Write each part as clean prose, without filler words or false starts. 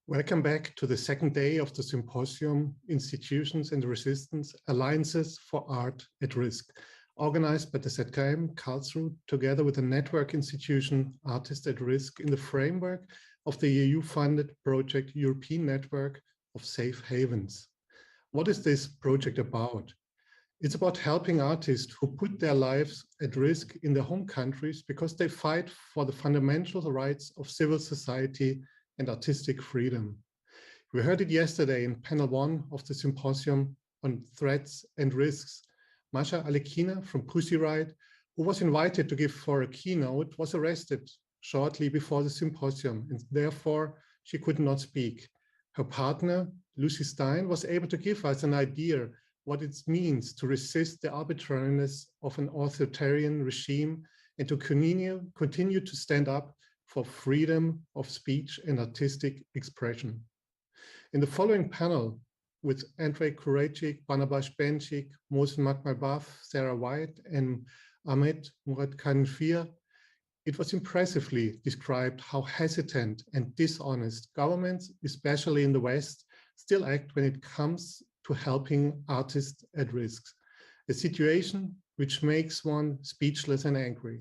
Welcome back to the second day of the symposium, Institutions and Resistance, Alliances for Art at Risk, organized by the ZKM Karlsruhe together with a network institution, Artists at Risk, in the framework of the EU-funded project European Network of Safe Havens. What is this project about? It's about helping artists who put their lives at risk in their home countries because they fight for the fundamental rights of civil society and artistic freedom. We heard it yesterday in panel 1 of the symposium on threats and risks. Masha Alekina from Pussy Riot, who was invited to give for a keynote, was arrested shortly before the symposium, and therefore she could not speak. Her partner, Lucy Stein, was able to give us an idea what it means to resist the arbitrariness of an authoritarian regime and to continue to stand up for freedom of speech and artistic expression. In the following panel, with Andrei Kurechik, Barnabas Benchik, Mohsen Makmalbaf, Sarah White, and Ahmed Murad Khanfir, it was impressively described how hesitant and dishonest governments, especially in the West, still act when it comes to helping artists at risk, a situation which makes one speechless and angry.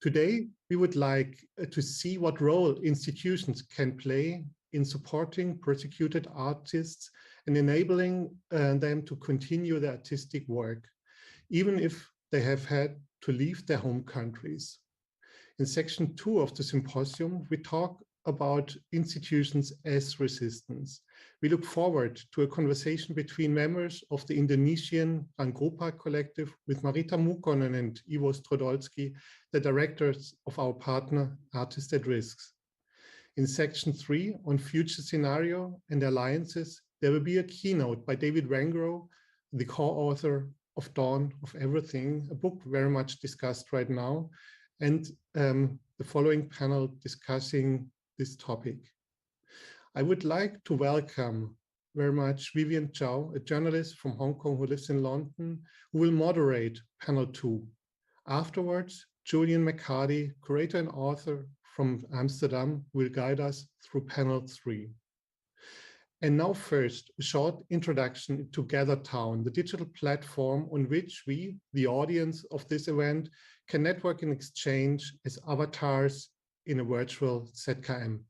Today, we would like to see what role institutions can play in supporting persecuted artists and enabling them to continue their artistic work, even if they have had to leave their home countries. In section 2 of the symposium, we talk about institutions as resistance. We look forward to a conversation between members of the Indonesian Angropa collective with Marita Mukonen and Ivo Strodolski, the directors of our partner Artists at Risk. In section 3 on future scenario and alliances, there will be a keynote by David Wengrow, the co-author of Dawn of Everything, a book very much discussed right now, and the following panel discussing this topic. I would like to welcome very much Vivian Zhao, a journalist from Hong Kong who lives in London, who will moderate panel 2. Afterwards, Julian McCarty, curator and author from Amsterdam, will guide us through panel 3. And now first, a short introduction to GatherTown, the digital platform on which we, the audience of this event, can network and exchange as avatars in a virtual ZKM.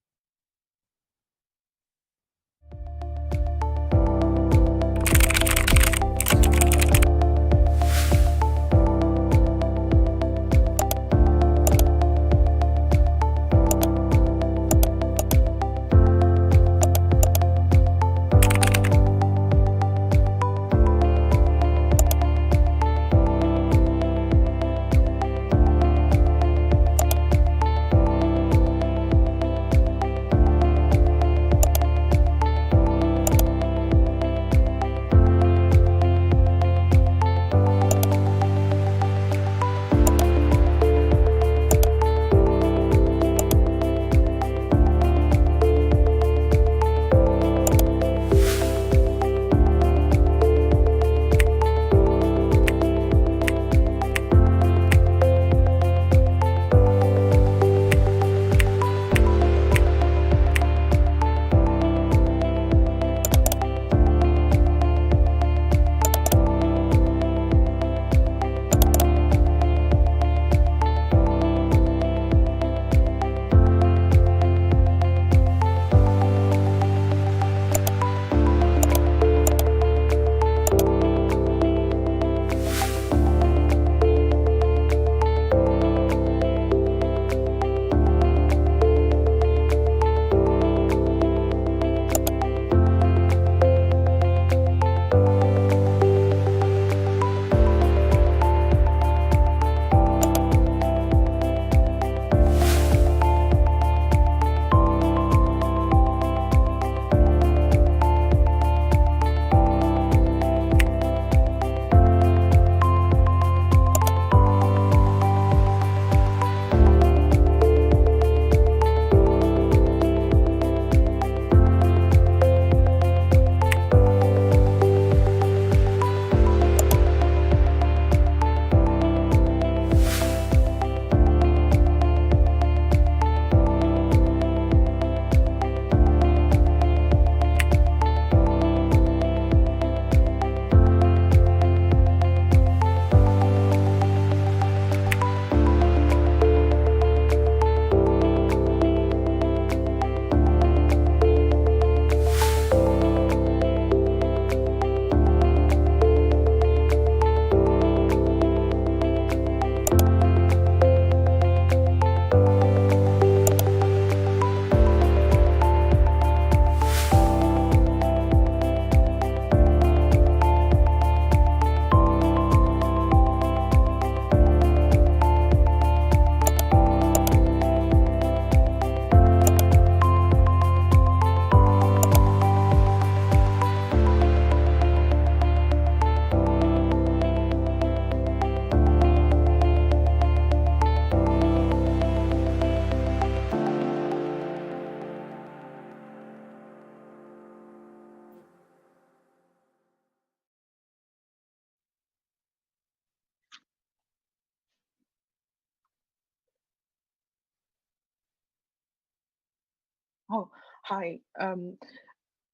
Oh, hi.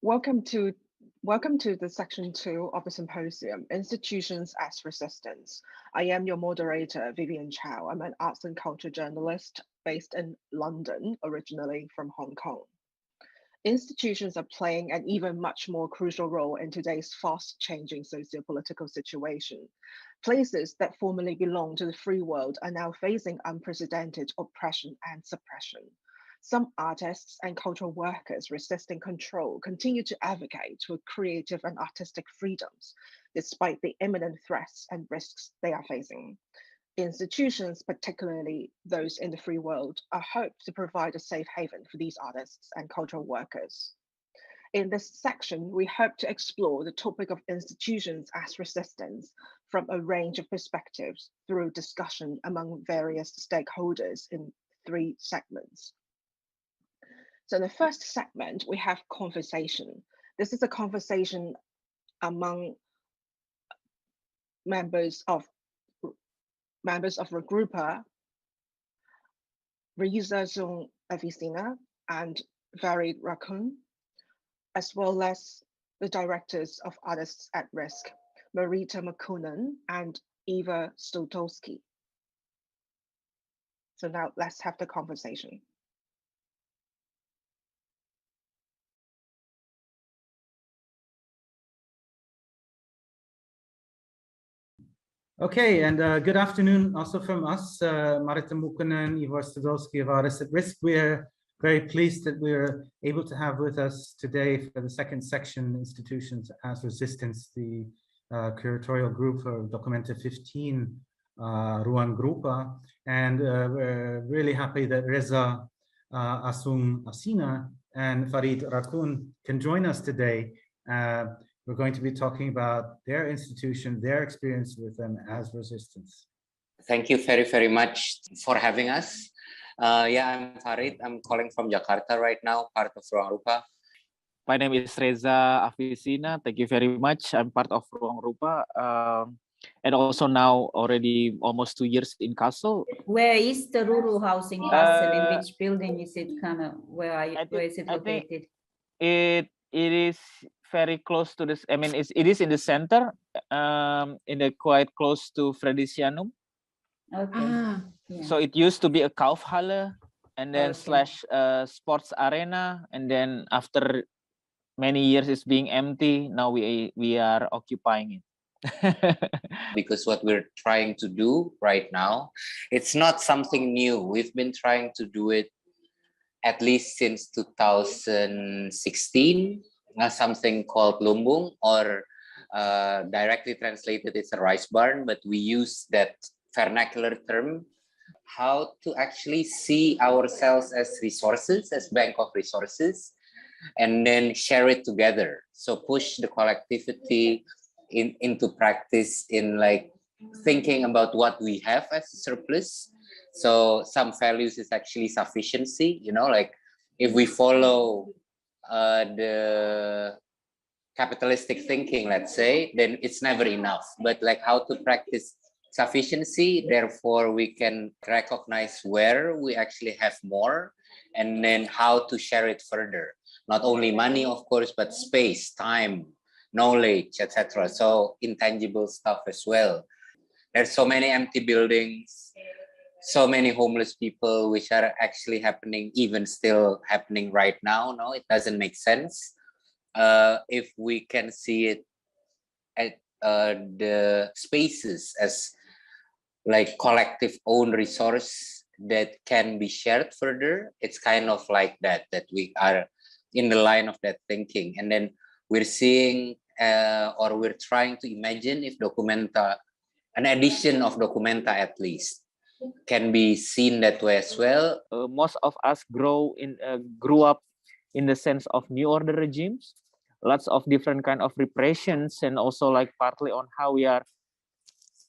Welcome to the section 2 of the symposium, Institutions as Resistance. I am your moderator, Vivian Chow. I'm an arts and culture journalist based in London, originally from Hong Kong. Institutions are playing an even much more crucial role in today's fast-changing socio-political situation. Places that formerly belonged to the free world are now facing unprecedented oppression and suppression. Some artists and cultural workers resisting control continue to advocate for creative and artistic freedoms, despite the imminent threats and risks they are facing. Institutions, particularly those in the free world, are hoped to provide a safe haven for these artists and cultural workers. In this section, we hope to explore the topic of institutions as resistance from a range of perspectives through discussion among various stakeholders in 3 segments. So the first segment, we have conversation. This is a conversation among members of Regrupa, Reusation Avicenna, and Varied Raccoon, as well as the directors of Artists at Risk, Marita Makunen and Eva Stotowski. So now let's have the conversation. Okay, and good afternoon also from us, Marita Makunen, Eva Stotowski of Artists at Risk. We're very pleased that we're able to have with us today for the second section, Institutions as Resistance, the curatorial group for Documenta 15, Ruang Grupa. And we're really happy that Reza Asum Asina and Farid Raccoon can join us today. We're going to be talking about their institution, their experience with them as resistance. Thank you very, very much for having us. Yeah, I'm Farid. I'm calling from Jakarta right now, part of Ruang Rupa. My name is Reza Avicenna. Thank you very much. I'm part of Ruang Rupa. And also now already almost 2 years in Kassel. Where is the Ruru house in Kassel? In which building is it where is it located? It is very close to this. I mean, it is in the center, quite close to Fredicianum. Okay. Yeah. So it used to be a Kaufhalle, and then slash sports arena, and then after many years it's being empty. Now we are occupying it. Because what we're trying to do right now, it's not something new. We've been trying to do it at least since 2016. Something called lumbung, or directly translated, it's a rice barn, but we use that vernacular term, how to actually see ourselves as resources, as bank of resources, and then share it together. So push the collectivity into practice in like thinking about what we have as a surplus. So some values is actually sufficiency, you know, like if we follow the capitalistic thinking, let's say, then it's never enough. But like how to practice sufficiency, therefore we can recognize where we actually have more, and then how to share it further. Not only money, of course, but space, time, knowledge, etc. So intangible stuff as well. There's so many empty buildings, so many homeless people, which are actually happening, even still happening right now. No, it doesn't make sense. If we can see it at the spaces as like collective own resource that can be shared further, it's kind of like that we are in the line of that thinking. And then we're seeing or we're trying to imagine if Documenta, an edition of Documenta at least, can be seen that way as well. Most of us grew up in the sense of new order regimes, lots of different kind of repressions, and also like partly on how we are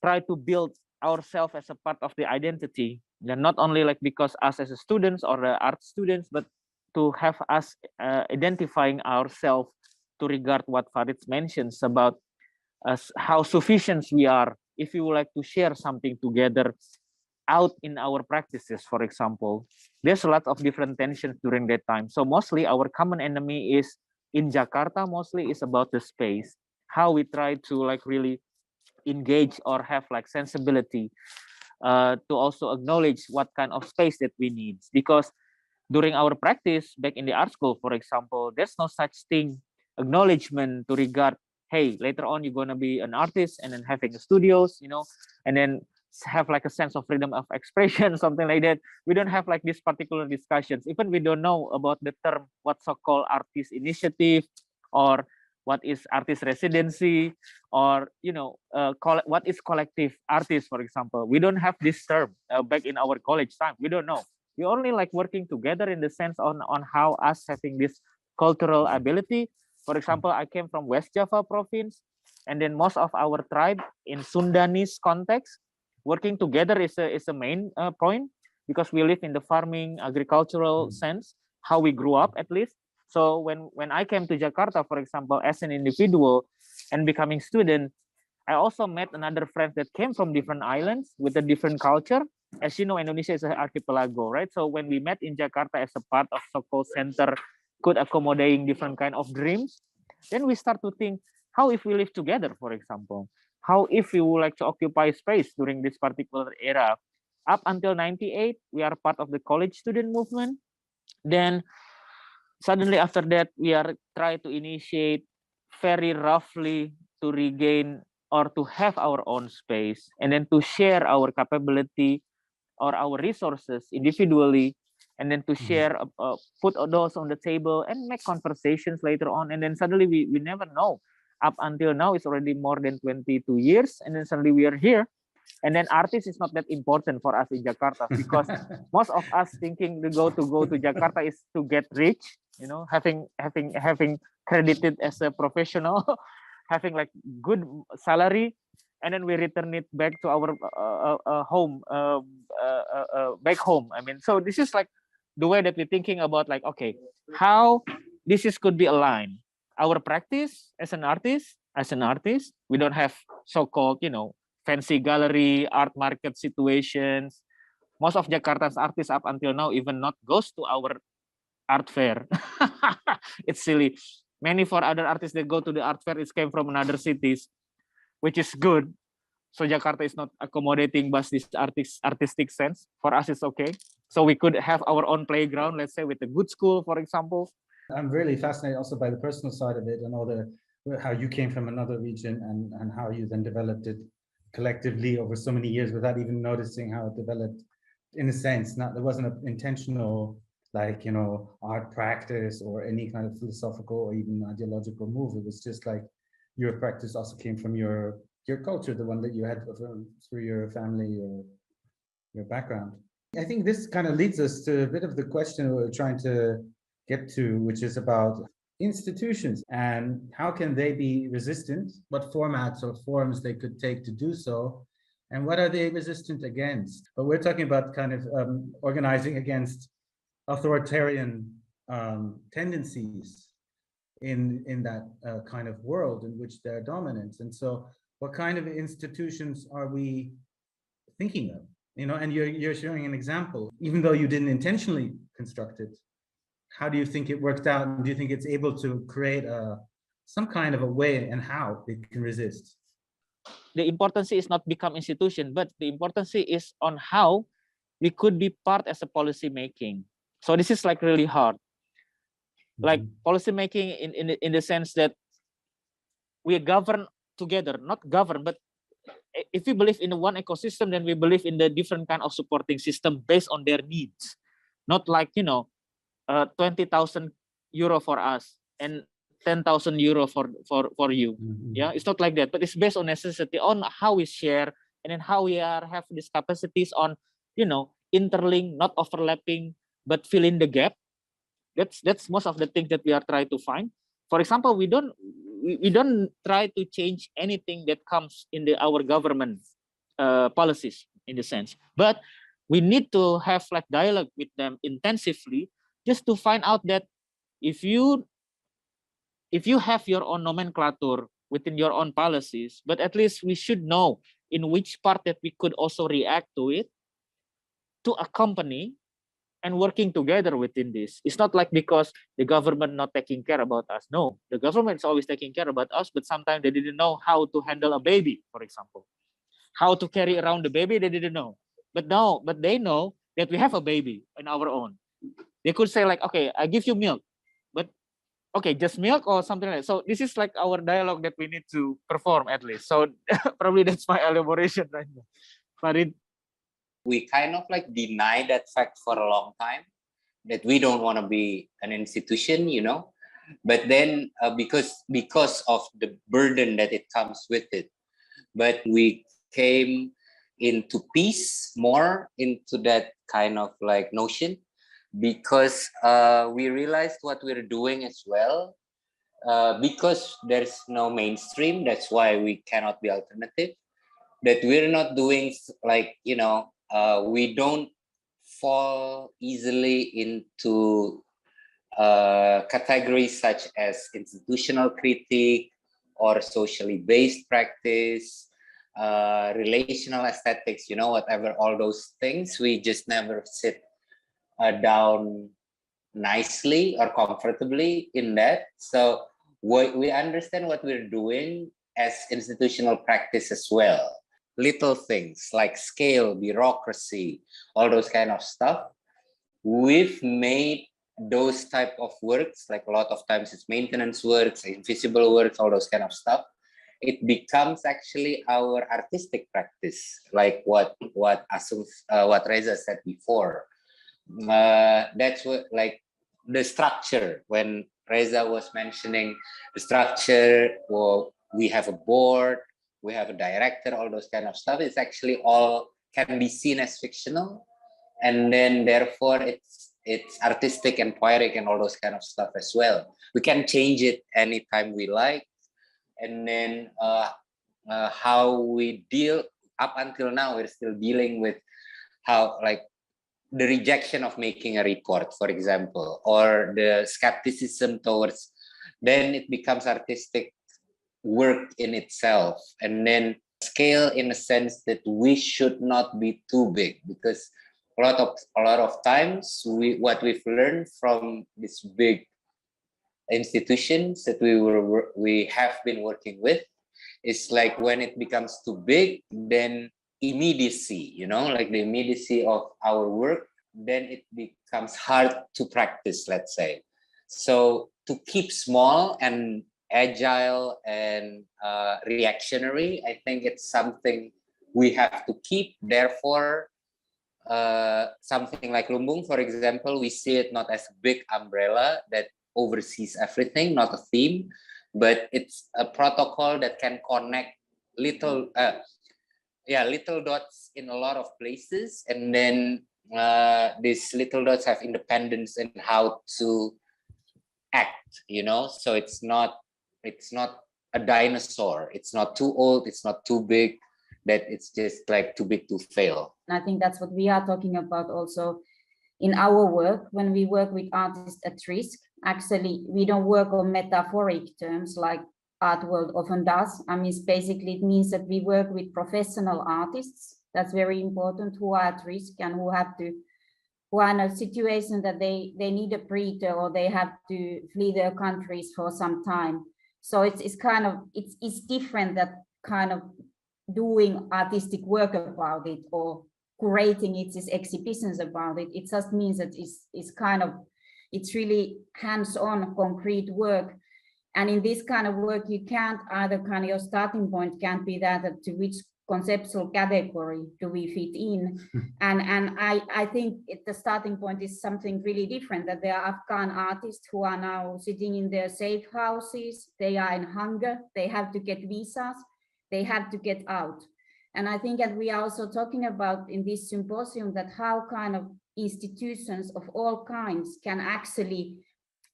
try to build ourselves as a part of the identity. And not only like because us as a students or the art students, but to have us identifying ourselves to regard what Farid mentions about us, how sufficient we are. If you would like to share something together, out in our practices, for example, there's a lot of different tensions during that time. So mostly our common enemy is in Jakarta, mostly is about the space, how we try to like really engage or have like sensibility to also acknowledge what kind of space that we need. Because during our practice back in the art school, for example, there's no such thing, acknowledgement to regard, hey, later on you're going to be an artist and then having studios, you know, and then have like a sense of freedom of expression, something like that. We don't have like these particular discussions. Even we don't know about the term, what so-called artist initiative, or what is artist residency, or, you know, what is collective artist, for example. We don't have this term back in our college time. We don't know. We only like working together in the sense on how us having this cultural ability. For example, I came from West Java province, and then most of our tribe in Sundanese context, working together is a main point, because we live in the farming agricultural sense, how we grew up at least. So when I came to Jakarta, for example, as an individual and becoming student, I also met another friend that came from different islands with a different culture. As you know, Indonesia is an archipelago, right? So when we met in Jakarta as a part of so-called center, could accommodating different kind of dreams, then we start to think, how if we live together, for example? How if we would like to occupy space during this particular era? Up until 98, we are part of the college student movement. Then suddenly after that, we are trying to initiate very roughly to regain or to have our own space, and then to share our capability or our resources individually, and then to share, put those on the table and make conversations later on. And then suddenly we never know. Up until now, it's already more than 22 years, and then suddenly we are here. And then artists is not that important for us in Jakarta, because most of us thinking to go to Jakarta is to get rich, you know, having credited as a professional, having like good salary, and then we return it back to our home, back home. I mean, so this is like the way that we're thinking about, like, okay, how this could be aligned. Our practice as an artist, we don't have so-called, you know, fancy gallery, art market situations. Most of Jakarta's artists up until now even not goes to our art fair. It's silly. Many for other artists that go to the art fair, it came from another cities, which is good. So Jakarta is not accommodating but this artistic sense. For us, it's okay. So we could have our own playground, let's say with a good school, for example. I'm really fascinated also by the personal side of it, and all how you came from another region and how you then developed it collectively over so many years without even noticing how it developed. In a sense, there wasn't an intentional, like, you know, art practice or any kind of philosophical or even ideological move. It was just like your practice also came from your culture, the one that you had through your family or your background. I think this kind of leads us to a bit of the question we're trying to get to, which is about institutions and how can they be resistant, what formats or forms they could take to do so, and what are they resistant against. But we're talking about kind of organizing against authoritarian tendencies in that kind of world in which they're dominant. And so what kind of institutions are we thinking of? You know, and you're showing an example, even though you didn't intentionally construct it. How do you think it worked out? And do you think it's able to create some kind of a way and how it can resist? The importance is not become institution, but the importance is on how we could be part as a policy making. So this is like really hard. Like policy making in the sense that we govern together, not govern, but if we believe in one ecosystem, then we believe in the different kind of supporting system based on their needs. Not like, you know, 20,000 euro for us and 10,000 euro for you. Yeah, it's not like that, but it's based on necessity, on how we share, and then how we have these capacities on, you know, interlink, not overlapping, but fill in the gap. That's most of the things that we are trying to find. For example, we don't try to change anything that comes in our government policies in the sense, but we need to have like dialogue with them intensively, just to find out that if you have your own nomenclature within your own policies, but at least we should know in which part that we could also react to it, to accompany and working together within this. It's not like because the government not taking care about us. No, the government is always taking care about us, but sometimes they didn't know how to handle a baby, for example. How to carry around the baby, they didn't know. But now, but they know that we have a baby on our own. They could say like, okay, I give you milk, but okay, just milk or something like that. So this is like our dialogue that we need to perform at least. So probably that's my elaboration right now. Farid? We kind of like deny that fact for a long time, that we don't want to be an institution, you know, but then because of the burden that it comes with it, but we came into peace more into that kind of like notion, because we realized what we're doing as well, because there's no mainstream. That's why we cannot be alternative, that we're not doing like, you know, we don't fall easily into categories such as institutional critique or socially based practice, relational aesthetics, you know, whatever, all those things. We just never sit down nicely or comfortably in that. So we understand what we're doing as institutional practice as well. Little things like scale, bureaucracy, all those kind of stuff. We've made those type of works, like a lot of times it's maintenance works, invisible works, all those kind of stuff. It becomes actually our artistic practice, like what Reza said before. That's what, like the structure, when Reza was mentioning the structure, well, we have a board, we have a director, all those kind of stuff. It's actually all can be seen as fictional, and then therefore it's artistic and poetic and all those kind of stuff as well. We can change it anytime we like, and then how we deal up until now, we're still dealing with how, like, the rejection of making a report, for example, or the skepticism towards, then it becomes artistic work in itself. And then scale, in a sense that we should not be too big, because a lot of times what we've learned from these big institutions that we have been working with is like, when it becomes too big, then immediacy, you know, like the immediacy of our work, then it becomes hard to practice, let's say. So to keep small and agile and reactionary, I think it's something we have to keep. Therefore, something like Lumbung, for example, we see it not as a big umbrella that oversees everything, not a theme, but it's a protocol that can connect little dots in a lot of places, and then these little dots have independence in how to act, you know. So it's not a dinosaur. It's not too old. It's not too big. That it's just like too big to fail. I think that's what we are talking about also in our work. When we work with artists at risk, actually we don't work on metaphoric terms like art world often does. I mean, basically it means that we work with professional artists. That's very important, who are at risk and who are in a situation that they need a breather, or they have to flee their countries for some time. So it's kind of, it's different, that kind of doing artistic work about it or curating its exhibitions about it. It just means that it's kind of, it's really hands-on concrete work. And in this kind of work, you can't either kind of, your starting point can't be that to which conceptual category do we fit in. And I think the starting point is something really different, that there are Afghan artists who are now sitting in their safe houses, they are in hunger, they have to get visas, they have to get out. And I think that we are also talking about in this symposium that how kind of institutions of all kinds can actually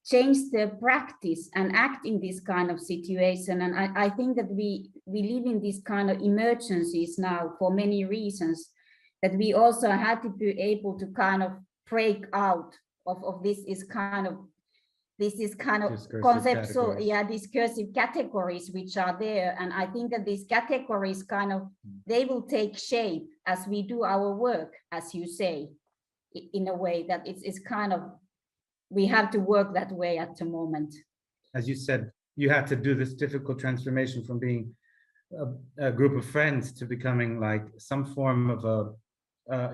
change their practice and act in this kind of situation. And I think that we live in these kind of emergencies now for many reasons, that we also had to be able to kind of break out of this is kind of this is kind of Discursive conceptual, categories. yeah, discursive categories which are there. And I think that these categories kind of, they will take shape as we do our work, as you say, in a way that it's kind of, we have to work that way at the moment. As you said, you had to do this difficult transformation from being a group of friends to becoming like some form of a,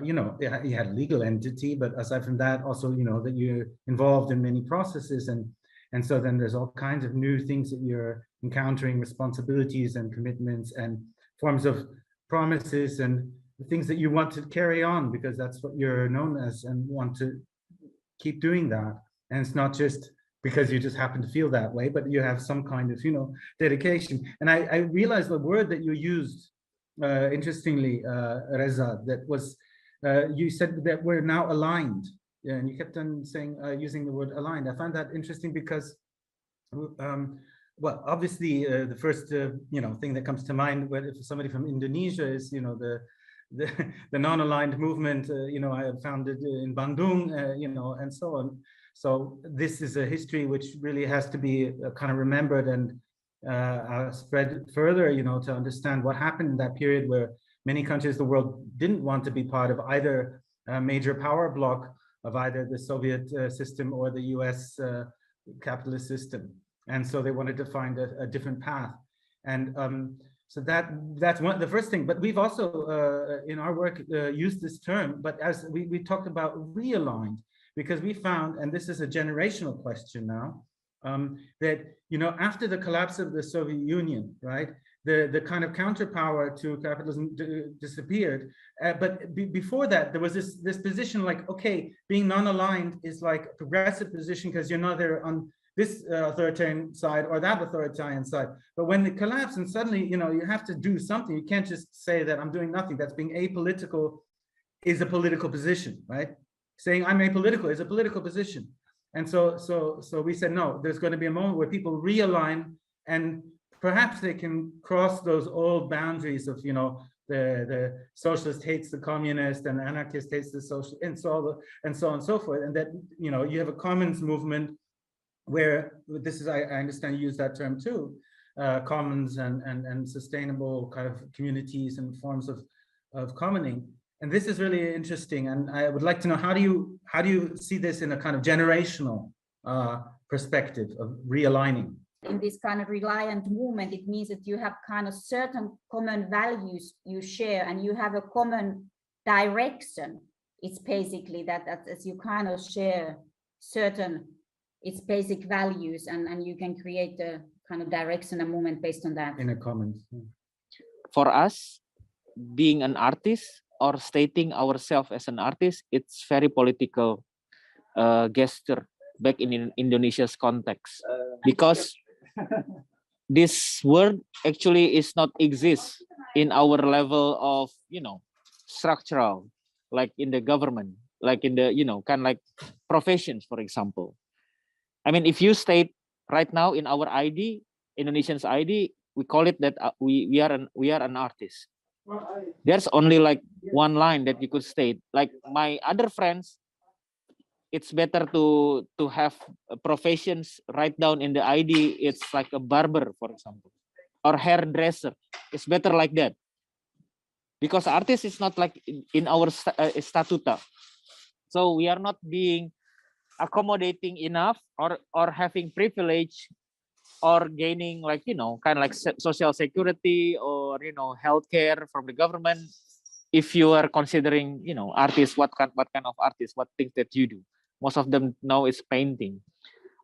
you know, you had legal entity, but aside from that, also, you know, that you're involved in many processes, and so then there's all kinds of new things that you're encountering, responsibilities and commitments and forms of promises and things that you want to carry on because that's what you're known as and want to keep doing that. And it's not just because you just happen to feel that way, but you have some kind of, you know, dedication. And I realized the word that you used, interestingly, Reza, that was, you said that we're now aligned. Yeah, and you kept on saying, using the word aligned. I find that interesting because, well, obviously, the first, you know, thing that comes to mind when somebody from Indonesia is, you know, the non-aligned movement, you know, I founded in Bandung, you know, and so on. So this is a history which really has to be kind of remembered and spread further, you know, to understand what happened in that period where many countries of the world didn't want to be part of either a major power bloc of either the Soviet system or the US capitalist system. And so they wanted to find a different path. And so that's the first thing. But we've also, in our work, used this term, but as we talked about realigned, because we found, and this is a generational question now, that, you know, after the collapse of the Soviet Union, right, the kind of counterpower to capitalism disappeared. But before that, there was this position like, okay, being non-aligned is like a progressive position because you're neither on this authoritarian side or that authoritarian side. But when it collapsed and suddenly, you know, you have to do something. You can't just say that I'm doing nothing. That's being apolitical is a political position, right? Saying I'm apolitical is a political position. And so we said, no, there's going to be a moment where people realign and perhaps they can cross those old boundaries of, you know, the socialist hates the communist and the anarchist hates the social, and so on and so forth. And that, you know, you have a commons movement where this is, I understand you use that term too, commons and sustainable kind of communities and forms of commoning. And this is really interesting. And I would like to know, how do you see this in a kind of generational perspective of realigning? In this kind of reliant movement, it means that you have kind of certain common values you share and you have a common direction. It's basically that as you kind of share certain, it's basic values and you can create a kind of direction and movement based on that. In a commons. Yeah. For us, being an artist or stating ourselves as an artist, it's very political gesture back in Indonesia's context, because this word actually is not exist in our level of, you know, structural, like in the government, like in the, you know, kind of like professions, for example. I mean, if you state right now in our ID, Indonesian's ID, we call it that we are an artist. There's only like one line that you could state. Like my other friends, it's better to have professions right down in the ID. It's like a barber, for example, or hairdresser. It's better like that, because artist is not like in our statuta. So we are not being accommodating enough or having privilege or gaining, like, you know, kind of like social security or, you know, healthcare from the government. If you are considering, you know, artists, what kind of artist, what things that you do. Most of them now is painting,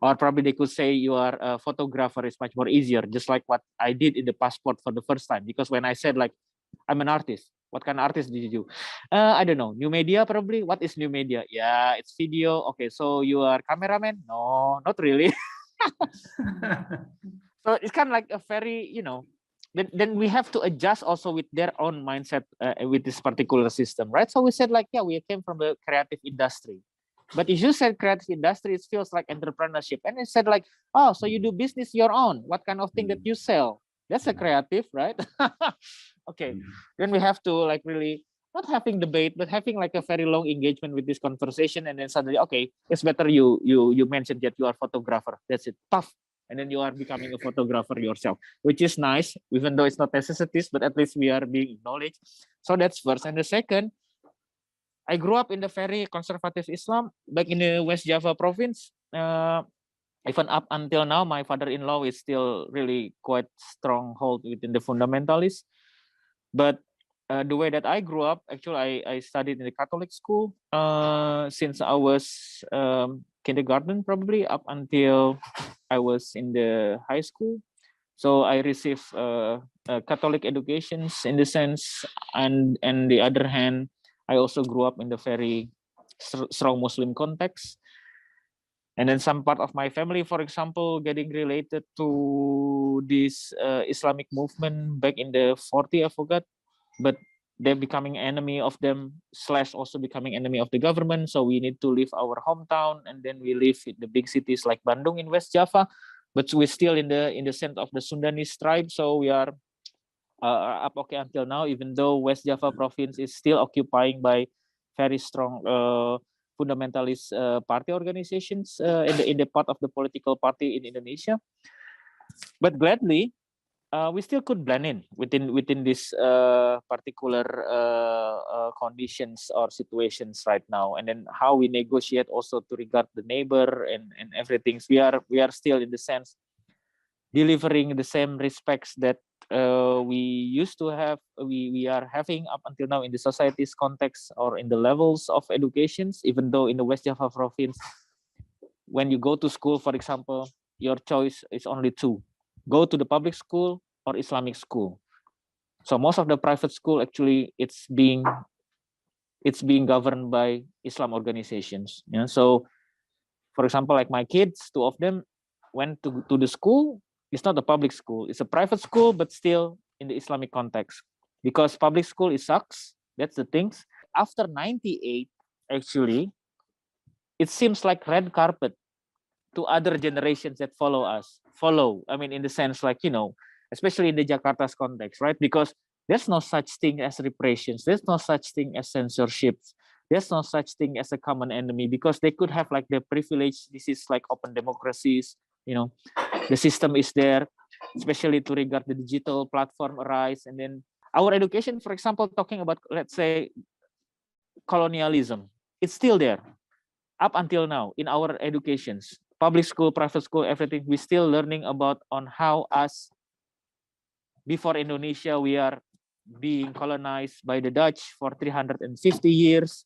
or probably they could say you are a photographer. Is much more easier, just like what I did in the passport for the first time. Because when I said like I'm an artist, what kind of artist did you do? I don't know, new media probably. What is new media? Yeah, it's video. Okay, so you are cameraman? No, not really. So it's kind of like a very, you know, then we have to adjust also with their own mindset with this particular system, right? So we said like, yeah, we came from the creative industry. But if you said creative industry, it feels like entrepreneurship. And it said like, oh, so you do business your own. What kind of thing that you sell? That's a creative, right? Okay. Then we have to like really, not having debate, but having like a very long engagement with this conversation, and then suddenly, okay, it's better you mentioned that you are a photographer. That's it, tough, and then you are becoming a photographer yourself, which is nice, even though it's not necessities, but at least we are being acknowledged. So that's first. And the second, I grew up in the very conservative Islam back in the West Java province. Even up until now, my father-in-law is still really quite stronghold within the fundamentalists. But the way that I grew up, actually, I studied in the Catholic school since I was kindergarten, probably up until I was in the high school. So I received Catholic educations in the sense, and the other hand, I also grew up in the very strong Muslim context. And then some part of my family, for example, getting related to this Islamic movement back in the 40s, I forgot, but they're becoming enemy of them / also becoming enemy of the government. So we need to leave our hometown, and then we live in the big cities like Bandung in West Java, but we're still in the center of the Sundanese tribe. So we are up okay until now, even though West Java province is still occupying by very strong fundamentalist party organizations in the part of the political party in Indonesia. But gladly, we still could blend in within this particular conditions or situations right now, and then how we negotiate also to regard the neighbor and everything. We are still in the sense delivering the same respects that we used to have, we are having up until now in the society's context or in the levels of educations, even though in the West Java province, when you go to school, for example, your choice is only two: go to the public school or Islamic school. So most of the private school, actually, it's being governed by Islam organizations. Yeah? So for example, like my kids, two of them went to the school. It's not a public school, it's a private school, but still in the Islamic context, because public school, it sucks. That's the things. After 98, actually, it seems like red carpet to other generations that follow us. I mean, in the sense like, especially in the Jakarta's context, right? Because there's no such thing as repressions. There's no such thing as censorships. There's no such thing as a common enemy, because they could have like the privilege. This is like open democracies, the system is there, especially to regard the digital platform arise. And then our education, for example, talking about, let's say, colonialism, it's still there up until now in our educations, public school, private school, everything. We're still learning about on how us, before Indonesia, we are being colonized by the Dutch for 350 years.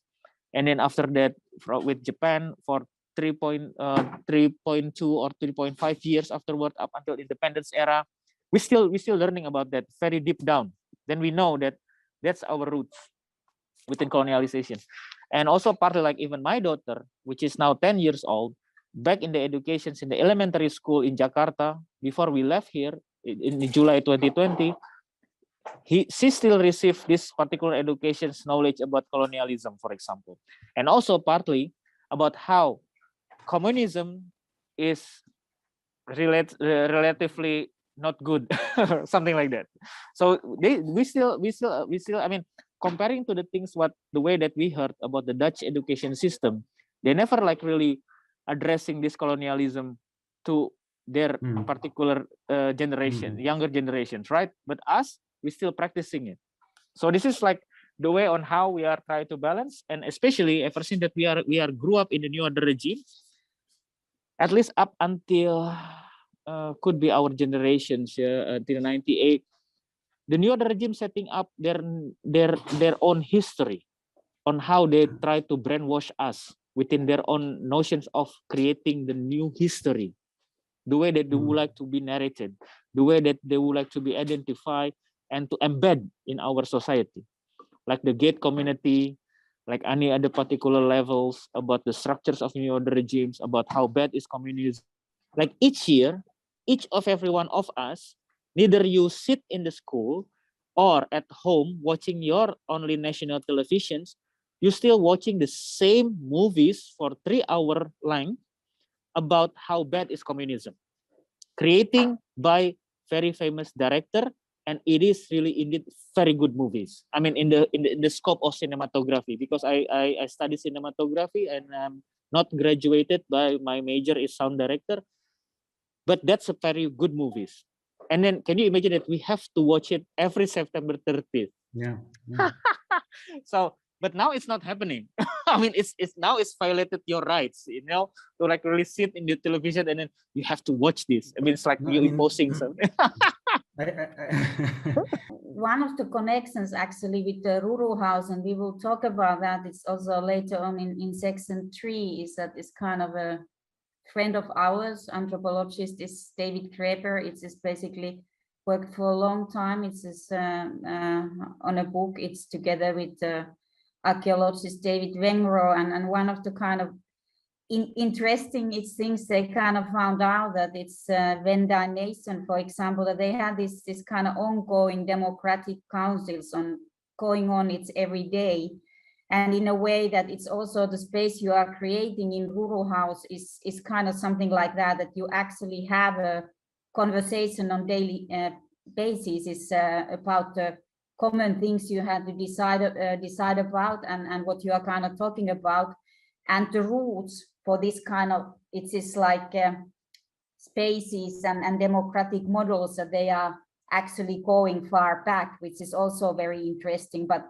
And then after that, with Japan for 3.2 or 3.5 years afterward, up until independence era, we still learning about that very deep down. Then we know that that's our roots within colonialization. And also partly like even my daughter, which is now 10 years old, back in the educations in the elementary school in Jakarta, before we left here in July 2020, she still received this particular education's knowledge about colonialism, for example. And also partly about how communism is relatively not good, something like that. So we still, I mean, comparing to the things, the way that we heard about the Dutch education system, they never like really addressing this colonialism to their particular generation, younger generations, right? But us, we still practicing it. So this is like the way on how we are trying to balance, and especially ever since that we are grew up in the new order regime, at least up until could be our generations till 98, the new order regime setting up their own history on how they try to brainwash us within their own notions of creating the new history, the way that they would like to be narrated, the way that they would like to be identified and to embed in our society, like the gate community, like any other particular levels about the structures of new order regimes, about how bad is communism. Like each year, each of every one of us, neither you sit in the school or at home watching your only national televisions, you're still watching the same movies for 3-hour length about how bad is communism, creating by very famous director and it is really indeed very good movies. I mean, in the scope of cinematography, because I study cinematography and I'm not graduated, by my major is sound director, but that's a very good movies. And then can you imagine that we have to watch it every September 30th? Yeah. So, but now it's not happening. I mean, it's now it's violated your rights, you know, to like really sit in the television and then you have to watch this. I mean, it's like you're imposing something. One of the connections actually with the Rural House, and we will talk about that, it's also later on in section 3, is that it's kind of a friend of ours, anthropologist, is David Kreper. It's basically worked for a long time. It's on a book. It's together with archaeologist David Wengrow, and one of the kind of interesting things they kind of found out that it's Venda Nation, for example, that they had this kind of ongoing democratic councils going on it's every day. And in a way that it's also the space you are creating in Rural House is kind of something like that you actually have a conversation on daily basis. It's about the common things you have to decide about and what you are kind of talking about. And the rules for this kind of, it is like spaces and democratic models that they are actually going far back, which is also very interesting. But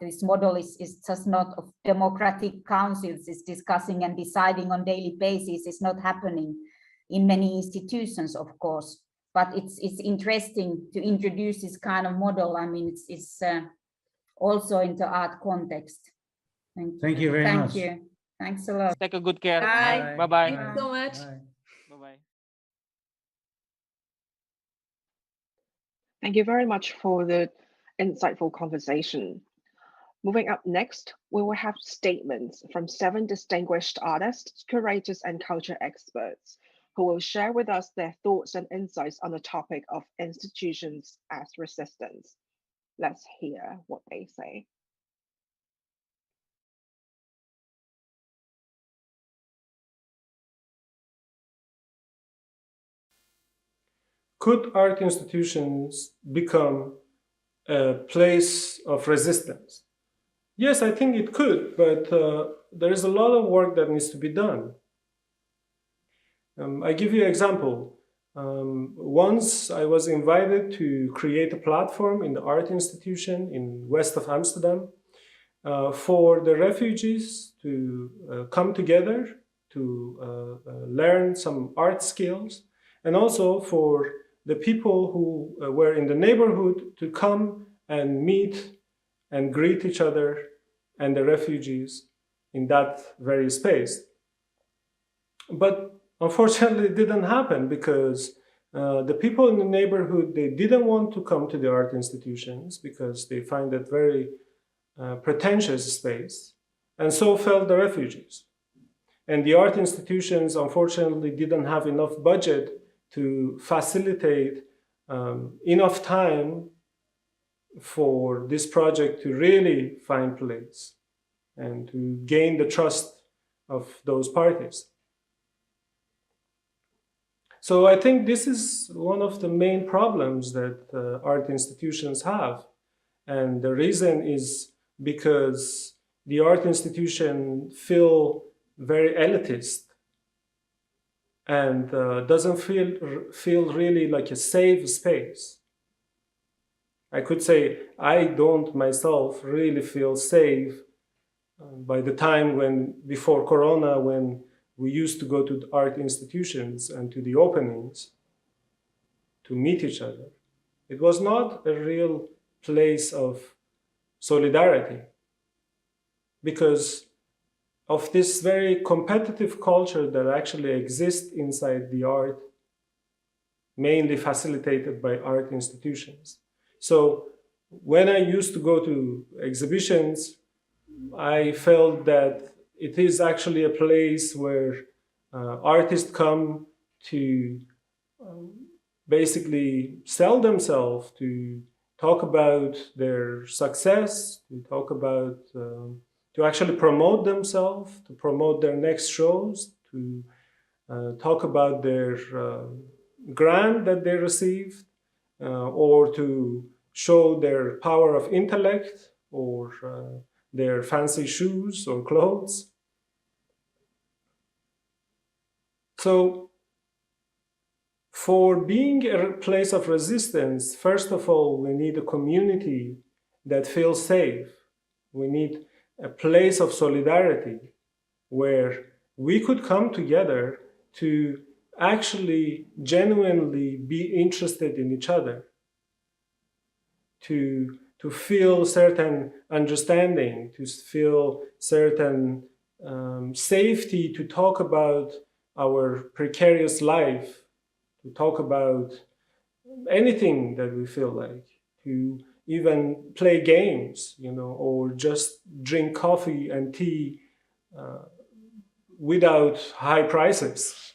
this model is just not of democratic councils, it's discussing and deciding on daily basis. It's not happening in many institutions, of course, but it's interesting to introduce this kind of model. I mean, it's also in the art context. Thank you very much. Thank you. Thanks a lot. Take a good care. Bye. Bye-bye. Thank you so much. Bye-bye. Thank you very much for the insightful conversation. Moving up next, we will have statements from 7 distinguished artists, curators, and culture experts who will share with us their thoughts and insights on the topic of institutions as resistance. Let's hear what they say. Could art institutions become a place of resistance? Yes, I think it could, but there is a lot of work that needs to be done. I give you an example. Once I was invited to create a platform in the art institution in west of Amsterdam for the refugees to come together to learn some art skills, and also for the people who were in the neighborhood to come and meet and greet each other and the refugees in that very space. But unfortunately, it didn't happen because the people in the neighborhood, they didn't want to come to the art institutions because they find it very pretentious space, and so felt the refugees. And the art institutions, unfortunately, didn't have enough budget to facilitate enough time for this project to really find place and to gain the trust of those parties. So I think this is one of the main problems that art institutions have. And the reason is because the art institution feel very elitist and doesn't feel really like a safe space. I could say I don't myself really feel safe by the time before Corona, when we used to go to the art institutions and to the openings to meet each other. It was not a real place of solidarity because of this very competitive culture that actually exists inside the art, mainly facilitated by art institutions. So when I used to go to exhibitions, I felt that it is actually a place where artists come to basically sell themselves, to talk about their success, to talk about, to actually promote themselves, to promote their next shows, to talk about their grant that they received, or to show their power of intellect or their fancy shoes or clothes. So for being a place of resistance, first of all, we need a community that feels safe. We need a place of solidarity where we could come together to actually genuinely be interested in each other, to feel certain understanding, to feel certain safety to talk about our precarious life, to talk about anything that we feel like, to even play games, or just drink coffee and tea without high prices.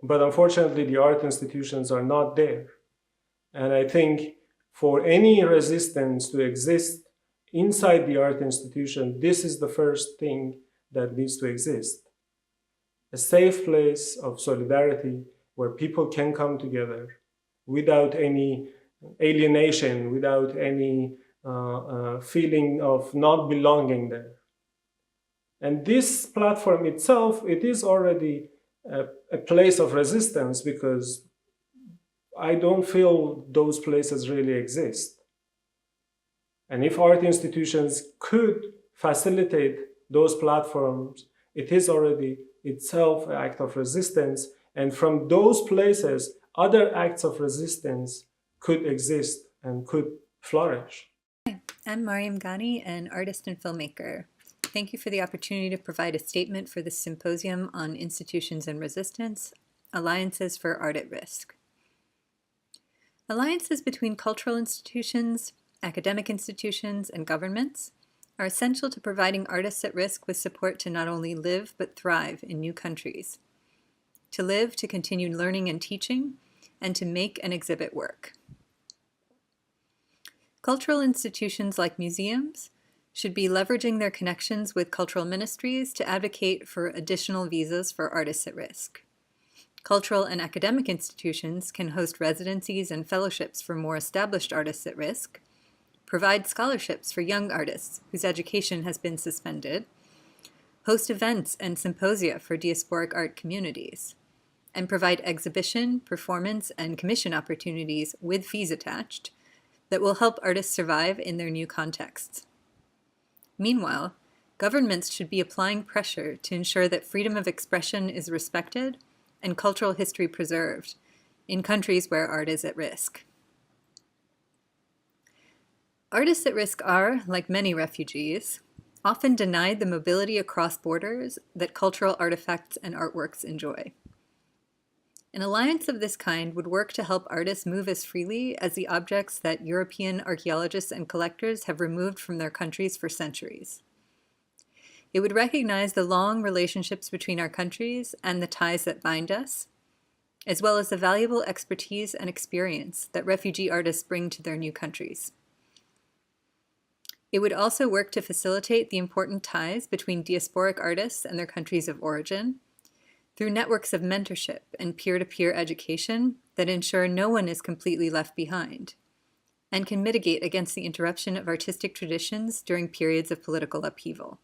But unfortunately, the art institutions are not there. And I think for any resistance to exist inside the art institution, this is the first thing that needs to exist. A safe place of solidarity where people can come together without any alienation, without any feeling of not belonging there. And this platform itself, it is already a place of resistance, because I don't feel those places really exist. And if art institutions could facilitate those platforms, it is already itself an act of resistance. And from those places, other acts of resistance could exist and could flourish. Hi, I'm Mariam Ghani, an artist and filmmaker. Thank you for the opportunity to provide a statement for this symposium on institutions and resistance, alliances for art at risk. Alliances between cultural institutions, academic institutions, and governments are essential to providing artists at risk with support to not only live but thrive in new countries, to live, to continue learning and teaching, and to make and exhibit work. Cultural institutions like museums should be leveraging their connections with cultural ministries to advocate for additional visas for artists at risk. Cultural and academic institutions can host residencies and fellowships for more established artists at risk, provide scholarships for young artists whose education has been suspended, host events and symposia for diasporic art communities, and provide exhibition, performance, and commission opportunities with fees attached that will help artists survive in their new contexts. Meanwhile, governments should be applying pressure to ensure that freedom of expression is respected and cultural history preserved in countries where art is at risk. Artists at risk are, like many refugees, often denied the mobility across borders that cultural artifacts and artworks enjoy. An alliance of this kind would work to help artists move as freely as the objects that European archaeologists and collectors have removed from their countries for centuries. It would recognize the long relationships between our countries and the ties that bind us, as well as the valuable expertise and experience that refugee artists bring to their new countries. It would also work to facilitate the important ties between diasporic artists and their countries of origin, through networks of mentorship and peer-to-peer education that ensure no one is completely left behind, and can mitigate against the interruption of artistic traditions during periods of political upheaval.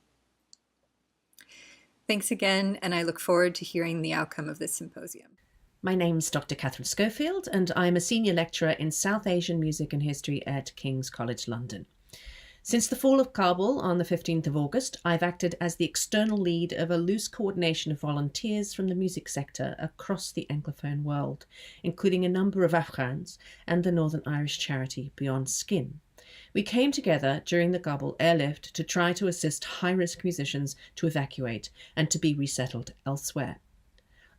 Thanks again, and I look forward to hearing the outcome of this symposium. My name's Dr. Catherine Schofield, and I'm a senior lecturer in South Asian music and history at King's College London. Since the fall of Kabul on the 15th of August, I've acted as the external lead of a loose coordination of volunteers from the music sector across the Anglophone world, including a number of Afghans and the Northern Irish charity Beyond Skin. We came together during the Kabul airlift to try to assist high-risk musicians to evacuate and to be resettled elsewhere.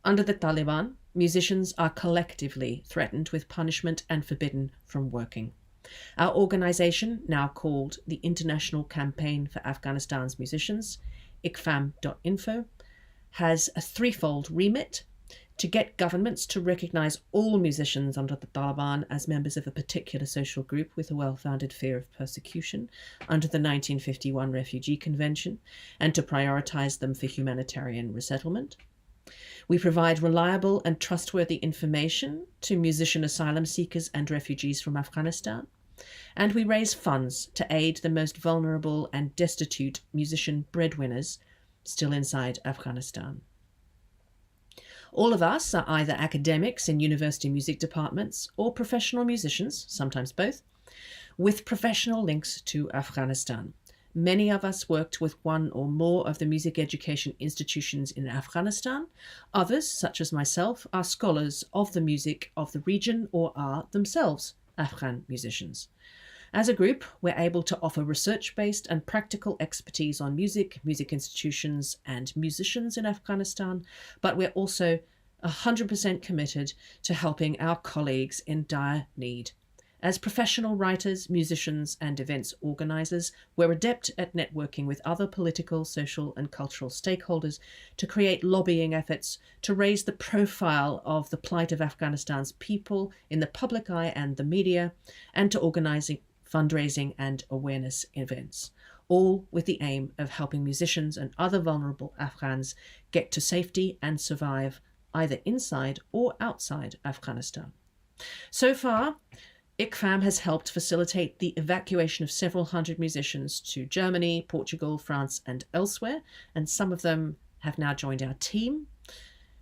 Under the Taliban, musicians are collectively threatened with punishment and forbidden from working. Our organisation, now called the International Campaign for Afghanistan's Musicians, ICFAM.info, has a threefold remit: to get governments to recognise all musicians under the Taliban as members of a particular social group with a well-founded fear of persecution under the 1951 Refugee Convention, and to prioritise them for humanitarian resettlement. We provide reliable and trustworthy information to musician asylum seekers and refugees from Afghanistan. And we raise funds to aid the most vulnerable and destitute musician breadwinners still inside Afghanistan. All of us are either academics in university music departments or professional musicians, sometimes both, with professional links to Afghanistan. Many of us worked with one or more of the music education institutions in Afghanistan. Others, such as myself, are scholars of the music of the region or are themselves Afghan musicians. As a group, we're able to offer research-based and practical expertise on music, music institutions, and musicians in Afghanistan, but we're also 100% committed to helping our colleagues in dire need. As professional writers, musicians, and events organisers, we're adept at networking with other political, social, and cultural stakeholders to create lobbying efforts to raise the profile of the plight of Afghanistan's people in the public eye and the media, and to organising fundraising and awareness events, all with the aim of helping musicians and other vulnerable Afghans get to safety and survive either inside or outside Afghanistan. So far, ICFAM has helped facilitate the evacuation of several hundred musicians to Germany, Portugal, France, and elsewhere, and some of them have now joined our team.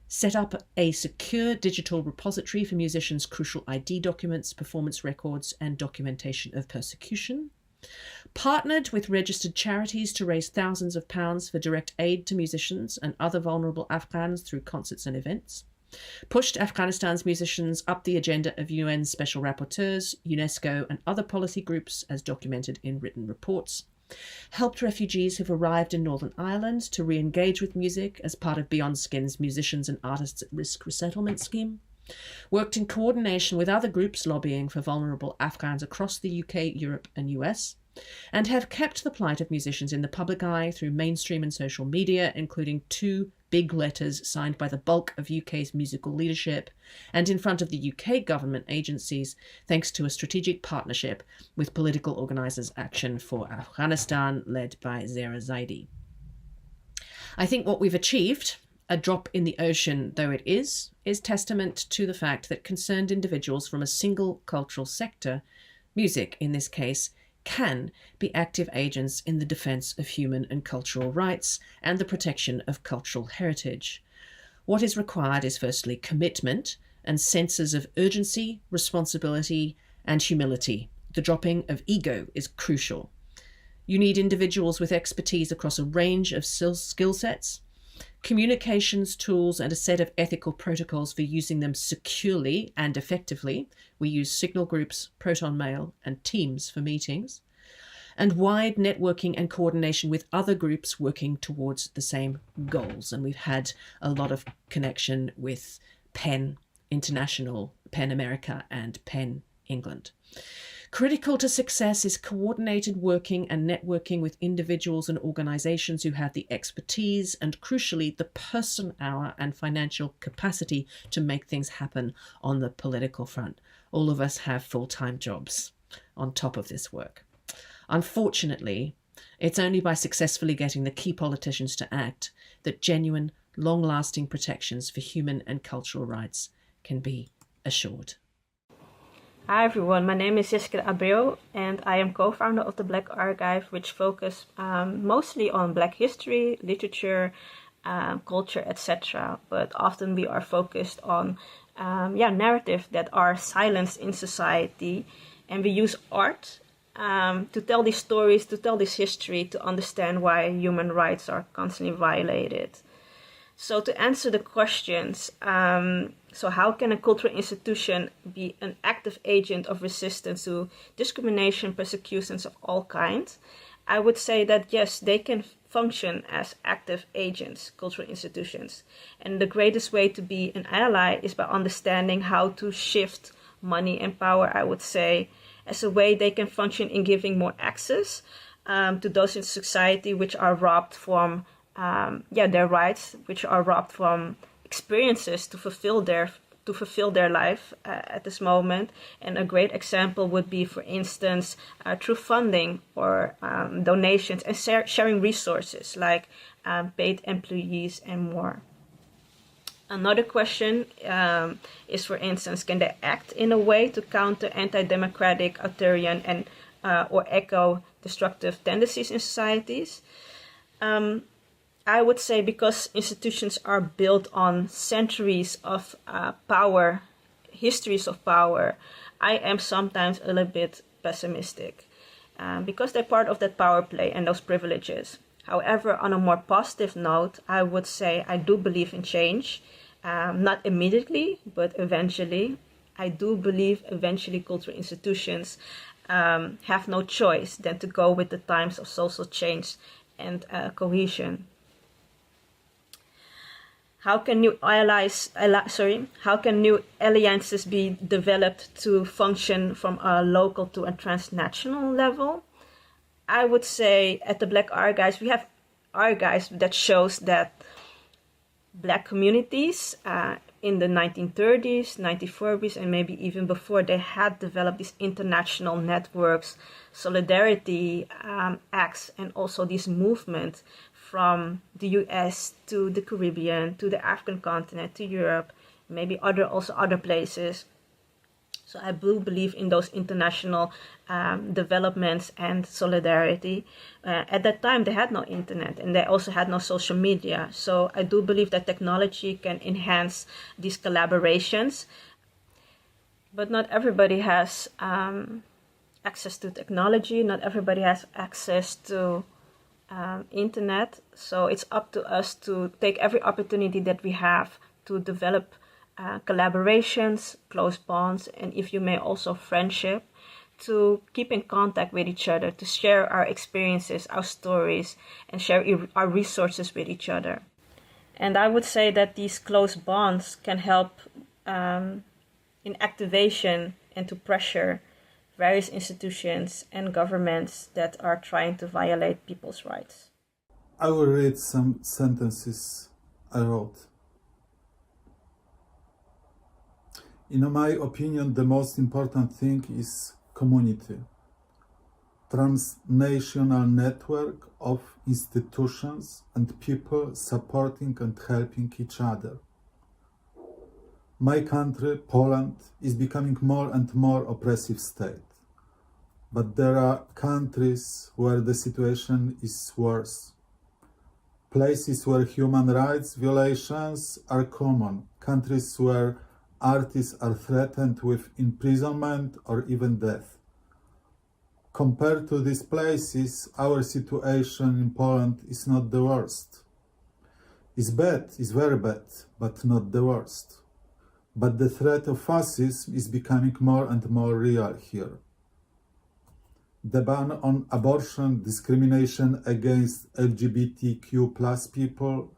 Set up a secure digital repository for musicians' crucial ID documents, performance records, and documentation of persecution. Partnered with registered charities to raise thousands of pounds for direct aid to musicians and other vulnerable Afghans through concerts and events. Pushed Afghanistan's musicians up the agenda of UN special rapporteurs, UNESCO, and other policy groups as documented in written reports. Helped refugees who've arrived in Northern Ireland to re-engage with music as part of Beyond Skin's Musicians and Artists at Risk Resettlement Scheme. Worked in coordination with other groups lobbying for vulnerable Afghans across the UK, Europe, and US. And have kept the plight of musicians in the public eye through mainstream and social media, including 2 big letters signed by the bulk of UK's musical leadership, and in front of the UK government agencies, thanks to a strategic partnership with Political Organisers Action for Afghanistan, led by Zara Zaidi. I think what we've achieved, a drop in the ocean though it is testament to the fact that concerned individuals from a single cultural sector, music in this case, can be active agents in the defence of human and cultural rights and the protection of cultural heritage. What is required is firstly commitment and senses of urgency, responsibility, and humility. The dropping of ego is crucial. You need individuals with expertise across a range of skill sets, communications tools, and a set of ethical protocols for using them securely and effectively. We use signal groups, Proton Mail, and Teams for meetings, and wide networking and coordination with other groups working towards the same goals. And we've had a lot of connection with PEN International, PEN America, and PEN England. Critical to success is coordinated working and networking with individuals and organisations who have the expertise and, crucially, the person-hour and financial capacity to make things happen on the political front. All of us have full-time jobs on top of this work. Unfortunately, it's only by successfully getting the key politicians to act that genuine, long-lasting protections for human and cultural rights can be assured. Hi everyone, my name is Jessica Abreu and I am co-founder of the Black Archive, which focus mostly on Black history, literature, culture, etc. But often we are focused on narratives that are silenced in society, and we use art to tell these stories, to tell this history, to understand why human rights are constantly violated. So to answer the questions, so how can a cultural institution be an active agent of resistance to discrimination, persecutions of all kinds? I would say that yes, they can function as active agents, cultural institutions. And the greatest way to be an ally is by understanding how to shift money and power, I would say, as a way they can function in giving more access to those in society which are robbed from their rights, which are robbed from experiences to fulfill their life at this moment. And a great example would be, for instance, through funding or donations and sharing resources like paid employees and more. Another question is, for instance, can they act in a way to counter anti-democratic, authoritarian, and or eco-destructive tendencies in societies? I would say because institutions are built on centuries of power, histories of power, I am sometimes a little bit pessimistic because they're part of that power play and those privileges. However, on a more positive note, I would say I do believe in change. Not immediately, but eventually. I do believe eventually cultural institutions have no choice than to go with the times of social change and cohesion. How can new alliances be developed to function from a local to a transnational level? I would say at the Black Archives, we have archives that shows that Black communities in the 1930s, 1940s, and maybe even before, they had developed these international networks, solidarity acts, and also these movements from the US to the Caribbean, to the African continent, to Europe, maybe other places. So I do believe in those international developments and solidarity. At that time, they had no internet and they also had no social media. So I do believe that technology can enhance these collaborations. But not everybody has access to technology. Not everybody has access to internet. So it's up to us to take every opportunity that we have to develop collaborations, close bonds, and if you may also friendship, to keep in contact with each other, to share our experiences, our stories, and share our resources with each other. And I would say that these close bonds can help in activation and to pressure various institutions and governments that are trying to violate people's rights. I will read some sentences I wrote. In my opinion, the most important thing is community. Transnational network of institutions and people supporting and helping each other. My country, Poland, is becoming more and more oppressive state. But there are countries where the situation is worse. Places where human rights violations are common. Countries where artists are threatened with imprisonment or even death. Compared to these places, our situation in Poland is not the worst. It's bad, it's very bad, but not the worst. But the threat of fascism is becoming more and more real here. The ban on abortion, discrimination against LGBTQ+ people,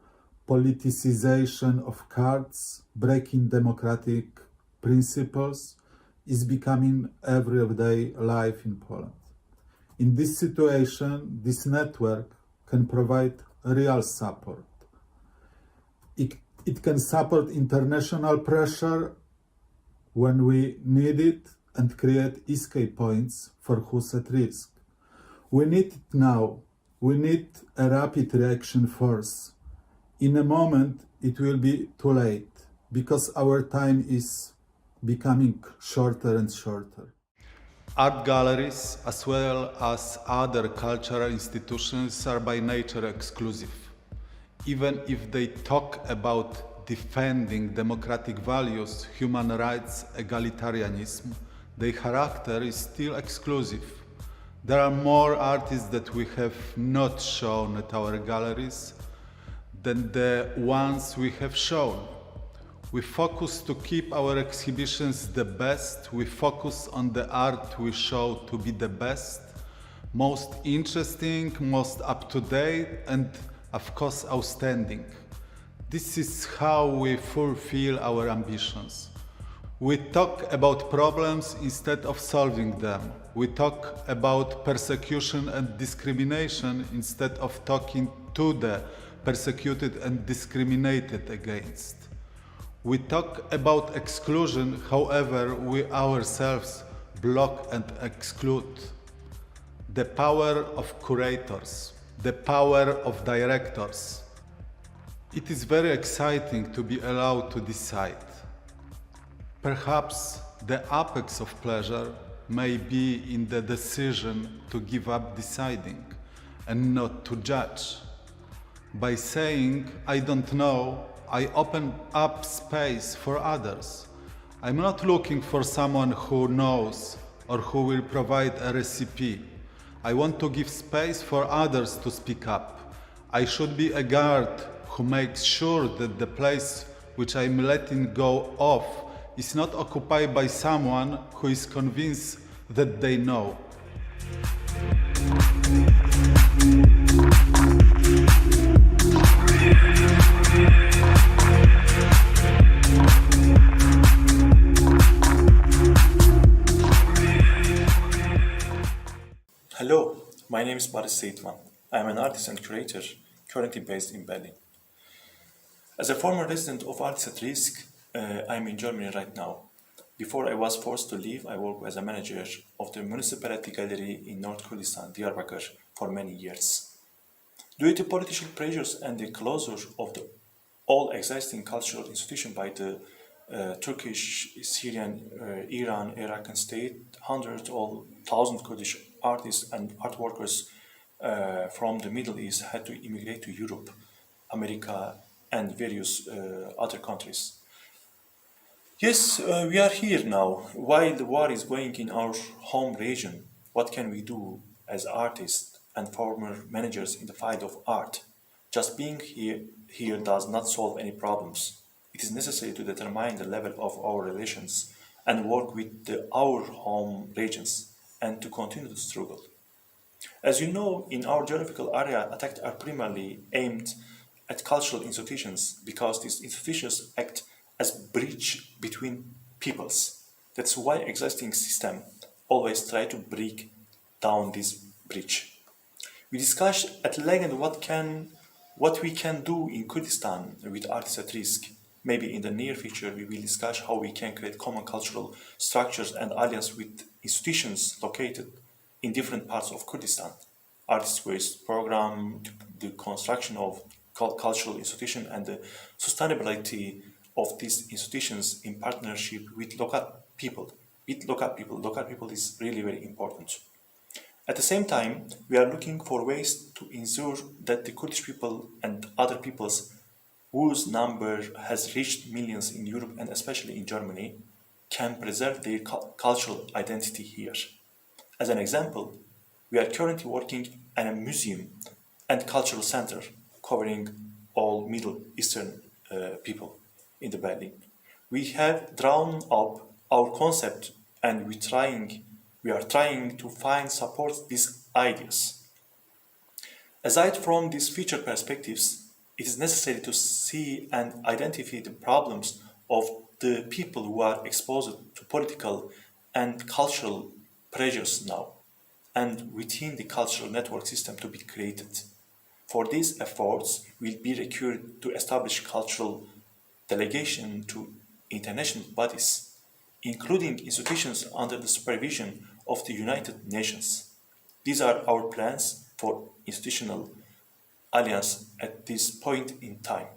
politicization of courts, breaking democratic principles is becoming everyday life in Poland. In this situation, this network can provide real support. It can support international pressure when we need it and create escape points for who's at risk. We need it now. We need a rapid reaction force. In a moment, it will be too late because our time is becoming shorter and shorter. Art galleries, as well as other cultural institutions, are by nature exclusive. Even if they talk about defending democratic values, human rights, egalitarianism, their character is still exclusive. There are more artists that we have not shown at our galleries than the ones we have shown. We focus to keep our exhibitions the best. We focus on the art we show to be the best, most interesting, most up-to-date, and of course outstanding. This is how we fulfill our ambitions. We talk about problems instead of solving them. We talk about persecution and discrimination instead of talking to the persecuted and discriminated against. We talk about exclusion, however, we ourselves block and exclude. The power of curators, the power of directors. It is very exciting to be allowed to decide. Perhaps the apex of pleasure may be in the decision to give up deciding and not to judge. By saying, I don't know, I open up space for others. I'm not looking for someone who knows or who will provide a recipe. I want to give space for others to speak up. I should be a guard who makes sure that the place which I'm letting go of is not occupied by someone who is convinced that they know. Hello, my name is Boris Seitman. I am an artist and curator currently based in Berlin. As a former resident of Artists at Risk, I am in Germany right now. Before I was forced to leave, I worked as a manager of the municipality gallery in North Kurdistan, Diyarbakir, for many years. Due to political pressures and the closure of all existing cultural institutions by the Turkish, Syrian, Iran, Iraqi state, hundreds or thousands of Kurdish artists and art workers from the Middle East had to immigrate to Europe, America, and various other countries. Yes, we are here now. While the war is going in our home region, what can we do as artists and former managers in the field of art? Just being here does not solve any problems. It is necessary to determine the level of our relations and work with our home regions and to continue the struggle. As you know, in our geographical area, attacks are primarily aimed at cultural institutions because these institutions act as bridge between peoples. That's why existing system always try to break down this bridge. We discussed at length what we can do in Kurdistan with Artists at Risk. Maybe in the near future we will discuss how we can create common cultural structures and alliance with institutions located in different parts of Kurdistan. Artist Waste Program, the construction of cultural institutions and the sustainability of these institutions in partnership with local people. Local people is really very important. At the same time, we are looking for ways to ensure that the Kurdish people and other peoples whose number has reached millions in Europe and especially in Germany can preserve their cultural identity here. As an example, we are currently working at a museum and cultural center covering all Middle Eastern people in the Berlin. We have drawn up our concept and we are trying to find support these ideas. Aside from these future perspectives, it is necessary to see and identify the problems of the people who are exposed to political and cultural pressures now, and within the cultural network system to be created. For these efforts, we'll be required to establish cultural delegation to international bodies, including institutions under the supervision of the United Nations. These are our plans for institutional alliance at this point in time.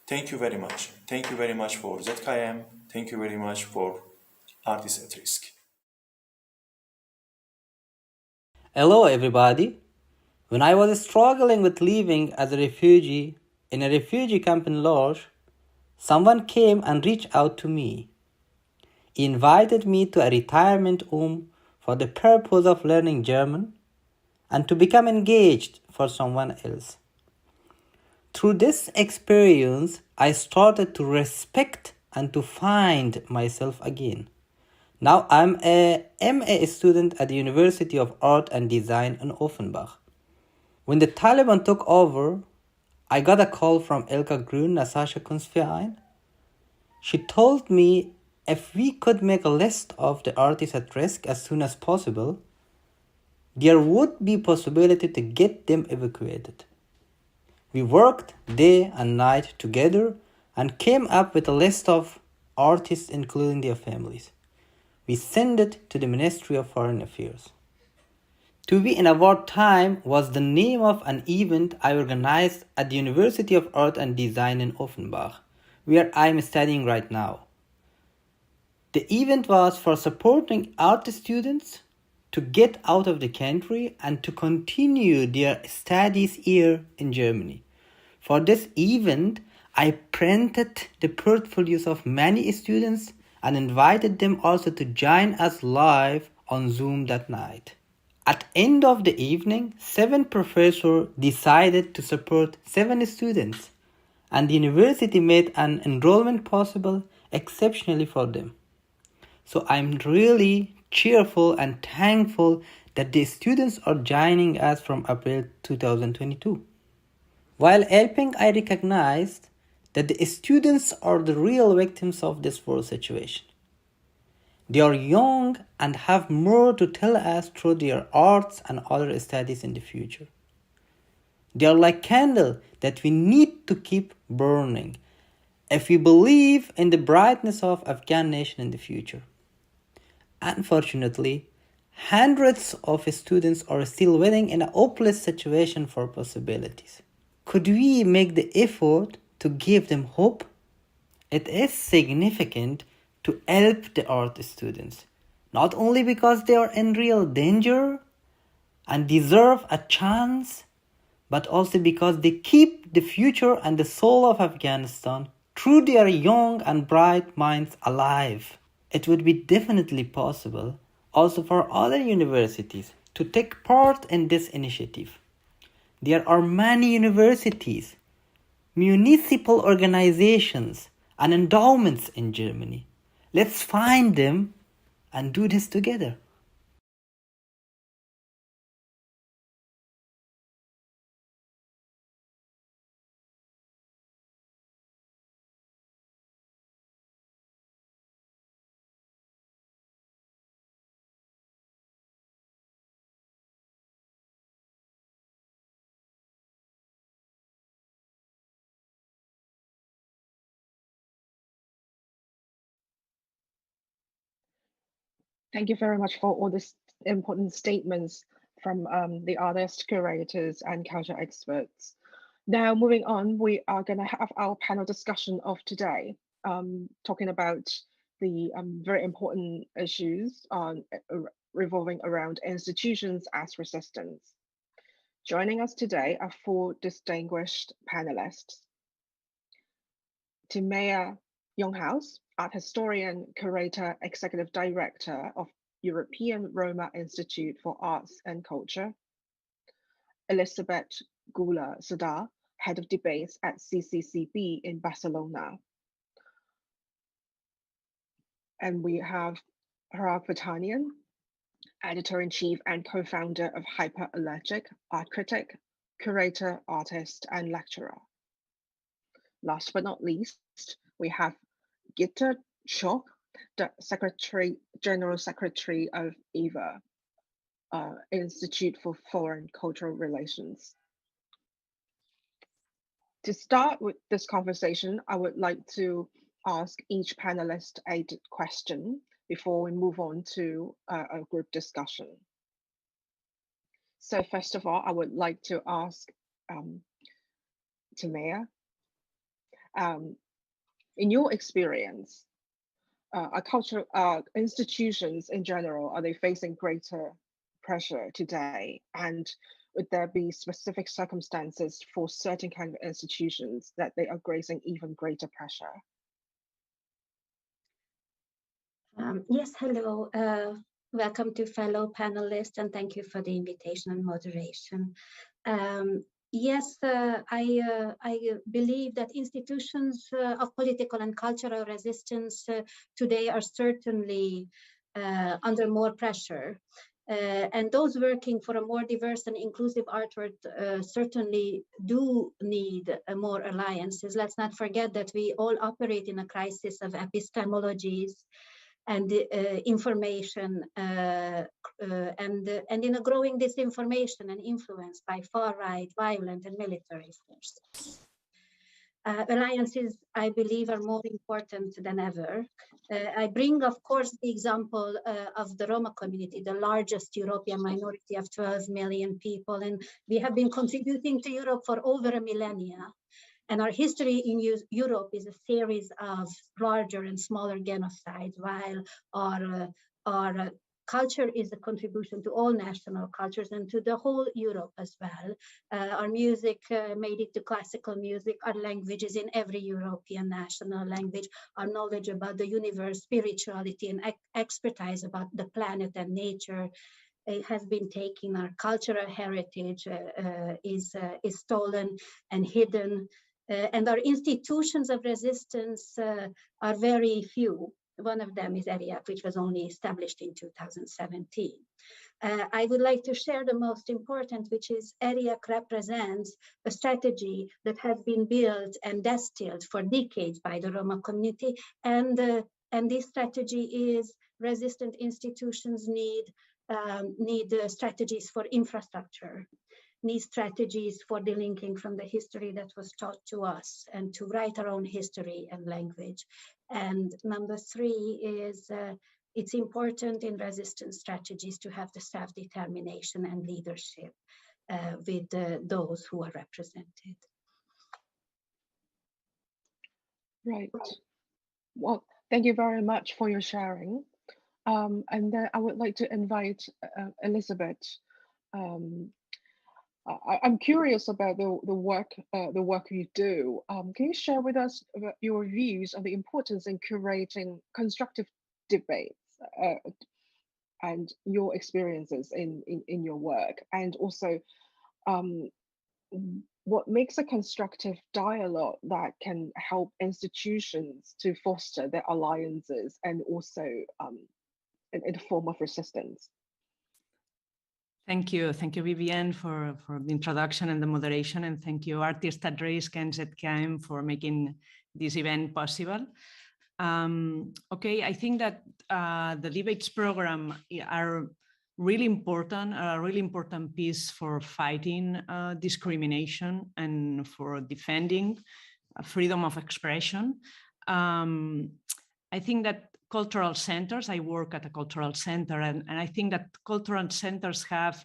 Thank you very much. Thank you very much for ZKM. Thank you very much for Artists at Risk. Hello everybody. When I was struggling with living as a refugee in a refugee camp in Lodz, someone came and reached out to me. He invited me to a retirement home for the purpose of learning German and to become engaged for someone else. Through this experience, I started to respect and to find myself again. Now I'm a MA student at the University of Art and Design in Offenbach. When the Taliban took over, I got a call from Elka Grün, Natascha Kunstverein. She told me if we could make a list of the artists at risk as soon as possible, there would be possibility to get them evacuated. We worked day and night together and came up with a list of artists including their families. We sent it to the Ministry of Foreign Affairs. To Be in a Wartime was the name of an event I organized at the University of Art and Design in Offenbach, where I'm studying right now. The event was for supporting art students to get out of the country and to continue their studies here in Germany. For this event, I printed the portfolios of many students and invited them also to join us live on Zoom that night. At end of the evening, 7 professors decided to support 7 students, and the university made an enrollment possible exceptionally for them. So I'm really cheerful and thankful that the students are joining us from April 2022. While helping, I recognized that the students are the real victims of this world situation. They are young and have more to tell us through their arts and other studies in the future. They are like candles that we need to keep burning if we believe in the brightness of Afghan nation in the future. Unfortunately, hundreds of students are still waiting in a hopeless situation for possibilities. Could we make the effort to give them hope? It is significant to help the art students, not only because they are in real danger and deserve a chance, but also because they keep the future and the soul of Afghanistan through their young and bright minds alive. It would be definitely possible also for other universities to take part in this initiative. There are many universities, municipal organizations, and endowments in Germany. Let's find them and do this together. Thank you very much for all these important statements from the artists, curators, and culture experts. Now, moving on, we are going to have our panel discussion of today, talking about the very important issues revolving around institutions as resistance. Joining us today are 4 distinguished panelists. Timea Younghouse, art historian, curator, executive director of European Roma Institute for Arts and Culture. Elizabeth Gula Sadar, head of debates at CCCB in Barcelona. And we have Harag Vatanian, editor-in-chief and co-founder of Hyperallergic, art critic, curator, artist, and lecturer. Last but not least, we have Gitta Schock, the General Secretary of IVA, Institute for Foreign Cultural Relations. To start with this conversation, I would like to ask each panelist a question before we move on to a group discussion. So first of all, I would like to ask Timea, in your experience, institutions in general, are they facing greater pressure today? And would there be specific circumstances for certain kind of institutions that they are facing even greater pressure? Yes, hello. Welcome to fellow panelists, and thank you for the invitation and moderation. Yes, I believe that institutions of political and cultural resistance today are certainly under more pressure. And those working for a more diverse and inclusive artwork certainly do need more alliances. Let's not forget that we all operate in a crisis of epistemologies and information and in a growing disinformation and influence by far-right, violent, and military forces. alliances, I believe, are more important than ever. I bring, of course, the example of the Roma community, the largest European minority of 12 million people, and we have been contributing to Europe for over a millennia. And our history in Europe is a series of larger and smaller genocides, while our culture is a contribution to all national cultures and to the whole Europe as well. Our music made it to classical music, our languages in every European national language, our knowledge about the universe, spirituality, and expertise about the planet and nature. It has been taken. Our cultural heritage is stolen and hidden. And our institutions of resistance are very few. One of them is ERIAC, which was only established in 2017. I would like to share the most important, which is ERIAC represents a strategy that has been built and distilled for decades by the Roma community. And this strategy is resistant institutions need strategies for infrastructure, need strategies for delinking from the history that was taught to us and to write our own history and language. And number three is it's important in resistance strategies to have the self-determination and leadership with those who are represented. Right. Well, thank you very much for your sharing. And then I would like to invite Elizabeth. I'm curious about the work you do. Can you share with us about your views on the importance in curating constructive debates and your experiences in your work, and also what makes a constructive dialogue that can help institutions to foster their alliances and also in a form of resistance? Thank you, Vivienne, for the introduction and the moderation, and thank you, Artists at Risk and ZKM, for making this event possible. Okay, I think that the debates program are really important, a really important piece for fighting discrimination and for defending freedom of expression. I think that cultural centers, I work at a cultural center, and I think that cultural centers have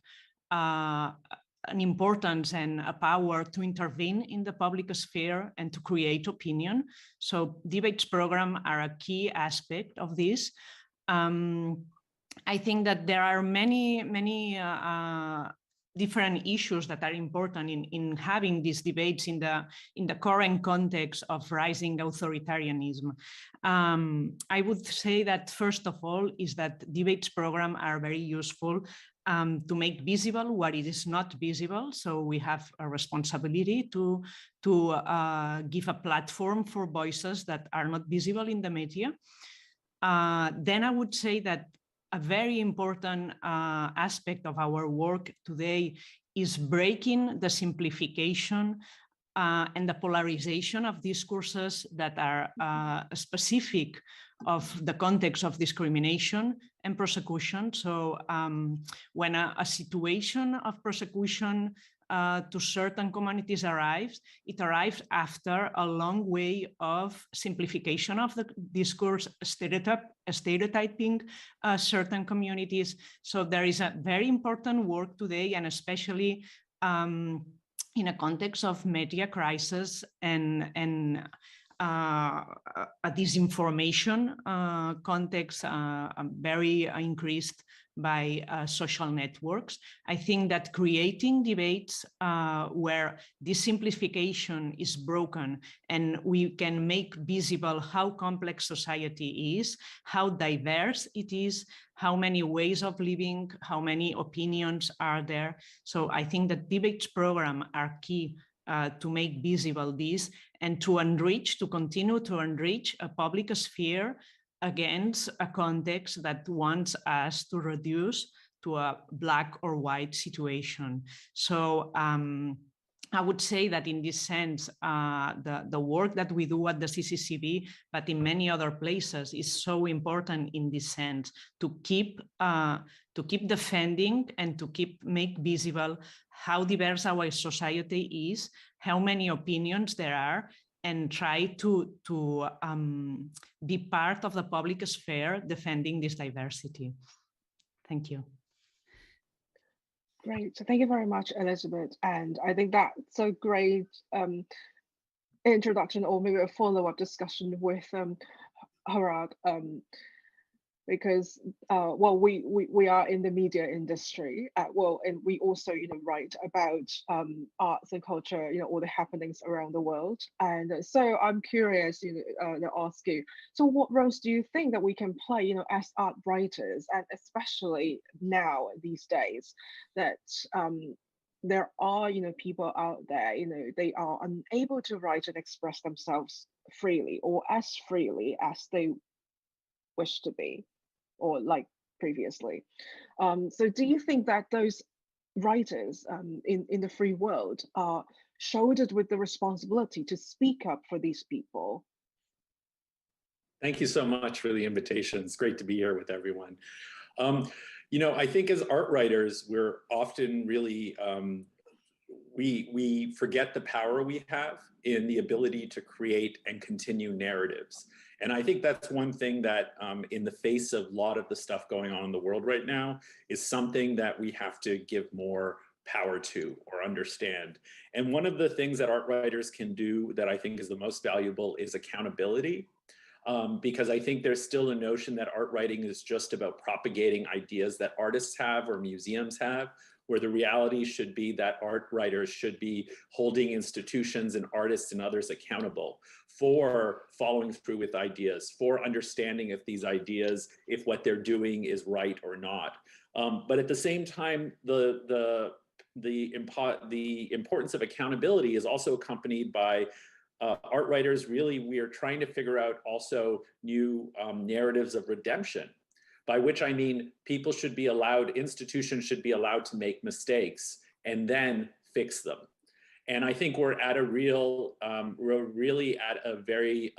an importance and a power to intervene in the public sphere and to create opinion. So debates program are a key aspect of this. I think that there are many different issues that are important in having these debates in the current context of rising authoritarianism. I would say that first of all is that debates programs are very useful to make visible what it is not visible. So we have a responsibility to give a platform for voices that are not visible in the media. Then I would say that a very important aspect of our work today is breaking the simplification and the polarization of discourses that are specific of the context of discrimination and persecution. So when a situation of persecution to certain communities arrives, it arrives after a long way of simplification of the discourse, stereotyping certain communities. So there is a very important work today, and especially in a context of media crisis and a disinformation context, very increased by social networks. I think that creating debates where this simplification is broken and we can make visible how complex society is, how diverse it is, how many ways of living, how many opinions are there. So I think that debates programs are key to make visible this and to continue to enrich a public sphere against a context that wants us to reduce to a black or white situation. So I would say that in this sense, the work that we do at the CCCB, but in many other places, is so important in this sense to keep defending and to make visible how diverse our society is, how many opinions there are, and try to be part of the public sphere defending this diversity. Thank you. Great. So thank you very much, Elizabeth. And I think that's a great introduction, or maybe a follow-up discussion with Harag, because well, we are in the media industry, well, and we also write about arts and culture, all the happenings around the world. And so I'm curious to ask you, so what roles do you think that we can play as art writers, and especially now these days that there are people out there, they are unable to write and express themselves freely, or as freely as they wish to be, or like previously. So do you think that those writers in the free world are shouldered with the responsibility to speak up for these people? Thank you so much for the invitation. It's great to be here with everyone. I think as art writers, we're often really, we forget the power we have in the ability to create and continue narratives. And I think that's one thing that in the face of a lot of the stuff going on in the world right now is something that we have to give more power to or understand. And one of the things that art writers can do that I think is the most valuable is accountability. Because I think there's still a notion that art writing is just about propagating ideas that artists have or museums have, where the reality should be that art writers should be holding institutions and artists and others accountable for following through with ideas, for understanding if these ideas, if what they're doing is right or not. But at the same time, the importance of accountability is also accompanied by art writers. Really, we are trying to figure out also new narratives of redemption, by which I mean people should be allowed, institutions should be allowed to make mistakes and then fix them. And I think we're at a we're really at a very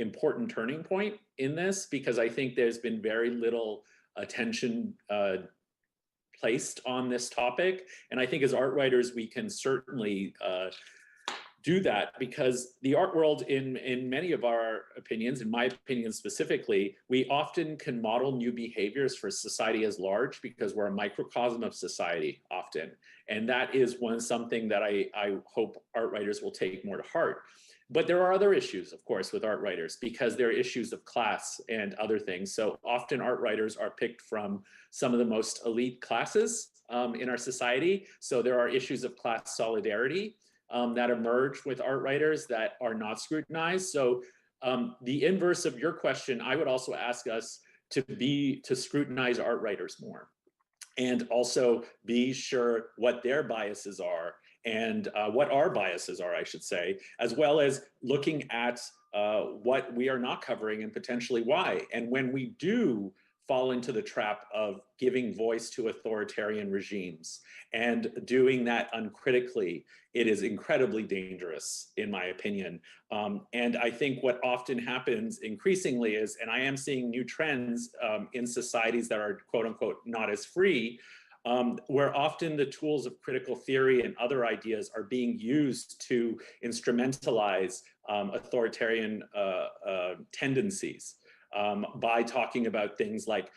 important turning point in this, because I think there's been very little attention placed on this topic. And I think as art writers, we can certainly do that, because the art world, in many of our opinions, in my opinion specifically, we often can model new behaviors for society as large, because we're a microcosm of society often. And that is something that I hope art writers will take more to heart. But there are other issues, of course, with art writers, because there are issues of class and other things. So often art writers are picked from some of the most elite classes in our society. So there are issues of class solidarity that emerge with art writers that are not scrutinized. So the inverse of your question, I would also ask us to scrutinize art writers more, and also be sure what their biases are and what our biases are, I should say, as well as looking at what we are not covering and potentially why. And when we do fall into the trap of giving voice to authoritarian regimes and doing that uncritically, it is incredibly dangerous, in my opinion. And I think what often happens increasingly is, and I am seeing new trends in societies that are quote unquote not as free, where often the tools of critical theory and other ideas are being used to instrumentalize authoritarian tendencies. By talking about things like,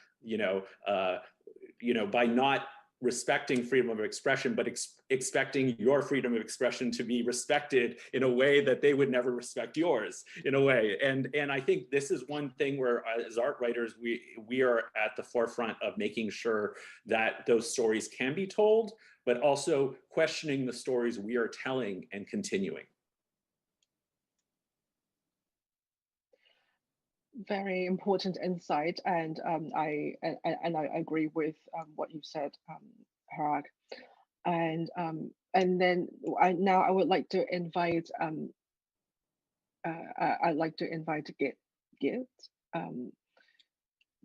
by not respecting freedom of expression, but expecting your freedom of expression to be respected in a way that they would never respect yours, in a way. And I think this is one thing where, as art writers, we are at the forefront of making sure that those stories can be told, but also questioning the stories we are telling and continuing. Very important insight, and I agree with what you said, Harag. And then now I would like to invite Git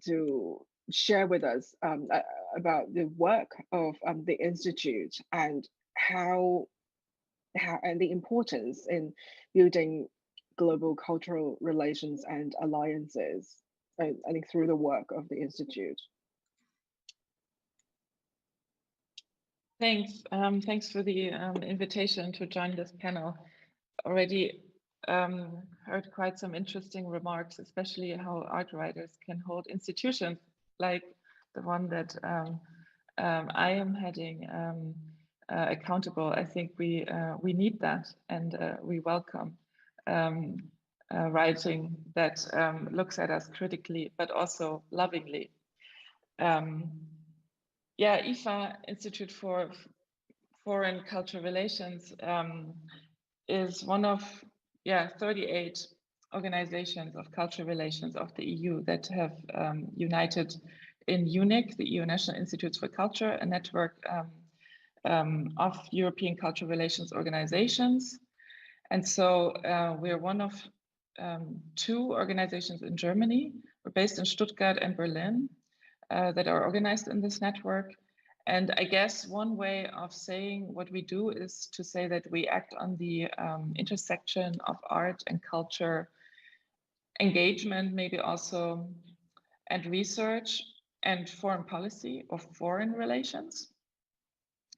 to share with us about the work of the Institute and how and the importance in building global cultural relations and alliances, I think, through the work of the Institute. Thanks. Thanks for the invitation to join this panel. Already heard quite some interesting remarks, especially how art writers can hold institutions like the one that I am heading accountable. I think we need that, and we welcome writing that looks at us critically, but also lovingly. Yeah, IFA, Institute for Foreign Cultural Relations, is one of 38 organizations of cultural relations of the EU that have united in UNIC, the EU National Institutes for Culture, a network of European cultural relations organizations. And so we're one of 2 organizations in Germany. We're based in Stuttgart and Berlin that are organized in this network. And I guess one way of saying what we do is to say that we act on the intersection of art and culture, engagement, maybe also, and research and foreign policy or foreign relations,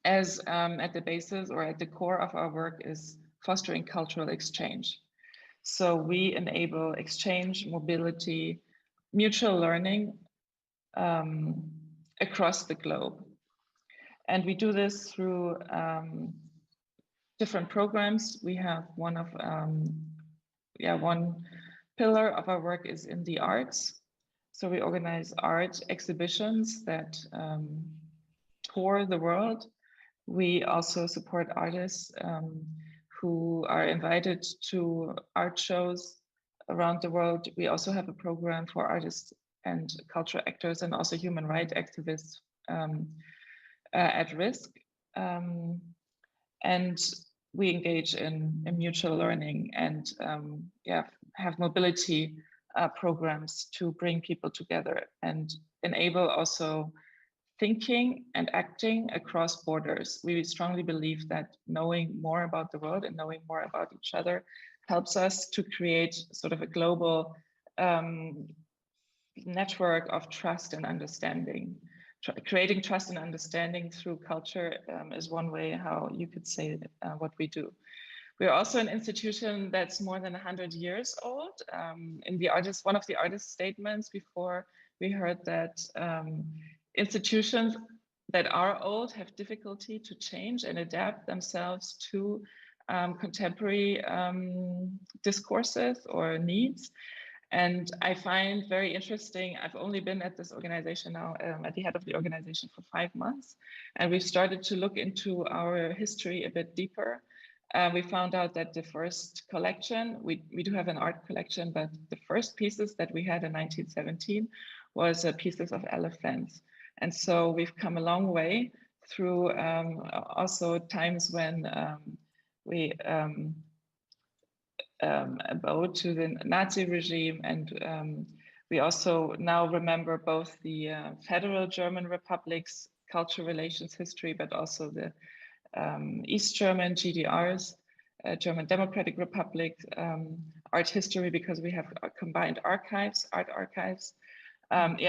as at the basis or at the core of our work is fostering cultural exchange. So we enable exchange, mobility, mutual learning across the globe. And we do this through different programs. We have one pillar of our work is in the arts. So we organize art exhibitions that tour the world. We also support artists who are invited to art shows around the world. We also have a program for artists and cultural actors and also human rights activists at risk. And we engage in mutual learning and have mobility programs to bring people together and enable also thinking and acting across borders. We strongly believe that knowing more about the world and knowing more about each other helps us to create sort of a global network of trust and understanding. Creating trust and understanding through culture is one way how you could say what we do. We're also an institution that's more than 100 years old. In the artist, one of the artist statements before, we heard that institutions that are old have difficulty to change and adapt themselves to contemporary discourses or needs. And I find very interesting, I've only been at this organization now, at the head of the organization for 5 months, and we've started to look into our history a bit deeper. We found out that the first collection, we do have an art collection, but the first pieces that we had in 1917 was pieces of elephants. And so we've come a long way through also times when we bowed to the Nazi regime, and we also now remember both the Federal German Republic's cultural relations history, but also the East German GDRs, German Democratic Republic art history, because we have combined archives, art archives.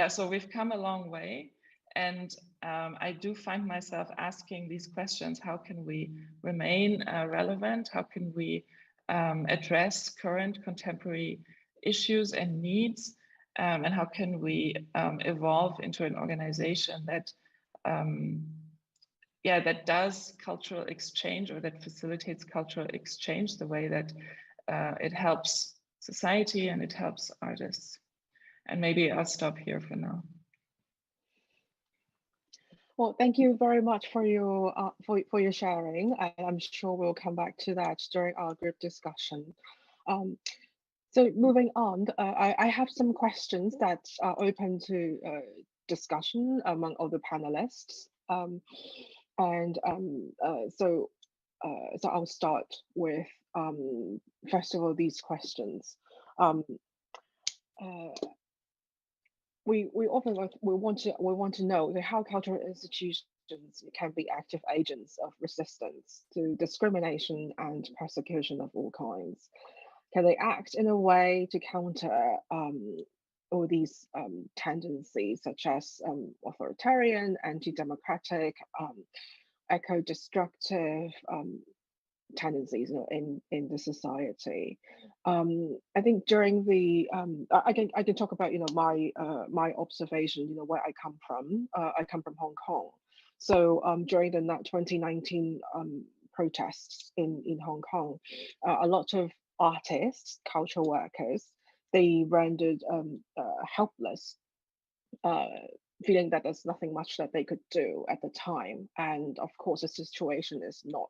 So we've come a long way. And I do find myself asking these questions: how can we remain relevant? How can we address current contemporary issues and needs? And how can we evolve into an organization that that does cultural exchange, or that facilitates cultural exchange the way that it helps society and it helps artists? And maybe I'll stop here for now. Well, thank you very much for your sharing, and I'm sure we'll come back to that during our group discussion. So moving on, I have some questions that are open to discussion among all the panelists, so I'll start with first of all these questions. We want to know how cultural institutions can be active agents of resistance to discrimination and persecution of all kinds. Can they act in a way to counter all these tendencies, such as authoritarian, anti-democratic, eco-destructive tendencies, in the society. I think during the I can talk about my my observation, where I come from. I come from Hong Kong, so during the 2019 protests in Hong Kong, a lot of artists, cultural workers, they rendered helpless, feeling that there's nothing much that they could do at the time, and of course the situation is not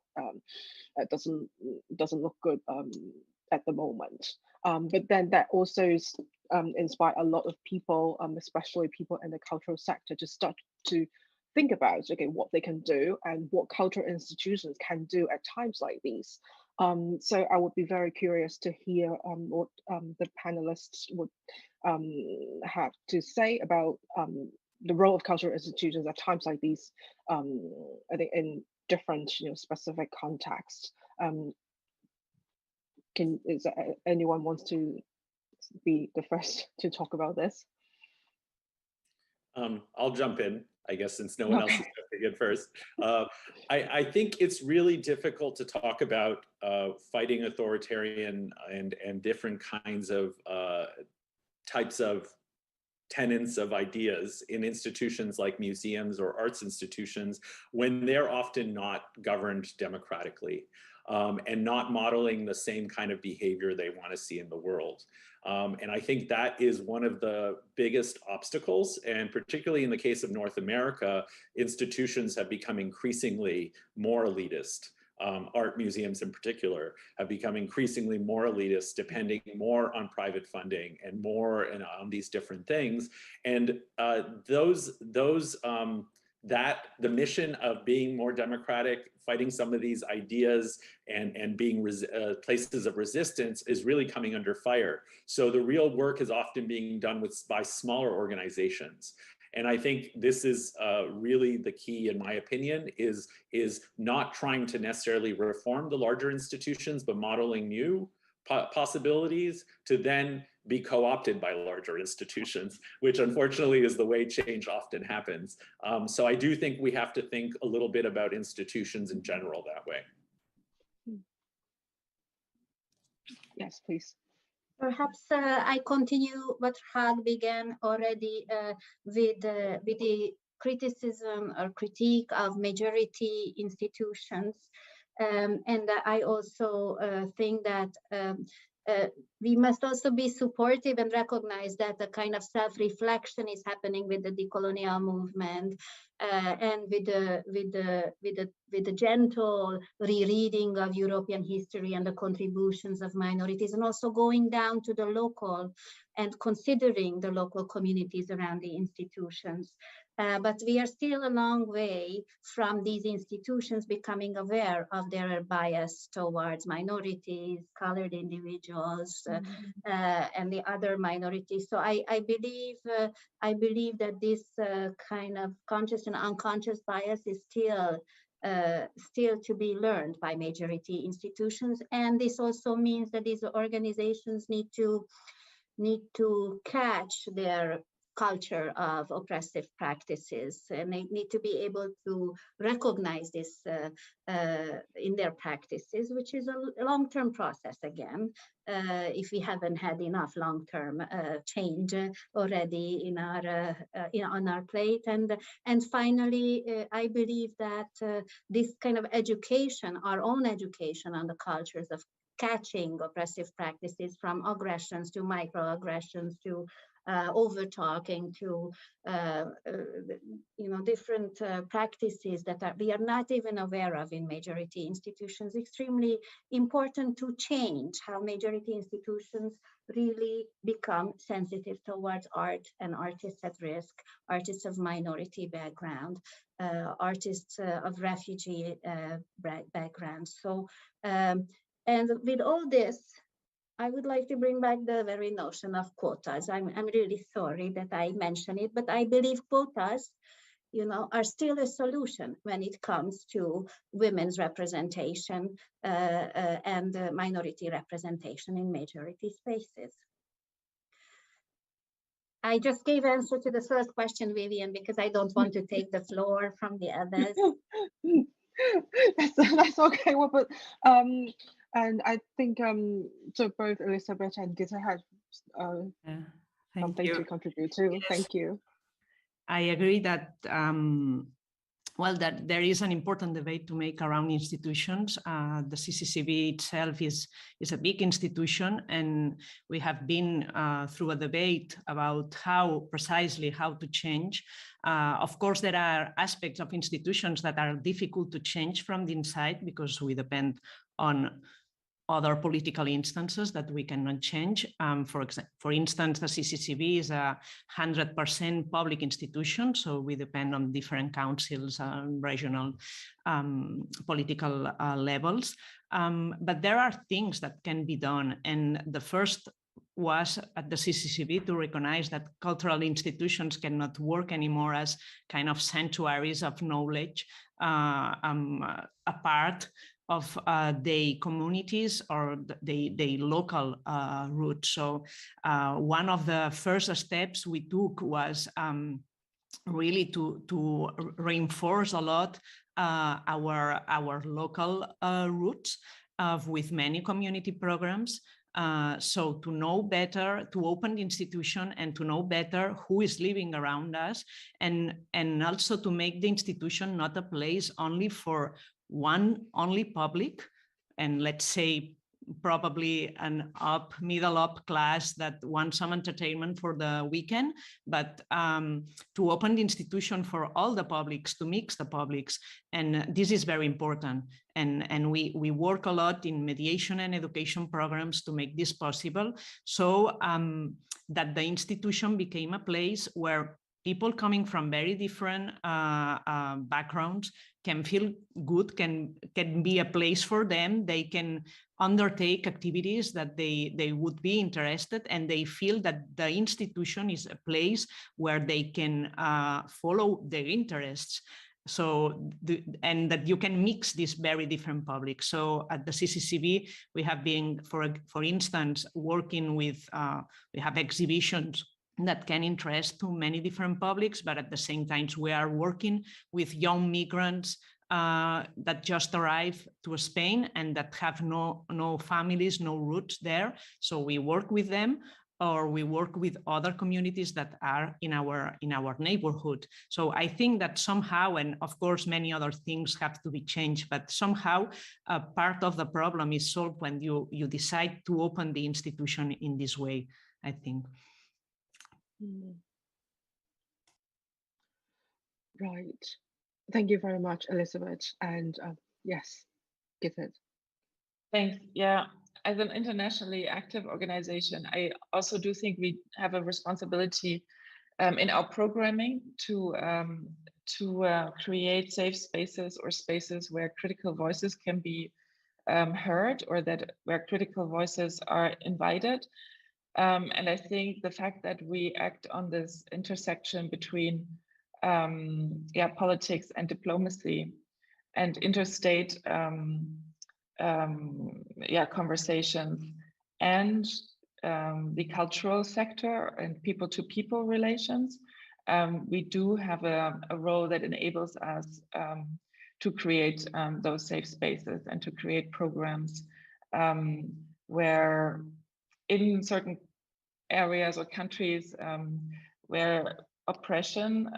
it doesn't look good at the moment. But then that also inspired a lot of people, especially people in the cultural sector, to start to think about, okay, what they can do and what cultural institutions can do at times like these. So I would be very curious to hear what the panelists would have to say about the role of cultural institutions at times like these, I think in different specific contexts. Anyone wants to be the first to talk about this? I'll jump in, I guess, since no one else is jumping in first. I think it's really difficult to talk about fighting authoritarian and different kinds of types of tenets of ideas in institutions like museums or arts institutions when they're often not governed democratically, and not modeling the same kind of behavior they want to see in the world. And I think that is one of the biggest obstacles, and particularly in the case of North America, institutions have become increasingly more elitist. Art museums in particular have become increasingly more elitist, depending more on private funding and more on these different things. And that the mission of being more democratic, fighting some of these ideas and being places of resistance is really coming under fire. So the real work is often being done by smaller organizations. And I think this is really the key, in my opinion, is not trying to necessarily reform the larger institutions, but modeling new possibilities to then be co-opted by larger institutions, which unfortunately is the way change often happens. So I do think we have to think a little bit about institutions in general that way. Yes, please. Perhaps I continue what Hag began already with the criticism or critique of majority institutions. And I also think that we must also be supportive and recognize that a kind of self-reflection is happening with the decolonial movement, and with the gentle rereading of European history and the contributions of minorities, and also going down to the local and considering the local communities around the institutions. But we are still a long way from these institutions becoming aware of their bias towards minorities, colored individuals, and the other minorities. So I believe that this kind of conscious and unconscious bias is still to be learned by majority institutions, and this also means that these organizations need to catch their culture of oppressive practices, and they need to be able to recognize this in their practices, which is a long-term process again, if we haven't had enough long-term change already in our on our plate. And finally, I believe that this kind of education, our own education on the cultures of catching oppressive practices, from aggressions to microaggressions to over-talking to different practices that we are not even aware of in majority institutions. Extremely important to change how majority institutions really become sensitive towards art and artists at risk, artists of minority background, artists of refugee backgrounds. So, and with all this, I would like to bring back the very notion of quotas. I'm really sorry that I mention it, but I believe quotas, are still a solution when it comes to women's representation and minority representation in majority spaces. I just gave answer to the first question, Vivian, because I don't want to take the floor from the others. That's okay. Well, but and I think so both Elizabeth and Gitta have something to contribute to. Yes. Thank you. I agree that well, that there is an important debate to make around institutions. The CCCB itself is a big institution, and we have been through a debate about how to change. Of course, there are aspects of institutions that are difficult to change from the inside because we depend on other political instances that we cannot change. For instance, the CCCB is a 100% public institution, so we depend on different councils and regional political levels. But there are things that can be done, and the first was at the CCCB to recognize that cultural institutions cannot work anymore as kind of sanctuaries of knowledge apart of the communities or the local roots. So one of the first steps we took was really to reinforce a lot our local roots with many community programs. So to know better, to open the institution and to know better who is living around us, and also to make the institution not a place only for only public, and let's say probably an middle up class that wants some entertainment for the weekend, but to open the institution for all the publics, to mix the publics. And this is very important. And we work a lot in mediation and education programs to make this possible, so that the institution became a place where people coming from very different backgrounds can feel good, can be a place for them. They can undertake activities that they would be interested, and they feel that the institution is a place where they can follow their interests. So, and that you can mix these very different publics. So at the CCCB, we have been, for instance, working with, we have exhibitions that can interest to many different publics, but at the same time, we are working with young migrants that just arrived to Spain and that have no families, no roots there. So we work with them, or we work with other communities that are in our neighborhood. So I think that somehow, and of course many other things have to be changed, but somehow a part of the problem is solved when you decide to open the institution in this way, I think. Right. Thank you very much, Elizabeth. And yes, give it. Thanks. Yeah, as an internationally active organization, I also do think we have a responsibility in our programming to create safe spaces, or spaces where critical voices can be heard, or where critical voices are invited. And I think the fact that we act on this intersection between politics and diplomacy and interstate conversations and the cultural sector and people-to-people relations, we do have a role that enables us to create those safe spaces and to create programs where in certain areas or countries where oppression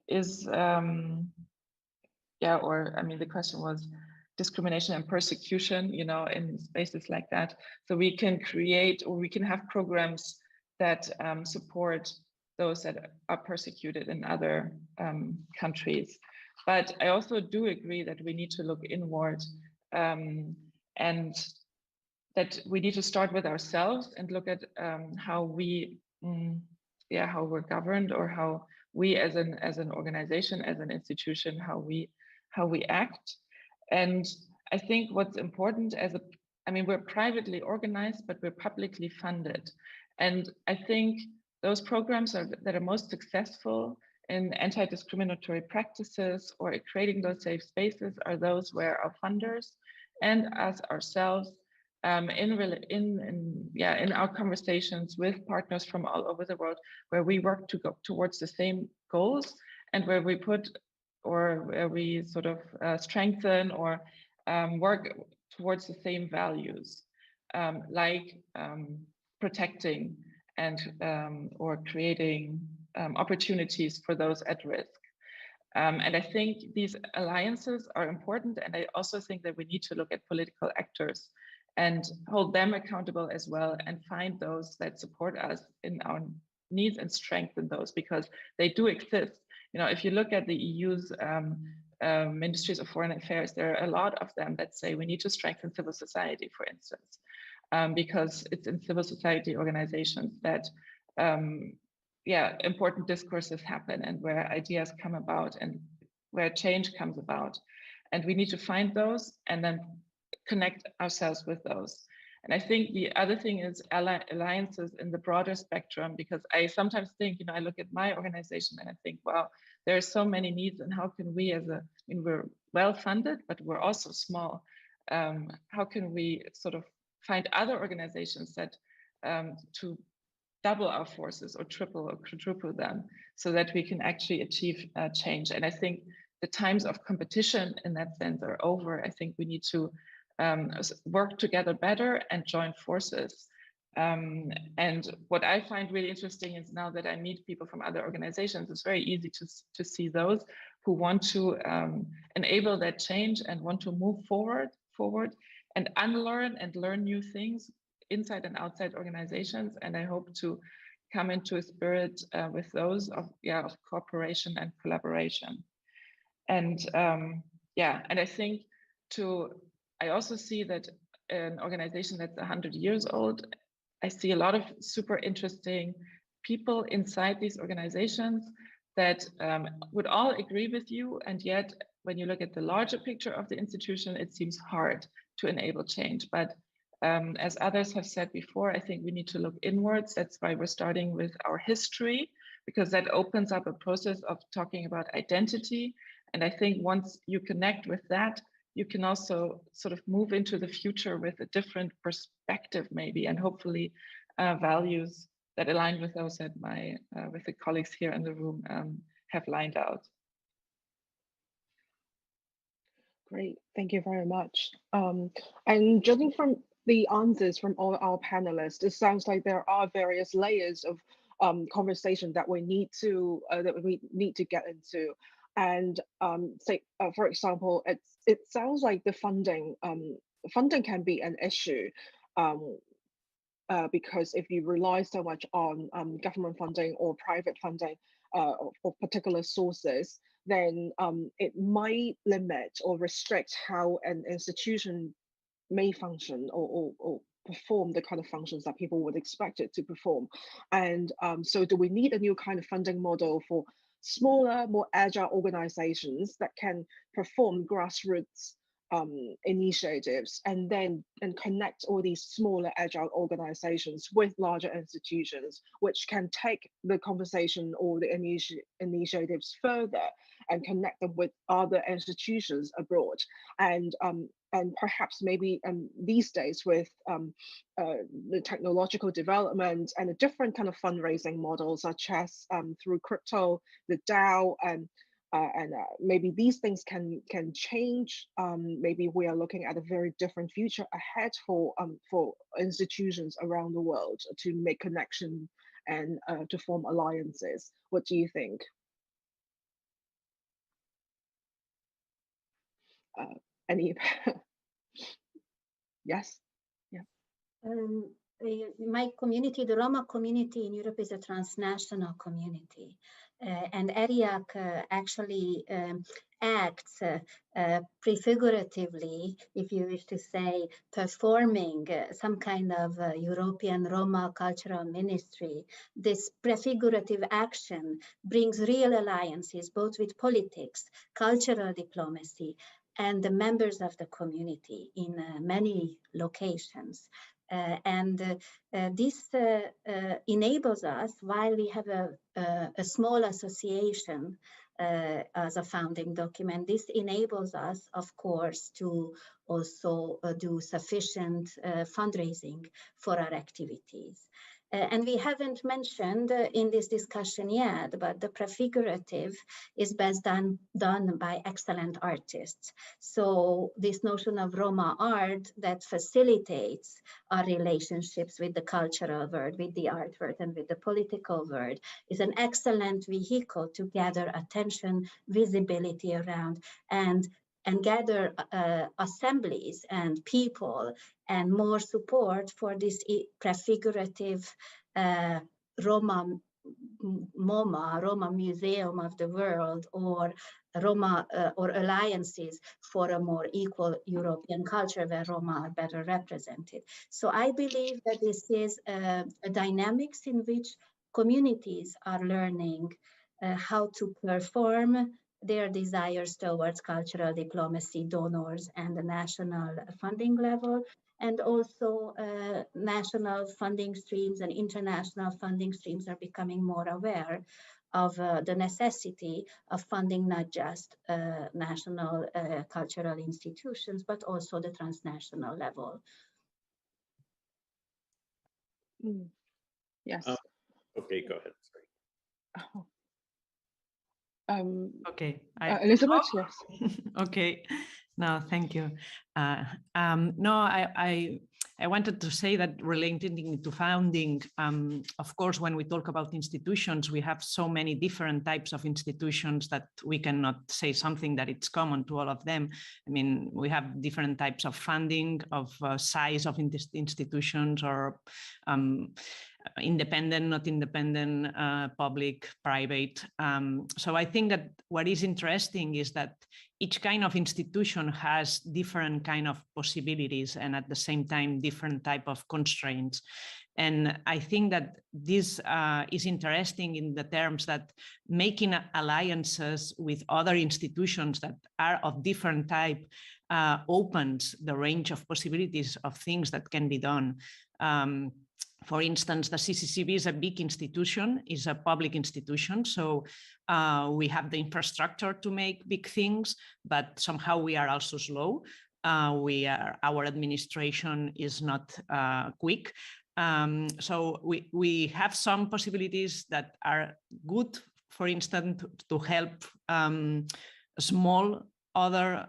is, the question was discrimination and persecution, in spaces like that. So we can create, or we can have programs that support those that are persecuted in other countries. But I also do agree that we need to look inward, and that we need to start with ourselves and look at how we're governed, or how we as an organization, as an institution, how we act. And I think what's important we're privately organized, but we're publicly funded. And I think those programs that are most successful in anti-discriminatory practices or creating those safe spaces are those where our funders and us ourselves, in our conversations with partners from all over the world, where we work to go towards the same goals, and where we put or where we sort of strengthen or work towards the same values, like protecting and or creating opportunities for those at risk. And I think these alliances are important. And I also think that we need to look at political actors and hold them accountable as well, and find those that support us in our needs and strengthen those, because they do exist. You know, if you look at the EU's ministries of foreign affairs, there are a lot of them that say we need to strengthen civil society, for instance, because it's in civil society organizations that important discourses happen, and where ideas come about, and where change comes about. And we need to find those and then connect ourselves with those. And I think the other thing is alliances in the broader spectrum, because I sometimes think, you know, I look at my organization and I think, wow, there are so many needs, and how can we we're well funded, but we're also small. How can we sort of find other organizations that to double our forces, or triple or quadruple them, so that we can actually achieve change? And I think the times of competition in that sense are over. I think we need to work together better and join forces. And what I find really interesting is, now that I meet people from other organizations, it's very easy to see those who want to enable that change and want to move forward and unlearn and learn new things inside and outside organizations. And I hope to come into a spirit with those of cooperation and collaboration. And and I think I also see that an organization that's 100 years old, I see a lot of super interesting people inside these organizations that would all agree with you. And yet, when you look at the larger picture of the institution, it seems hard to enable change. But as others have said before, I think we need to look inwards. That's why we're starting with our history, because that opens up a process of talking about identity. And I think once you connect with that, you can also sort of move into the future with a different perspective, maybe, and hopefully values that align with those that with the colleagues here in the room have lined out. Great, thank you very much. And judging from the answers from all our panelists, it sounds like there are various layers of conversation that we need to get into. And say, for example, it sounds like the funding can be an issue, because if you rely so much on government funding or private funding or particular sources, then it might limit or restrict how an institution may function or perform the kind of functions that people would expect it to perform. And so do we need a new kind of funding model for smaller, more agile organizations that can perform grassroots initiatives and connect all these smaller agile organizations with larger institutions, which can take the conversation or the initiatives further and connect them with other institutions abroad? And perhaps maybe these days with the technological development and a different kind of fundraising model, such as through crypto, the DAO, and maybe these things can change. Maybe we are looking at a very different future ahead for institutions around the world to make connection and to form alliances. What do you think? Any? Yes. Yeah. My community, the Roma community in Europe, is a transnational community, and ERIAC actually acts prefiguratively, if you wish to say, performing some kind of European Roma cultural ministry. This prefigurative action brings real alliances, both with politics, cultural diplomacy, and the members of the community in many locations. This enables us, while we have a small association as a founding document, this enables us, of course, to also do sufficient fundraising for our activities. And we haven't mentioned in this discussion yet, but the prefigurative is best done by excellent artists. So this notion of Roma art that facilitates our relationships with the cultural world, with the art world, and with the political world is an excellent vehicle to gather attention, visibility around, and gather assemblies and people and more support for this prefigurative Roma MoMA, Roma Museum of the World, or Roma or alliances for a more equal European culture where Roma are better represented. So I believe that this is a dynamics in which communities are learning how to perform their desires towards cultural diplomacy, donors, and the national funding level, and also national funding streams and international funding streams are becoming more aware of the necessity of funding not just national cultural institutions, but also the transnational level. Yes. Okay, go ahead. Sorry. Okay. Elizabeth, yes. Okay. No, thank you. No, I wanted to say that relating to funding, of course, when we talk about institutions, we have so many different types of institutions that we cannot say something that it's common to all of them. I mean, we have different types of funding, of size of institutions, or independent, not independent, public, private. So I think that what is interesting is that each kind of institution has different kind of possibilities and at the same time different type of constraints. And I think that this is interesting in the terms that making alliances with other institutions that are of different type opens the range of possibilities of things that can be done. For instance, the CCCB is a big institution, is a public institution. So we have the infrastructure to make big things, but somehow we are also slow. Our administration is not quick. So we have some possibilities that are good, for instance, to help small other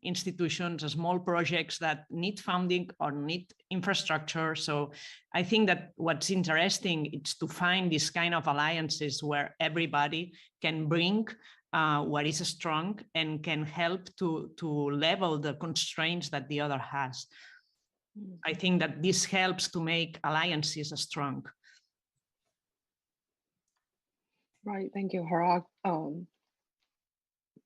institutions, small projects that need funding or need infrastructure. So I think that what's interesting is to find this kind of alliances where everybody can bring what is strong and can help to level the constraints that the other has. I think that this helps to make alliances strong. Right, thank you, Harag.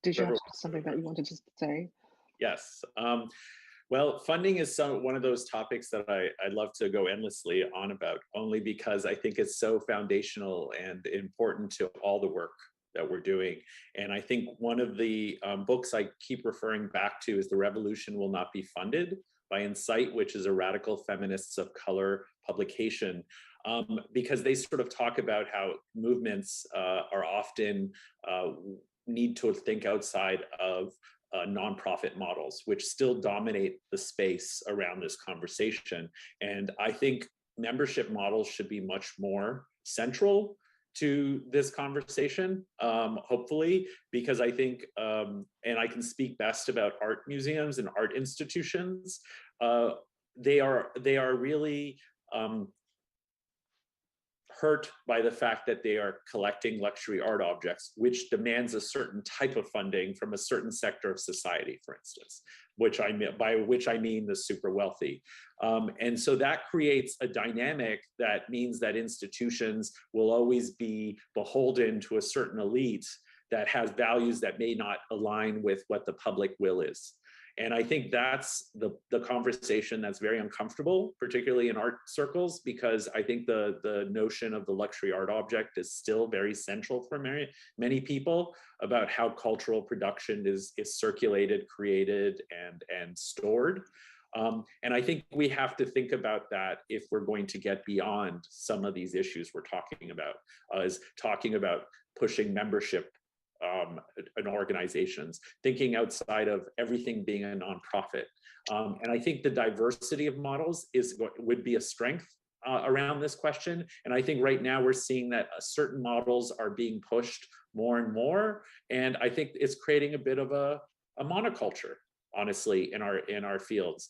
Did you have something that you wanted to say? Yes. Well, funding is one of those topics that I love to go endlessly on about, only because I think it's so foundational and important to all the work that we're doing. And I think one of the books I keep referring back to is The Revolution Will Not Be Funded by Insight, which is a radical feminists of color publication, because they sort of talk about how movements are often need to think outside of nonprofit models, which still dominate the space around this conversation. And I think membership models should be much more central to this conversation, hopefully, because I think, and I can speak best about art museums and art institutions, they are really hurt by the fact that they are collecting luxury art objects, which demands a certain type of funding from a certain sector of society, for instance, by which I mean the super wealthy. And so that creates a dynamic that means that institutions will always be beholden to a certain elite that has values that may not align with what the public will is. And I think that's the conversation that's very uncomfortable, particularly in art circles, because I think the notion of the luxury art object is still very central for many people about how cultural production is circulated, created, and stored. And I think we have to think about that if we're going to get beyond some of these issues we're talking about, is talking about pushing membership in organizations, thinking outside of everything being a nonprofit. And I think the diversity of models would be a strength around this question. And I think right now we're seeing that certain models are being pushed more and more. And I think it's creating a bit of a monoculture, honestly, in our fields,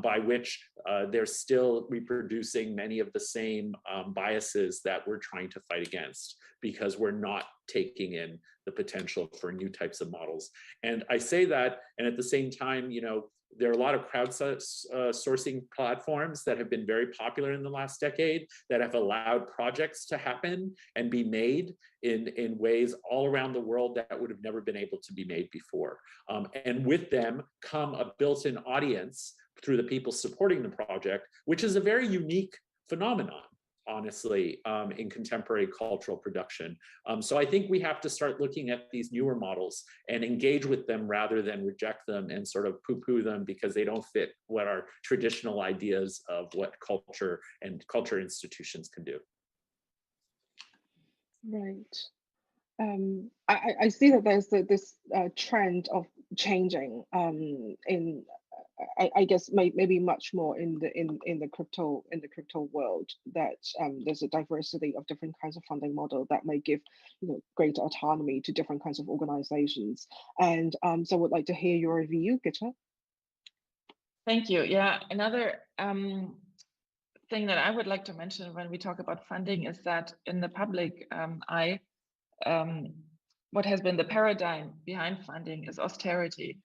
by which they're still reproducing many of the same biases that we're trying to fight against, because we're not taking in the potential for new types of models. And I say that, and at the same time, you know, there are a lot of crowdsourcing platforms that have been very popular in the last decade that have allowed projects to happen and be made in ways all around the world that would have never been able to be made before. And with them come a built-in audience through the people supporting the project, which is a very unique phenomenon, honestly, in contemporary cultural production. So I think we have to start looking at these newer models and engage with them rather than reject them and sort of poo-poo them because they don't fit what our traditional ideas of what culture and culture institutions can do. Right. I see that there's this trend of changing in I guess maybe much more in the crypto world, that there's a diversity of different kinds of funding model that may give, you know, greater autonomy to different kinds of organizations. And so I would like to hear your review, Gitta. Thank you. Yeah, another thing that I would like to mention when we talk about funding is that in the public eye, what has been the paradigm behind funding is austerity.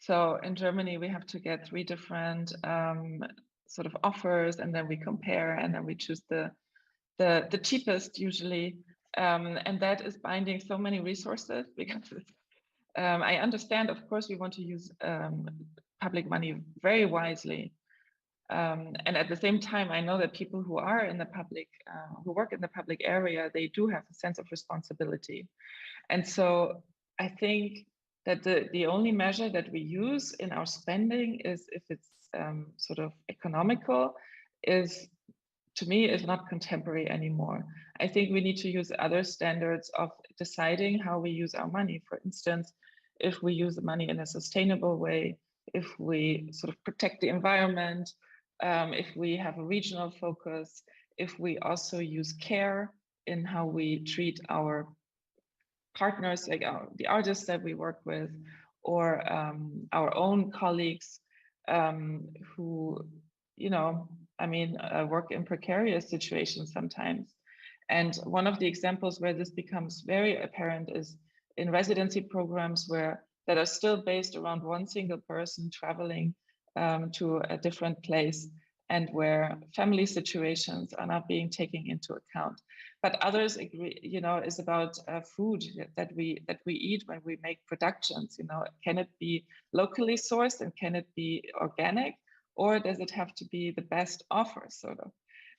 So in Germany, we have to get 3 different sort of offers, and then we compare, and then we choose the cheapest usually, and that is binding so many resources because I understand, of course, we want to use public money very wisely, and at the same time, I know that people who are in the public, who work in the public area, they do have a sense of responsibility, and so I think that the only measure that we use in our spending is if it's sort of economical, is, to me, is not contemporary anymore. I think we need to use other standards of deciding how we use our money. For instance, if we use the money in a sustainable way, if we sort of protect the environment, if we have a regional focus, if we also use care in how we treat our partners, like the artists that we work with, or our own colleagues who, you know, I mean, work in precarious situations sometimes. And one of the examples where this becomes very apparent is in residency programs that are still based around one single person traveling to a different place, and where family situations are not being taken into account. But others agree, you know, is about food that we eat when we make productions. You know, can it be locally sourced and can it be organic, or does it have to be the best offer, sort of?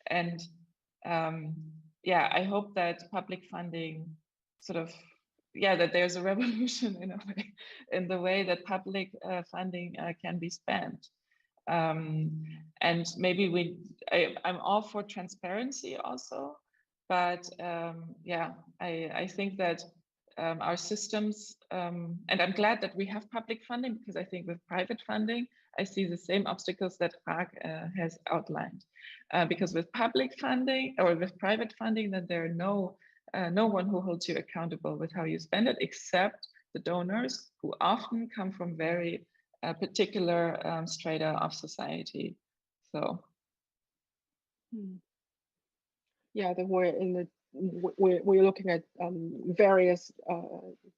And yeah, I hope that public funding sort of, yeah, that there's a revolution in a way, in the way that public funding can be spent. And maybe I'm all for transparency also, but yeah, I think that our systems, and I'm glad that we have public funding, because I think with private funding, I see the same obstacles that Rag has outlined. Because with public funding or with private funding, then there are no one who holds you accountable with how you spend it, except the donors, who often come from very particular strata of society. So yeah, then we're looking at various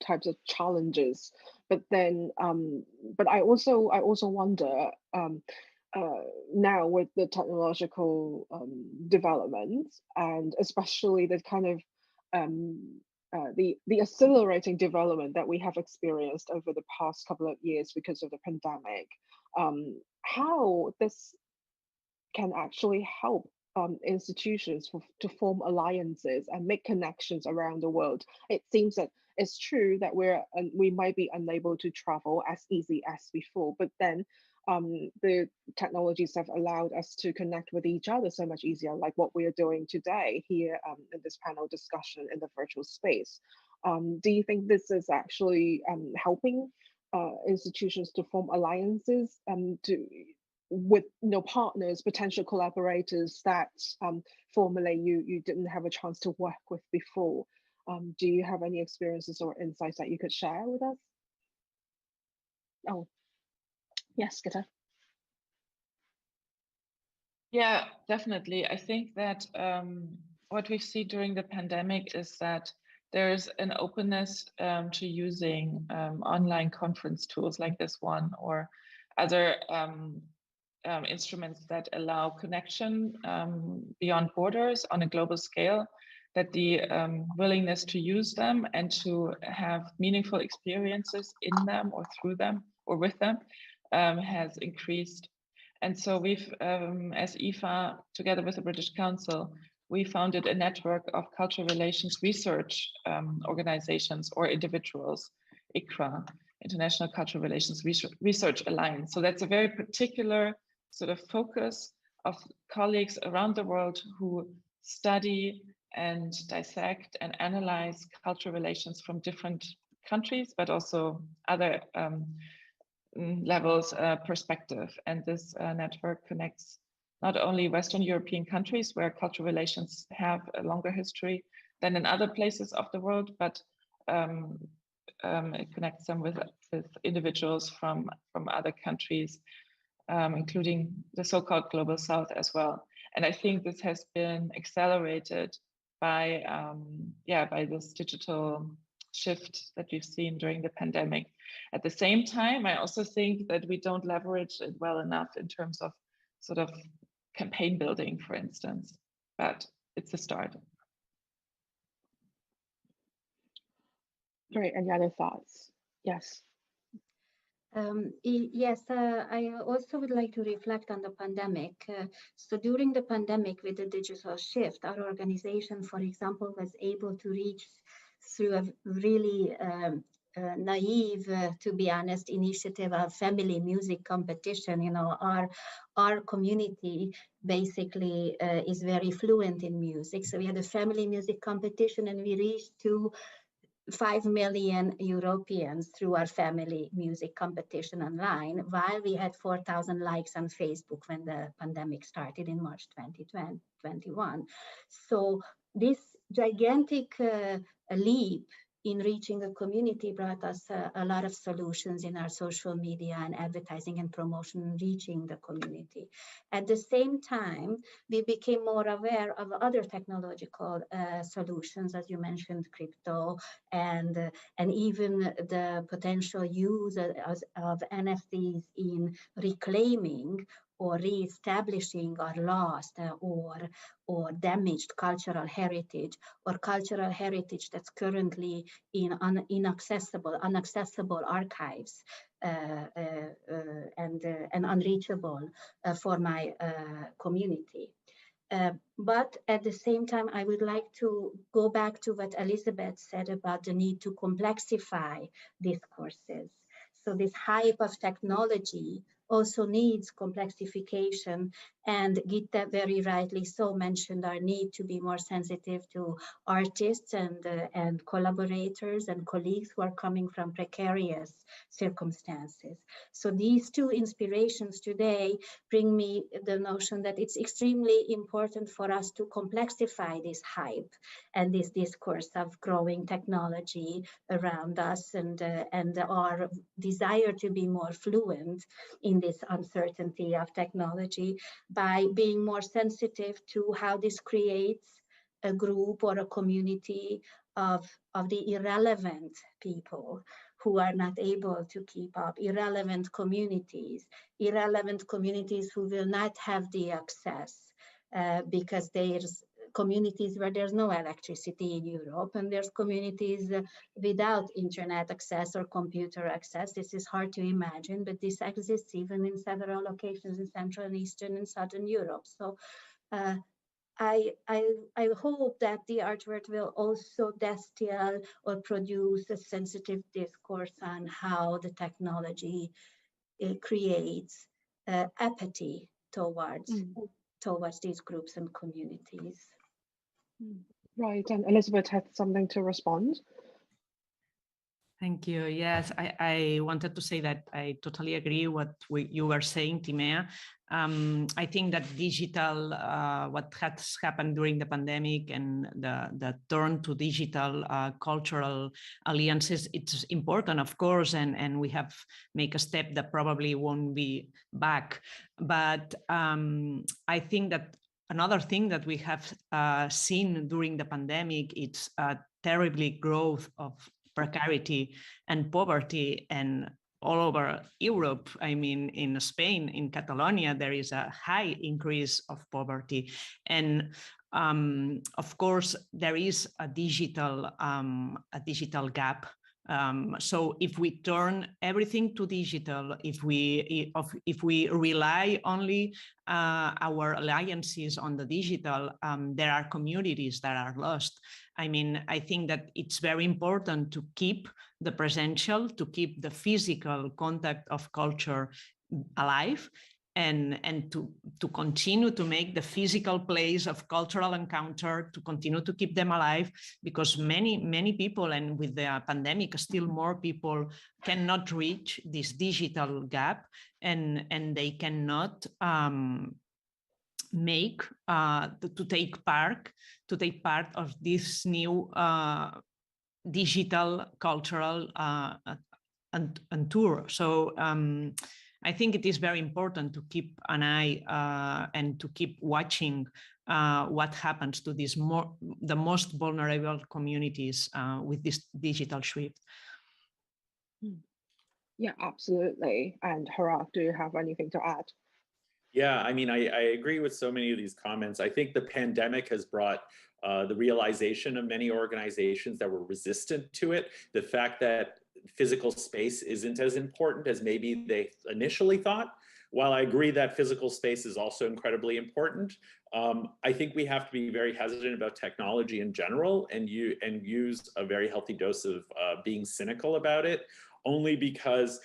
types of challenges, but then but I also wonder now with the technological developments, and especially the kind of the accelerating development that we have experienced over the past couple of years because of the pandemic, how this can actually help institutions to form alliances and make connections around the world. It seems that it's true that we might be unable to travel as easy as before, but then the technologies have allowed us to connect with each other so much easier, like what we are doing today here in this panel discussion in the virtual space. Do you think this is actually helping institutions to form alliances with partners, potential collaborators that formerly you didn't have a chance to work with before. Do you have any experiences or insights that you could share with us? Oh, yes, Gitta. Yeah, definitely. I think that what we see during the pandemic is that there's an openness to using online conference tools like this one or other instruments that allow connection beyond borders on a global scale, that the willingness to use them and to have meaningful experiences in them or through them or with them has increased. And so we've, as IFA, together with the British Council, we founded a network of cultural relations research organizations or individuals, ICRA, International Cultural Relations Research Alliance. So that's a very particular sort of focus of colleagues around the world who study and dissect and analyze cultural relations from different countries, but also other levels perspective. And this network connects not only Western European countries where cultural relations have a longer history than in other places of the world, but it connects them with individuals from other countries, including the so-called Global South as well. And I think this has been accelerated by this digital shift that we've seen during the pandemic. At the same time, I also think that we don't leverage it well enough in terms of sort of campaign building, for instance, but it's a start. Great, any other thoughts? Yes. Yes, I also would like to reflect on the pandemic. So during the pandemic, with the digital shift, our organization, for example, was able to reach through a really naive, to be honest, initiative of family music competition. You know, our community basically is very fluent in music. So we had a family music competition and we reached to 5 million Europeans through our family music competition online, while we had 4,000 likes on Facebook when the pandemic started in March 2021. So this gigantic leap in reaching a community brought us a lot of solutions in our social media and advertising and promotion reaching the community. At the same time, we became more aware of other technological solutions, as you mentioned, crypto, and even the potential use of NFTs in reclaiming or re-establishing our lost or damaged cultural heritage, or cultural heritage that's currently in inaccessible archives and unreachable for my community. But at the same time, I would like to go back to what Elizabeth said about the need to complexify discourses. So this hype of technology also needs complexification, and Gitta very rightly so mentioned our need to be more sensitive to artists and collaborators and colleagues who are coming from precarious circumstances. So these two inspirations today bring me the notion that it's extremely important for us to complexify this hype and this discourse of growing technology around us, and our desire to be more fluent in this uncertainty of technology by being more sensitive to how this creates a group or a community of the irrelevant people who are not able to keep up, irrelevant communities who will not have the access because there's communities where there's no electricity in Europe, and there's communities without internet access or computer access. This is hard to imagine, but this exists even in several locations in Central and Eastern and Southern Europe. So I hope that the artwork will also distill or produce a sensitive discourse on how the technology creates apathy towards these groups and communities. Right, and Elizabeth had something to respond. Thank you. Yes, I wanted to say that I totally agree what you were saying, Timea. I think that digital, what has happened during the pandemic and the turn to digital cultural alliances, it's important, of course, and we have make a step that probably won't be back. But I think that another thing that we have seen during the pandemic, it's a terribly growth of precarity and poverty, and all over Europe. I mean, in Spain, in Catalonia, there is a high increase of poverty. And of course, there is a digital gap. So if we turn everything to digital, if we rely only our alliances on the digital, there are communities that are lost. I mean, I think that it's very important to keep the presential, to keep the physical contact of culture alive, and to continue to make the physical place of cultural encounter, to continue to keep them alive, because many people, and with the pandemic still more people, cannot reach this digital gap, and they cannot make to take part of this new digital cultural and tour. So I think it is very important to keep an eye and to keep watching what happens to these the most vulnerable communities with this digital shift. Yeah, absolutely. And Harath, do you have anything to add? Yeah, I mean, I agree with so many of these comments. I think the pandemic has brought the realization of many organizations that were resistant to it, the fact that physical space isn't as important as maybe they initially thought. While I agree that physical space is also incredibly important, I think we have to be very hesitant about technology in general and use a very healthy dose of being cynical about it, only because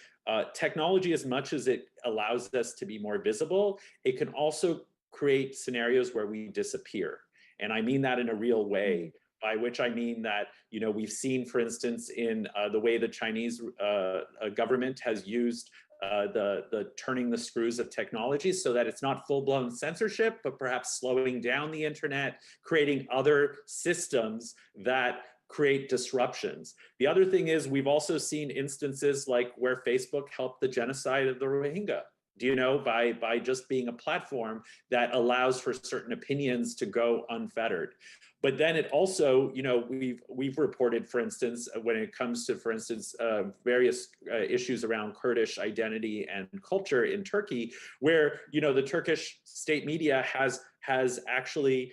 technology, as much as it allows us to be more visible, it can also create scenarios where we disappear. And I mean that in a real way, by which I mean that, you know, we've seen, for instance, in the way the Chinese government has used the turning the screws of technology so that it's not full-blown censorship, but perhaps slowing down the internet, creating other systems that create disruptions. The other thing is we've also seen instances like where Facebook helped the genocide of the Rohingya, do you know, by just being a platform that allows for certain opinions to go unfettered. But then it also, you know, we've reported, for instance, when it comes to, for instance, various issues around Kurdish identity and culture in Turkey, where, you know, the Turkish state media has actually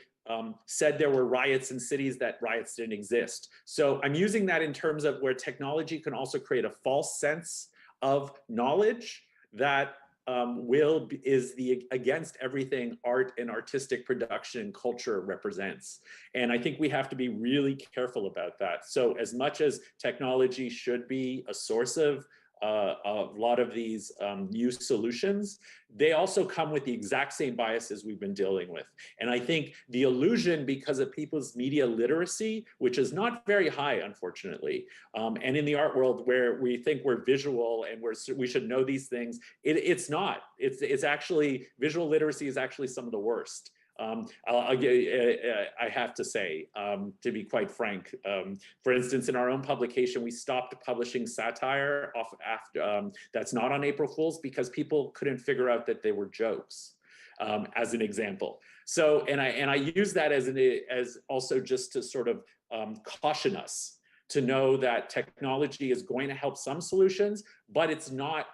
said there were riots in cities that riots didn't exist. So I'm using that in terms of where technology can also create a false sense of knowledge that is against everything art and artistic production culture represents. And I think we have to be really careful about that. So as much as technology should be a source of a lot of these new solutions, they also come with the exact same biases we've been dealing with. And I think the illusion, because of people's media literacy, which is not very high, unfortunately, and in the art world where we think we're visual and we should know these things, it's not. It's actually, visual literacy is actually some of the worst. I have to say, to be quite frank, for instance, in our own publication, we stopped publishing satire after that's not on April Fool's because people couldn't figure out that they were jokes, as an example. So, and I use that as also just to sort of caution us to know that technology is going to help some solutions, but it's not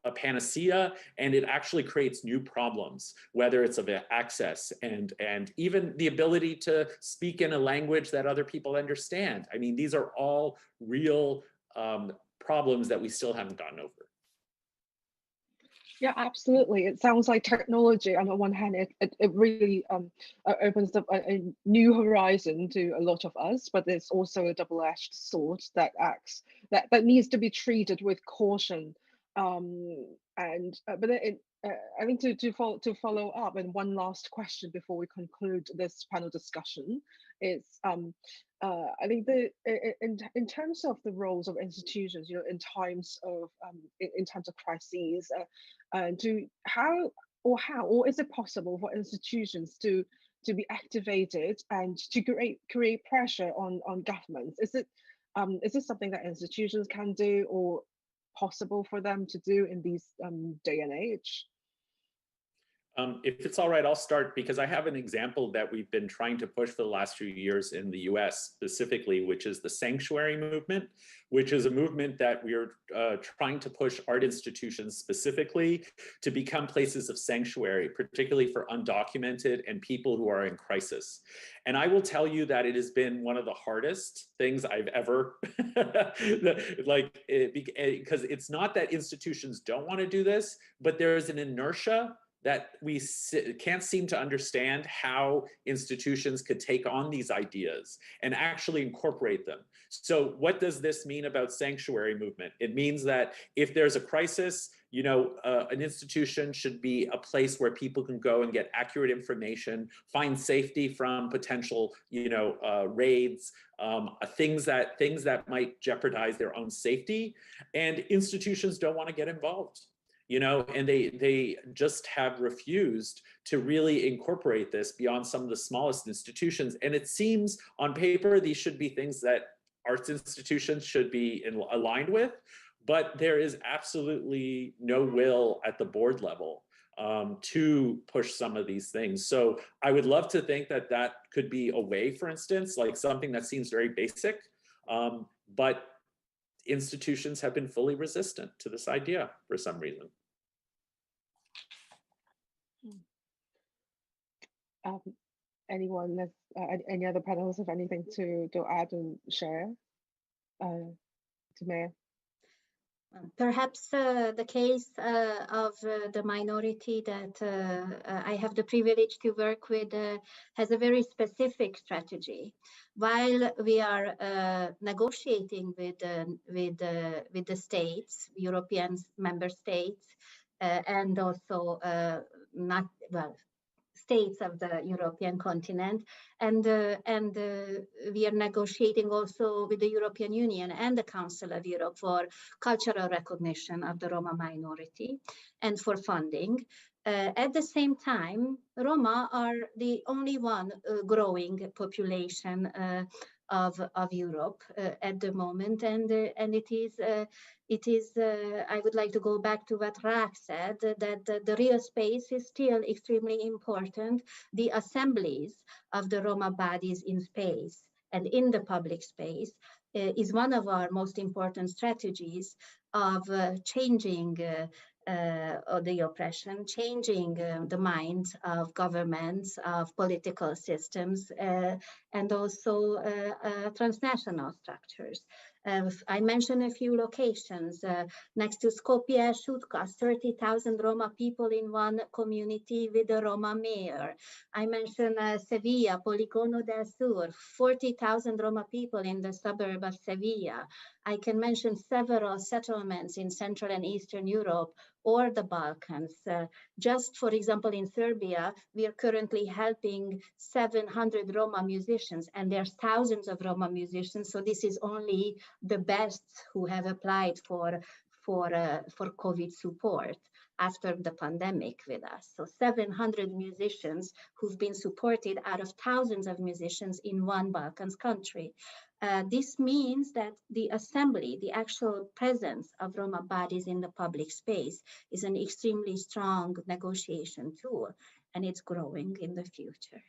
a panacea, and it actually creates new problems, whether it's of access and even the ability to speak in a language that other people understand. I mean, these are all real problems that we still haven't gotten over. Yeah, absolutely. It sounds like technology, on the one hand, it really opens up a new horizon to a lot of us, but there's also a double-edged sword that needs to be treated with caution. But I think to follow up, and one last question before we conclude this panel discussion It's I think in terms of the roles of institutions, in times of in times of crises, or is it possible for institutions to be activated and to create pressure on governments? Is this something that institutions can do, or possible for them to do in these day and age? If it's all right, I'll start because I have an example that we've been trying to push for the last few years in the US specifically, which is the sanctuary movement, which is a movement that we're trying to push art institutions specifically to become places of sanctuary, particularly for undocumented and people who are in crisis. And I will tell you that it has been one of the hardest things I've ever, because it's not that institutions don't want to do this, but there is an inertia that we can't seem to understand how institutions could take on these ideas and actually incorporate them. So what does this mean about sanctuary movement? It means that if there's a crisis, an institution should be a place where people can go and get accurate information, find safety from potential, raids, things that might jeopardize their own safety. And institutions don't want to get involved. And they just have refused to really incorporate this beyond some of the smallest institutions. And it seems on paper, these should be things that arts institutions should be aligned with, but there is absolutely no will at the board level to push some of these things. So I would love to think that that could be a way, for instance, like something that seems very basic, but institutions have been fully resistant to this idea for some reason. Anyone, any other panelists have anything to add and share? Tamea? Perhaps the case of the minority that I have the privilege to work with has a very specific strategy. While we are negotiating with the states, European member states, and also states of the European continent, and we are negotiating also with the European Union and the Council of Europe for cultural recognition of the Roma minority and for funding. At the same time, Roma are the only one growing population of Europe at the moment, and it is I would like to go back to what Roth said, that the real space is still extremely important. The assemblies of the Roma bodies in space and in the public space is one of our most important strategies of changing the oppression, changing the minds of governments, of political systems, and also transnational structures. I mentioned a few locations. Next to Skopje, Shutkas, 30,000 Roma people in one community with a Roma mayor. I mentioned Sevilla, Poligono del Sur, 40,000 Roma people in the suburb of Sevilla. I can mention several settlements in Central and Eastern Europe or the Balkans. Just for example, in Serbia, we are currently helping 700 Roma musicians, and there's thousands of Roma musicians. So this is only the best who have applied for COVID support after the pandemic with us. So 700 musicians who've been supported out of thousands of musicians in one Balkans country. This means that the assembly, the actual presence of Roma bodies in the public space is an extremely strong negotiation tool, and it's growing in the future.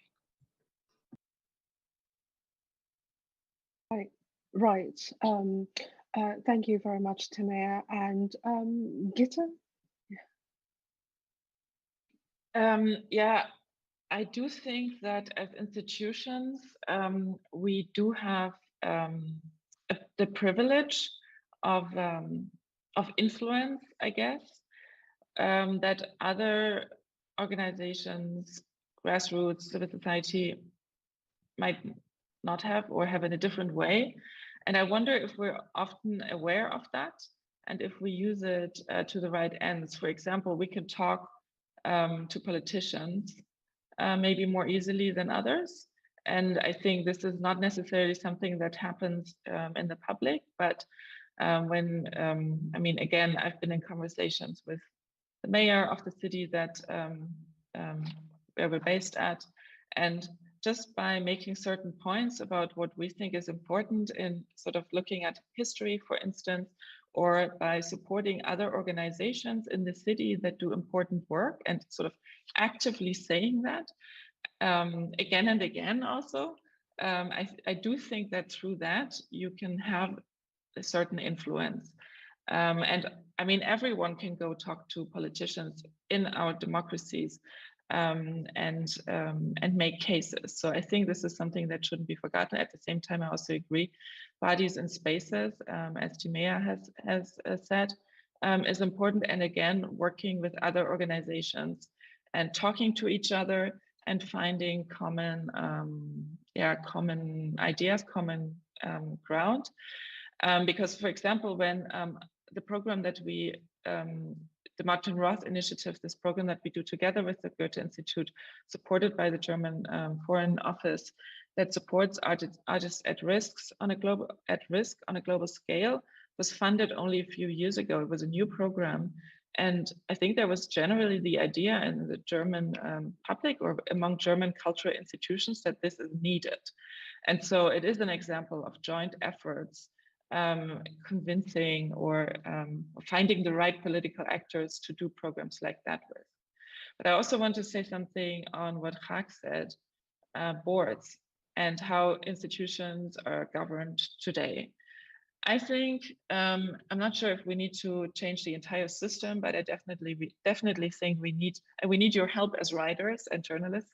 Right. Thank you very much, Tamea. And Gitta? Yeah, I do think that as institutions, we do have the privilege of influence, I guess, that other organizations, grassroots, civil society might not have or have in a different way. And I wonder if we're often aware of that and if we use it to the right ends. For example, we can talk to politicians maybe more easily than others. And I think this is not necessarily something that happens in the public, but I mean, again, I've been in conversations with the mayor of the city that where we're based at, and just by making certain points about what we think is important in sort of looking at history, for instance, or by supporting other organizations in the city that do important work and sort of actively saying that again and again also, I do think that through that you can have a certain influence. And I mean, everyone can go talk to politicians in our democracies and make cases. So I think this is something that shouldn't be forgotten. At the same time, I also agree, bodies and spaces, as Timea has said, is important. And again, working with other organizations and talking to each other and finding common, common ideas, common ground. Because, for example, when the program that we, the Martin Roth initiative, this program that we do together with the Goethe Institute, supported by the German Foreign Office, that supports artists at risk on a global scale, was funded only a few years ago. It was a new program. And I think there was generally the idea in the German public or among German cultural institutions that this is needed. And so it is an example of joint efforts, convincing or finding the right political actors to do programs like that with. But I also want to say something on what Jacques said, boards and how institutions are governed today. I think, I'm not sure if we need to change the entire system, but I definitely think we need your help as writers and journalists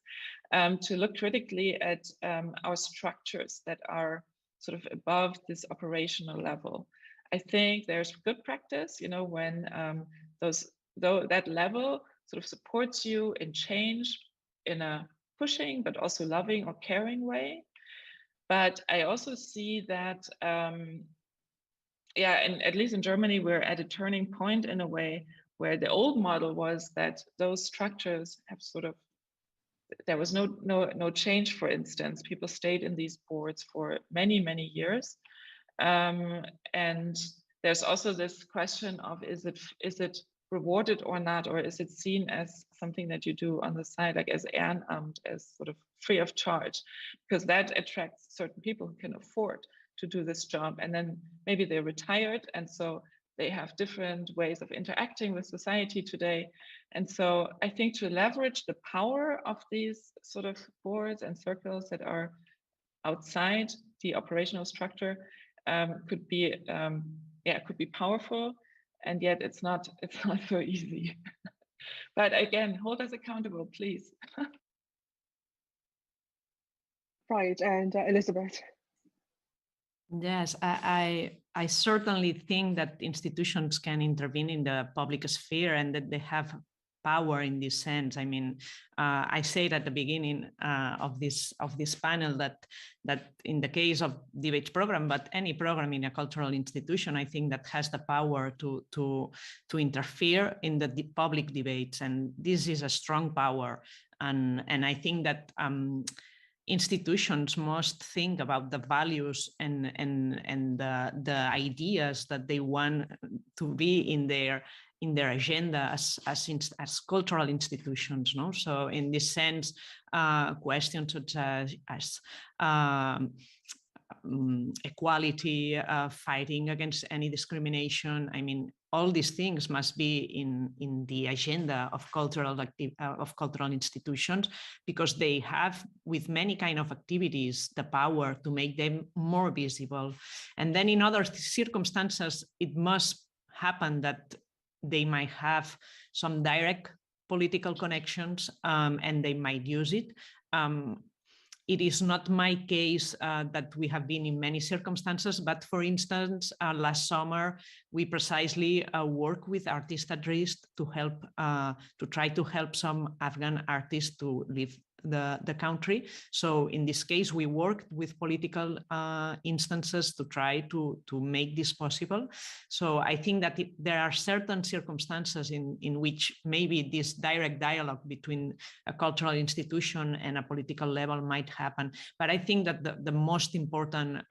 to look critically at our structures that are sort of above this operational level. I think there's good practice, you know, when that level sort of supports you in change in a pushing, but also loving or caring way. But I also see that, and at least in Germany, we're at a turning point in a way where the old model was that those structures have sort of, there was no change, for instance. People stayed in these boards for many, many years. And there's also this question of, is it rewarded or not, or is it seen as something that you do on the side, like as Ehrenamt, as sort of free of charge? Because that attracts certain people who can afford to do this job, and then maybe they're retired, and so they have different ways of interacting with society today. And so I think to leverage the power of these sort of boards and circles that are outside the operational structure could be powerful, and yet it's not so easy. But again, hold us accountable, please. Right, and Elizabeth. Yes, I certainly think that institutions can intervene in the public sphere and that they have power in this sense. I mean, I said at the beginning of this panel that in the case of debate program, but any program in a cultural institution, I think that has the power to interfere in the public debates, and this is a strong power. And I think that institutions must think about the values and the ideas that they want to be in their agenda as cultural institutions. No, so in this sense, questions such as equality, fighting against any discrimination. I mean, all these things must be in the agenda of cultural institutions, because they have, with many kind of activities, the power to make them more visible. And then in other circumstances, it must happen that they might have some direct political connections, and they might use it. It is not my case that we have been in many circumstances, but for instance, last summer, we precisely worked with Artists at Risk to help, to try to help some Afghan artists to live the country. So in this case, we worked with political instances to try to make this possible. So I think that there are certain circumstances in which maybe this direct dialogue between a cultural institution and a political level might happen. But I think that the most important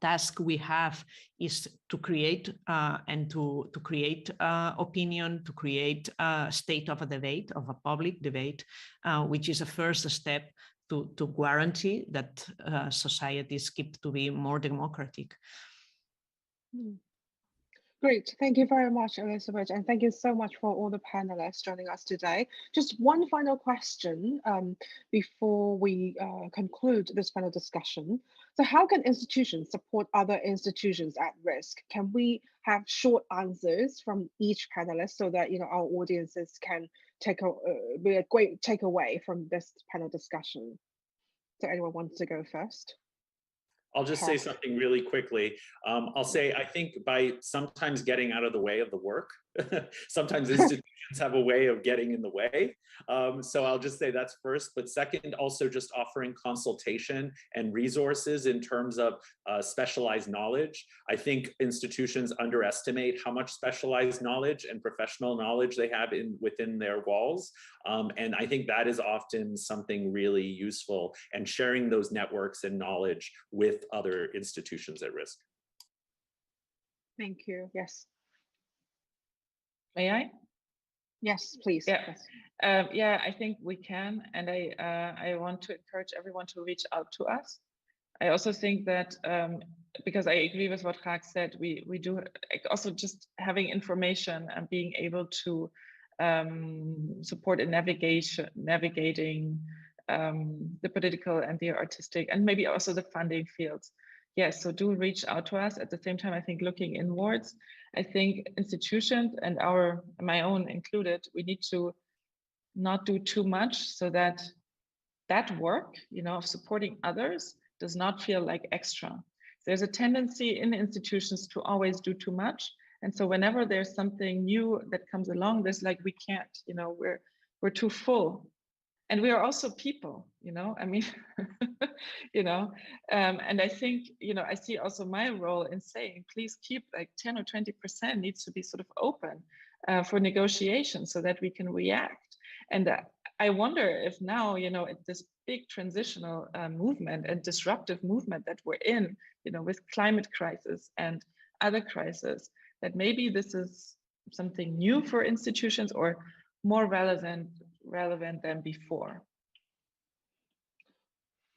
task we have is to create and to create opinion, to create a state of a debate, of a public debate, which is a first step to guarantee that societies keep to be more democratic. Great, thank you very much, Elizabeth, and thank you so much for all the panelists joining us today. Just one final question before we conclude this panel discussion. So how can institutions support other institutions at risk? Can we have short answers from each panelist so that our audiences can be a great takeaway from this panel discussion? So anyone wants to go first? I'll just say something really quickly. I'll say, I think by sometimes getting out of the way of the work, sometimes institutions have a way of getting in the way. So I'll just say that's first, but second, also just offering consultation and resources in terms of specialized knowledge. I think institutions underestimate how much specialized knowledge and professional knowledge they have within their walls. And I think that is often something really useful, and sharing those networks and knowledge with other institutions at risk. Thank you. Yes. May I? Yes, please. Yeah. Yes. Yeah, I think we can, and I want to encourage everyone to reach out to us. I also think that because I agree with what Raak said, we do also just having information and being able to support in navigating the political and the artistic, and maybe also the funding fields. Yes, so do reach out to us. At the same time, I think looking inwards, I think institutions and my own included, we need to not do too much so that that work, of supporting others does not feel like extra. There's a tendency in institutions to always do too much. And so whenever there's something new that comes along, there's like, we can't, we're too full. And we are also people, I mean, and I think, I see also my role in saying, please keep like 10 or 20% needs to be sort of open for negotiation so that we can react. And I wonder if now, at this big transitional movement and disruptive movement that we're in, with climate crisis and other crises, that maybe this is something new for institutions or more relevant than before.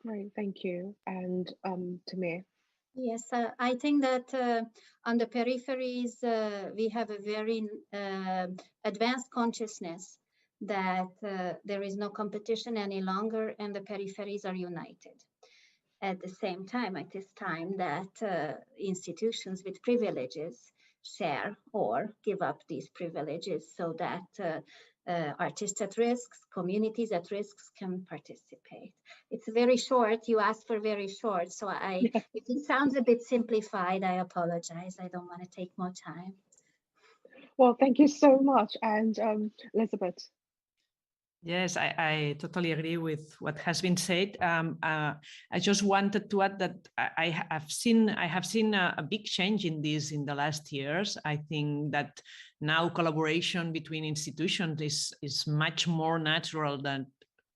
Great, thank you. And Tamir. Yes, I think that on the peripheries, we have a very advanced consciousness that there is no competition any longer and the peripheries are united. At the same time, it is time that institutions with privileges share or give up these privileges so that artists at risk, communities at risk can participate. It's very short. You asked for very short. So if it sounds a bit simplified, I apologize. I don't want to take more time. Well, thank you so much. And Elizabeth. Yes, I totally agree with what has been said. I just wanted to add that I have seen a big change in this in the last years. I think that now collaboration between institutions is much more natural than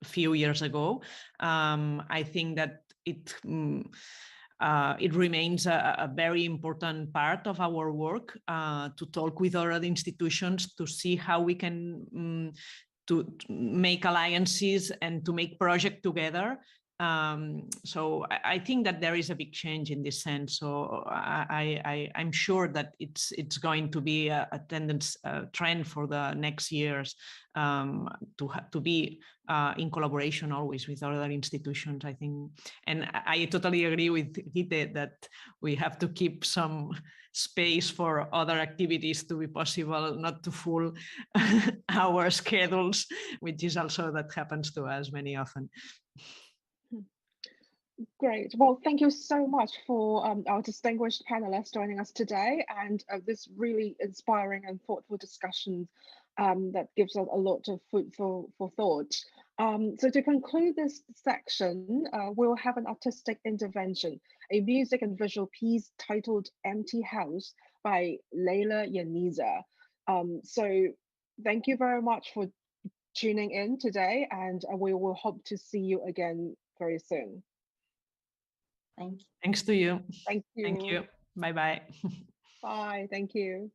a few years ago. I think that it remains a very important part of our work to talk with other institutions to see how we can to make alliances and to make projects together. So I think that there is a big change in this sense. So I'm sure that it's going to be a trend for the next years to be in collaboration always with other institutions, I think. And I totally agree with Gite that we have to keep some space for other activities to be possible, not to fool our schedules, which is also that happens to us many often. Great. Well, thank you so much for our distinguished panelists joining us today, and this really inspiring and thoughtful discussions that gives us a lot of food for thought. So to conclude this section, we'll have an artistic intervention, a music and visual piece titled Empty House by Leila Yaniza. So thank you very much for tuning in today, and we will hope to see you again very soon. Thank you. Thanks to you. Thank you. Thank you. Bye-bye. Bye. Thank you.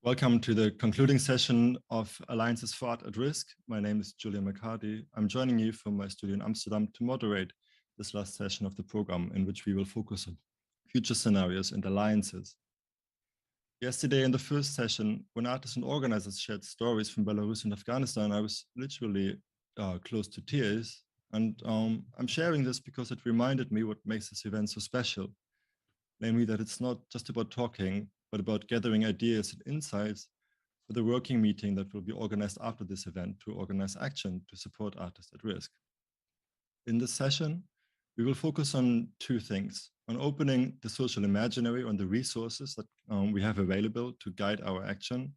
Welcome to the concluding session of Alliances for Art at Risk. My name is Julian McCarty. I'm joining you from my studio in Amsterdam to moderate this last session of the program, in which we will focus on future scenarios and alliances. Yesterday in the first session, when artists and organizers shared stories from Belarus and Afghanistan, I was literally close to tears. And I'm sharing this because it reminded me what makes this event so special. Namely, that it's not just about talking, but about gathering ideas and insights for the working meeting that will be organized after this event to organize action to support artists at risk. In this session, we will focus on two things: on opening the social imaginary, on the resources that we have available to guide our action,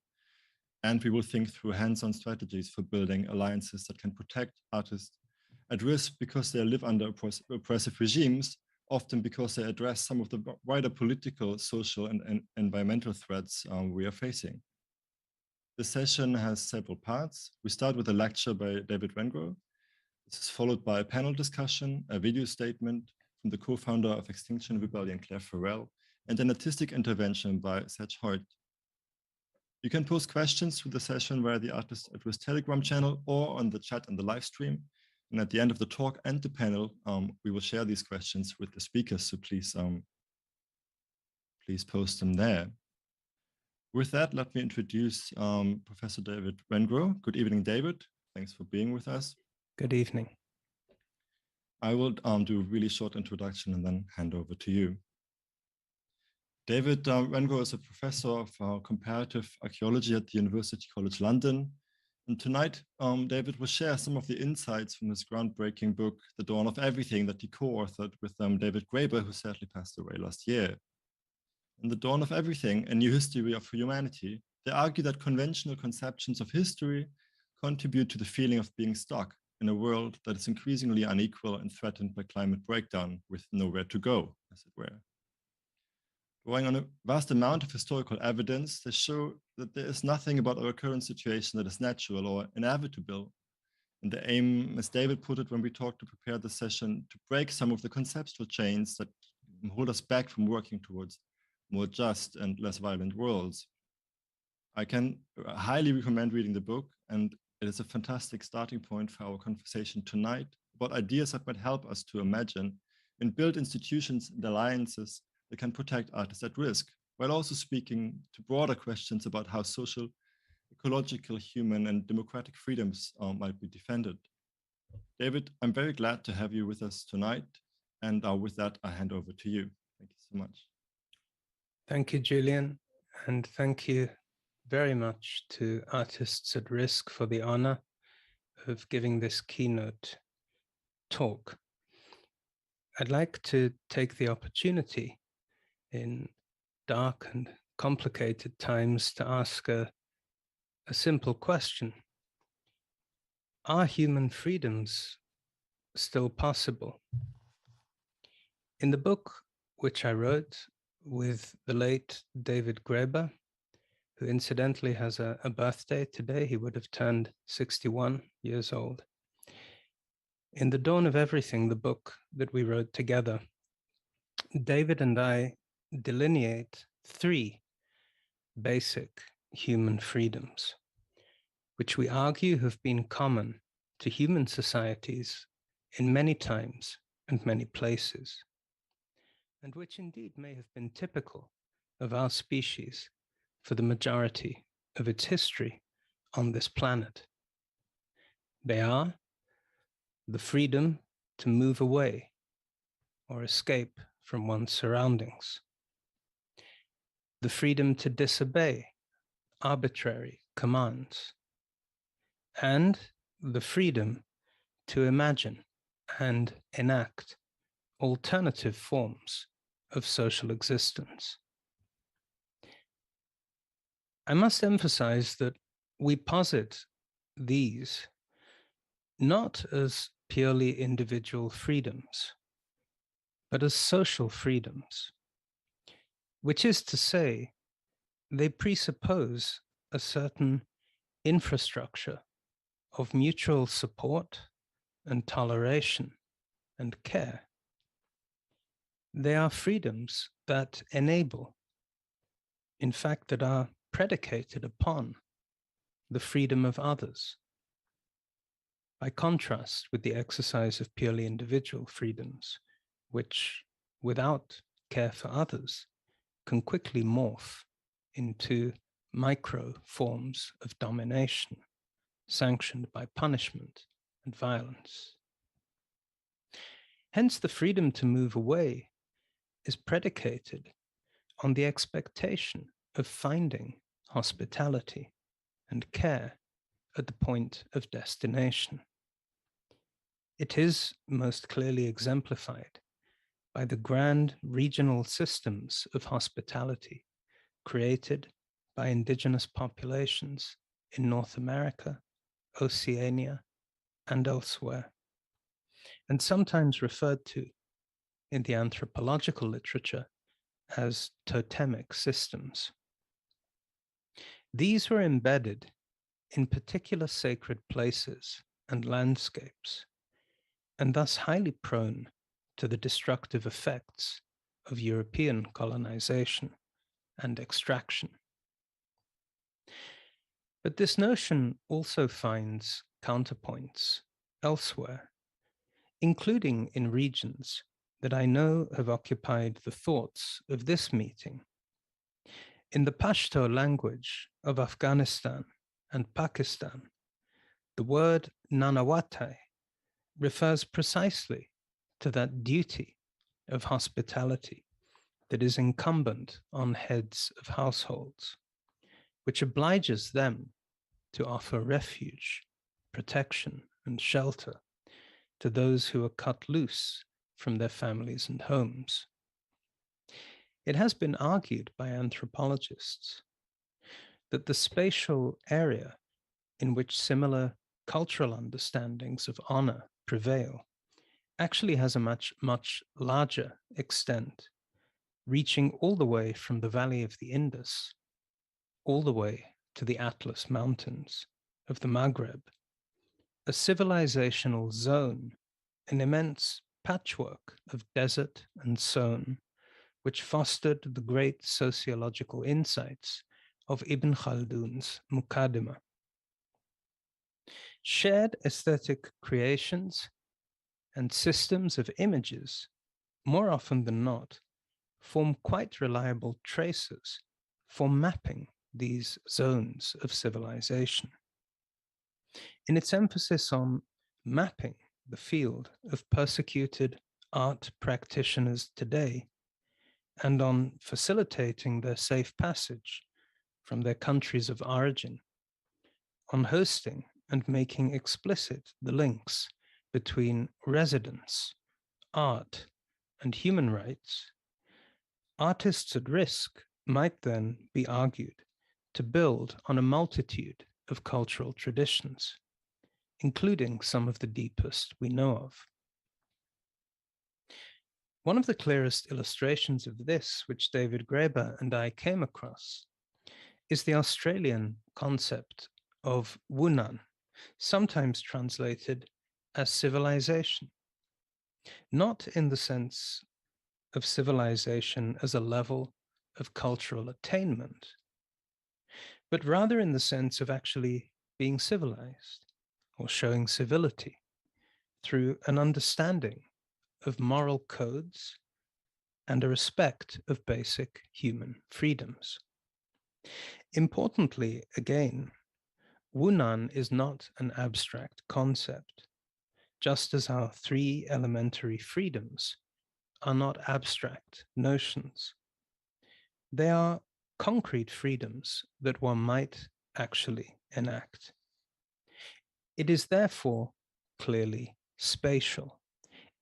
and we will think through hands-on strategies for building alliances that can protect artists at risk because they live under oppressive regimes, often because they address some of the wider political, social, and environmental threats we are facing. The session has several parts. We start with a lecture by David Wengrow. This is followed by a panel discussion, a video statement from the co-founder of Extinction Rebellion, Claire Farrell, and an artistic intervention by Serge Hoyt. You can post questions through the session via the Artists at Risk Telegram channel or on the chat and the live stream. And at the end of the talk and the panel, we will share these questions with the speakers. So please post them there. With that, let me introduce Professor David Wengrow. Good evening, David. Thanks for being with us. Good evening. I will do a really short introduction and then hand over to you. David Wengrow is a professor of comparative archaeology at the University College London. And tonight, David will share some of the insights from his groundbreaking book, The Dawn of Everything, that he co-authored with David Graeber, who sadly passed away last year. In The Dawn of Everything, A New History of Humanity, they argue that conventional conceptions of history contribute to the feeling of being stuck in a world that is increasingly unequal and threatened by climate breakdown, with nowhere to go, as it were. Drawing on a vast amount of historical evidence, they show that there is nothing about our current situation that is natural or inevitable. And the aim, as David put it when we talked to prepare the session, to break some of the conceptual chains that hold us back from working towards more just and less violent worlds. I can highly recommend reading the book, and it is a fantastic starting point for our conversation tonight about ideas that might help us to imagine and build institutions and alliances that can protect artists at risk, while also speaking to broader questions about how social, ecological, human, and democratic freedoms might be defended. David, I'm very glad to have you with us tonight. And with that, I hand over to you. Thank you so much. Thank you, Julian. And thank you very much to Artists at Risk for the honor of giving this keynote talk. I'd like to take the opportunity in dark and complicated times to ask a simple question. Are human freedoms still possible? In the book, which I wrote with the late David Graeber, who incidentally has a birthday today, he would have turned 61 years old. In The Dawn of Everything, the book that we wrote together, David and I delineate three basic human freedoms, which we argue have been common to human societies in many times and many places, and which indeed may have been typical of our species for the majority of its history on this planet. They are the freedom to move away or escape from one's surroundings, the freedom to disobey arbitrary commands, and the freedom to imagine and enact alternative forms of social existence. I must emphasize that we posit these not as purely individual freedoms, but as social freedoms, which is to say, they presuppose a certain infrastructure of mutual support and toleration and care. They are freedoms that enable, in fact, that are predicated upon the freedom of others, by contrast with the exercise of purely individual freedoms, which, without care for others, can quickly morph into micro forms of domination, sanctioned by punishment and violence. Hence, the freedom to move away is predicated on the expectation of finding hospitality and care at the point of destination. It is most clearly exemplified by the grand regional systems of hospitality created by indigenous populations in North America, Oceania, and elsewhere, and sometimes referred to in the anthropological literature as totemic systems. These were embedded in particular sacred places and landscapes, and thus highly prone to the destructive effects of European colonization and extraction. But this notion also finds counterpoints elsewhere, including in regions that I know have occupied the thoughts of this meeting. In the Pashto language of Afghanistan and Pakistan, the word Nanawatai refers precisely to that duty of hospitality that is incumbent on heads of households, which obliges them to offer refuge, protection, and shelter to those who are cut loose from their families and homes. It has been argued by anthropologists that the spatial area in which similar cultural understandings of honor prevail actually has a much larger extent, reaching all the way from the valley of the Indus, all the way to the Atlas Mountains of the Maghreb, a civilizational zone, an immense patchwork of desert and sown, which fostered the great sociological insights of Ibn Khaldun's Muqaddimah. Shared aesthetic creations and systems of images, more often than not, form quite reliable traces for mapping these zones of civilization. In its emphasis on mapping the field of persecuted art practitioners today, and on facilitating their safe passage from their countries of origin, on hosting and making explicit the links between residence, art, and human rights, artists at risk might then be argued to build on a multitude of cultural traditions, including some of the deepest we know of. One of the clearest illustrations of this, which David Graeber and I came across, is the Australian concept of Wunan, sometimes translated as civilization, not in the sense of civilization as a level of cultural attainment, but rather in the sense of actually being civilized or showing civility through an understanding of moral codes and a respect of basic human freedoms. Importantly, again, Wunan is not an abstract concept, just as our three elementary freedoms are not abstract notions. They are concrete freedoms that one might actually enact. It is therefore clearly spatial,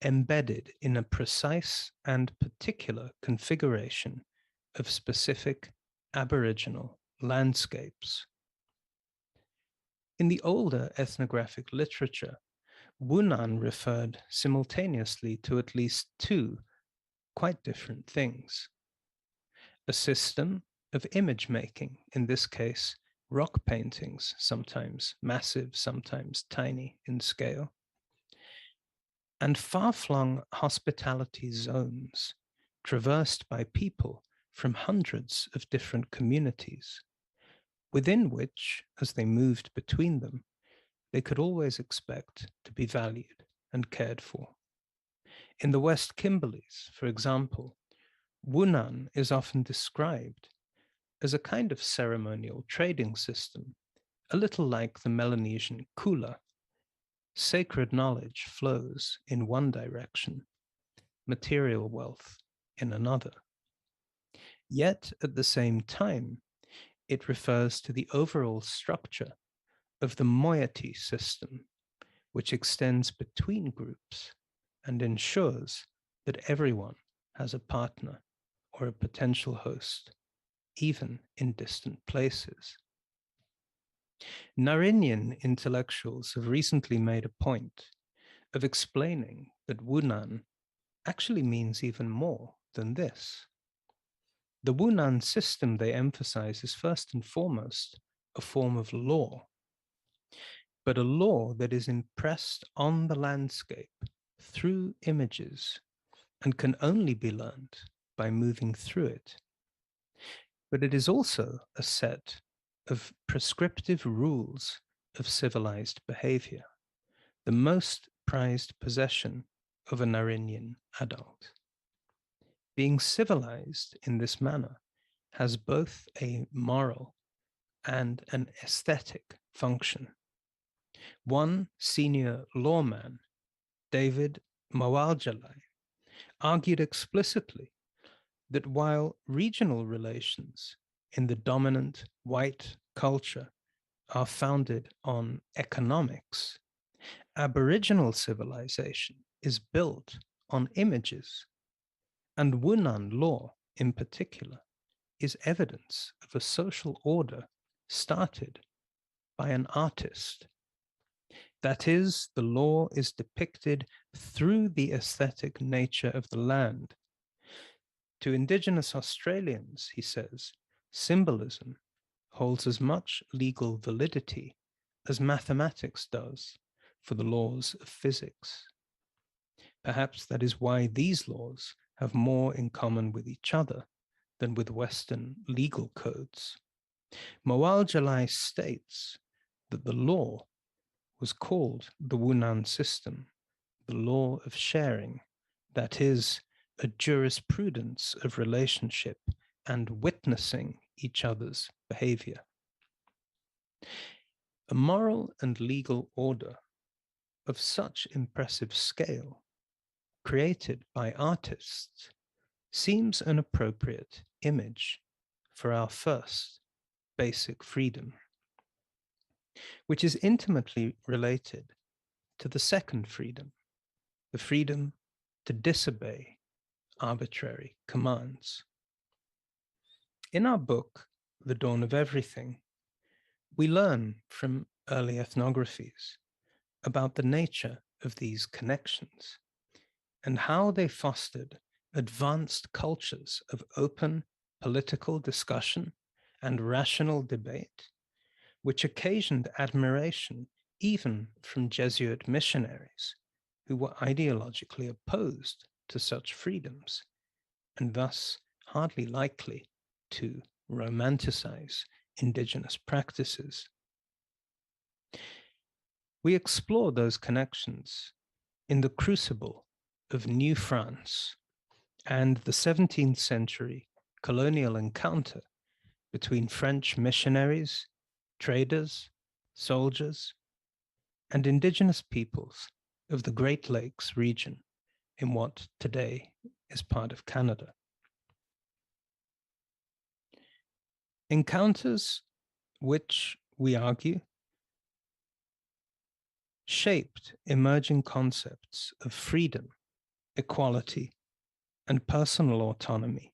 embedded in a precise and particular configuration of specific Aboriginal landscapes. In the older ethnographic literature, Wunan referred simultaneously to at least two quite different things: a system of image making, in this case, rock paintings, sometimes massive, sometimes tiny in scale, and far-flung hospitality zones traversed by people from hundreds of different communities, within which, as they moved between them, they could always expect to be valued and cared for. In the West Kimberleys, for example, Wunan is often described as a kind of ceremonial trading system, a little like the Melanesian kula. Sacred knowledge flows in one direction, material wealth in another. Yet at the same time, it refers to the overall structure of the moiety system, which extends between groups and ensures that everyone has a partner or a potential host, even in distant places. Narinjan intellectuals have recently made a point of explaining that Wunan actually means even more than this. The Wunan system, they emphasize, is first and foremost a form of law, but a law that is impressed on the landscape through images and can only be learned by moving through it. But it is also a set of prescriptive rules of civilized behavior, the most prized possession of a Narinjan adult. Being civilized in this manner has both a moral and an aesthetic function. One senior lawman, David Mawaljalai, argued explicitly that while regional relations in the dominant white culture are founded on economics, Aboriginal civilization is built on images, and Wunan law in particular is evidence of a social order started by an artist. That is, the law is depicted through the aesthetic nature of the land. To Indigenous Australians, he says, symbolism holds as much legal validity as mathematics does for the laws of physics. Perhaps that is why these laws have more in common with each other than with Western legal codes. Mawaljalai states that the law was called the Wunan system, the law of sharing, that is, a jurisprudence of relationship and witnessing each other's behavior. A moral and legal order of such impressive scale, created by artists, seems an appropriate image for our first basic freedom, which is intimately related to the second freedom, the freedom to disobey arbitrary commands. In our book, The Dawn of Everything, we learn from early ethnographies about the nature of these connections and how they fostered advanced cultures of open political discussion and rational debate, which occasioned admiration even from Jesuit missionaries who were ideologically opposed to such freedoms and thus hardly likely to romanticize indigenous practices. We explore those connections in the crucible of New France and the 17th century colonial encounter between French missionaries, traders, soldiers, and indigenous peoples of the Great Lakes region in what today is part of Canada. Encounters which, we argue, shaped emerging concepts of freedom, equality, and personal autonomy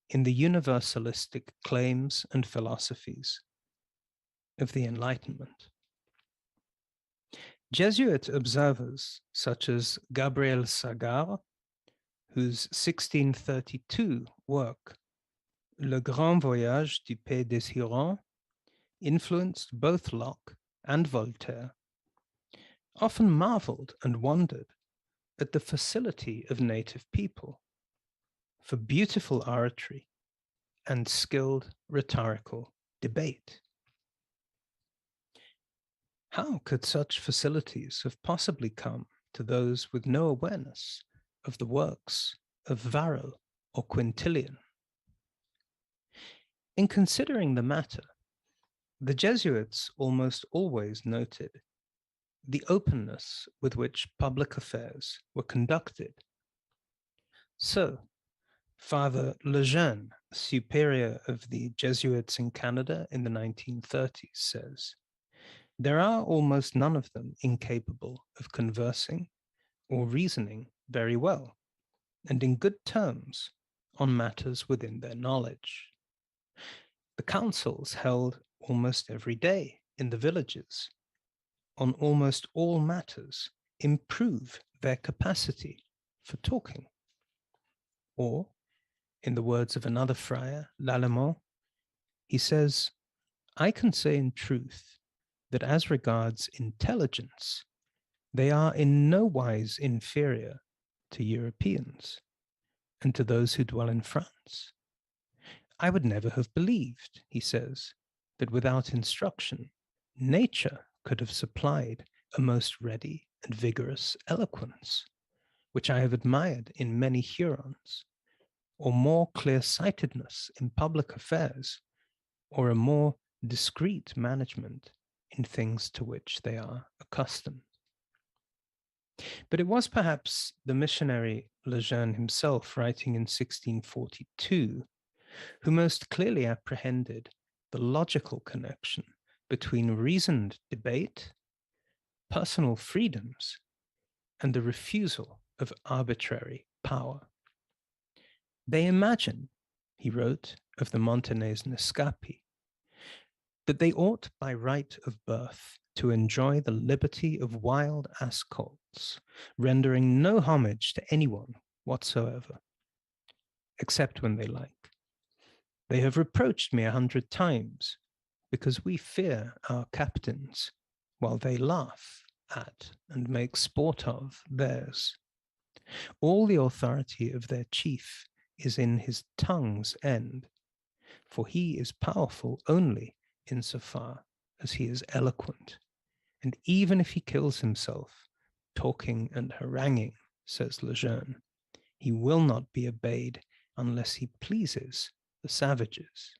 in the universalistic claims and philosophies of the Enlightenment. Jesuit observers such as Gabriel Sagard, whose 1632 work, Le Grand Voyage du Pays Désirant, influenced both Locke and Voltaire, often marveled and wondered at the facility of native people for beautiful oratory and skilled rhetorical debate. How could such facilities have possibly come to those with no awareness of the works of Varro or Quintilian? In considering the matter, the Jesuits almost always noted the openness with which public affairs were conducted. So, Father Lejeune, superior of the Jesuits in Canada in the 1930s, says, "There are almost none of them incapable of conversing or reasoning very well, and in good terms on matters within their knowledge. The councils held almost every day in the villages on almost all matters improve their capacity for talking." Or, in the words of another friar, L'Allemand, he says, "I can say in truth that as regards intelligence, they are in no wise inferior to Europeans and to those who dwell in France. I would never have believed," he says, "that without instruction, nature could have supplied a most ready and vigorous eloquence, which I have admired in many Hurons, or more clear-sightedness in public affairs, or a more discreet management in things to which they are accustomed." But it was perhaps the missionary Lejeune himself, writing in 1642, who most clearly apprehended the logical connection between reasoned debate, personal freedoms, and the refusal of arbitrary power. "They imagine," he wrote of the Montanese Nescapi, "that they ought by right of birth to enjoy the liberty of wild ass colts, rendering no homage to anyone whatsoever, except when they like. They have reproached me 100 times because we fear our captains, while they laugh at and make sport of theirs. All the authority of their chief is in his tongue's end, for he is powerful only insofar as he is eloquent. And even if he kills himself, talking and haranguing," says Lejeune, "he will not be obeyed unless he pleases the savages."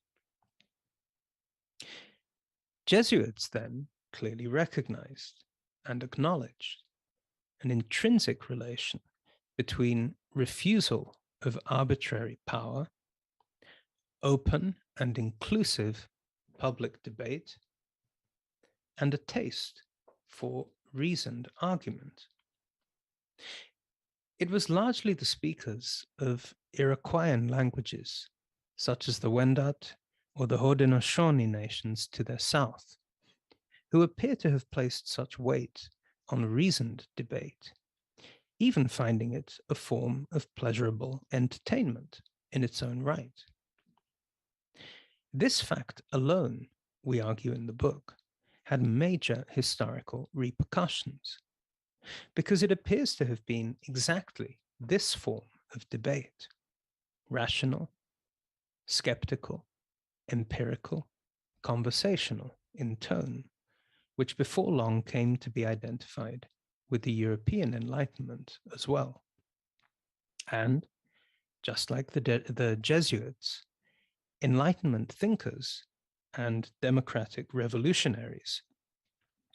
Jesuits then clearly recognized and acknowledged an intrinsic relation between refusal of arbitrary power, open and inclusive public debate, and a taste for reasoned argument. It was largely the speakers of Iroquoian languages, such as the Wendat or the Haudenosaunee nations to their south, who appear to have placed such weight on reasoned debate, even finding it a form of pleasurable entertainment in its own right. This fact alone, we argue in the book, had major historical repercussions, because it appears to have been exactly this form of debate, rational, skeptical, empirical, conversational in tone, which before long came to be identified with the European Enlightenment as well. And, just like the Jesuits, Enlightenment thinkers and democratic revolutionaries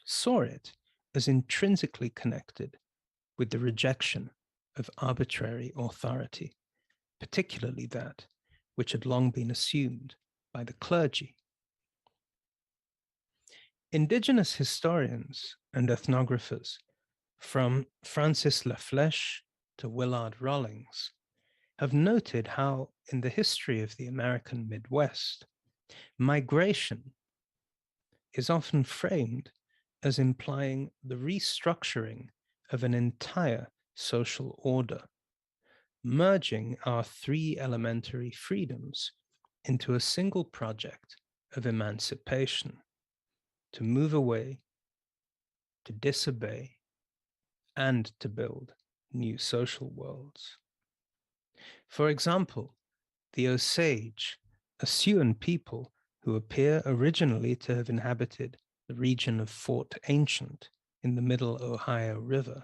saw it as intrinsically connected with the rejection of arbitrary authority, particularly that which had long been assumed by the clergy. Indigenous historians and ethnographers, from Francis Laflèche to Willard Rawlings, have noted how, in the history of the American Midwest, migration is often framed as implying the restructuring of an entire social order, merging our three elementary freedoms into a single project of emancipation, to move away, to disobey, and to build new social worlds. For example, the Osage, a Siouan people who appear originally to have inhabited the region of Fort Ancient in the Middle Ohio River,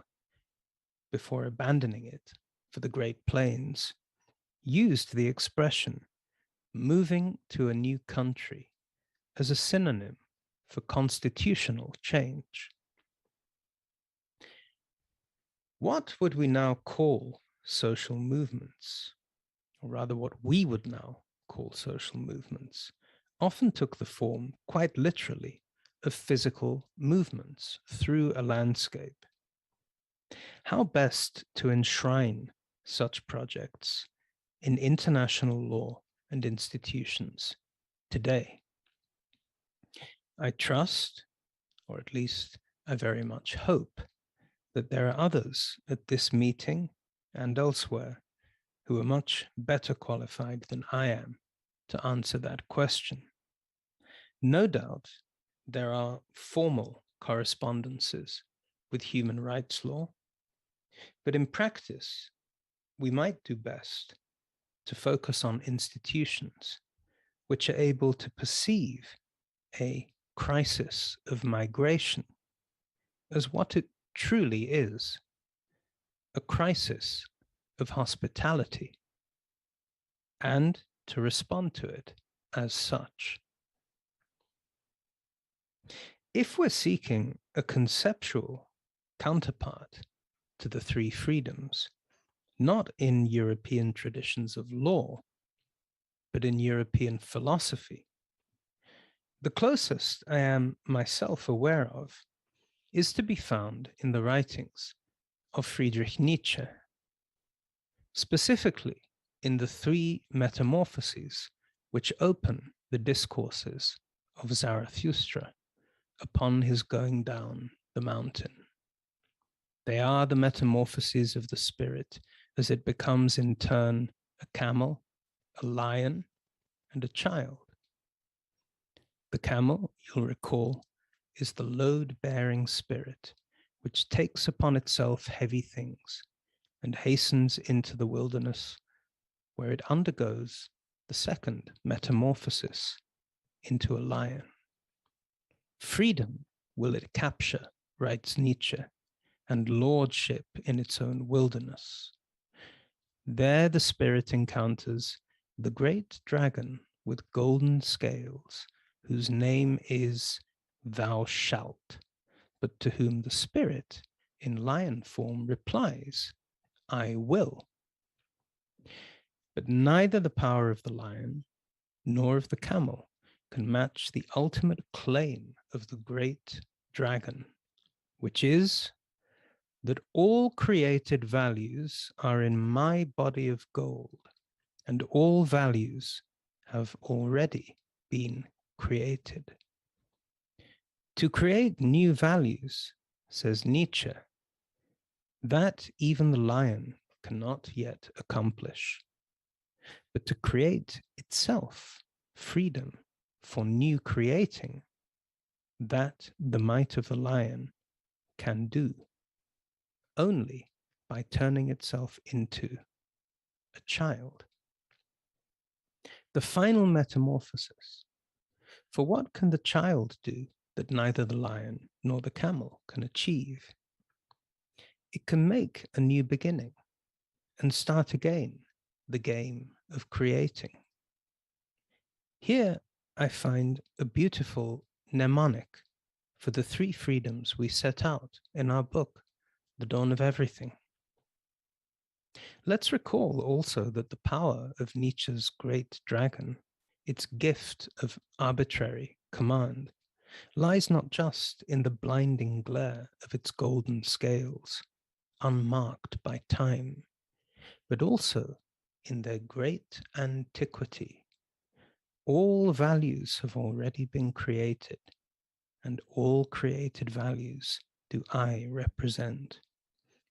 before abandoning it for the Great Plains, used the expression moving to a new country as a synonym for constitutional change. What would we now call social movements, or rather what we would now call social movements, often took the form, quite literally, of physical movements through a landscape. How best to enshrine such projects in international law and institutions today? I trust, or at least I very much hope, that there are others at this meeting and elsewhere who are much better qualified than I am to answer that question. No doubt there are formal correspondences with human rights law, but in practice, we might do best to focus on institutions which are able to perceive a crisis of migration as what it truly is, a crisis of hospitality, and to respond to it as such. If we're seeking a conceptual counterpart to the three freedoms, not in European traditions of law, but in European philosophy, the closest I am myself aware of is to be found in the writings of Friedrich Nietzsche, specifically in the three metamorphoses which open the discourses of Zarathustra upon his going down the mountain. They are the metamorphoses of the spirit as it becomes in turn a camel, a lion, and a child. The camel, you'll recall, is the load-bearing spirit which takes upon itself heavy things and hastens into the wilderness, where it undergoes the second metamorphosis into a lion. Freedom will it capture, writes Nietzsche, and lordship in its own wilderness. There the spirit encounters the great dragon with golden scales, whose name is Thou shalt, but to whom the spirit in lion form replies, I will. But neither the power of the lion nor of the camel can match the ultimate claim of the great dragon, which is that all created values are in my body of gold, and all values have already been created. To create new values, says Nietzsche, that even the lion cannot yet accomplish, but to create itself freedom for new creating, that the might of the lion can do only by turning itself into a child. The final metamorphosis. For what can the child do that neither the lion nor the camel can achieve? It can make a new beginning and start again the game of creating. Here I find a beautiful mnemonic for the three freedoms we set out in our book, The Dawn of Everything. Let's recall also that the power of Nietzsche's great dragon, its gift of arbitrary command, lies not just in the blinding glare of its golden scales, unmarked by time, but also in their great antiquity. All values have already been created, and all created values do I represent.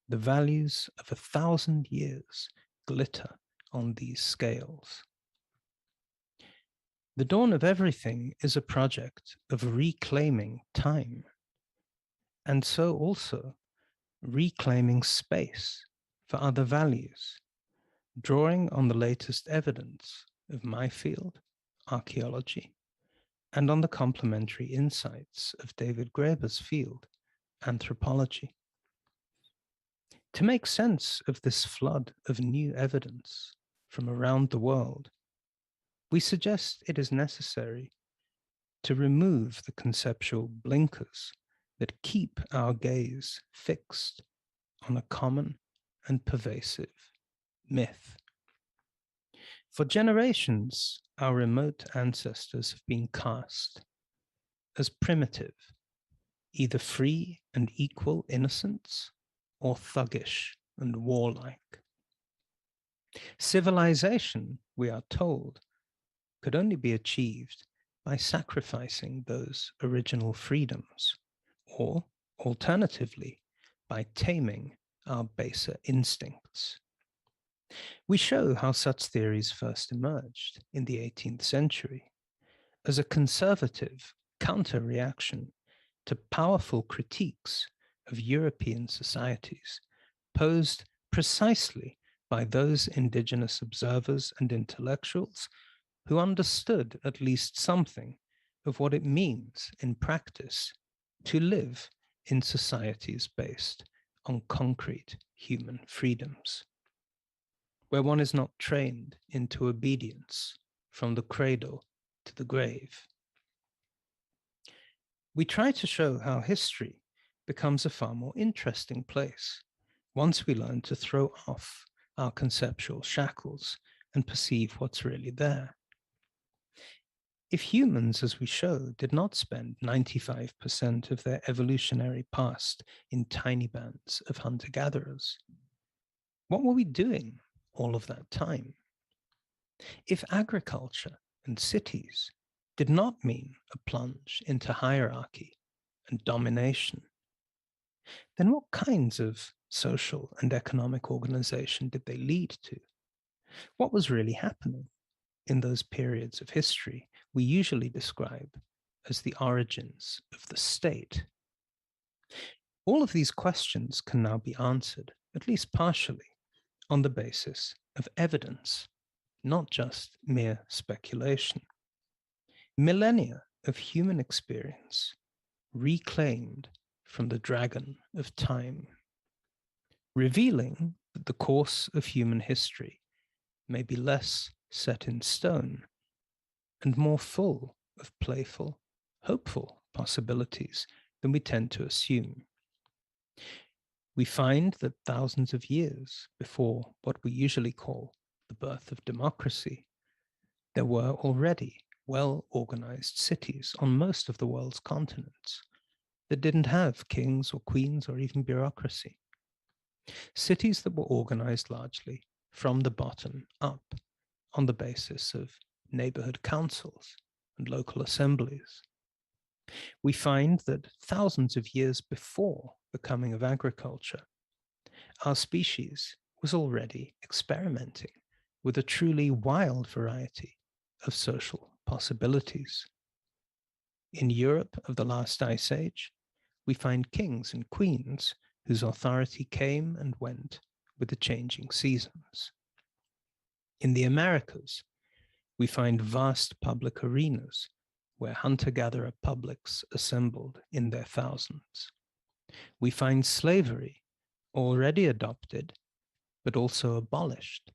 The values of 1,000 years glitter on these scales. The Dawn of Everything is a project of reclaiming time, and so also reclaiming space for other values, drawing on the latest evidence of my field, archaeology, and on the complementary insights of David Graeber's field, anthropology. To make sense of this flood of new evidence from around the world, we suggest it is necessary to remove the conceptual blinkers that keep our gaze fixed on a common and pervasive myth. For generations, our remote ancestors have been cast as primitive, either free and equal innocence or thuggish and warlike. Civilization, we are told, could only be achieved by sacrificing those original freedoms, or alternatively, by taming our baser instincts. We show how such theories first emerged in the 18th century as a conservative counter-reaction to powerful critiques of European societies posed precisely by those indigenous observers and intellectuals who understood at least something of what it means in practice to live in societies based on concrete human freedoms, where one is not trained into obedience from the cradle to the grave. We try to show how history becomes a far more interesting place once we learn to throw off our conceptual shackles and perceive what's really there. If humans, as we show, did not spend 95% of their evolutionary past in tiny bands of hunter-gatherers, what were we doing all of that time? If agriculture and cities did not mean a plunge into hierarchy and domination, then what kinds of social and economic organization did they lead to? What was really happening in those periods of history we usually describe as the origins of the state? All of these questions can now be answered, at least partially, on the basis of evidence, not just mere speculation. Millennia of human experience reclaimed from the dragon of time, revealing that the course of human history may be less set in stone and more full of playful, hopeful possibilities than we tend to assume. We find that thousands of years before what we usually call the birth of democracy, there were already well-organized cities on most of the world's continents that didn't have kings or queens or even bureaucracy. Cities that were organized largely from the bottom up on the basis of neighborhood councils and local assemblies. We find that thousands of years before the coming of agriculture, our species was already experimenting with a truly wild variety of social possibilities. In Europe of the last ice age, we find kings and queens whose authority came and went with the changing seasons. In the Americas, we find vast public arenas where hunter-gatherer publics assembled in their thousands. We find slavery already adopted, but also abolished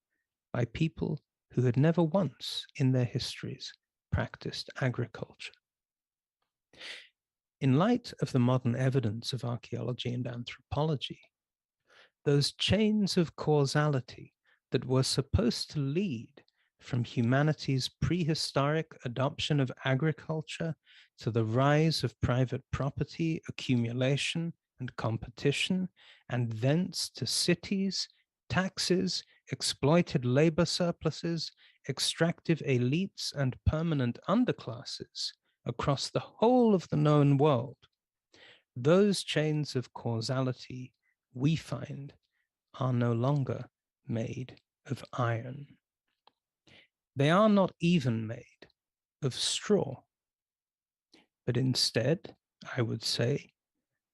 by people who had never once in their histories practiced agriculture. In light of the modern evidence of archaeology and anthropology, those chains of causality that were supposed to lead from humanity's prehistoric adoption of agriculture to the rise of private property, accumulation, and competition, and thence to cities, taxes, exploited labor surpluses, extractive elites, and permanent underclasses across the whole of the known world. Those chains of causality, we find, are no longer made of iron. They are not even made of straw, but instead, I would say,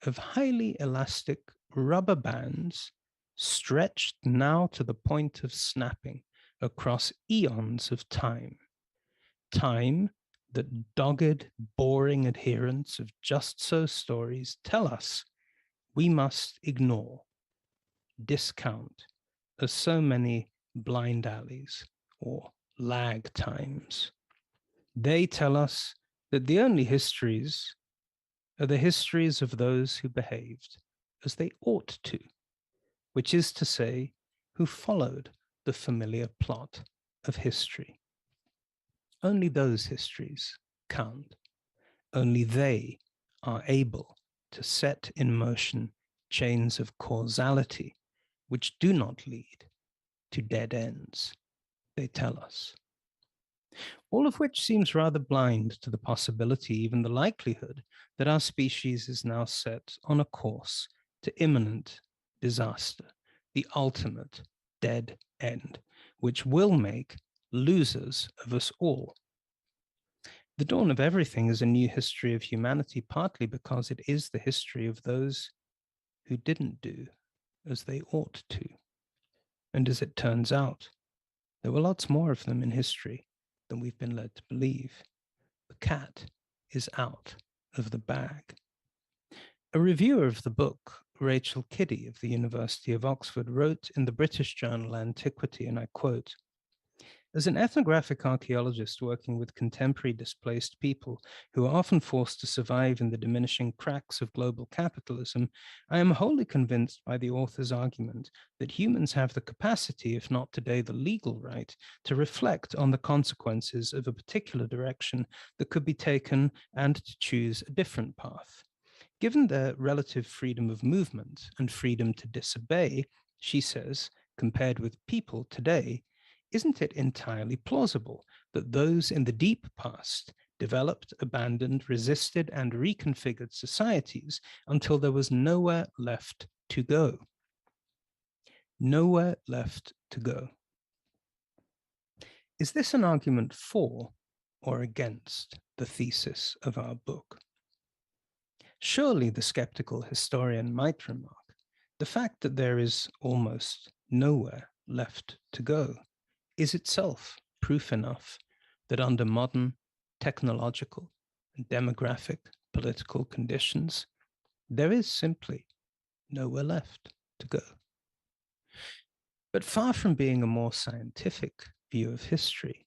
of highly elastic rubber bands stretched now to the point of snapping across eons of time. Time that dogged, boring adherents of just so stories tell us we must ignore, discount as so many blind alleys or lag times. They tell us that the only histories are the histories of those who behaved as they ought to, which is to say, who followed the familiar plot of history. Only those histories count. Only they are able to set in motion chains of causality which do not lead to dead ends, they tell us. All of which seems rather blind to the possibility, even the likelihood, that our species is now set on a course to imminent disaster, the ultimate dead end, which will make losers of us all. The dawn of everything is a new history of humanity, partly because it is the history of those who didn't do as they ought to. And as it turns out, there were lots more of them in history than we've been led to believe. The cat is out of the bag. A reviewer of the book, Rachel Kiddy of the University of Oxford, wrote in the British journal Antiquity, and I quote, "As an ethnographic archaeologist working with contemporary displaced people who are often forced to survive in the diminishing cracks of global capitalism, I am wholly convinced by the author's argument that humans have the capacity, if not today the legal right, to reflect on the consequences of a particular direction that could be taken and to choose a different path. Given their relative freedom of movement and freedom to disobey," she says, compared with people today, "isn't it entirely plausible that those in the deep past developed, abandoned, resisted, and reconfigured societies until there was nowhere left to go?" Nowhere left to go. Is this an argument for or against the thesis of our book? Surely, the skeptical historian might remark, the fact that there is almost nowhere left to go is itself proof enough that under modern technological and demographic political conditions, there is simply nowhere left to go. But far from being a more scientific view of history,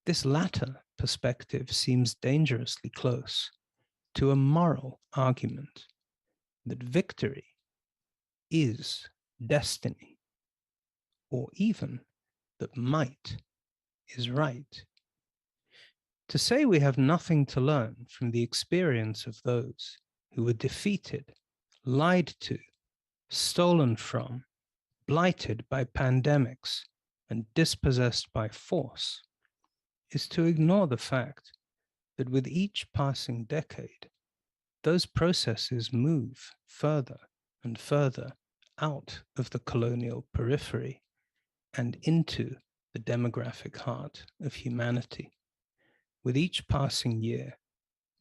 this latter perspective seems dangerously close to a moral argument that victory is destiny, or even that might is right. To say we have nothing to learn from the experience of those who were defeated, lied to, stolen from, blighted by pandemics, and dispossessed by force is to ignore the fact that with each passing decade, those processes move further and further out of the colonial periphery and into the demographic heart of humanity. With each passing year,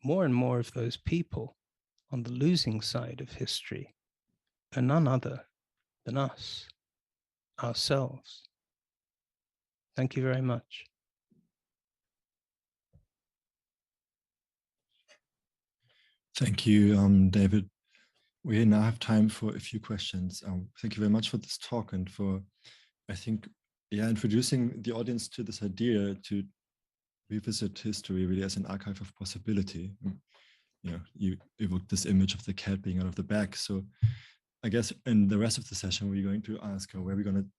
more and more of those people on the losing side of history are none other than us, ourselves. Thank you very much. Thank you, David. We now have time for a few questions. Thank you very much for this talk and for, I think, introducing the audience to this idea to revisit history really as an archive of possibility. You evoked this image of the cat being out of the bag. So I guess in the rest of the session, we're going to ask where we're going to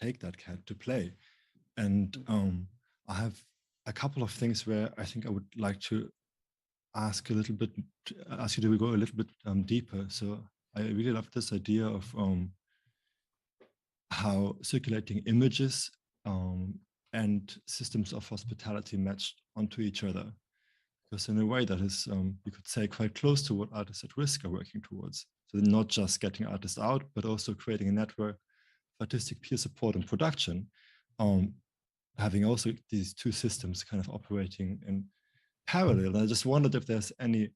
take that cat to play. And I have a couple of things where I think I would like to ask you to go a little bit deeper. So I really love this idea of how circulating images and systems of hospitality matched onto each other. Because in a way that is, you could say, quite close to what artists at risk are working towards. So not just getting artists out, but also creating a network of artistic peer support and production, having also these two systems kind of operating in parallel. And I just wondered if there's any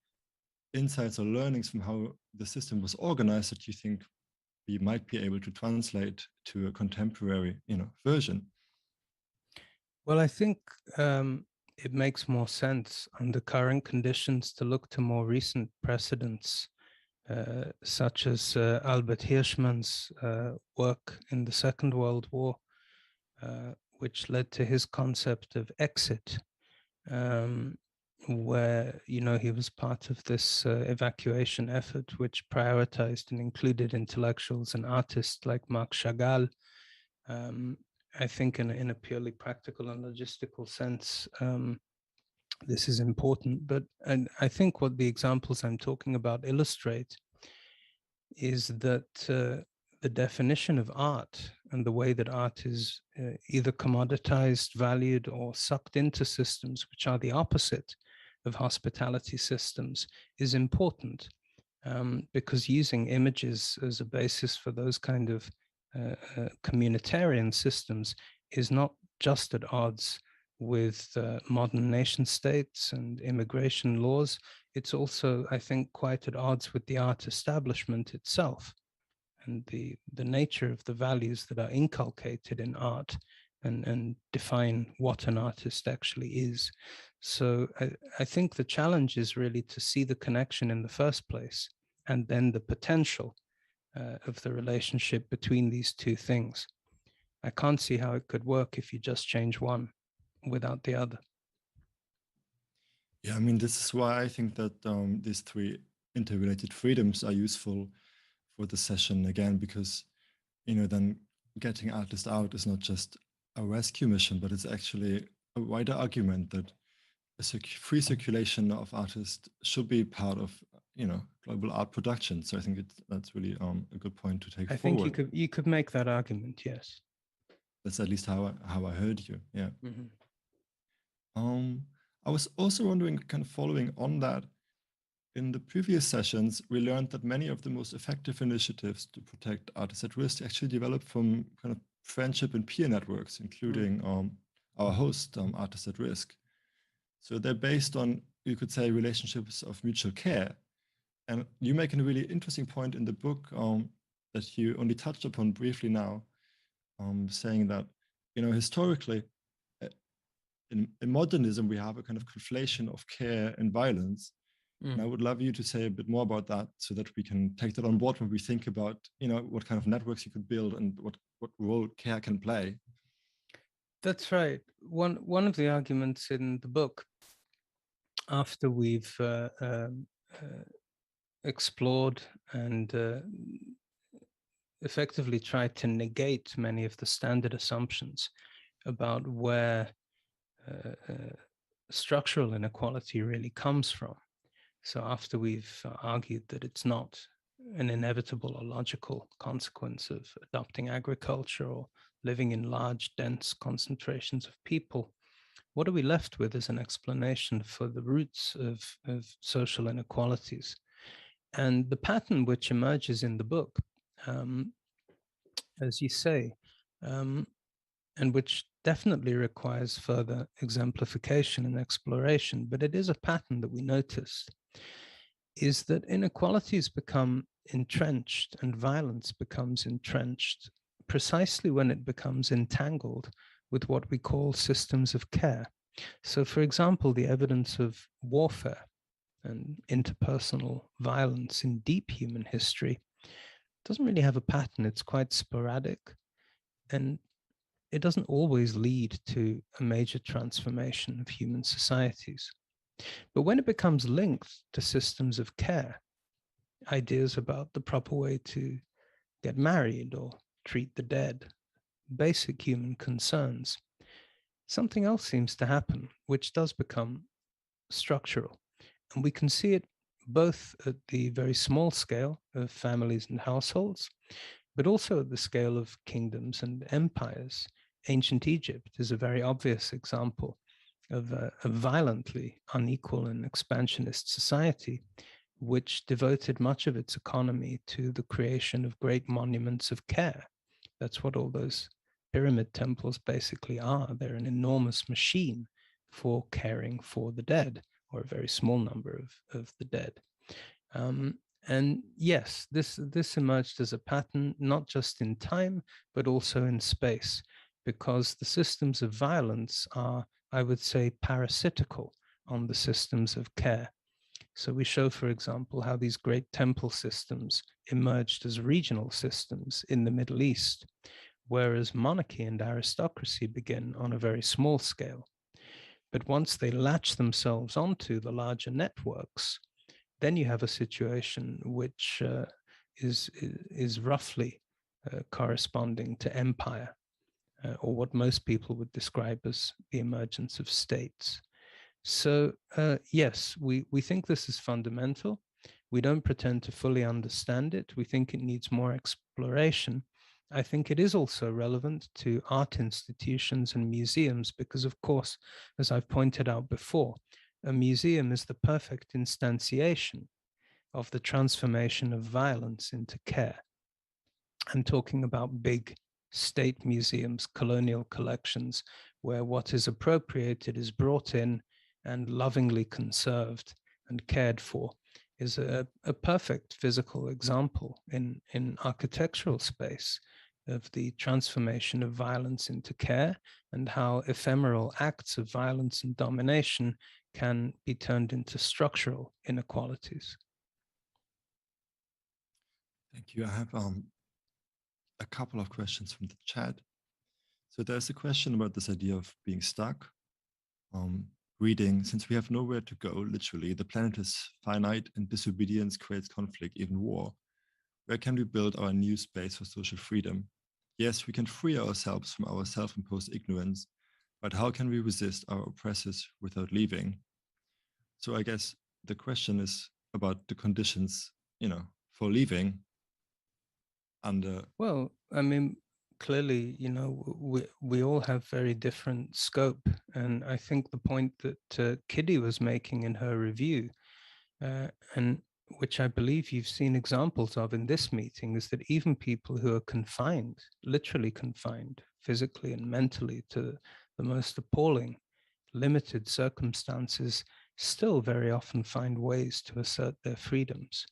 insights or learnings from how the system was organized that you think we might be able to translate to a contemporary, version. Well, I think it makes more sense under current conditions to look to more recent precedents, such as Albert Hirschman's work in the Second World War, which led to his concept of exit, where, you know, he was part of this evacuation effort, which prioritized and included intellectuals and artists like Marc Chagall. I think in a purely practical and logistical sense, this is important, but and I think what the examples I'm talking about illustrate is that the definition of art and the way that art is either commoditized, valued, or sucked into systems which are the opposite of hospitality systems is important, because using images as a basis for those kind of communitarian systems is not just at odds with modern nation states and immigration laws. It's also, I think, quite at odds with the art establishment itself and the nature of the values that are inculcated in art and define what an artist actually is. So I think the challenge is really to see the connection in the first place and then the potential of the relationship between these two things. I can't see how it could work if you just change one without the other. Yeah, I mean, this is why I think that these three interrelated freedoms are useful for the session again, because, you know, then getting artists out is not just a rescue mission, but it's actually a wider argument that a free circulation of artists should be part of, you know, global art production. So I think that's really a good point to take forward. I think you could make that argument, yes. That's at least how I heard you. Yeah. Mm-hmm. I was also wondering, kind of following on that, in the previous sessions, we learned that many of the most effective initiatives to protect artists at risk actually developed from kind of friendship and peer networks, including our host, Artists at Risk. So they're based on, you could say, relationships of mutual care. And you make a really interesting point in the book that you only touched upon briefly now, saying that, you know, historically, in modernism, we have a kind of conflation of care and violence. And I would love you to say a bit more about that so that we can take that on board when we think about, you know, what kind of networks you could build and what role care can play. That's right. One of the arguments in the book, after we've explored and effectively tried to negate many of the standard assumptions about where structural inequality really comes from. So after we've argued that it's not an inevitable or logical consequence of adopting agriculture or living in large, dense concentrations of people, what are we left with as an explanation for the roots of social inequalities? And the pattern which emerges in the book, as you say, and which definitely requires further exemplification and exploration, but it is a pattern that we noticed, is that inequalities become entrenched and violence becomes entrenched precisely when it becomes entangled with what we call systems of care. So, for example, the evidence of warfare and interpersonal violence in deep human history doesn't really have a pattern. It's quite sporadic, and it doesn't always lead to a major transformation of human societies. But when it becomes linked to systems of care, ideas about the proper way to get married or treat the dead, basic human concerns, something else seems to happen, which does become structural. And we can see it both at the very small scale of families and households, but also at the scale of kingdoms and empires. Ancient Egypt is a very obvious example of a violently unequal and expansionist society, which devoted much of its economy to the creation of great monuments of care. That's what all those pyramid temples basically are. They're an enormous machine for caring for the dead, or a very small number of the dead. And yes, this emerged as a pattern, not just in time, but also in space, because the systems of violence are I would say, parasitical on the systems of care. So we show, for example, how these great temple systems emerged as regional systems in the Middle East, whereas monarchy and aristocracy begin on a very small scale. But once they latch themselves onto the larger networks, then you have a situation which is roughly corresponding to empire, or what most people would describe as the emergence of states. So yes, we think this is fundamental. We don't pretend to fully understand it. We think it needs more exploration. I think it is also relevant to art institutions and museums because, of course, as I've pointed out before, a museum is the perfect instantiation of the transformation of violence into care. I'm talking about big state museums, colonial collections, where what is appropriated is brought in and lovingly conserved and cared for, is a perfect physical example in architectural space of the transformation of violence into care and how ephemeral acts of violence and domination can be turned into structural inequalities. Thank you. I have a couple of questions from the chat. So there's a question about this idea of being stuck. Reading, since we have nowhere to go, literally, the planet is finite and disobedience creates conflict, even war. Where can we build our new space for social freedom? Yes, we can free ourselves from our self-imposed ignorance, but how can we resist our oppressors without leaving? So I guess the question is about the conditions, for leaving. Well, I mean, clearly, we all have very different scope. And I think the point that Kiddy was making in her review, and which I believe you've seen examples of in this meeting, is that even people who are confined, literally confined, physically and mentally to the most appalling, limited circumstances, still very often find ways to assert their freedoms.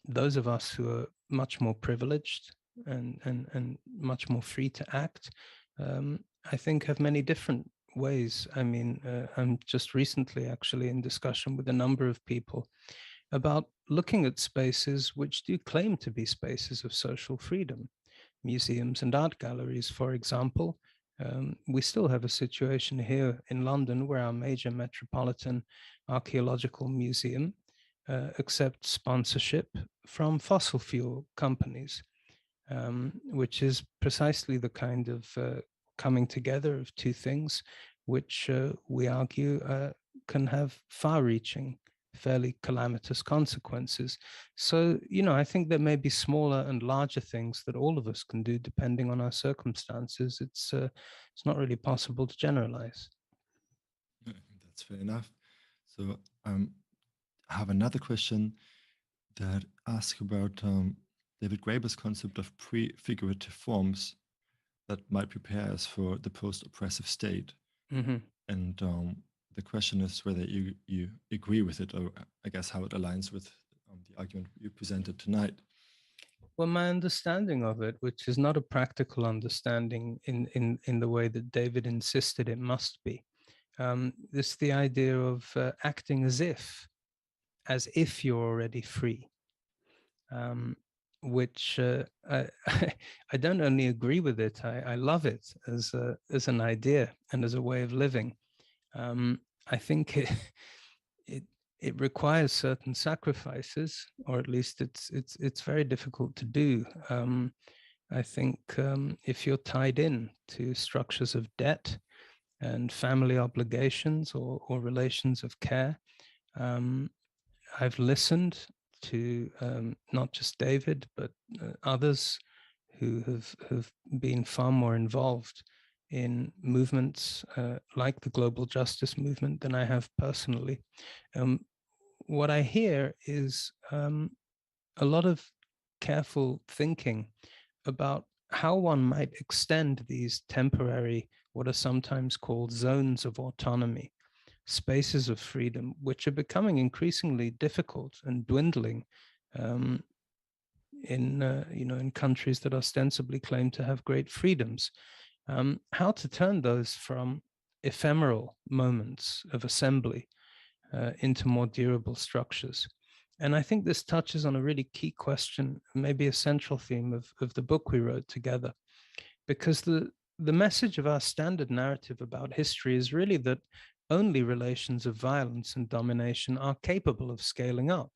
Those of us who are much more privileged and much more free to act, I think have many different ways. I mean, I'm just recently actually in discussion with a number of people about looking at spaces which do claim to be spaces of social freedom. Museums and art galleries, for example. We still have a situation here in London where our major metropolitan archaeological museum accepts sponsorship from fossil fuel companies, which is precisely the kind of coming together of two things which we argue can have far-reaching, fairly calamitous consequences. So, I think there may be smaller and larger things that all of us can do depending on our circumstances. It's not really possible to generalize. I think that's fair enough. So I have another question that asks about David Graeber's concept of prefigurative forms that might prepare us for the post-oppressive state. Mm-hmm. And the question is whether you agree with it, or I guess how it aligns with the argument you presented tonight. Well, my understanding of it, which is not a practical understanding in the way that David insisted it must be, is the idea of acting as if you're already free, which I don't only agree with it, I love it as an idea and as a way of living. I think it requires certain sacrifices, or at least it's very difficult to do. I think if you're tied in to structures of debt and family obligations or relations of care, I've listened to not just David, but others who have been far more involved in movements like the global justice movement than I have personally. What I hear is a lot of careful thinking about how one might extend these temporary, what are sometimes called zones of autonomy, spaces of freedom, which are becoming increasingly difficult and dwindling in countries that ostensibly claim to have great freedoms. How to turn those from ephemeral moments of assembly into more durable structures. And I think this touches on a really key question, maybe a central theme of the book we wrote together, because the message of our standard narrative about history is really that only relations of violence and domination are capable of scaling up.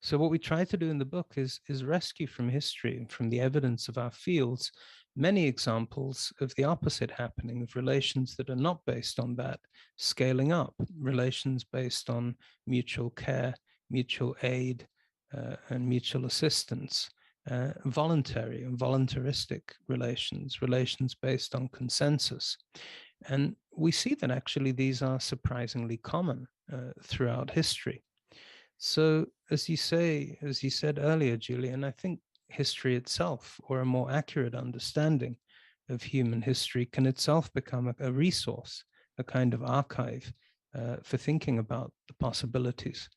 So what we try to do in the book is rescue from history and from the evidence of our fields many examples of the opposite happening, of relations that are not based on that scaling up, relations based on mutual care, mutual aid, and mutual assistance, voluntary and voluntaristic relations, relations based on consensus. And we see that actually these are surprisingly common throughout history. So as you said earlier, Julian, I think history itself, or a more accurate understanding of human history, can itself become a resource, a kind of archive for thinking about the possibilities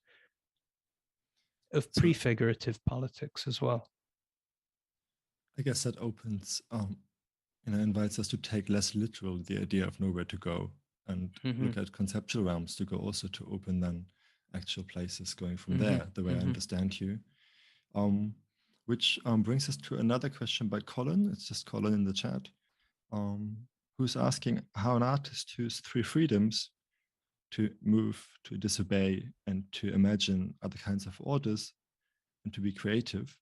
of prefigurative politics as well. I guess that opens, invites us to take less literal the idea of nowhere to go and look at conceptual realms to go also to open then actual places going from there, the way I understand you. Which brings us to another question by Colin. It's just Colin in the chat, who's asking how an artist whose three freedoms to move, to disobey, and to imagine other kinds of orders and to be creative,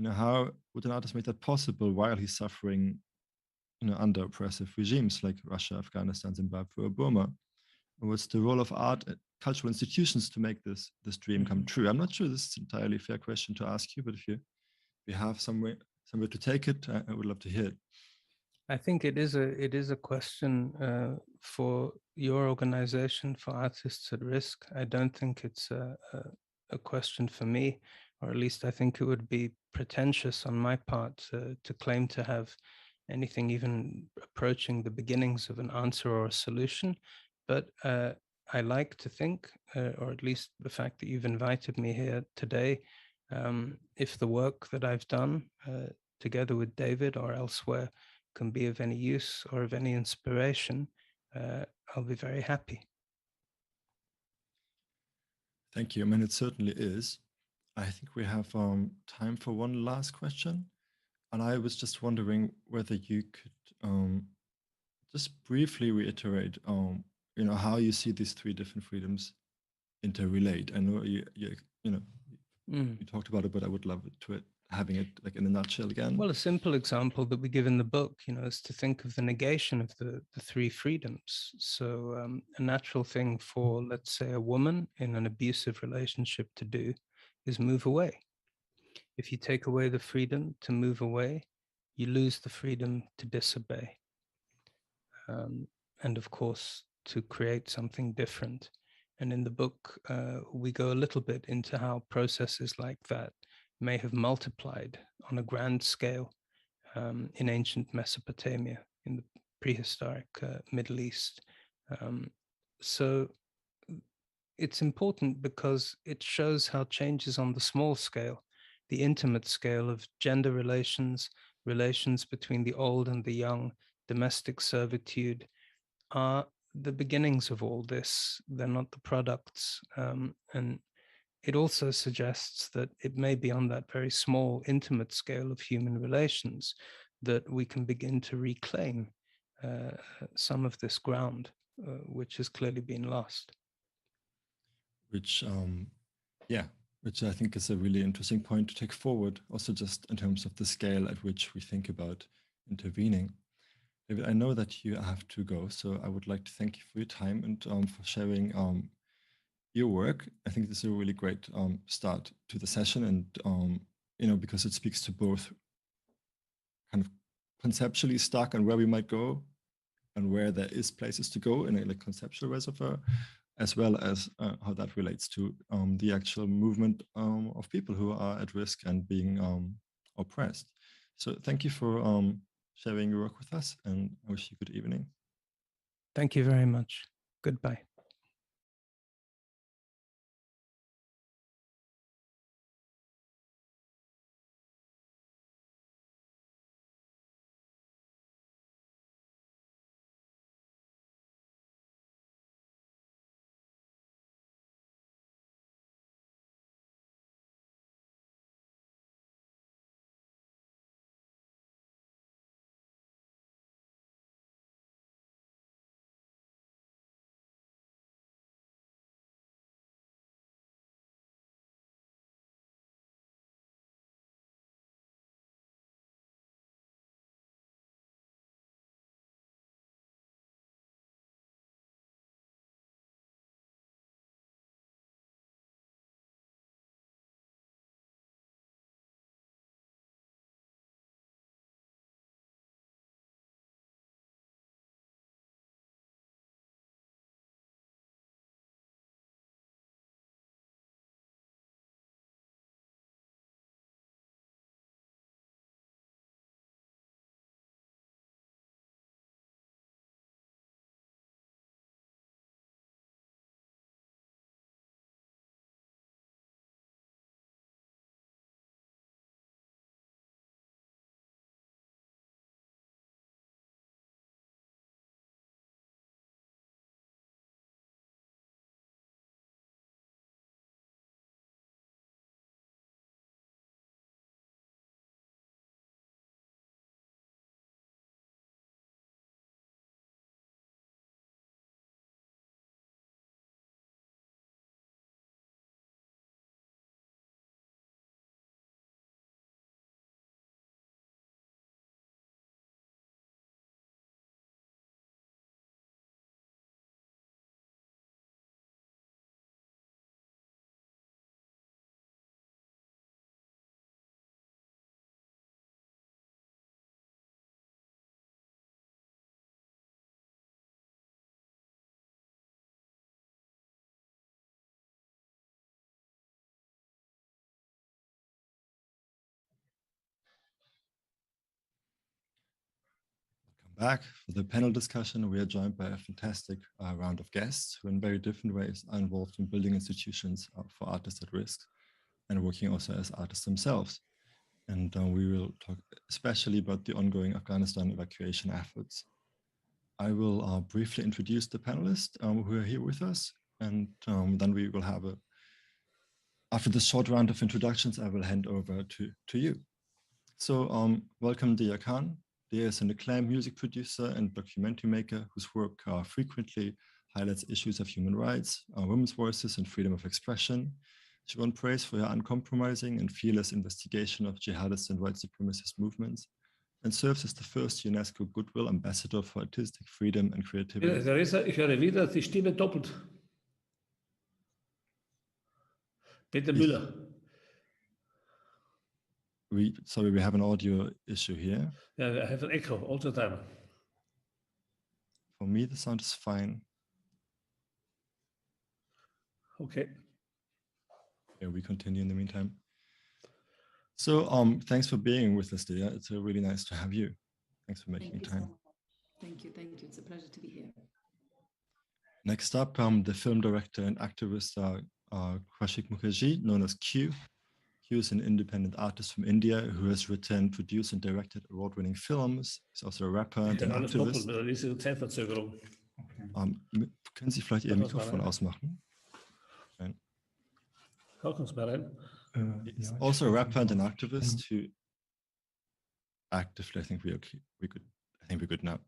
how would an artist make that possible while he's suffering, under oppressive regimes like Russia, Afghanistan, Zimbabwe, or Burma? And what's the role of art and cultural institutions to make this dream come true? I'm not sure this is an entirely fair question to ask you, but if you have somewhere to take it, I would love to hear it. I think it is a question for your organization, for Artists at Risk. I don't think it's a question for me, or at least I think it would be pretentious on my part to claim to have anything even approaching the beginnings of an answer or a solution. But I like to think, or at least the fact that you've invited me here today, if the work that I've done together with David or elsewhere can be of any use or of any inspiration, I'll be very happy. Thank you. I mean, it certainly is. I think we have time for one last question. And I was just wondering whether you could just briefly reiterate, how you see these three different freedoms interrelate. I know you talked about it, but I would love having it like in a nutshell again. Well, a simple example that we give in the book, is to think of the negation of the three freedoms. So a natural thing for, let's say, a woman in an abusive relationship to do is move away. If you take away the freedom to move away, you lose the freedom to disobey. And of course, to create something different. And in the book, we go a little bit into how processes like that may have multiplied on a grand scale in ancient Mesopotamia, in the prehistoric Middle East. So it's important because it shows how changes on the small scale, the intimate scale of gender relations, relations between the old and the young, domestic servitude, are the beginnings of all this. They're not the products. And it also suggests that it may be on that very small, intimate scale of human relations that we can begin to reclaim some of this ground, which has clearly been lost. Which I think is a really interesting point to take forward, also just in terms of the scale at which we think about intervening. David, I know that you have to go, so I would like to thank you for your time and for sharing your work. I think this is a really great start to the session, and because it speaks to both kind of conceptually stuck and where we might go and where there is places to go in a conceptual reservoir, as well as how that relates to the actual movement of people who are at risk and being oppressed. So thank you for sharing your work with us, and I wish you a good evening. Thank you very much. Goodbye. back for the panel discussion. We are joined by a fantastic round of guests who in very different ways are involved in building institutions for artists at risk and working also as artists themselves. And we will talk especially about the ongoing Afghanistan evacuation efforts. I will briefly introduce the panelists who are here with us, and then we will have after this short round of introductions, I will hand over to you. So welcome Dia Khan. Dia is an acclaimed music producer and documentary maker whose work frequently highlights issues of human rights, women's voices, and freedom of expression. She won praise for her uncompromising and fearless investigation of jihadist and white supremacist movements, and serves as the first UNESCO Goodwill Ambassador for Artistic Freedom and Creativity. Teresa, ich höre wieder die Stimme doppelt. Peter Müller. Sorry, we have an audio issue here. Yeah, I have an echo all the time. For me, the sound is fine. Okay. Yeah, we continue in the meantime. So thanks for being with us, Dia. It's really nice to have you. Thanks for making time. Thank you. It's a pleasure to be here. Next up, the film director and activist Kaushik Mukherjee, known as Q. Q is an independent artist from India who has written, produced, and directed award-winning films. He's also a rapper and an activist. Können Sie vielleicht Ihr Mikrofon ausmachen? Nein. He's also a rapper and an activist who actively, I think we're good now,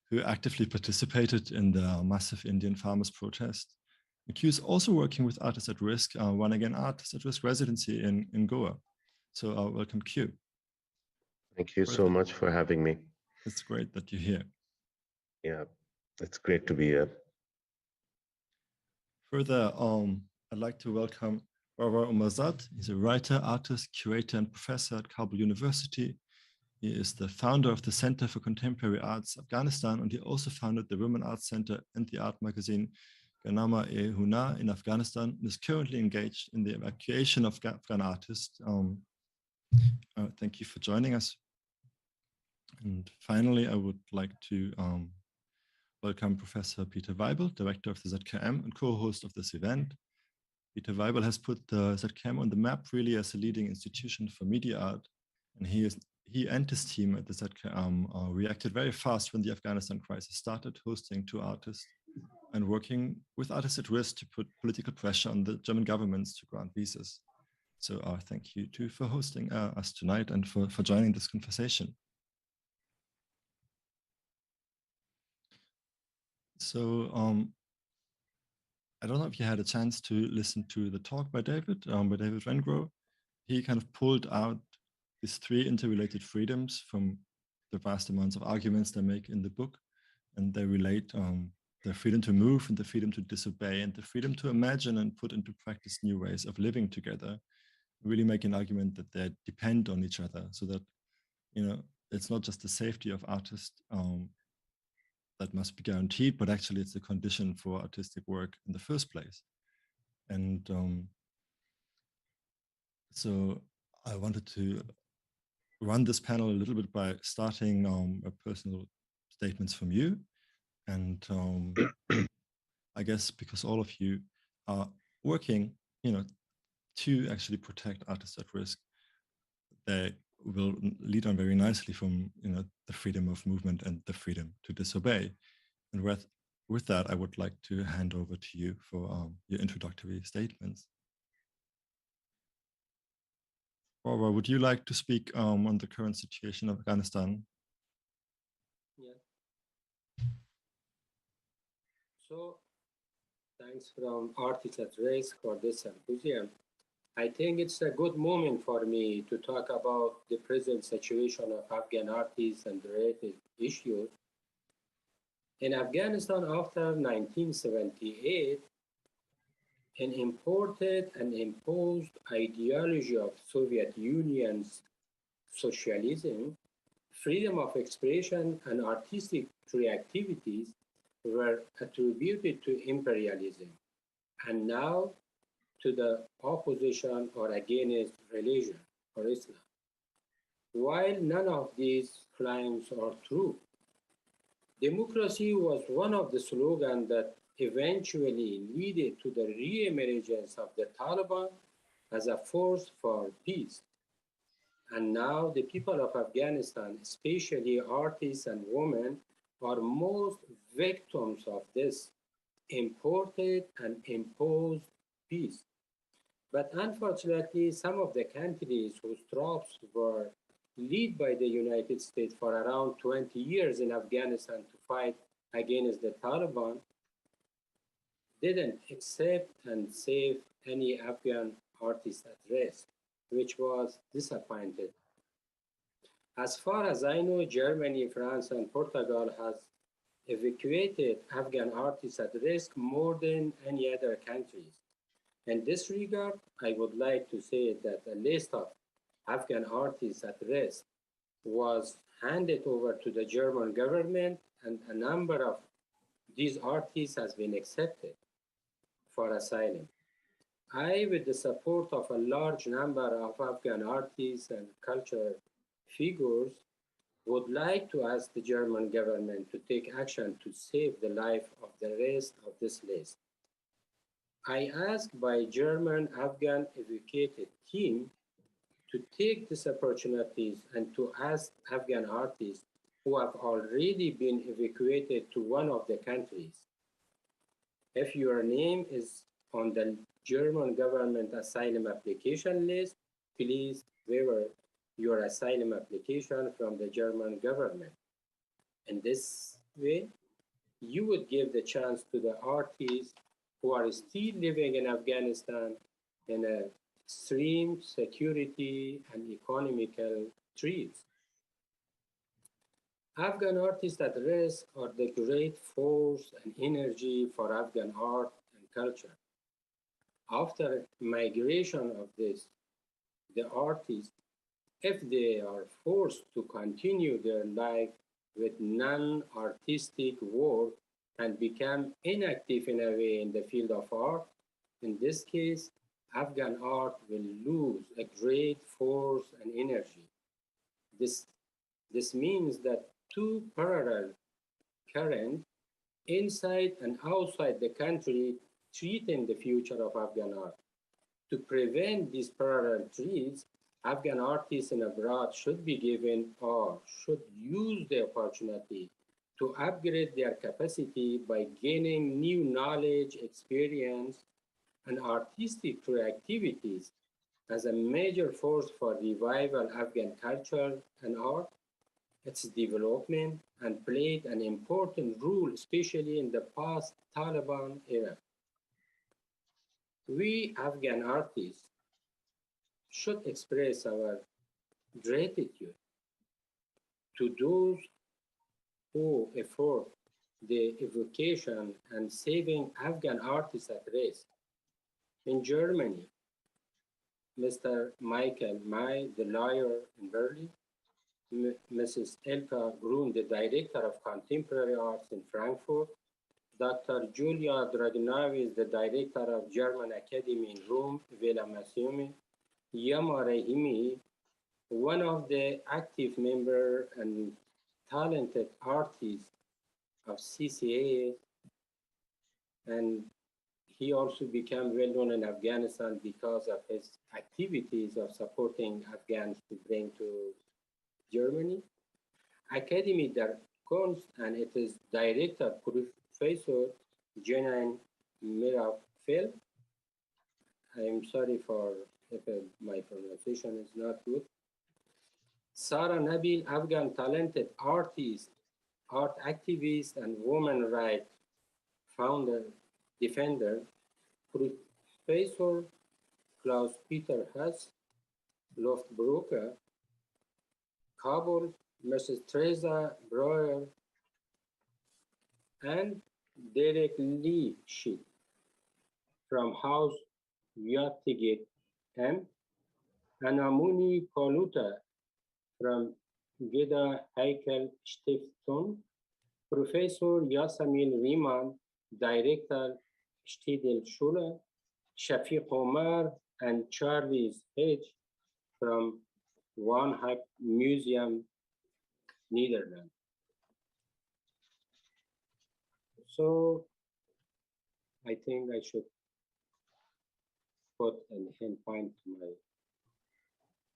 who actively participated in the massive Indian farmers' protest. Q is also working with Artists at Risk, running an Artists at Risk residency in Goa. So welcome, Q. Thank you so much for having me. It's great that you're here. Yeah, it's great to be here. Further, I'd like to welcome Rawar Umarzad. He's a writer, artist, curator, and professor at Kabul University. He is the founder of the Center for Contemporary Arts Afghanistan, and he also founded the Women Arts Center and the art magazine Ganama-e-Huna in Afghanistan, and is currently engaged in the evacuation of Afghan artists. Thank you for joining us. And finally, I would like to welcome Professor Peter Weibel, director of the ZKM and co-host of this event. Peter Weibel has put the ZKM on the map really as a leading institution for media art, and he and his team at the ZKM reacted very fast when the Afghanistan crisis started, hosting 2 artists and working with Artists at Risk to put political pressure on the German governments to grant visas. So thank you too for hosting us tonight and for joining this conversation. So I don't know if you had a chance to listen to the talk by David Wengrow. He kind of pulled out these 3 interrelated freedoms from the vast amounts of arguments they make in the book, and they relate the freedom to move and the freedom to disobey and the freedom to imagine and put into practice new ways of living together. Really make an argument that they depend on each other, so that, you know, it's not just the safety of artists that must be guaranteed, but actually it's a condition for artistic work in the first place. And so I wanted to run this panel a little bit by starting personal statements from you. And I guess because all of you are working, you know, to actually protect artists at risk, they will lead on very nicely from, you know, the freedom of movement and the freedom to disobey. And with that, I would like to hand over to you for your introductory statements. Barbara, would you like to speak on the current situation of Afghanistan? Yeah. So, thanks from Artists at Risk for this symposium. I think it's a good moment for me to talk about the present situation of Afghan artists and related issues. In Afghanistan after 1978, an imported and imposed ideology of Soviet Union's socialism, freedom of expression and artistic creativities were attributed to imperialism, and now to the opposition or against religion or Islam. While none of these claims are true, Democracy was one of the slogans that eventually led to the re-emergence of the Taliban as a force for peace. And now the people of Afghanistan, especially artists and women, are most victims of this imported and imposed peace. But unfortunately, some of the countries whose troops were led by the United States for around 20 years in Afghanistan to fight against the Taliban didn't accept and save any Afghan artist at risk, which was disappointed. As far as I know, Germany, France, and Portugal has evacuated Afghan artists at risk more than any other countries. In this regard, I would like to say that a list of Afghan artists at risk was handed over to the German government, and a number of these artists has been accepted for asylum. I, with the support of a large number of Afghan artists and cultural figures, would like to ask the German government to take action to save the life of the rest of this list. I ask by German Afghan evacuated team to take these opportunities and to ask Afghan artists who have already been evacuated to one of the countries. If your name is on the German government asylum application list, please waiver your asylum application from the German government. In this way, you would give the chance to the artists who are still living in Afghanistan in a extreme security and economical threats. Afghan artists at risk are the great force and energy for Afghan art and culture. After migration of this, the artists, if they are forced to continue their life with non-artistic work and become inactive in a way in the field of art, in this case, Afghan art will lose a great force and energy. This means that two parallel currents inside and outside the country threaten the future of Afghan art. To prevent these parallel threats, Afghan artists in abroad should be given or should use the opportunity to upgrade their capacity by gaining new knowledge, experience, and artistic creativities as a major force for revival Afghan culture and art, its development, and played an important role, especially in the post-Taliban era. We Afghan artists should express our gratitude to those who effort the evacuation and saving Afghan artists at risk. In Germany, Mr. Michael May, the lawyer in Berlin, Mrs. Elka Grun, the director of contemporary arts in Frankfurt, Dr. Julia Dragnavi is the director of German Academy in Rome, Villa Massiumi, Yama Rahimi, one of the active members and talented artists of CCA, and he also became well known in Afghanistan because of his activities of supporting Afghans to bring to Germany. Academy der Kunst and its director, Professor Janine Mirafel. I am sorry if my pronunciation is not good. Sarah Nabil, Afghan talented artist, art activist, and woman rights founder, defender, Professor Klaus-Peter Huss, Luftbrücke, Kabul, Mrs. Teresa Breuer, and Derek Lee Schick from House Yattiget and Anamuni Koluta from Geda Heikel Stiftung, Professor Yasamin Riemann, Director Stidel Schule, Shafiq Omar, and Charlie Hedge from Van Eyck Museum, Netherlands. So I think I should put an end point to my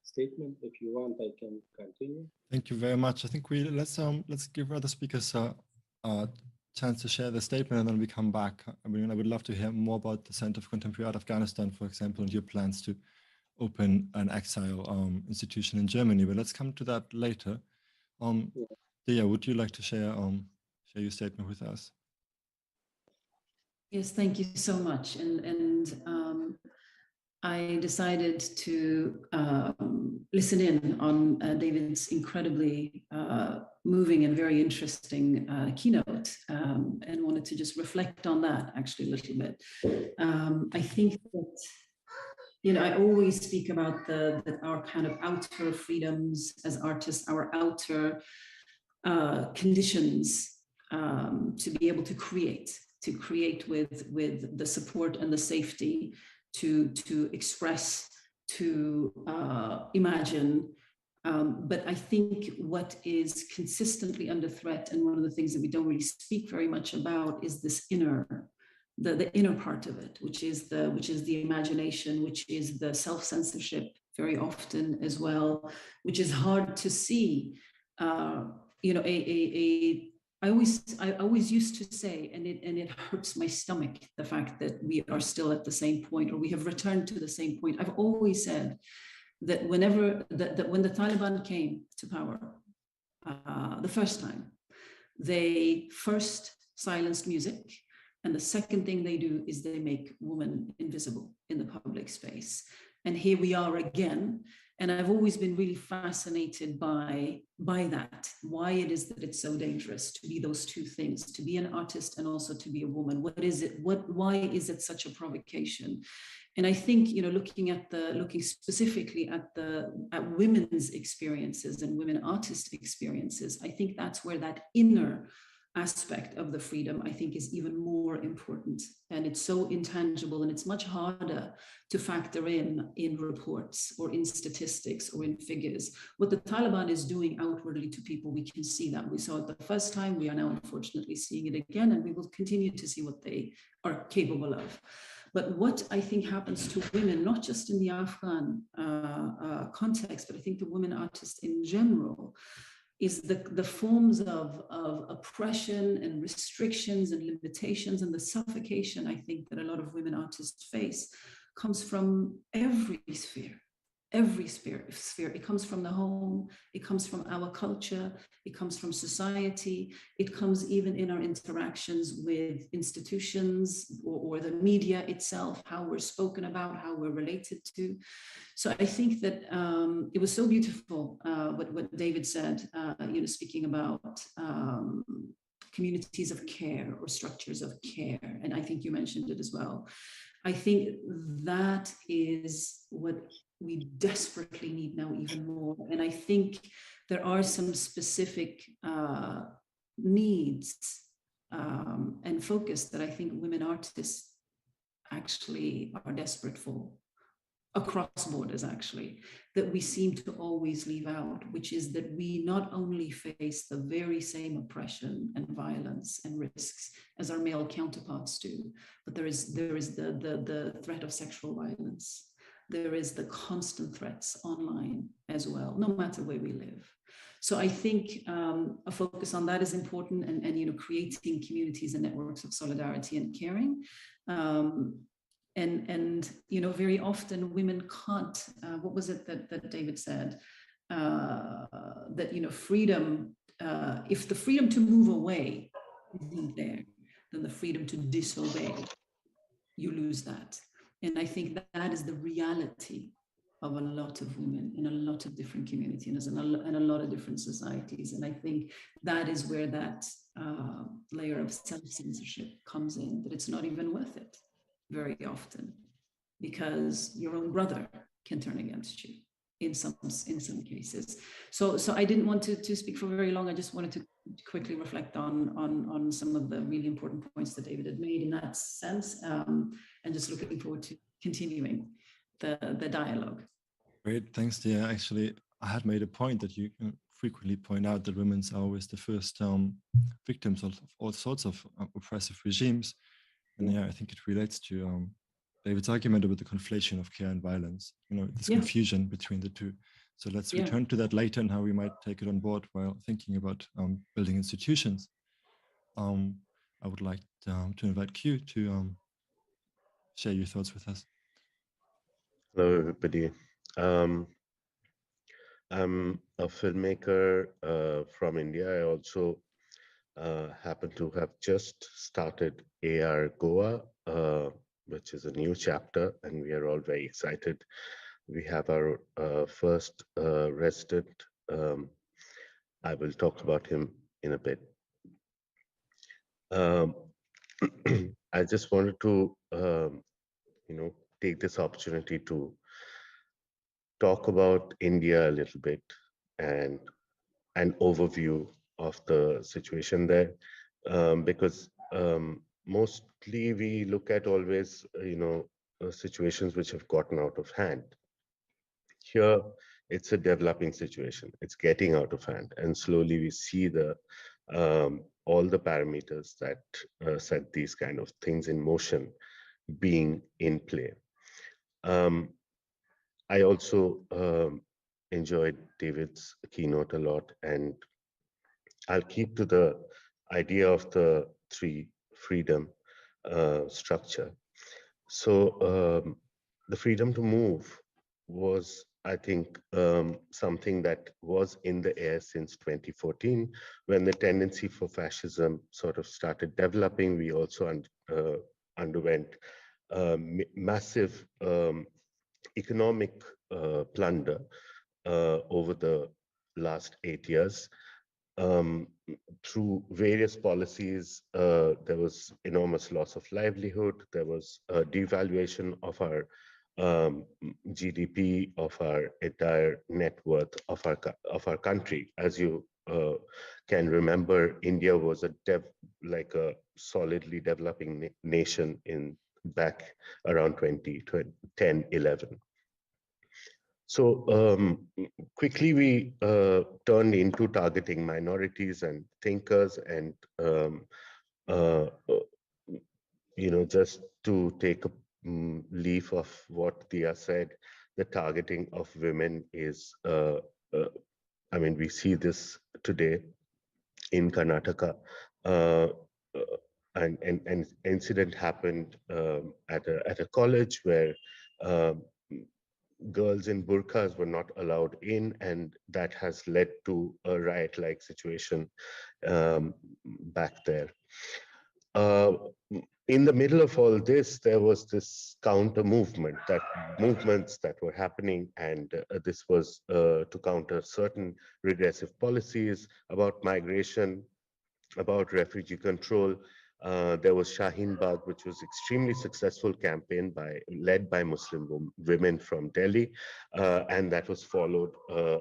statement. If you want, I can continue. Thank you very much. I think let's give other speakers a chance to share the statement, and then we come back. I mean, I would love to hear more about the Center for Contemporary Art Afghanistan, for example, and your plans to open an exile institution in Germany. But let's come to that later. Dia, would you like to share your statement with us? Yes, thank you so much. And I decided to listen in on David's incredibly moving and very interesting keynote, and wanted to just reflect on that actually a little bit. I think that, you know, I always speak about that our kind of outer freedoms as artists, our outer conditions to be able to create with the support and the safety to express, to imagine. But I think what is consistently under threat, and one of the things that we don't really speak very much about, is this the inner part of it, which is the imagination, which is the self-censorship very often as well, which is hard to see. You know, I always used to say, and it hurts my stomach, the fact that we are still at the same point, or we have returned to the same point. I've always said that when the Taliban came to power the first time, they first silenced music, and the second thing they do is they make women invisible in the public space. And here we are again. And I've always been really fascinated by that, why it is that it's so dangerous to be those two things, to be an artist and also to be a woman. What is it? Why is it such a provocation? And I think, you know, looking specifically at women's experiences and women artist experiences, I think that's where that inner aspect of the freedom, I think, is even more important. And it's so intangible, and it's much harder to factor in reports or in statistics or in figures. What the Taliban is doing outwardly to people, we can see that. We saw it the first time, we are now unfortunately seeing it again, and we will continue to see what they are capable of. But what I think happens to women, not just in the Afghan context, but I think the women artists in general, is the forms of oppression and restrictions and limitations and the suffocation, I think, that a lot of women artists face comes from every sphere. It comes from the home, it comes from our culture, it comes from society, it comes even in our interactions with institutions or the media itself, how we're spoken about, how we're related to. So I think that it was so beautiful what David said, you know, speaking about communities of care or structures of care, and I think you mentioned it as well. I think that is what we desperately need now even more. And I think there are some specific needs and focus that I think women artists actually are desperate for, across borders actually, that we seem to always leave out, which is that we not only face the very same oppression and violence and risks as our male counterparts do, but there is the threat of sexual violence. There is the constant threats online as well, no matter where we live. So I think a focus on that is important, and you know, creating communities and networks of solidarity and caring. And you know, very often women can't, what was it that David said? That, you know, freedom, if the freedom to move away isn't there, then the freedom to disobey, you lose that. And I think that is the reality of a lot of women in a lot of different communities and a lot of different societies. And I think that is where that layer of self-censorship comes in, that it's not even worth it very often, because your own brother can turn against you in some cases. So I didn't want to speak for very long. I just wanted to quickly reflect on some of the really important points that David had made in that sense, and just looking forward to continuing the dialogue. Great, thanks, Dia. Actually, I had made a point that you frequently point out that women are always the first victims of all sorts of oppressive regimes. And yeah, I think it relates to David's argument about the conflation of care and violence, this confusion between the two. So let's return to that later and how we might take it on board while thinking about building institutions. I would like to invite Q to share your thoughts with us. Hello, everybody. I'm a filmmaker from India. I also happen to have just started AR Goa, which is a new chapter, and we are all very excited. We have our first resident. I will talk about him in a bit. I just wanted to, take this opportunity to talk about India a little bit and an overview of the situation there, because mostly we look at always, situations which have gotten out of hand. Here, it's a developing situation. It's getting out of hand, and slowly we see the all the parameters that set these kind of things in motion being in play. I also enjoyed David's keynote a lot, and I'll keep to the idea of the three freedom structure. So the freedom to move was, I think, something that was in the air since 2014, when the tendency for fascism sort of started developing. We also underwent massive economic plunder over the last 8 years. Through various policies, there was enormous loss of livelihood. There was a devaluation of our GDP, of our entire net worth of our country. As you can remember, India was a solidly developing nation in back around 2010, 11. So quickly we turned into targeting minorities and thinkers, and just to take a leaf of what Dia said, the targeting of women is, we see this today in Karnataka. And an incident happened at a college where girls in burqas were not allowed in, and that has led to a riot-like situation back there. In the middle of all this, there was this counter movements that were happening, and this was to counter certain regressive policies about migration, about refugee control. There was Shaheen Bagh, which was extremely successful campaign led by Muslim women from Delhi, and that was followed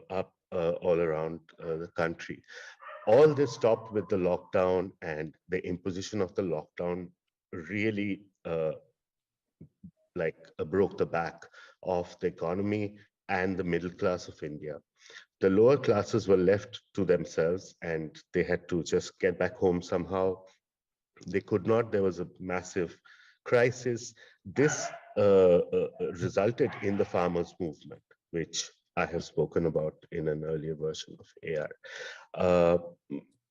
up all around the country. All this stopped with the lockdown, and the imposition of the lockdown really broke the back of the economy and the middle class of India. The lower classes were left to themselves, and they had to just get back home somehow. They could not. There was a massive crisis. This resulted in the farmers' movement, which I have spoken about in an earlier version of AR.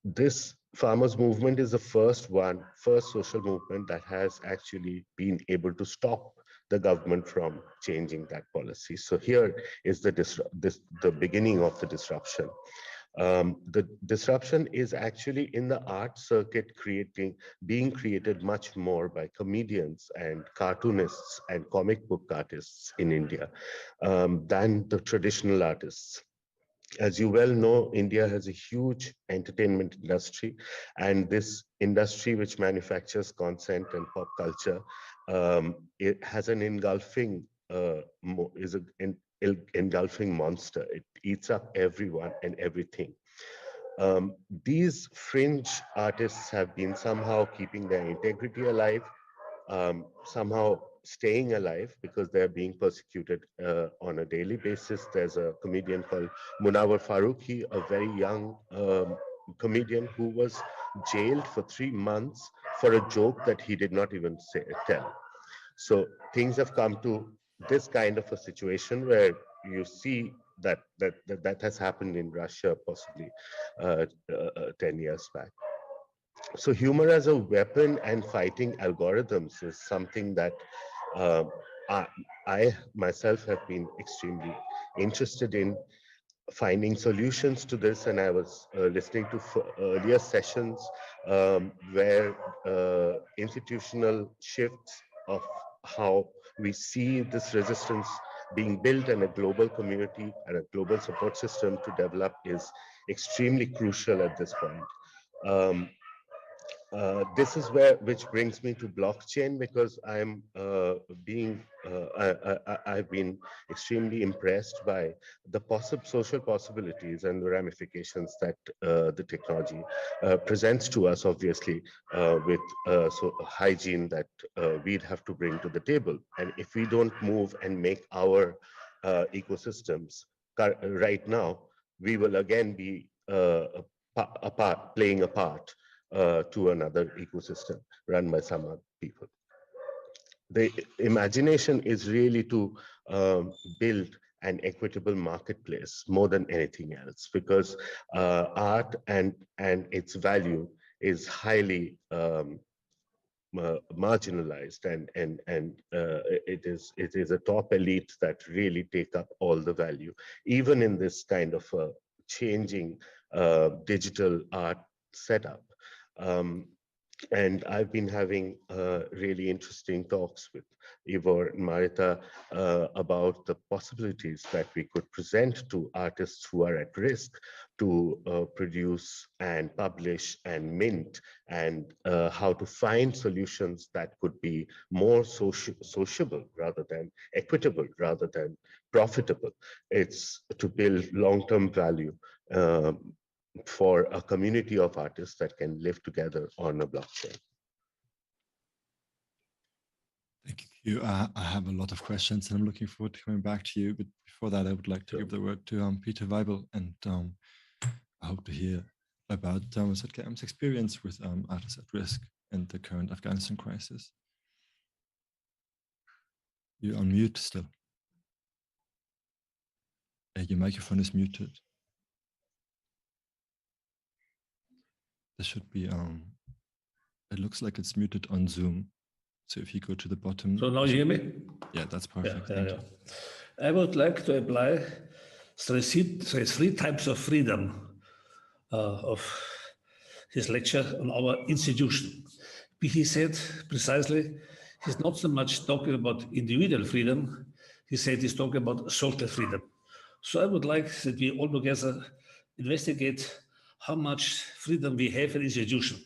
This farmers' movement is the first social movement that has actually been able to stop the government from changing that policy. So here is the beginning of the disruption. The disruption is actually in the art circuit being created much more by comedians and cartoonists and comic book artists in India than the traditional artists. As you well know, India has a huge entertainment industry, and this industry, which manufactures content and pop culture, it has an engulfing engulfing monster. It eats up everyone and everything. These fringe artists have been somehow keeping their integrity alive, somehow staying alive because they're being persecuted on a daily basis. There's a comedian called Munawar Farooqi, a very young comedian who was jailed for 3 months for a joke that he did not even tell. So things have come to this kind of a situation where you see that has happened in Russia possibly 10 years back. So humor as a weapon and fighting algorithms is something that I myself have been extremely interested in finding solutions to this. And I was listening to earlier sessions where institutional shifts of how we see this resistance being built and a global community and a global support system to develop is extremely crucial at this point. This is which brings me to blockchain, because I've been extremely impressed by the social possibilities and the ramifications that the technology presents to us, obviously, with hygiene that we'd have to bring to the table. And if we don't move and make our ecosystems right now, we will again be playing a part to another ecosystem run by some other people. The imagination is really to build an equitable marketplace more than anything else, because art and its value is highly marginalized, and it is a top elite that really take up all the value, even in this kind of changing digital art setup. And I've been having really interesting talks with Ivor and Marita about the possibilities that we could present to artists who are at risk to produce and publish and mint, and how to find solutions that could be more sociable rather than equitable, rather than profitable. It's to build long-term value for a community of artists that can live together on a blockchain. Thank you. I have a lot of questions and I'm looking forward to coming back to you. But before that, I would like to give the word to Peter Weibel, and I hope to hear about ZKM's experience with artists at risk and the current Afghanistan crisis. You're on mute still. Your microphone is muted. There should be, it looks like it's muted on Zoom. So if you go to the bottom. So now you hear me? Yeah, that's perfect. Yeah. I would like to apply three types of freedom of his lecture on our institution. He said precisely, he's not so much talking about individual freedom, he said he's talking about social freedom. So I would like that we all together investigate how much freedom we have in institution.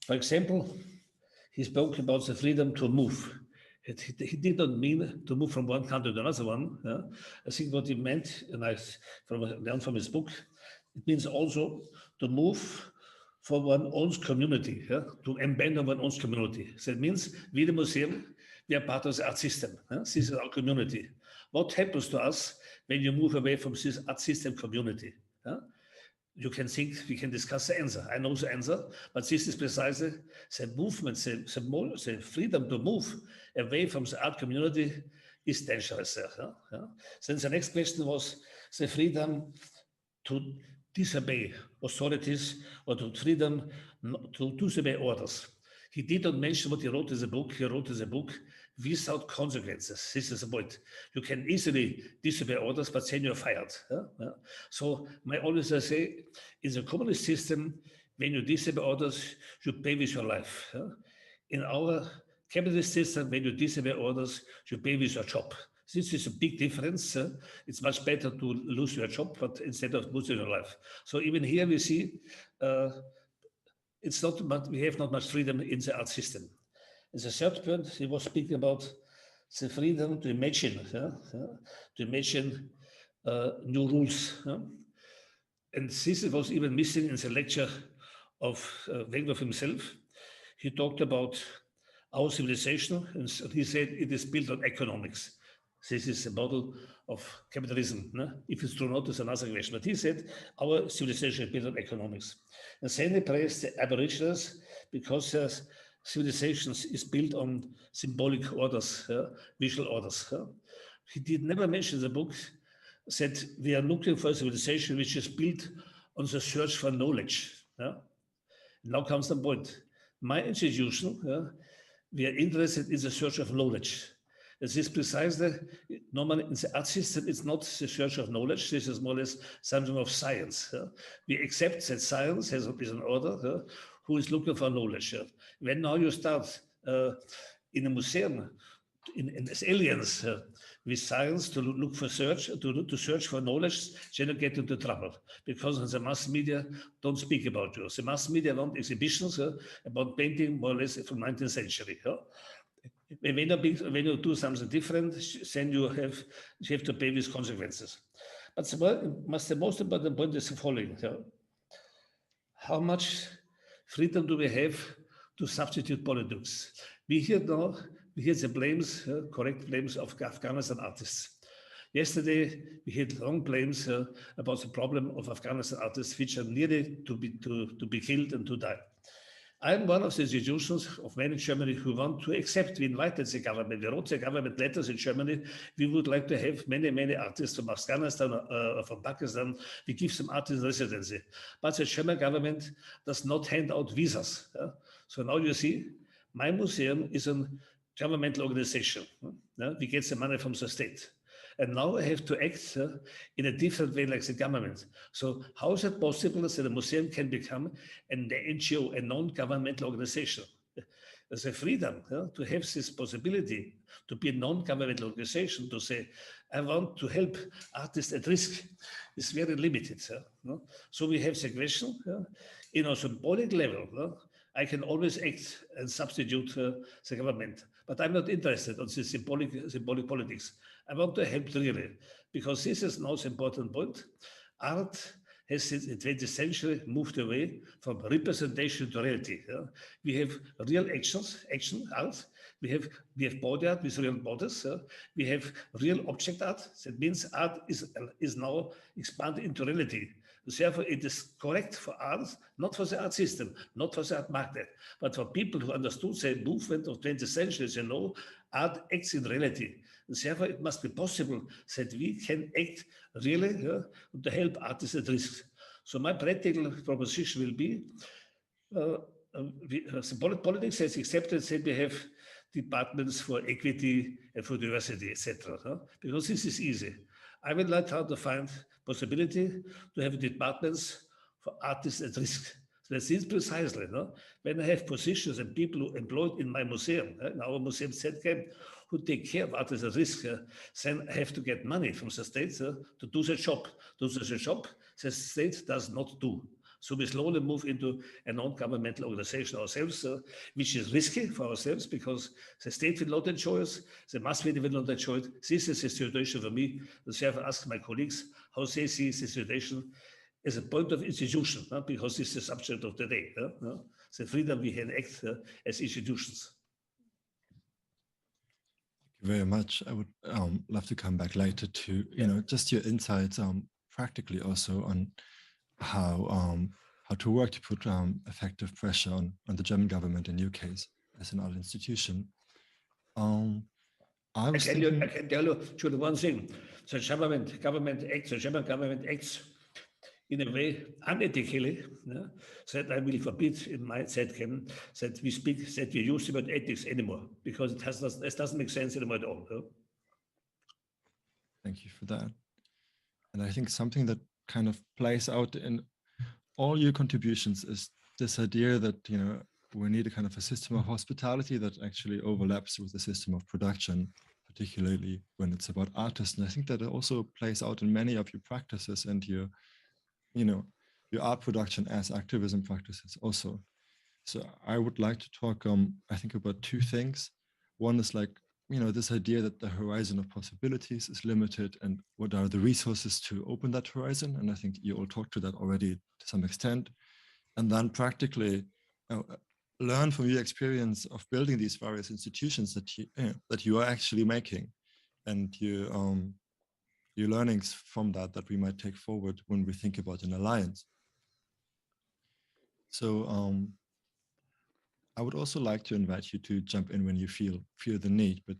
For example, he spoke about the freedom to move. He did not mean to move from one country to another one. Yeah? I think what he meant, and I learned from his book, it means also to move for one's own community, yeah? To abandon one's own community. So that means we, the museum, we are part of the art system. Yeah? This is our community. What happens to us when you move away from this art system community? Yeah? You can think, we can discuss the answer. I know the answer, but this is precisely the movement, the freedom to move away from the art community is dangerous. Yeah? Since the next question was the freedom to disobey authorities or to freedom to disobey orders. He did not mention what he wrote in the book. He wrote in the book without consequences. This is the point. You can easily disobey orders, but then you're fired. Yeah? So I always say, in the communist system, when you disobey orders, you pay with your life. Yeah? In our capitalist system, when you disobey orders, you pay with your job. This is a big difference. It's much better to lose your job, but instead of losing your life. So even here we see it's not, but we have not much freedom in the art system. And the third point, he was speaking about the freedom to imagine, to imagine new rules. And this was even missing in the lecture of Wengrow himself. He talked about our civilization, and he said it is built on economics. This is a model of capitalism. No? If it's true or not, is another question. But he said our civilization is built on economics. And then he praised the Aborigines because civilization is built on symbolic orders, visual orders. He did never mention in the book that we are looking for a civilization which is built on the search for knowledge. Now comes the point. My institution, we are interested in the search of knowledge. This is precisely, normally in the art system, it's not the search of knowledge, this is more or less something of science. We accept that science has an order who is looking for knowledge. When now you start in a museum, as aliens, with science to look for to search for knowledge, then you get into trouble because the mass media don't speak about you. The mass media want exhibitions about painting more or less from 19th century. When you do something different, then you have to pay with consequences. But the most important point is the following. How much freedom do we have to substitute politics? We hear the blames, correct blames of Afghanistan artists. Yesterday, we had long blames about the problem of Afghanistan artists, which are nearly to be killed and to die. I'm one of the institutions of many in Germany who want to accept. We invited the government. We wrote the government letters in Germany. We would like to have many artists from Afghanistan or from Pakistan. We give some artists residency. But the German government does not hand out visas. So now you see, my museum is a governmental organization. We get the money from the state. And now I have to act in a different way like the government. So how is it possible that a museum can become an NGO, a non-governmental organization? There's a freedom to have this possibility to be a non-governmental organization, to say, I want to help artists at risk. It's very limited. So we have the question, in a symbolic level, I can always act and substitute the government. But I'm not interested in this symbolic politics. I want to help really, because this is now the important point. Art has since the 20th century moved away from representation to reality. We have real action art. We have body art with real bodies. We have real object art. That means art is now expanded into reality. Therefore, it is correct for art, not for the art system, not for the art market, but for people who understood the movement of 20th century, they know art acts in reality. Therefore, it must be possible that we can act really to help artists at risk. So my practical proposition will be, politics has accepted that we have departments for equity and for diversity, etc. Because this is easy. I would like to find possibility to have departments for artists at risk. So that is precisely, when I have positions and people employed in my museum, in our museum set camp, who take care of artists at risk, then I have to get money from the state to do the job. The state does not do. So we slowly move into a non-governmental organization ourselves, which is risky for ourselves because the state will not enjoy us, the mass media will not enjoy it. This is a situation for me. Therefore, I ask my colleagues how they see the situation as a point of institution, because this is the subject of the day. The freedom we can act as institutions. Thank you very much. I would love to come back later to just your insights practically also on how to work to put effective pressure on the German government in your case as an art institution. I can tell you Julie, one thing. The German government acts in a way unethically, that I will forbid in my setcam that we use the word ethics anymore, because it doesn't make sense anymore at all. Thank you for that. And I think something that kind of plays out in all your contributions is this idea that, we need a kind of a system of hospitality that actually overlaps with the system of production, particularly when it's about artists. And I think that it also plays out in many of your practices and your art production as activism practices also. So I would like to talk, I think, about two things. One is this idea that the horizon of possibilities is limited and what are the resources to open that horizon. And I think you all talked to that already to some extent. And then practically, learn from your experience of building these various institutions that you are actually making, and your learnings from that we might take forward when we think about an alliance. So I would also like to invite you to jump in when you feel the need, but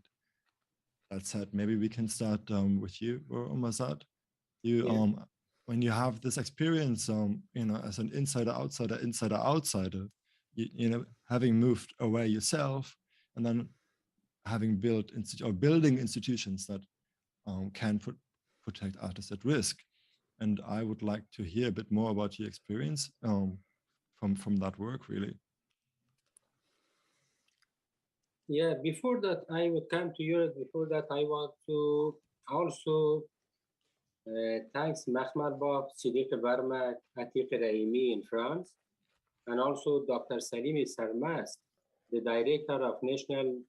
that said, maybe we can start with you, Mazad. You when you have this experience, as an outsider, having moved away yourself, and then having building institutions that can protect artists at risk. And I would like to hear a bit more about your experience from that work, really. Yeah, before that, I would come to Europe. Before that, I want to also thanks Mahmoud Bab, Siddiq Barmak, Atiq Rahimi in France, and also Dr. Salimi Sarmas, the director of National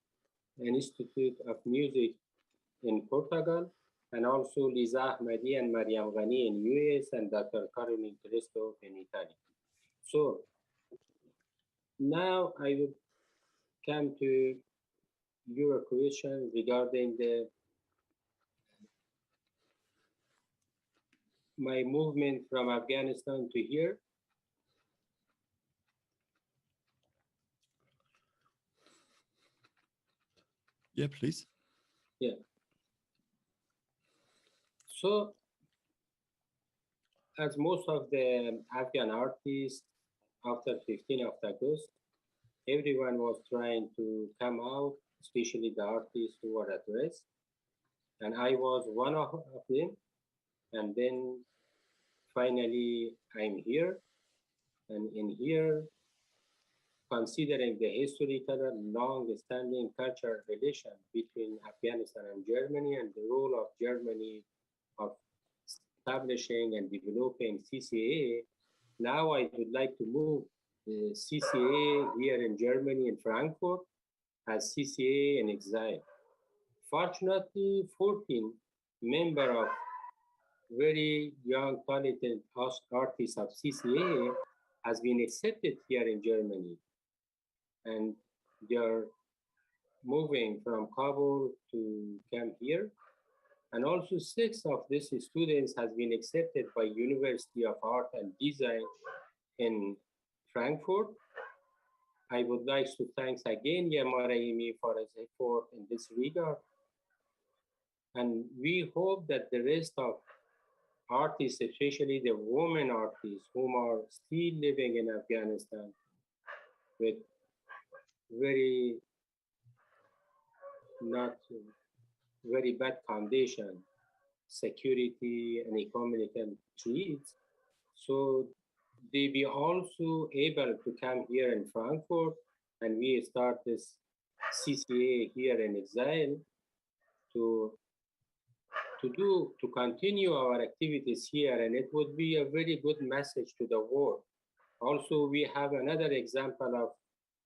Institute of Music in Portugal, and also Liza Ahmadi and Mariam Ghani in US, and Dr. Caroline Cristo in Italy. So now I would come to your question regarding my movement from Afghanistan to here. Yeah, please. Yeah. So, as most of the Afghan artists, after 15th of August, everyone was trying to come out, especially the artists who were at risk. And I was one of them. And then finally, I'm here. And in here, considering the historical, long-standing cultural relation between Afghanistan and Germany, and the role of Germany of establishing and developing CCA, now I would like to move the CCA here in Germany, in Frankfurt, as CCA in exile. Fortunately, 14 members of very young, talented artists of CCA has been accepted here in Germany. And they're moving from Kabul to come here. And also 6 of these students has been accepted by University of Art and Design in Frankfurt. I would like to thank again Yamar Rahimi for his effort in this regard. And we hope that the rest of artists, especially the women artists whom are still living in Afghanistan with very bad condition, security and economic threats. So they be also able to come here in Frankfurt, and we start this CCA here in exile to continue our activities here, and it would be a very good message to the world. Also, we have another example of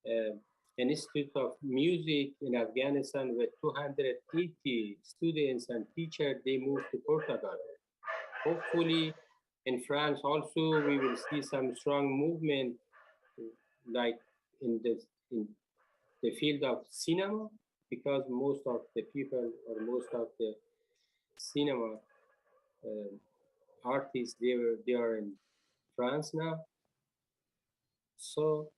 an Institute of Music in Afghanistan with 280 students and teachers. They moved to Portugal. Hopefully, in France also, we will see some strong movement, like in the field of cinema, because most of the people or most of the cinema artists, they are in France now. So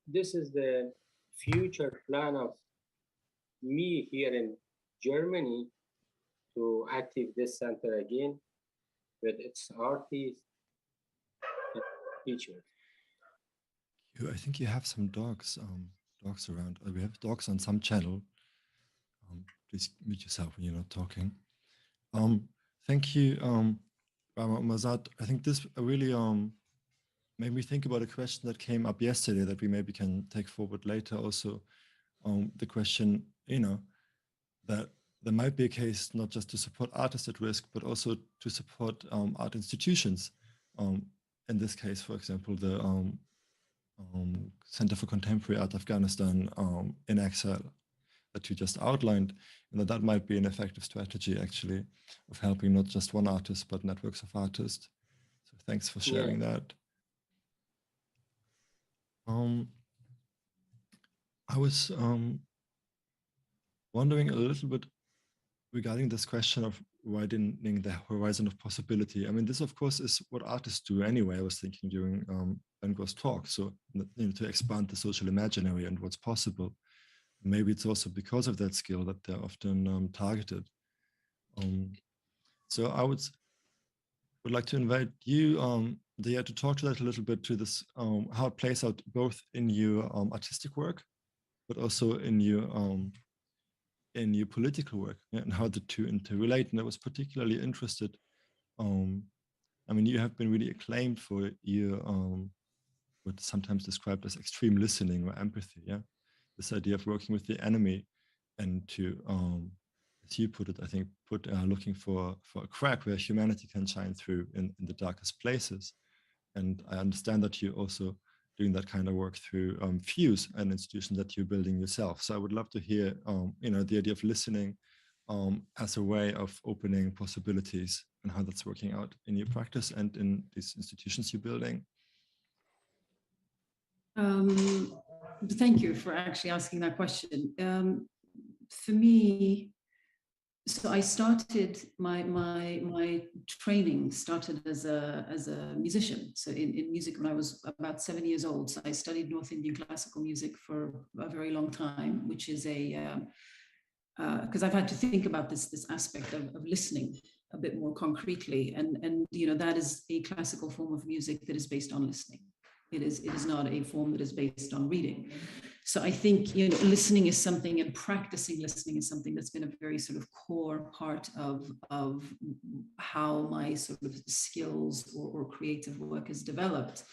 this is the future plan of me here in Germany to active this center again with its artists and teachers. I think you have some dogs around. We have dogs on some channel. Please mute yourself when you're not talking. Thank you, Mazad. I think this really made me think about a question that came up yesterday that we maybe can take forward later also. The question, that there might be a case not just to support artists at risk, but also to support art institutions. In this case, for example, the Center for Contemporary Art Afghanistan in exile that you just outlined, and that might be an effective strategy actually of helping not just one artist, but networks of artists. So thanks for sharing that. I was wondering a little bit regarding this question of widening the horizon of possibility. I mean, this of course is what artists do anyway. I was thinking during Wengrow's talk, so to expand the social imaginary and what's possible. Maybe it's also because of that skill that they're often targeted. So I would like to invite you, Dia, to talk to that a little bit, to this, how it plays out both in your artistic work, but also in your political work, and how the two interrelate. And I was particularly interested. I mean, you have been really acclaimed for your what's sometimes described as extreme listening or empathy. Yeah, this idea of working with the enemy and to, as you put it, I think, looking for a crack where humanity can shine through in the darkest places. And I understand that you're also doing that kind of work through Fuse, an institution that you're building yourself. So I would love to hear, the idea of listening as a way of opening possibilities and how that's working out in your practice and in these institutions you're building. Thank you for actually asking that question. For me, so I started my training started as a musician. So in music when I was about 7 years old. So I studied North Indian classical music for a very long time, which is because I've had to think about this aspect of listening a bit more concretely, and that is a classical form of music that is based on listening. It is not a form that is based on reading. So I think listening is something, and practicing listening is something that's been a very sort of core part of how my sort of skills or creative work has developed.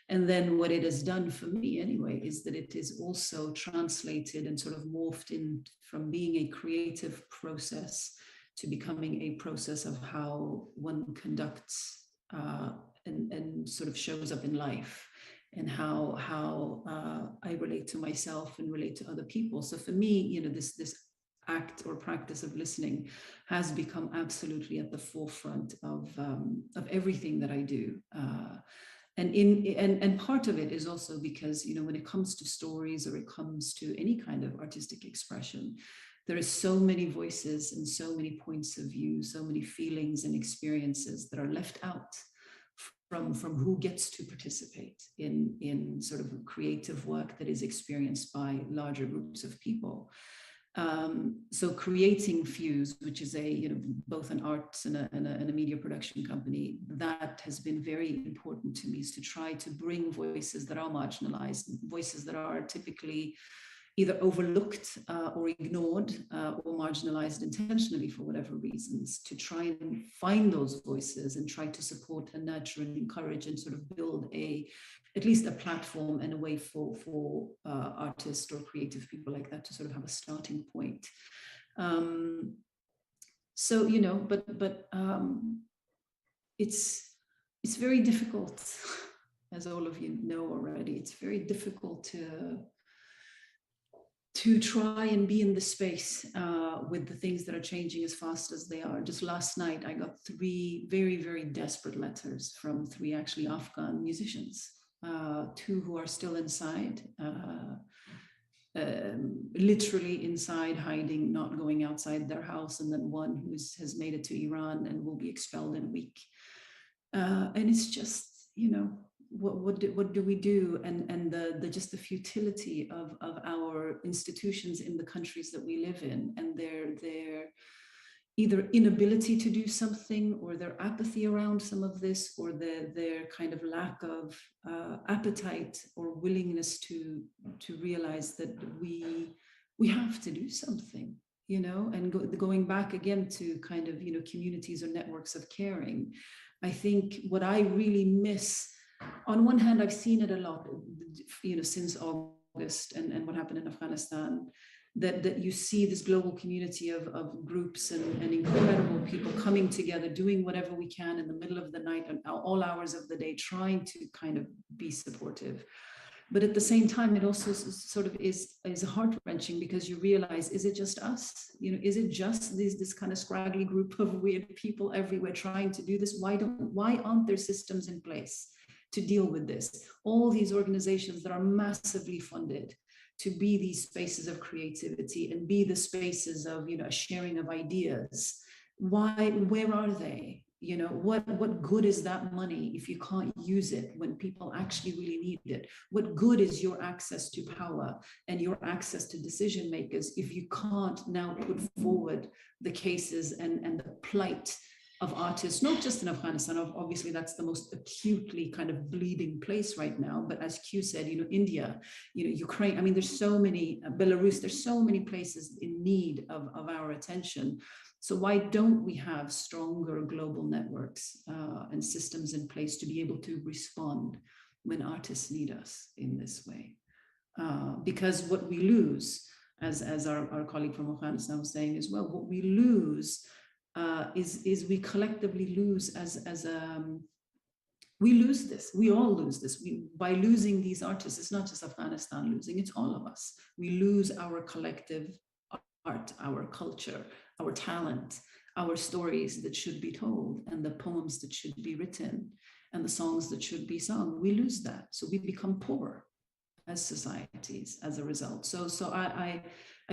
And then what it has done for me anyway is that it is also translated and sort of morphed in from being a creative process to becoming a process of how one conducts and sort of shows up in life, and how I relate to myself and relate to other people. So for me, this act or practice of listening has become absolutely at the forefront of everything that I do. And part of it is also because, when it comes to stories or it comes to any kind of artistic expression, there are so many voices and so many points of view, so many feelings and experiences that are left out from who gets to participate in sort of creative work that is experienced by larger groups of people. So creating Fuse, which is both an arts and a media production company, that has been very important to me, is to try to bring voices that are marginalized, voices that are typically either overlooked or ignored or marginalized intentionally for whatever reasons, to try and find those voices and try to support and nurture and encourage and sort of build at least a platform and a way for artists or creative people like that to sort of have a starting point. It's very difficult, as all of you know already. It's very difficult to try and be in the space with the things that are changing as fast as they are. Just last night, I got 3 very, very desperate letters from 3 actually Afghan musicians, 2 who are still inside, literally inside, hiding, not going outside their house, and then 1 who has made it to Iran and will be expelled in a week. And it's just, what do we do? And just the futility of our institutions in the countries that we live in, and their either inability to do something, or their apathy around some of this, or their kind of lack of appetite or willingness to realize that we have to do something, and going back again to kind of, communities or networks of caring. I think what I really miss, on one hand, I've seen it a lot, since August and what happened in Afghanistan, that you see this global community of groups and incredible people coming together, doing whatever we can in the middle of the night and all hours of the day, trying to kind of be supportive. But at the same time, it also sort of is heart-wrenching, because you realize, is it just us? Is it just this kind of scraggly group of weird people everywhere trying to do this? Why aren't there systems in place to deal with this? All these organizations that are massively funded to be these spaces of creativity and be the spaces of, a sharing of ideas. Where are they? What good is that money if you can't use it when people actually really need it? What good is your access to power and your access to decision makers if you can't now put forward the cases and the plight of artists, not just in Afghanistan? Obviously that's the most acutely kind of bleeding place right now, but as Q said, India, Ukraine, I mean, there's so many, Belarus, there's so many places in need of our attention. So why don't we have stronger global networks and systems in place to be able to respond when artists need us in this way? Because what we lose, as our colleague from Afghanistan was saying as well, what we lose is we collectively lose we lose this. We all lose this. By losing these artists, it's not just Afghanistan losing, it's all of us. We lose our collective art, our culture, our talent, our stories that should be told, and the poems that should be written, and the songs that should be sung. We lose that. So we become poor as societies as a result. So I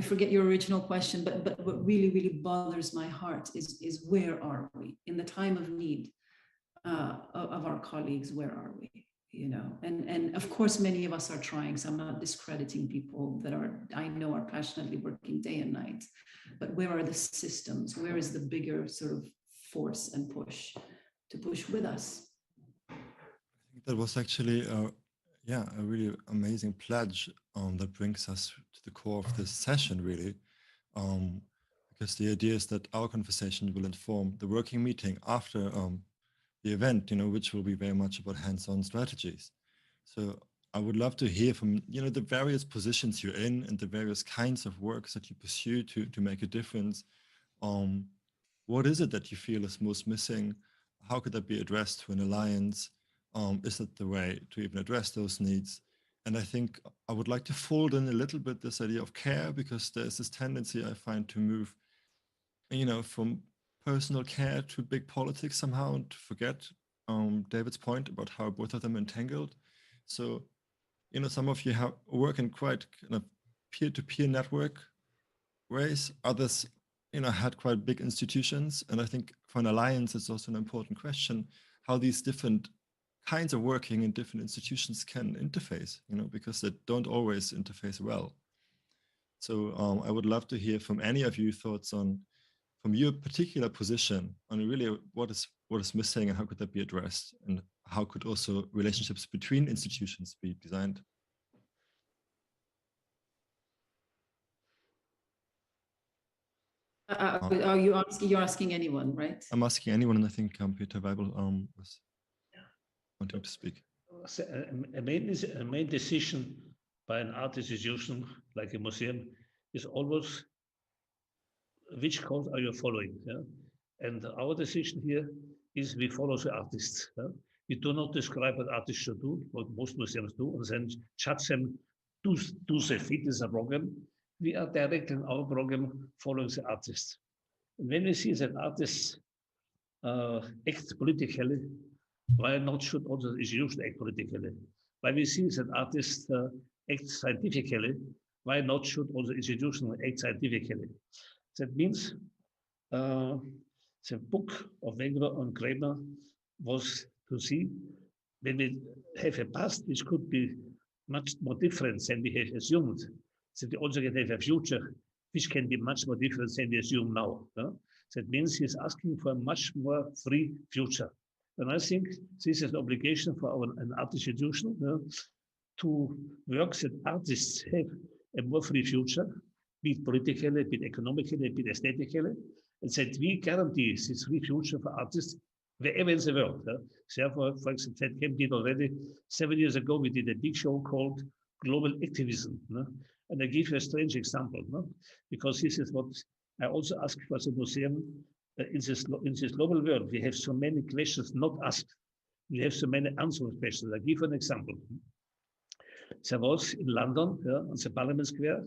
forget your original question, but what really, really bothers my heart is where are we in the time of need of our colleagues? Where are we? And of course, many of us are trying, so I'm not discrediting people that I know are passionately working day and night, but where are the systems? Where is the bigger sort of force and push to push with us? I think that was actually a really amazing pledge that brings us to the core of this session, really, because the idea is that our conversation will inform the working meeting after the event, which will be very much about hands-on strategies. So I would love to hear from, the various positions you're in and the various kinds of works that you pursue to make a difference. What is it that you feel is most missing? How could that be addressed through an alliance? Is that the way to even address those needs? And I think I would like to fold in a little bit this idea of care, because there's this tendency I find to move, from personal care to big politics somehow, and to forget David's point about how both of them are entangled. So, some of you work in quite kind of peer-to-peer network ways. Others, had quite big institutions. And I think for an alliance, it's also an important question how these different kinds of working in different institutions can interface, because they don't always interface well. So I would love to hear from any of you thoughts on, from your particular position, on really what is missing and how could that be addressed, and how could also relationships between institutions be designed? You're asking anyone, right? I'm asking anyone, and I think Peter Weibel was wanting to speak. A main decision by an art institution like a museum is always which cause are you following? Yeah? And our decision here is we follow the artists. Yeah? We do not describe what artists should do, what most museums do, and then judge them to the fit in the program. We are directly in our program following the artists. And when we see that artists act politically, why not should also the institution act politically? When we see that artists act scientifically, why not should also institutions act scientifically? That means the book of Wengrow and Kramer was to see when we have a past which could be much more different than we have assumed, that we also can have a future which can be much more different than we assume now. That means he's asking for a much more free future. And I think this is an obligation for an art institution to work that artists have a more free future, be it politically, be it economically, be it aesthetically, and that we guarantee this free future for artists wherever in the world. Therefore, for example, Ted Kemp did already 7 years ago, we did a big show called Global Activism. And I give you a strange example, because this is what I also ask for the museum. In this global world, we have so many questions not asked. We have so many unanswered questions. I give an example. There was in London, on the Parliament Square,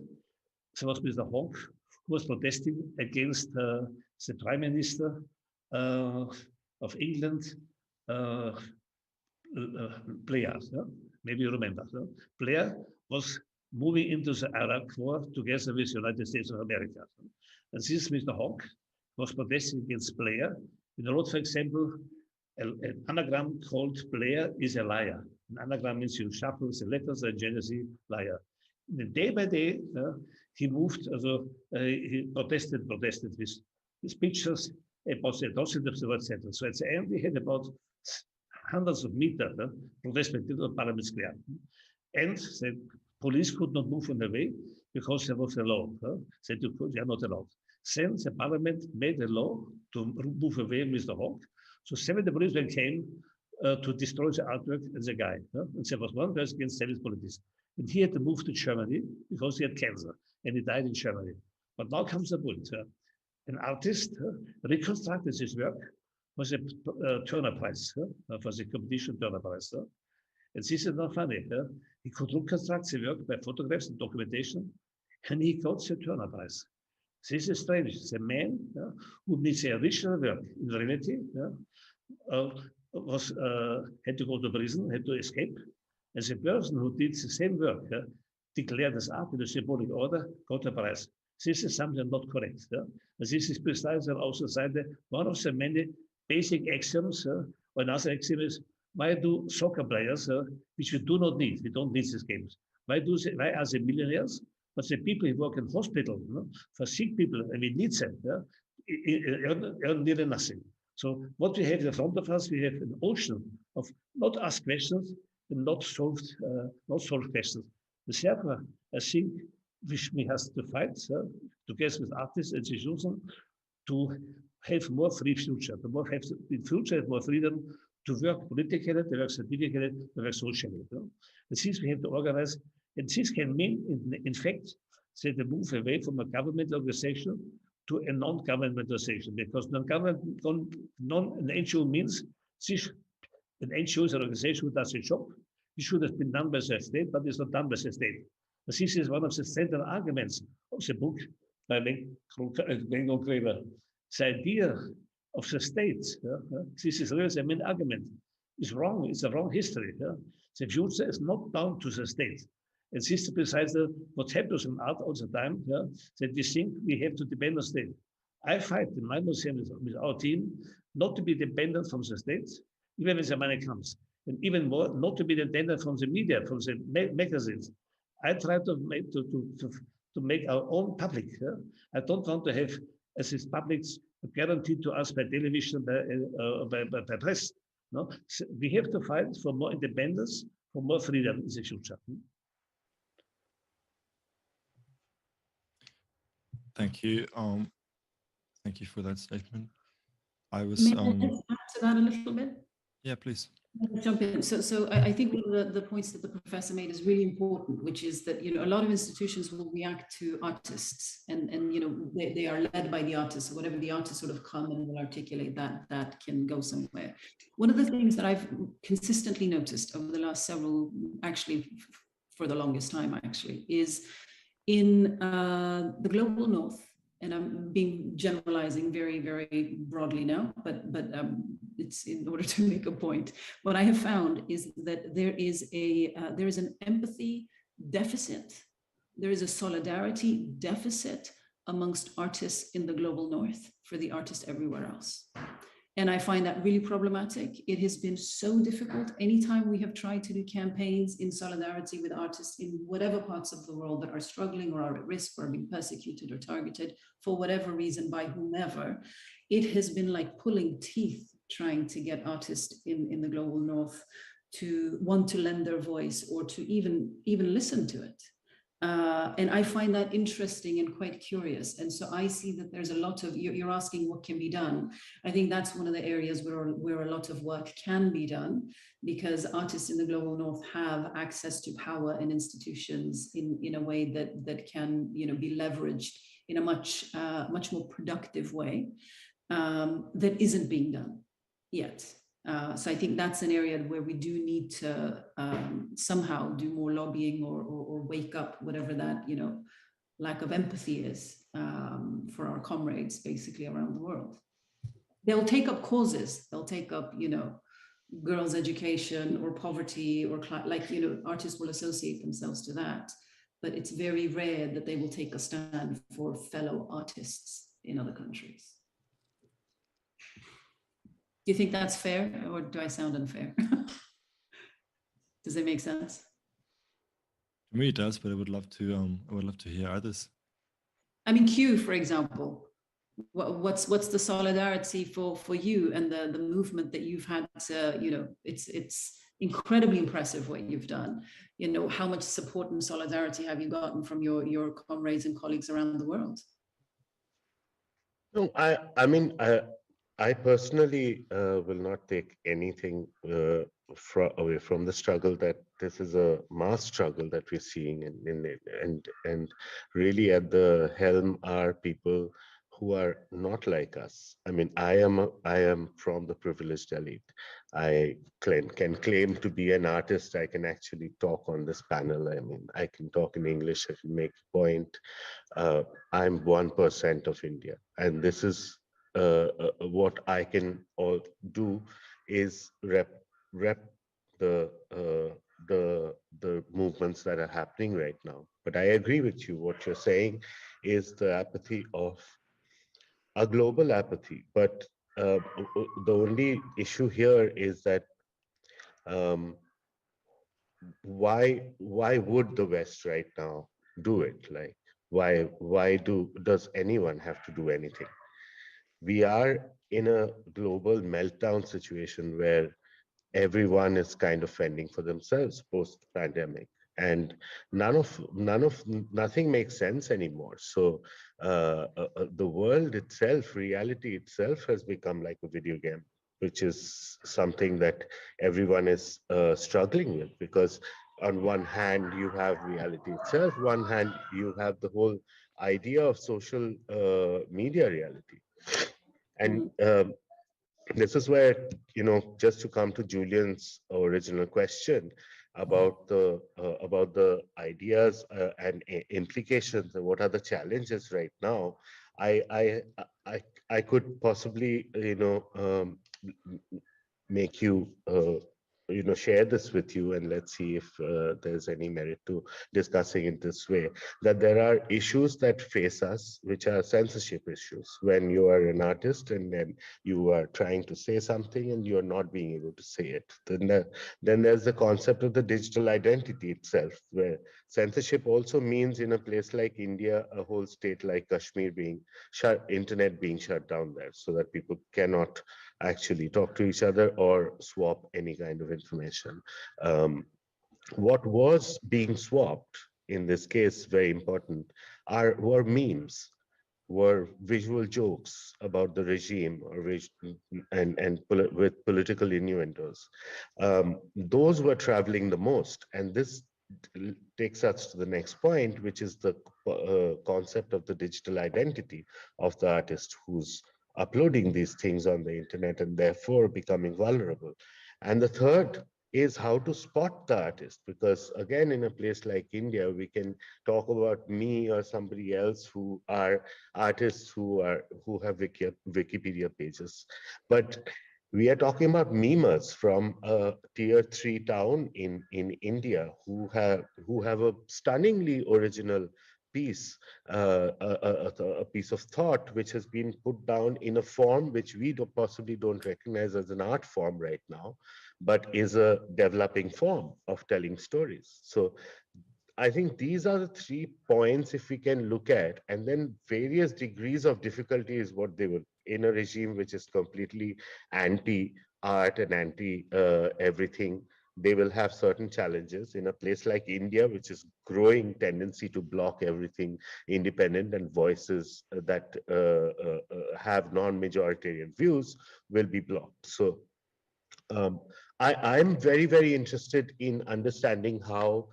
there was Mr. Hawke, who was protesting against the Prime Minister of England, Blair. Maybe you remember. Blair was moving into the Iraq war together with the United States of America. And this Mr. Hawke was protesting against Blair. In the Roth, for example, an anagram called Blair is a liar. An anagram means you shuffle the letters and generally liar. And day by day, he moved, he protested with his pictures about the atrocity of the World Center. So at the end, we had about hundreds of meters protest on Parliament Square. And the police could not move on the way because there was a law. Said they are not allowed. Then the parliament made a law to move away Mr. Hawke. So 70 policemen came to destroy the artwork and the guy. And there was one person against 7 police. And he had to move to Germany because he had cancer and he died in Germany. But now comes the point. An artist reconstructed his work for the Turner Prize, for the competition Turner Prize. And this is not funny. He could reconstruct the work by photographs and documentation, and he got the Turner Prize. This is strange. The man who needs the original work in reality had to go to prison, had to escape. And the person who did the same work, declared as art in the symbolic order, got a prize. This is something not correct. And this is precisely also one of the many basic axioms. Or another axiom is, why do soccer players, which we do not need, we don't need these games, why are they millionaires? But the people who work in hospital for sick people, and we need them, earn nearly nothing. So what we have in front of us, we have an ocean of not asked questions and not solved questions. Therefore, I think we have to fight together with artists and institutions to have more free future, in future have more freedom to work politically, to work scientifically, to work socially. And since we have to organize, and this can mean, in fact, that they move away from a government organization to a non-government organization, because non-government, an NGO means an NGO is an organization who does a job. It should have been done by the state, but it's not done by the state. But this is one of the central arguments of the book by Wengrow. The idea of the state, this is really the main argument, is wrong. It's a wrong history. The future is not bound to the state. And this is precisely what happens in art all the time, that we think we have to depend on the state. I fight in my museum with our team not to be dependent from the state, even when the money comes. And even more, not to be dependent from the media, from the magazines. I try to make our own public. I don't want to have as is public guaranteed to us by television, by press. No, so we have to fight for more independence, for more freedom in the future. Thank you. Thank you for that statement. I was. May I add to that a little bit? Yeah, please. Jump in. So I think one of the points that the professor made is really important, which is that a lot of institutions will react to artists, and they are led by the artists. So whatever the artists sort of come and will articulate, that can go somewhere. One of the things that I've consistently noticed over the last several, actually for the longest time, actually, is in the global north. And I'm generalizing very, very broadly now, but it's in order to make a point. What I have found is that there is an empathy deficit. There is a solidarity deficit amongst artists in the global north for the artists everywhere else. And I find that really problematic. It has been so difficult. Anytime we have tried to do campaigns in solidarity with artists in whatever parts of the world that are struggling or are at risk or are being persecuted or targeted for whatever reason by whomever, it has been like pulling teeth trying to get artists in the global north to want to lend their voice or to even listen to it. And I find that interesting and quite curious. And so I see that there's a lot of, you're asking what can be done. I think that's one of the areas where a lot of work can be done, because artists in the global north have access to power and institutions in a way that can be leveraged in a much more productive way that isn't being done yet. So I think that's an area where we do need to somehow do more lobbying or wake up, whatever that lack of empathy is for our comrades basically around the world. They'll take up causes. They'll take up girls' education or poverty or artists will associate themselves to that. but it's very rare that they will take a stand for fellow artists in other countries. Do you think that's fair, or do I sound unfair? Does it make sense? To me, it does, but I would love to hear others. I mean, Q, for example, what's the solidarity for you and the movement that you've had? It's incredibly impressive what you've done. How much support and solidarity have you gotten from your comrades and colleagues around the world? No, I personally will not take anything away from the struggle, that this is a mass struggle that we're seeing, and really at the helm are people who are not like us. I mean, I am from the privileged elite. I can claim to be an artist. I can actually talk on this panel. I mean, I can talk in English. I can make a point. I'm 1% of India, and this is what I can all do is rep the movements that are happening right now. But I agree with you. What you're saying is the apathy of a global apathy. But the only issue here is that why would the West right now do it? Like, why does anyone have to do anything? We are in a global meltdown situation where everyone is kind of fending for themselves post-pandemic, and nothing makes sense anymore. So the world itself, reality itself, has become like a video game, which is something that everyone is struggling with, because on one hand you have reality itself, one hand you have the whole idea of social media reality. And this is where, just to come to Julian's original question about the ideas and implications, and what are the challenges right now, I could possibly, make you share this with you, and let's see if there's any merit to discussing it this way, that there are issues that face us, which are censorship issues. When you are an artist and then you are trying to say something and you're not being able to say it, then there's the concept of the digital identity itself, where censorship also means, in a place like India, a whole state like Kashmir being shut, internet being shut down there, so that people cannot actually talk to each other or swap any kind of information. What was being swapped in this case, very important, were memes, were visual jokes about the regime, or with political innuendos. Those were traveling the most, and this takes us to the next point, which is the concept of the digital identity of the artist who's uploading these things on the internet and therefore becoming vulnerable. And the third is how to spot the artist, because again, in a place like India, we can talk about me or somebody else who are artists who have Wikipedia pages, but we are talking about memers from a tier 3 town in India who have a stunningly original piece, a piece of thought which has been put down in a form which we possibly don't recognize as an art form right now, but is a developing form of telling stories. So I think these are the 3 points, if we can look at, and then various degrees of difficulty is what they will, in a regime which is completely anti-art and anti-everything. They will have certain challenges. In a place like India, which is growing tendency to block everything independent, and voices that have non-majoritarian views will be blocked. So I'm very, very interested in understanding how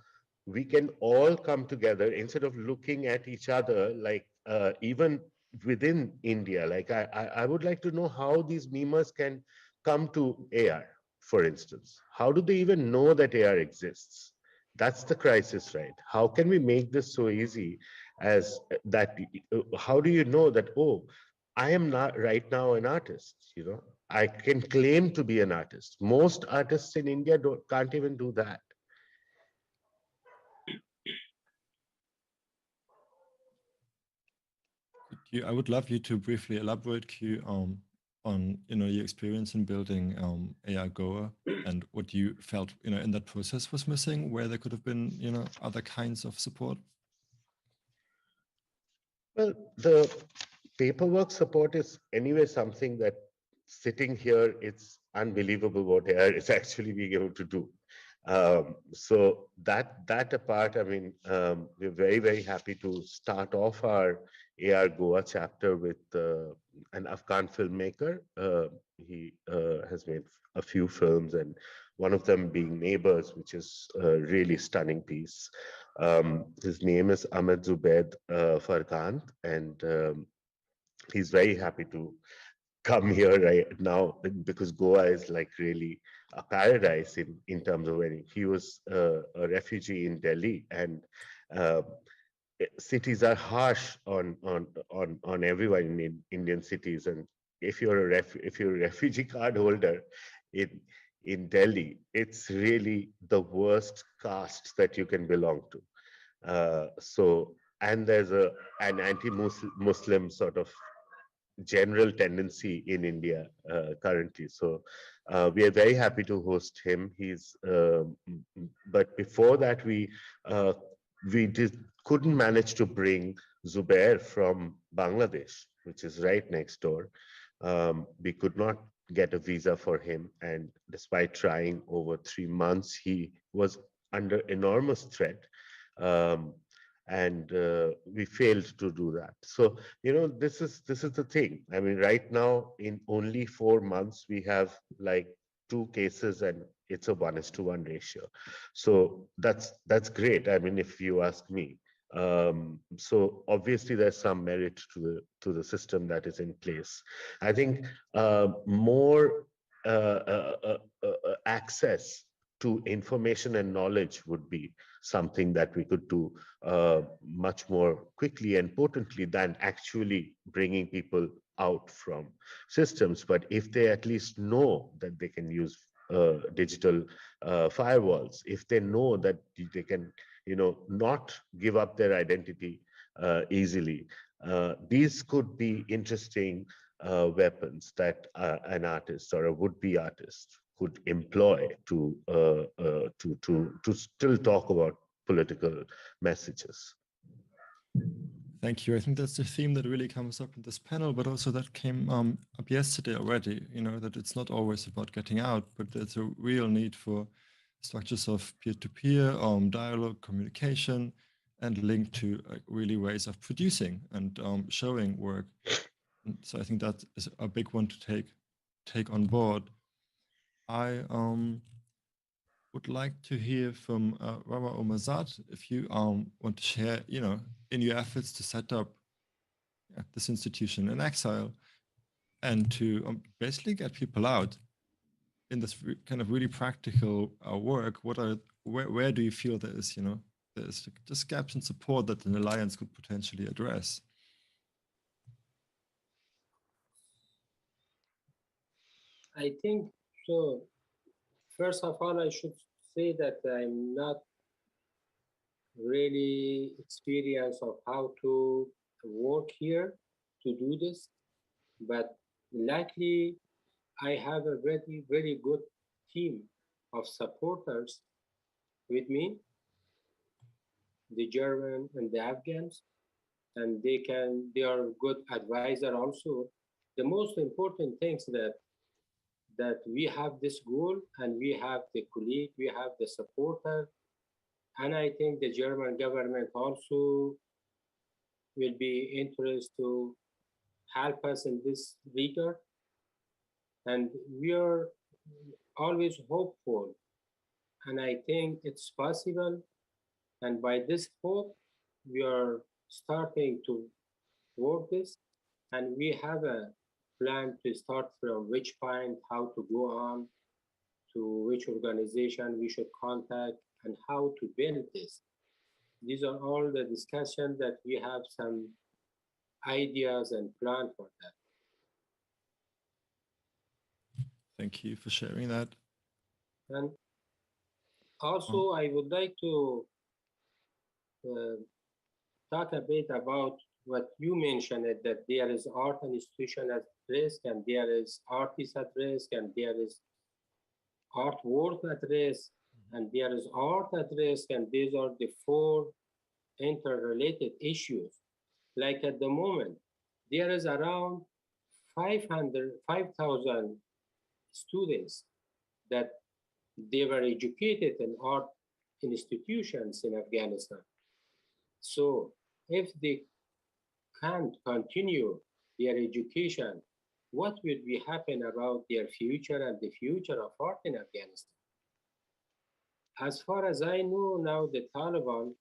we can all come together instead of looking at each other, like even within India. Like I would like to know how these memers can come to AR. For instance, how do they even know that AR exists? That's the crisis, right? How can we make this so easy as that? How do you know that, oh, I am not right now an artist, I can claim to be an artist. Most artists in India can't even do that. I would love you to briefly elaborate, Q, on your experience in building AI Goa and what you felt in that process was missing, where there could have been other kinds of support. Well, the paperwork support is anyway something that sitting here, it's unbelievable what AI is actually being able to do. So that apart, I mean, we're very, very happy to start off our AR Goa chapter with an Afghan filmmaker. He has made a few films, and one of them being Neighbors, which is a really stunning piece. His name is Ahmed Zubaid Farkant, and he's very happy to come here right now because Goa is like really a paradise in terms of wedding. He was a refugee in Delhi, and cities are harsh on everyone in Indian cities. And if you're a refugee card holder in Delhi, it's really the worst caste that you can belong to. And there's an anti-Muslim sort of general tendency in India currently. So we are very happy to host him. But before that, we couldn't manage to bring Zubair from Bangladesh, which is right next door. We could not get a visa for him, and despite trying over 3 months, he was under enormous threat. And we failed to do that. So this is the thing. I mean, right now in only 4 months we have like 2 cases, and it's a 1:1 ratio. So that's great. I mean, if you ask me. So obviously there's some merit to the system that is in place. I think more access to information and knowledge would be something that we could do much more quickly and potently than actually bringing people out from systems. But if they at least know that they can use digital firewalls, if they know that they can, not give up their identity easily, these could be interesting weapons that an artist or a would-be artist could employ to still talk about political messages. Thank you. I think that's the theme that really comes up in this panel, but also that came up yesterday already, that it's not always about getting out, but there's a real need for structures of peer-to-peer dialogue, communication, and linked to really ways of producing and showing work. And so I think that is a big one to take on board. I would like to hear from Rama Omazad, if you want to share, in your efforts to set up this institution in exile and to basically get people out in this kind of really practical work. Where do you feel there's just gaps in support that an alliance could potentially address? I think so. First of all, I should say that I'm not really experienced of how to work here to do this, but luckily I have a very, very good team of supporters with me, the German and the Afghans, and they are good advisor also. The most important things that we have this goal and we have the colleague, we have the supporter, and I think the German government also will be interested to help us in this regard. And we are always hopeful, and I think it's possible. And by this hope, we are starting to work this, and we have a plan to start from which point, how to go on, to which organization we should contact, and how to build this. These are all the discussions that we have some ideas and plan for that. Thank you for sharing that. And also, I would like to talk a bit about what you mentioned, that there is art and institution at risk, and there is artists at risk, and there is artwork at risk, and there is art at risk, and these are the four interrelated issues. Like at the moment, there is around 5,000 students that they were educated in art institutions in Afghanistan. So if they can't continue their education, what will be happen about their future and the future of art in Afghanistan? As far as I know now, the Taliban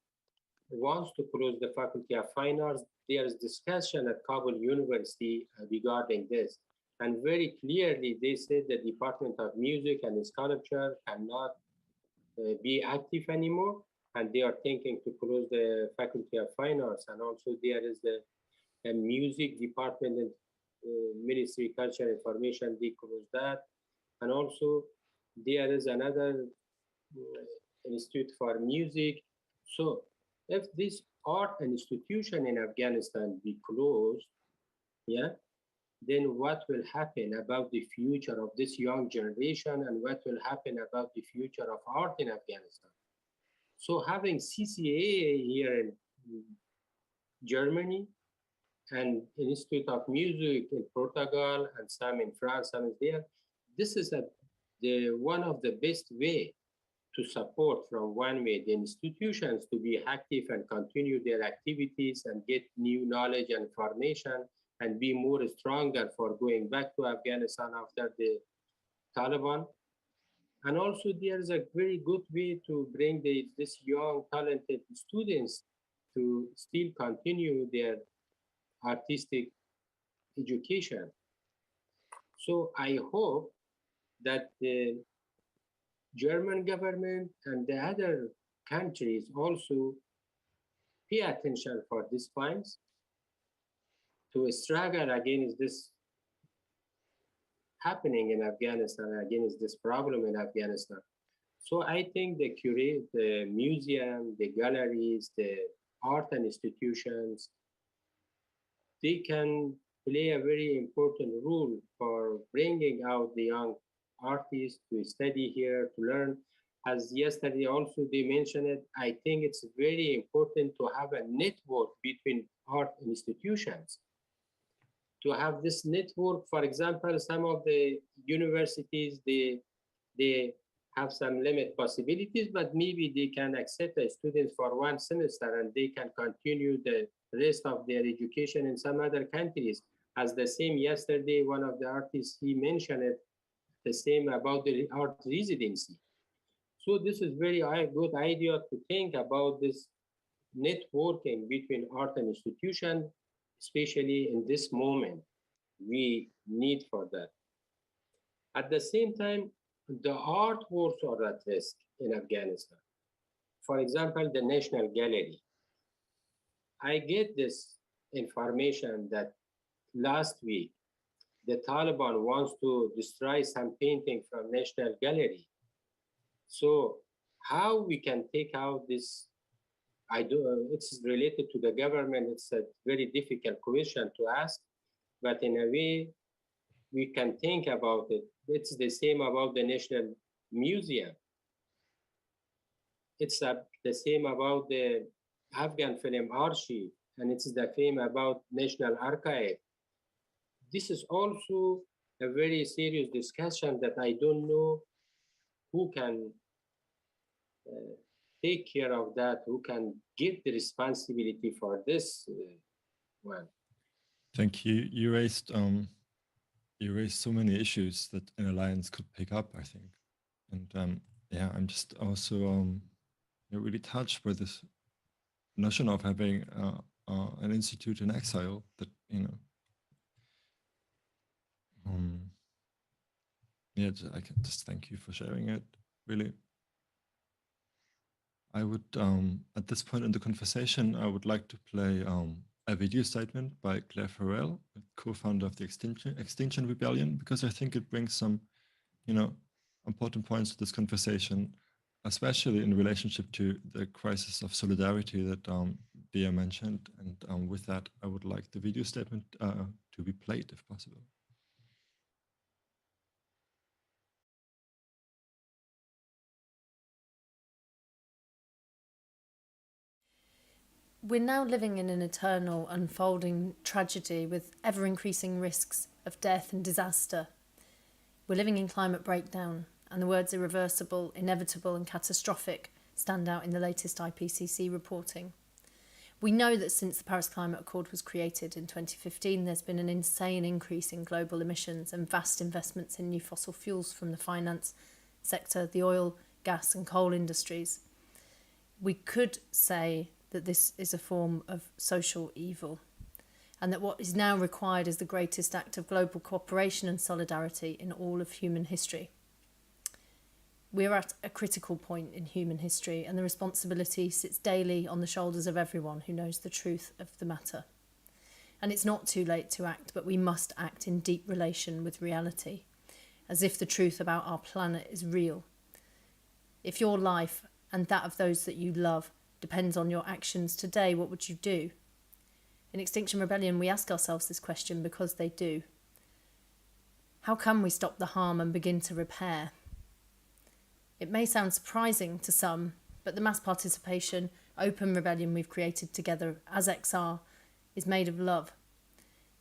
wants to close the Faculty of Fine Arts. There is discussion at Kabul University regarding this. And very clearly, they said the Department of Music and Sculpture cannot be active anymore. And they are thinking to close the Faculty of Fine Arts. And also there is the music department and Ministry of Culture and Information, they closed that. And also there is another Institute for Music. So if this art institution in Afghanistan be closed, yeah, then what will happen about the future of this young generation, and what will happen about the future of art in Afghanistan? So having CCA here in Germany and Institute of Music in Portugal and some in France, some is there, this is one of the best way to support from one way the institutions to be active and continue their activities and get new knowledge and information and be more stronger for going back to Afghanistan after the Taliban. And also there's a very good way to bring this young talented students to still continue their artistic education. So I hope that the German government and the other countries also pay attention for these points to struggle against this happening in Afghanistan, against this problem in Afghanistan. So I think the museum, the galleries, the art institutions, they can play a very important role for bringing out the young artists to study here, to learn. As yesterday also they mentioned it, I think it's very important to have a network between art institutions. To have this network, for example, some of the universities, they have some limit possibilities, but maybe they can accept the students for one semester and they can continue the rest of their education in some other countries. As the same yesterday, one of the artists, he mentioned it, the same about the art residency. So this is very good idea to think about this networking between art and institution, especially in this moment. We need for that. At the same time, the artworks are at risk in Afghanistan. For example, the National Gallery. I get this information that last week, the Taliban wants to destroy some painting from National Gallery. So how we can take out this, it's related to the government, it's a very difficult question to ask, but in a way, we can think about it. It's the same about the National Museum. It's the same about the Afghan Film Archive, and it's the same about National Archive. This is also a very serious discussion that I don't know who can take care of that, who can give the responsibility for this one. Thank you. You raised so many issues that an alliance could pick up, I think. And yeah, I'm just also really touched by this notion of having an institute in exile that, yeah, I can just thank you for sharing it, really. I would, at this point in the conversation, I would like to play a video statement by Claire Farrell, co-founder of the Extinction Rebellion, because I think it brings some, important points to this conversation, especially in relationship to the crisis of solidarity that Dia mentioned. And with that, I would like the video statement to be played if possible. We're now living in an eternal, unfolding tragedy with ever-increasing risks of death and disaster. We're living in climate breakdown, and the words irreversible, inevitable and catastrophic stand out in the latest IPCC reporting. We know that since the Paris Climate Accord was created in 2015, there's been an insane increase in global emissions and vast investments in new fossil fuels from the finance sector, the oil, gas and coal industries. We could say that this is a form of social evil, and that what is now required is the greatest act of global cooperation and solidarity in all of human history. We are at a critical point in human history, and the responsibility sits daily on the shoulders of everyone who knows the truth of the matter. And it's not too late to act, but we must act in deep relation with reality, as if the truth about our planet is real. If your life and that of those that you love depends on your actions today, what would you do? In Extinction Rebellion, we ask ourselves this question because they do. How can we stop the harm and begin to repair? It may sound surprising to some, but the mass participation, open rebellion we've created together as XR is made of love.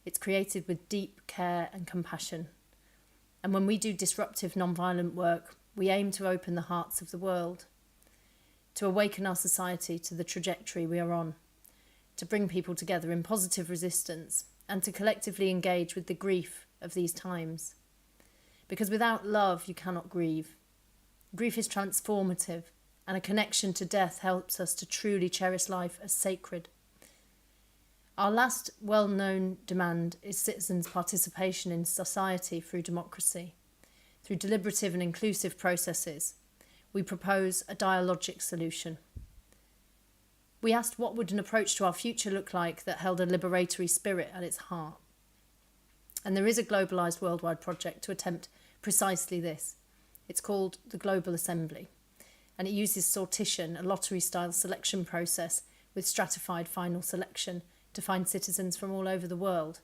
It's created with deep care and compassion. And when we do disruptive, non-violent work, we aim to open the hearts of the world, to awaken our society to the trajectory we are on, to bring people together in positive resistance, and to collectively engage with the grief of these times. Because without love, you cannot grieve. Grief is transformative, and a connection to death helps us to truly cherish life as sacred. Our last well-known demand is citizens' participation in society through democracy. Through deliberative and inclusive processes, we propose a dialogic solution. We asked what would an approach to our future look like that held a liberatory spirit at its heart. And there is a globalised worldwide project to attempt precisely this. It's called the Global Assembly, and it uses sortition, a lottery-style selection process with stratified final selection to find citizens from all over the world,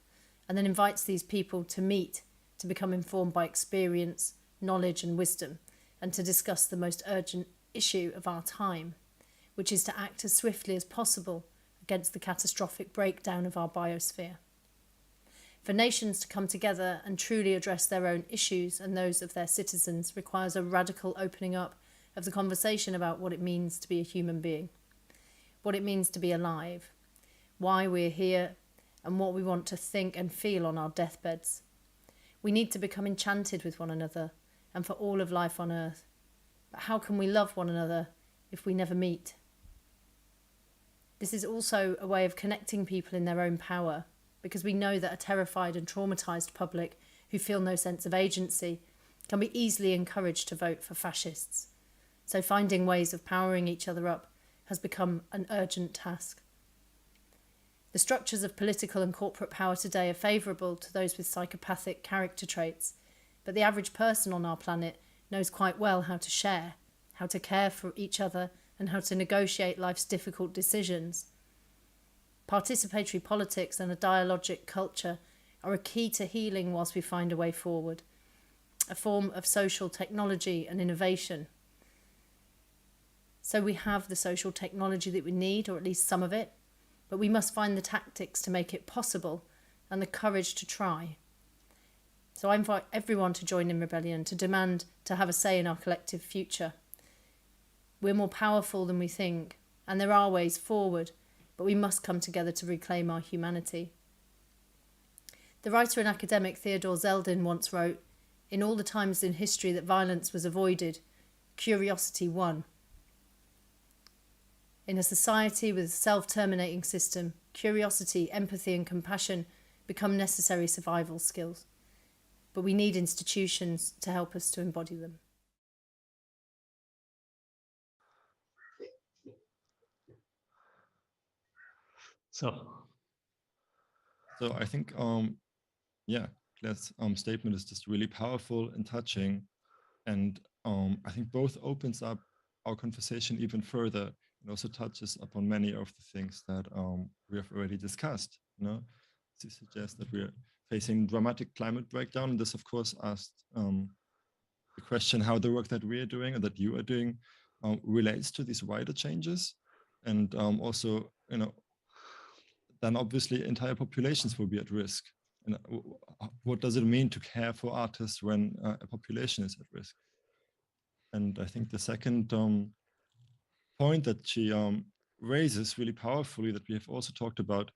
and then invites these people to meet, to become informed by experience, knowledge and wisdom, and to discuss the most urgent issue of our time, which is to act as swiftly as possible against the catastrophic breakdown of our biosphere. For nations to come together and truly address their own issues and those of their citizens requires a radical opening up of the conversation about what it means to be a human being, what it means to be alive, why we're here, and what we want to think and feel on our deathbeds. We need to become enchanted with one another and for all of life on earth. But how can we love one another if we never meet? This is also a way of connecting people in their own power, because we know that a terrified and traumatised public who feel no sense of agency can be easily encouraged to vote for fascists. So finding ways of powering each other up has become an urgent task. The structures of political and corporate power today are favourable to those with psychopathic character traits, but the average person on our planet knows quite well how to share, how to care for each other, and how to negotiate life's difficult decisions. Participatory politics and a dialogic culture are a key to healing whilst we find a way forward, a form of social technology and innovation. So we have the social technology that we need, or at least some of it, but we must find the tactics to make it possible and the courage to try. So I invite everyone to join in rebellion, to demand to have a say in our collective future. We're more powerful than we think, and there are ways forward, but we must come together to reclaim our humanity. The writer and academic Theodore Zeldin once wrote, "In all the times in history that violence was avoided, curiosity won." In a society with a self-terminating system, curiosity, empathy and compassion become necessary survival skills, but we need institutions to help us to embody them. So I think, yeah, Claire's statement is just really powerful and touching. And I think both opens up our conversation even further it also touches upon many of the things that we have already discussed. To suggest that we're facing dramatic climate breakdown. And this, of course, asked the question how the work that we are doing or that you are doing relates to these wider changes. And also, then obviously entire populations will be at risk. And what does it mean to care for artists when a population is at risk? And I think the second point that she raises really powerfully that we have also talked about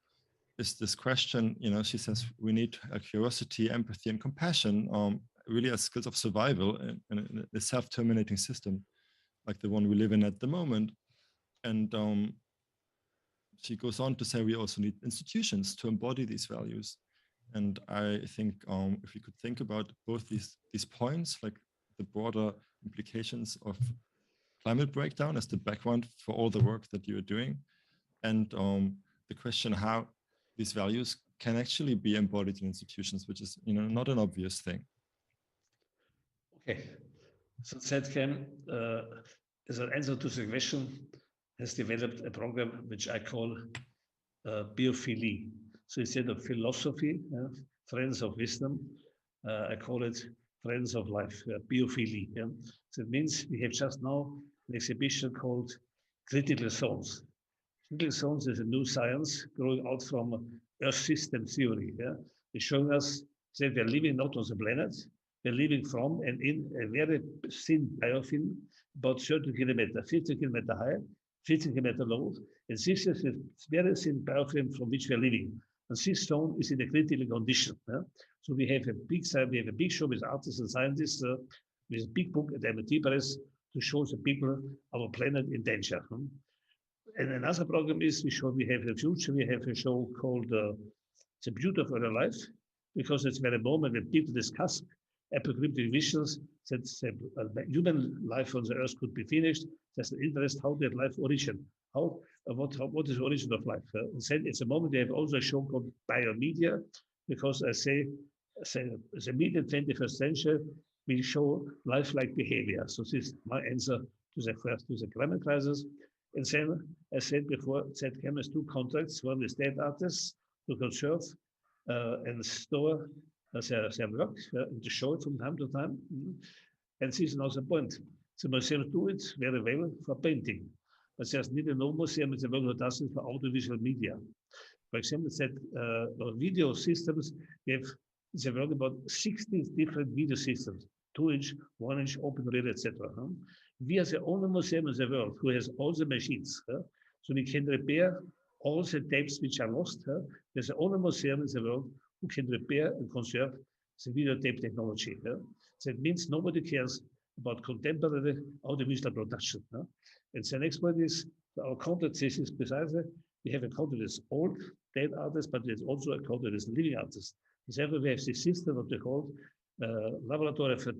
is this question, she says we need curiosity, empathy, and compassion really as skills of survival in a self-terminating system like the one we live in at the moment. And she goes on to say we also need institutions to embody these values. And I think if we could think about both these points, like the broader implications of climate breakdown as the background for all the work that you're doing, and the question how these values can actually be embodied in institutions, which is not an obvious thing. Okay, so ZCAM, as an answer to the question, has developed a program which I call biophilia. So instead of philosophy, friends of wisdom, I call it friends of life, biophilia. Yeah? So it means we have just now an exhibition called Critical Zones. Critical zones is a new science growing out from Earth system theory. Yeah? It's showing us that we're living not on the planet, we're living from and in a very thin biofilm, about 30 kilometers, 50 kilometers high, 50 kilometers low. And this is a very thin biofilm from which we're living. And this zone is in a critical condition. Yeah? So we have a big show with artists and scientists with a big book at MIT Press to show the people our planet in danger. And another program is we have a future. We have a show called The Beauty of Our Life, because it's very moment when people discuss apocalyptic visions that human life on the earth could be finished. There's an interest how that life origin, what is the origin of life. And then it's a moment we have also a show called Biomedia, because I say the media 21st century will show life-like behavior. So this is my answer to the climate crisis. And then, as said before, ZCAM has two contracts, one with state artists to conserve and store their work and to show it from time to time. And this is another point. The museums do it very well for painting, but there's neither no museum in the world who does it for audiovisual media. For example, video systems, we have the world about 60 different video systems, 2-inch, 1-inch, open reel, etc. We are the only museum in the world who has all the machines. So we can repair all the tapes which are lost. We're the only museum in the world who can repair and conserve the videotape technology. That means nobody cares about contemporary audiovisual production. And the next point is our contract is precisely, we have a contract with old dead artists, but there's also a contract with living artists. Therefore, we have this system of the whole laboratory for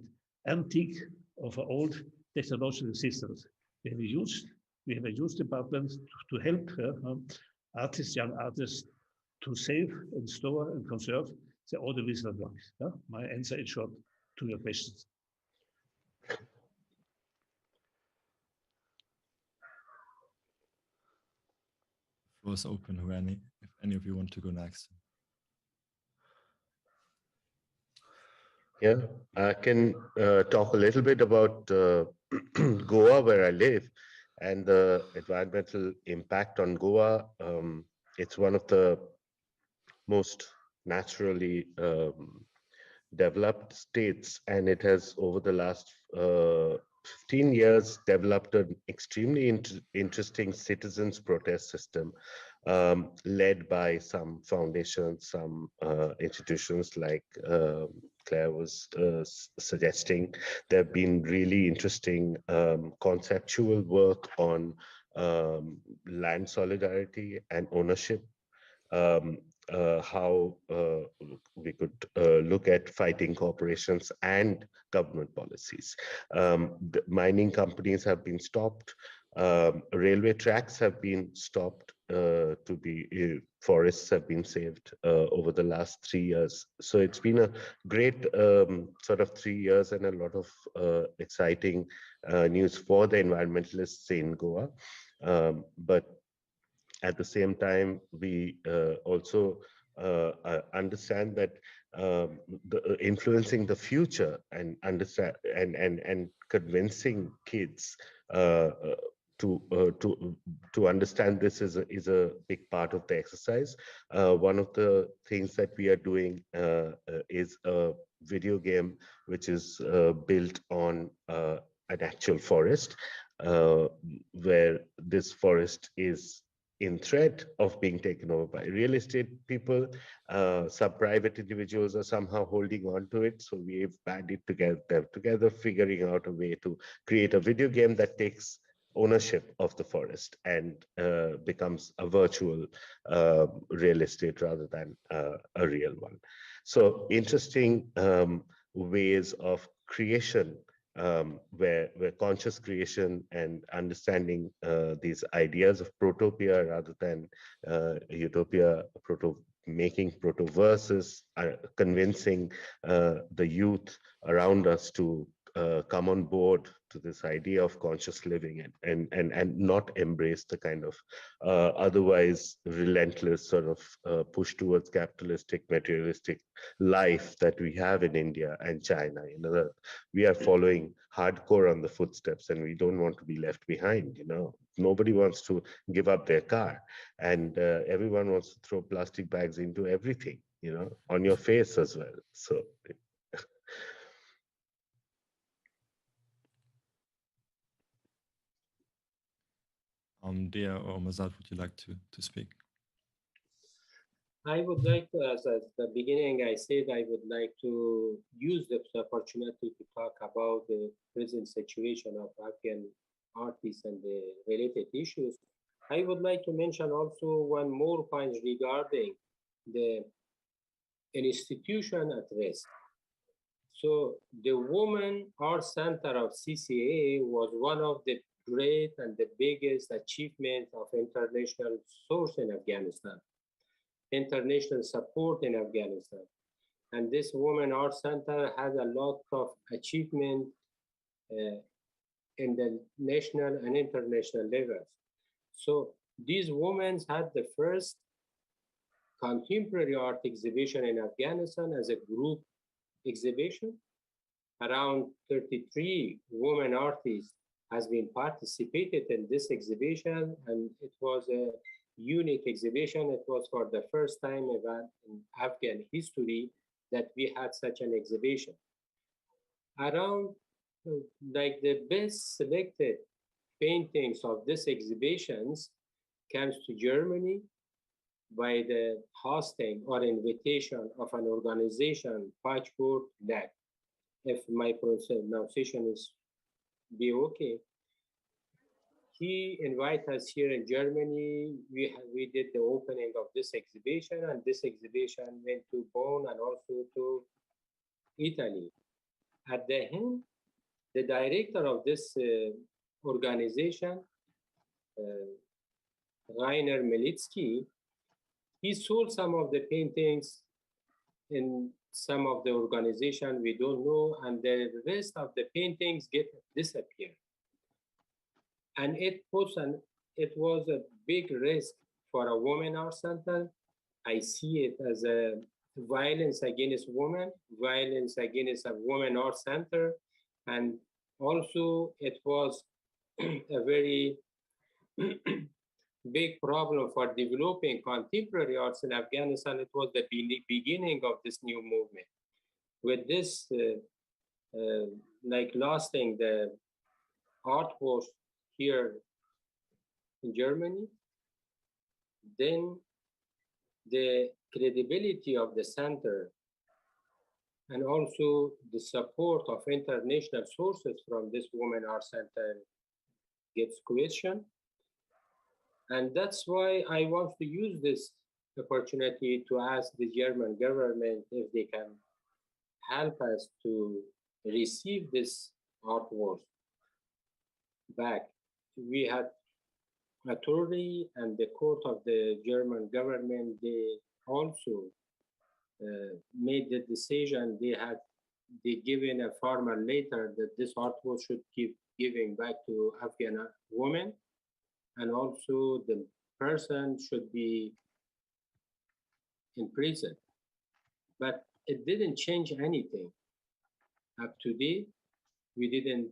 antique of old technological systems. We have a huge department to help artists, young artists, to save and store and conserve the audiovisual work. My answer in short to your questions. Floor is open, if any of you want to go next. Yeah, I can talk a little bit about Goa, where I live, and the environmental impact on Goa. It's one of the most naturally developed states, and it has over the last 15 years developed an extremely interesting citizens protest system led by some foundations, some institutions like Claire was suggesting. There have been really interesting conceptual work on land solidarity and ownership, how we could look at fighting corporations and government policies. The mining companies have been stopped, railway tracks have been stopped, forests have been saved over the last 3 years. So it's been a great sort of 3 years and a lot of exciting news for the environmentalists in Goa. But at the same time, we also understand that influencing the future and understand and convincing kids to understand this is a big part of the exercise. One of the things that we are doing is a video game which is built on an actual forest, where this forest is in threat of being taken over by real estate people. Some private individuals are somehow holding on to it. So we've banded together, figuring out a way to create a video game that takes ownership of the forest and becomes a virtual real estate rather than a real one. So interesting ways of creation, where conscious creation and understanding these ideas of protopia rather than utopia, making protoverses, convincing the youth around us to come on board to this idea of conscious living and not embrace the kind of otherwise relentless sort of push towards capitalistic, materialistic life that we have in India and China. You know, we are following hardcore on the footsteps, and we don't want to be left behind. You know, nobody wants to give up their car, and everyone wants to throw plastic bags into everything. You know, on your face as well. So. Dia or Mazad, would you like to speak? I would like to, as at the beginning I said, I would like to use this opportunity to talk about the present situation of Afghan artists and the related issues. I would like to mention also one more point regarding the institution at risk. So the Women Art Center of CCA was one of the great and the biggest achievements of international source in Afghanistan, international support in Afghanistan. And this Women Art Center has a lot of achievement in the national and international levels. So these women had the first contemporary art exhibition in Afghanistan as a group exhibition. Around 33 women artists has been participated in this exhibition, and it was a unique exhibition. It was for the first time in Afghan history that we had such an exhibition. Around like the best selected paintings of these exhibitions comes to Germany by the hosting or invitation of an organization, Patchwork Lab. If my pronunciation is be okay. He invited us here in Germany. We did the opening of this exhibition, and this exhibition went to Bonn and also to Italy. At the end, the director of this organization, Rainer Militsky, he sold some of the paintings in some of the organization we don't know, and the rest of the paintings disappear. And it was a big risk for a women art center. I see it as a violence against women, violence against a women art center, and also it was a very big problem for developing contemporary arts in Afghanistan. It was the beginning of this new movement. With this, like lasting the art was here in Germany, then the credibility of the center and also the support of international sources from this Women Art Center gets questioned. And that's why I want to use this opportunity to ask the German government if they can help us to receive this artwork back. We had authority and the court of the German government, they also made the decision. They given a formal letter that this artwork should keep giving back to Afghan women. and also the person should be in prison. But it didn't change anything. Up to date, we didn't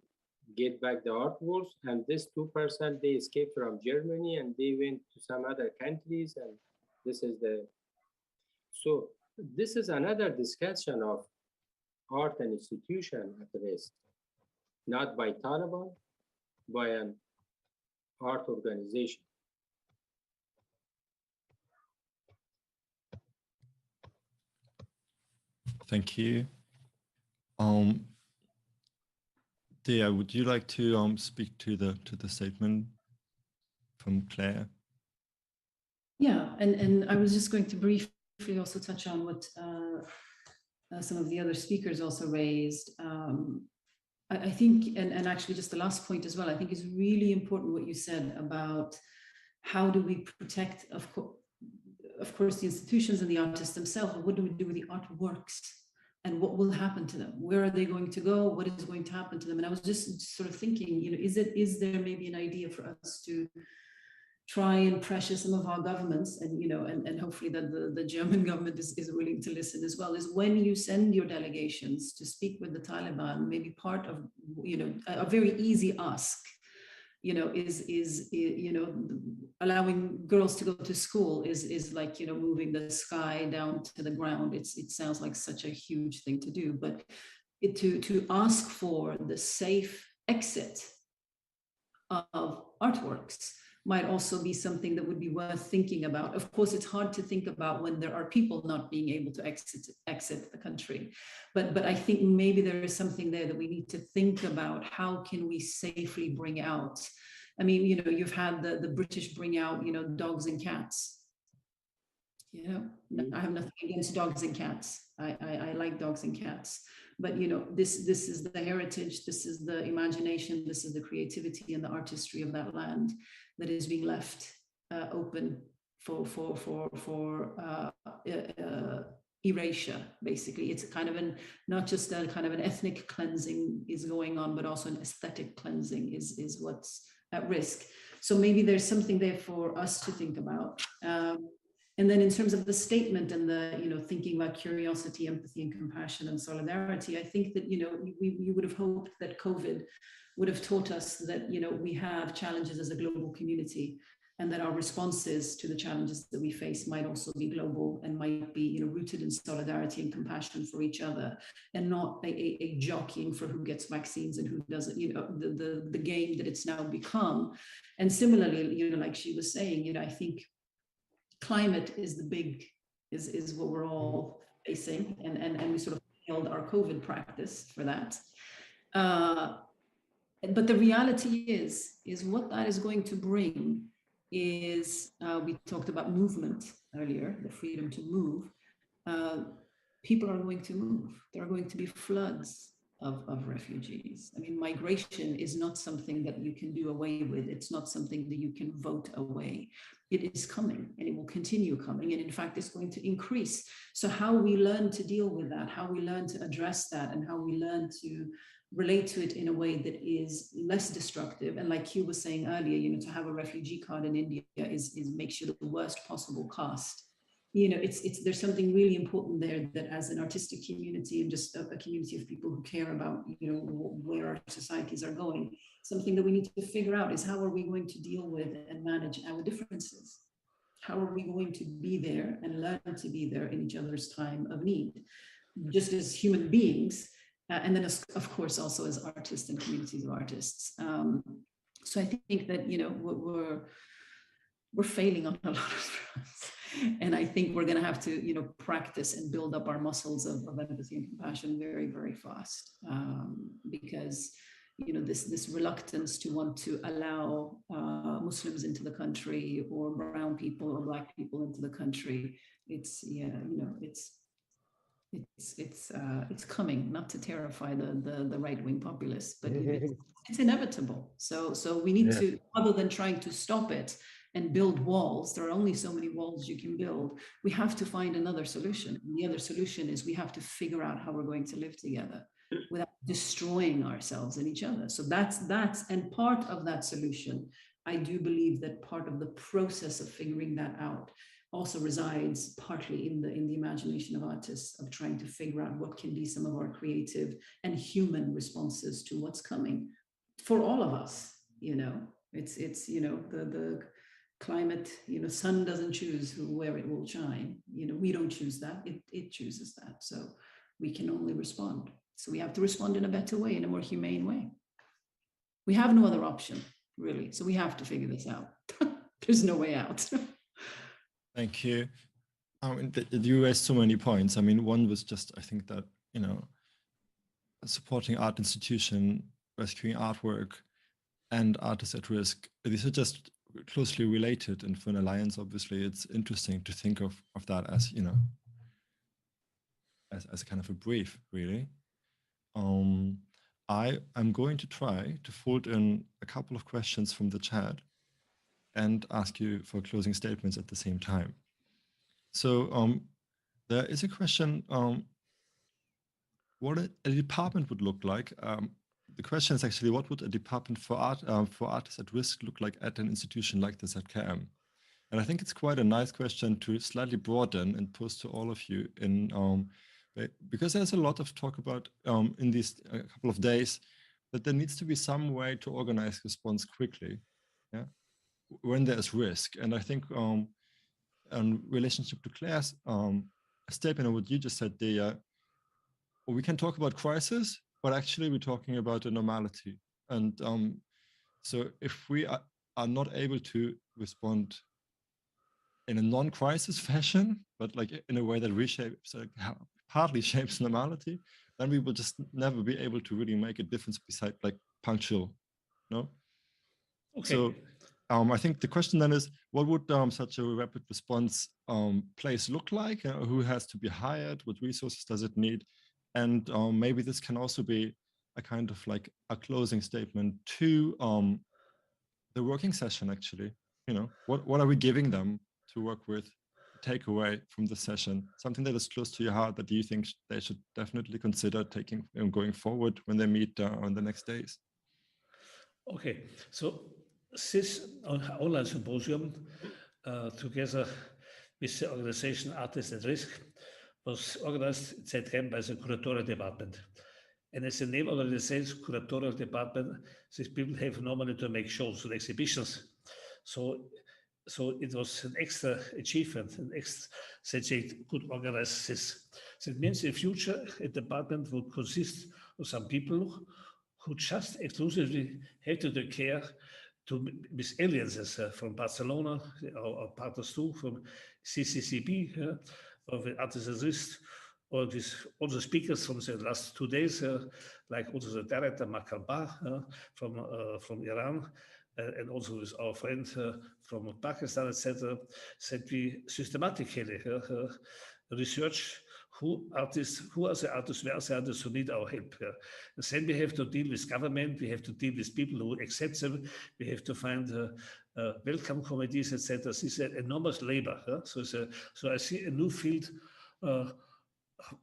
get back the artworks, and this 2%, they escaped from Germany and they went to some other countries, and this is the, so this is another discussion of art and institution at risk, not by Taliban, by an art organization. Thank you. Dia, would you like to speak to the statement from Claire? Yeah, and I was just going to briefly also touch on what some of the other speakers also raised. I think, and actually just the last point as well, I think is really important what you said about how do we protect, of course, the institutions and the artists themselves, but what do we do with the artworks? And what will happen to them? Where are they going to go? What is going to happen to them? And I was just sort of thinking, you know, is there maybe an idea for us to try and pressure some of our governments, and you know, and hopefully that the German government is willing to listen as well, is when you send your delegations to speak with the Taliban, maybe part of, you know, a very easy ask, you know, is you know, allowing girls to go to school is like, you know, moving the sky down to the ground. It sounds like such a huge thing to do, but to ask for the safe exit of artworks might also be something that would be worth thinking about. Of course, it's hard to think about when there are people not being able to exit the country. But I think maybe there is something there that we need to think about. How can we safely bring out? I mean, you know, you've had the British bring out, you know, dogs and cats. You know, I have nothing against dogs and cats. I like dogs and cats. But, you know, this is the heritage, this is the imagination, this is the creativity and the artistry of that land that is being left open for erasure, basically. It's kind of not just a kind of an ethnic cleansing is going on, but also an aesthetic cleansing is what's at risk. So maybe there's something there for us to think about. And then in terms of the statement and the, you know, thinking about curiosity, empathy, and compassion and solidarity, I think that, you know, we would have hoped that COVID would have taught us that, you know, we have challenges as a global community, and that our responses to the challenges that we face might also be global and might be, you know, rooted in solidarity and compassion for each other, and not a jockeying for who gets vaccines and who doesn't, you know, the game that it's now become. And similarly, you know, like she was saying, you know, I think climate is the big, is what we're all facing, and we sort of failed our COVID practice for that. But the reality is what that is going to bring is, we talked about movement earlier, the freedom to move. People are going to move. There are going to be floods of refugees. I mean, migration is not something that you can do away with. It's not something that you can vote away. It is coming, and it will continue coming. And in fact, it's going to increase. So how we learn to deal with that, how we learn to address that, and how we learn to relate to it in a way that is less destructive. And like Hugh was saying earlier, you know, to have a refugee card in India is makes you the worst possible cost. You know, there's something really important there, that as an artistic community and just a community of people who care about, you know, where our societies are going, something that we need to figure out is how are we going to deal with and manage our differences? How are we going to be there and learn to be there in each other's time of need, just as human beings, and then of course also as artists and communities of artists. So I think that, you know, we're failing on a lot of fronts. And I think we're going to have to, you know, practice and build up our muscles of empathy and compassion very, very fast, because, you know, this reluctance to want to allow Muslims into the country, or brown people or Black people into the country, it's, yeah, you know, it's coming, not to terrify the right-wing populists, but it's inevitable. So we need to, other than trying to stop it and build walls, there are only so many walls you can build. We have to find another solution. And the other solution is we have to figure out how we're going to live together without destroying ourselves and each other. So that's and part of that solution I do believe that part of the process of figuring that out also resides partly in the imagination of artists, of trying to figure out what can be some of our creative and human responses to what's coming for all of us. You know, it's the climate, sun doesn't choose where it will shine. We don't choose that, it chooses that. So we can only respond. So we have to respond in a better way, in a more humane way. We have no other option, really. So we have to figure this out. There's no way out. Thank you. You raised so many points. I mean, one was just, I think that, supporting art institution, rescuing artwork, and artists at risk, these are just closely related. And for an alliance, obviously, it's interesting to think of that as, as kind of a brief, really. I'm going to try to fold in a couple of questions from the chat and ask you for closing statements at the same time. So there is a question, what a department would look like. The question is actually, what would a department for artists at risk look like at an institution like the ZKM? And I think it's quite a nice question to slightly broaden and pose to all of you because there's a lot of talk about in these couple of days that there needs to be some way to organize response quickly, when there's risk. And I think in relationship to Claire's statement and what you just said, we can talk about crisis, but actually we're talking about a normality. And so if we are not able to respond in a non-crisis fashion, but like in a way that reshapes, partly shapes normality, then we will just never be able to really make a difference beside like punctual, no? Okay. So I think the question then is, what would such a rapid response place look like? Who has to be hired? What resources does it need? And maybe this can also be a kind of like a closing statement to the working session, actually. What are we giving them to work with, take away from the session? Something that is close to your heart that you think they should definitely consider taking going forward when they meet on the next days? Okay, so this online symposium, together with the organization Artists at Risk, was organized at ZKM by the curatorial department. And as the name already says, curatorial department, these people have normally to make shows and exhibitions. So it was an extra achievement, that they could organize this. So it means in future, a department would consist of some people who just exclusively have to take care with aliases from Barcelona, or partners too, from CCCB, of Artists at Risk, or all the speakers from the last 2 days, like also the director Makalba from Iran, and also with our friend from Pakistan, etc., that we systematically research who are the artists, where are the artists who need our help. And then we have to deal with government, we have to deal with people who accept them, we have to find welcome committees, etc. This is an enormous labor. So I see a new field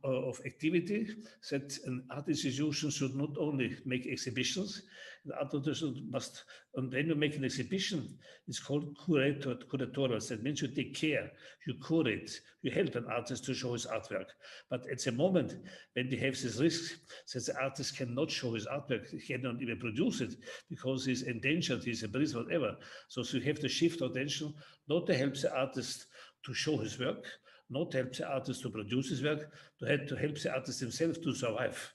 of activity, that an art institution should not only make exhibitions, the art institution must, and when you make an exhibition, it's called curatorial. That means you take care, you curate, you help an artist to show his artwork. But at the moment, when we have this risk that the artist cannot show his artwork, he cannot even produce it because he's endangered, he's a priest, whatever. So you have to shift attention, not to help the artist to show his work, not help the artist to produce his work, to help the artist himself to survive.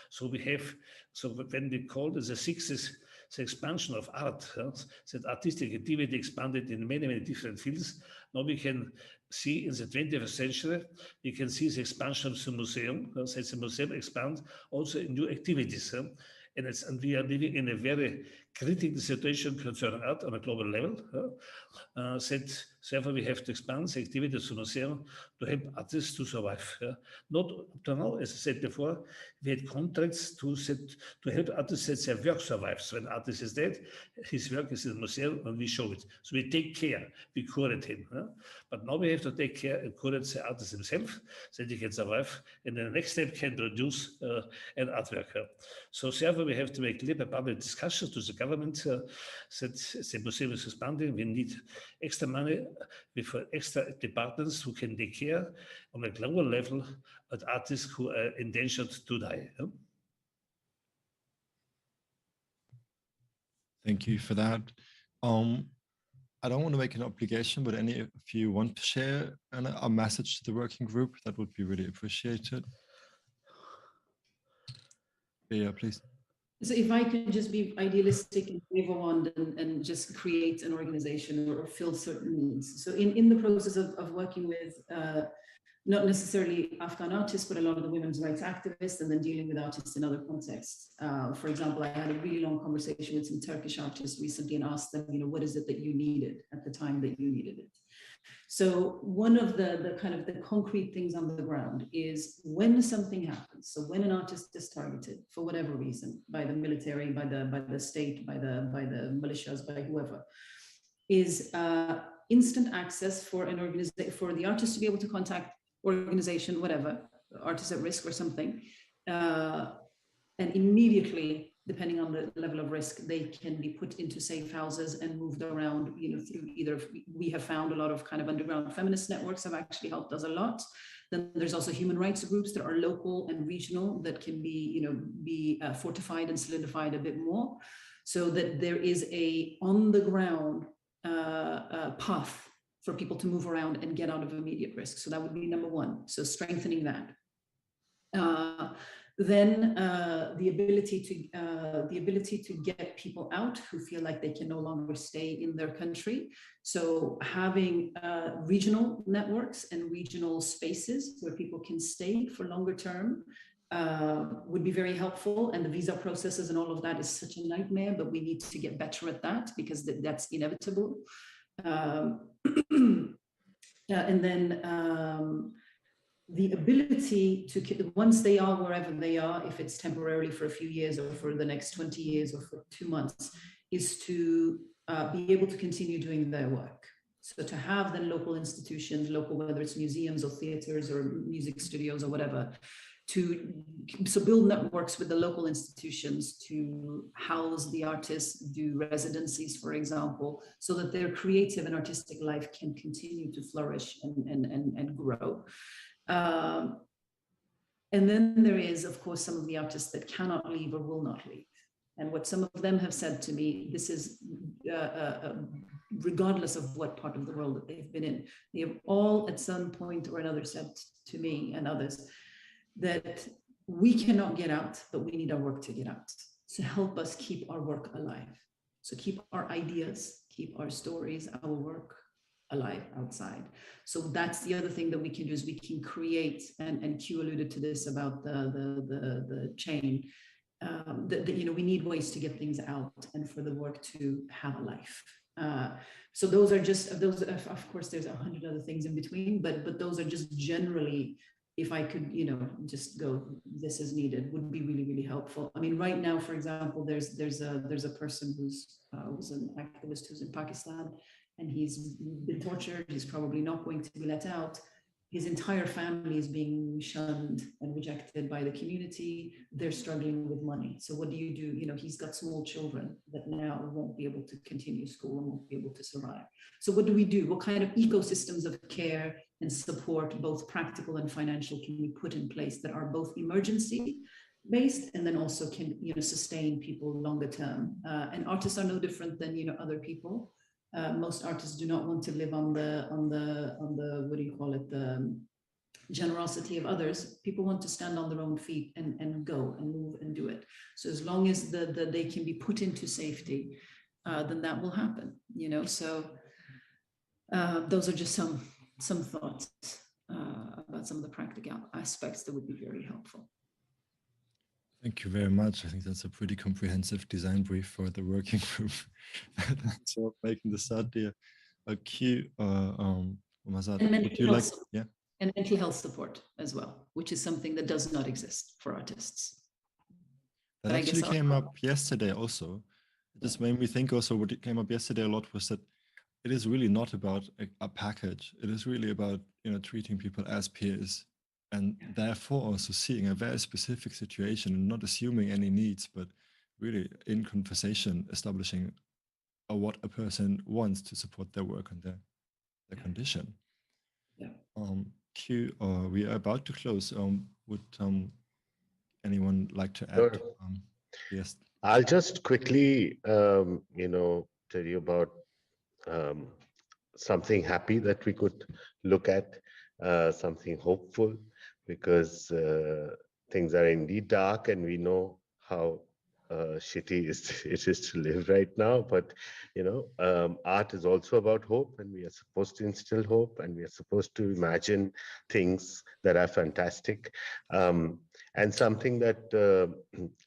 So when we call it the sixes, the expansion of art, that artistic activity expanded in many, many different fields. Now we can see in the 21st century, we can see the expansion of the museum, that the museum expand also in new activities. And we are living in a very critical situation concerning art on a global level. Therefore, we have to expand the activities of the museum to help artists to survive. Not up to now, as I said before, we had contracts to help artists that their work survives. When an artist is dead, his work is in the museum and we show it. So we take care, we curate him. But now we have to take care and curate the artist himself so that he can survive. And then the next step can produce an artwork. So therefore, we have to make public discussions to the government government said symposium is expanding. We need extra money with extra departments who can take care on a global level of artists who are endangered to die. Thank you for that. I don't want to make an obligation, but if you want to share a message to the working group, that would be really appreciated. Yeah, please. So if I could just be idealistic and wave a wand and just create an organization or fill certain needs. So in the process of working with not necessarily Afghan artists, but a lot of the women's rights activists, and then dealing with artists in other contexts. For example, I had a really long conversation with some Turkish artists recently and asked them, what is it that you needed at the time that you needed it? So one of the kind of the concrete things on the ground is when something happens. So when an artist is targeted for whatever reason by the military, by the state, by the militias, by whoever, is instant access for an organization, for the artist to be able to contact organization, whatever, artists at risk or something, and immediately, depending on the level of risk, they can be put into safe houses and moved around, through either, we have found a lot of kind of underground feminist networks have actually helped us a lot. Then there's also human rights groups that are local and regional that can be, be fortified and solidified a bit more, so that there is a on the ground path for people to move around and get out of immediate risk. So that would be number one. So strengthening that. Then the ability to get people out who feel like they can no longer stay in their country. So having regional networks and regional spaces where people can stay for longer term would be very helpful. And the visa processes and all of that is such a nightmare, but we need to get better at that because that's inevitable. And then the ability to, once they are wherever they are, if it's temporarily for a few years or for the next 20 years or for 2 months, is to be able to continue doing their work. So to have the local institutions, whether it's museums or theaters or music studios or whatever, so build networks with the local institutions to house the artists, do residencies, for example, so that their creative and artistic life can continue to flourish and grow. And then there is, of course, some of the artists that cannot leave or will not leave. And what some of them have said to me, this is regardless of what part of the world that they've been in, they have all at some point or another said to me and others that we cannot get out, but we need our work to get out. So help us keep our work alive. So keep our ideas, keep our stories, our work alive outside. So that's the other thing that we can do is we can create, and Q alluded to this about the chain, we need ways to get things out and for the work to have a life. So those are just those. Of course, there's 100 other things in between, but those are just generally. If I could, just go, this is needed, would be really, really helpful. I mean, right now, for example, there's a person who's an activist who's in Pakistan, and he's been tortured. He's probably not going to be let out. His entire family is being shunned and rejected by the community. They're struggling with money. So what do? He's got small children that now won't be able to continue school and won't be able to survive. So what do we do? What kind of ecosystems of care and support, both practical and financial, can we put in place that are both emergency based and then also can sustain people longer term? And artists are no different than other people. Most artists do not want to live on the what do you call it, the generosity of others. People want to stand on their own feet and go and move and do it. So as long as they can be put into safety, then that will happen. So those are just some thoughts about some of the practical aspects that would be very helpful. Thank you very much. I think that's a pretty comprehensive design brief for the working group. Thanks for making this out there. Q, Mazad, would you like? Yeah. And mental health support as well, which is something that does not exist for artists. That actually came up yesterday also. It just made me think also what came up yesterday a lot was that it is really not about a package. It is really about treating people as peers, and therefore also seeing a very specific situation and not assuming any needs, but really in conversation, establishing what a person wants to support their work and their condition. Yeah. Q, we are about to close. Would anyone like to add? Sure. Yes. I'll just quickly, tell you about something happy that we could look at, something hopeful, because things are indeed dark, and we know how shitty it is to live right now. But art is also about hope, and we are supposed to instill hope, and we are supposed to imagine things that are fantastic. And something that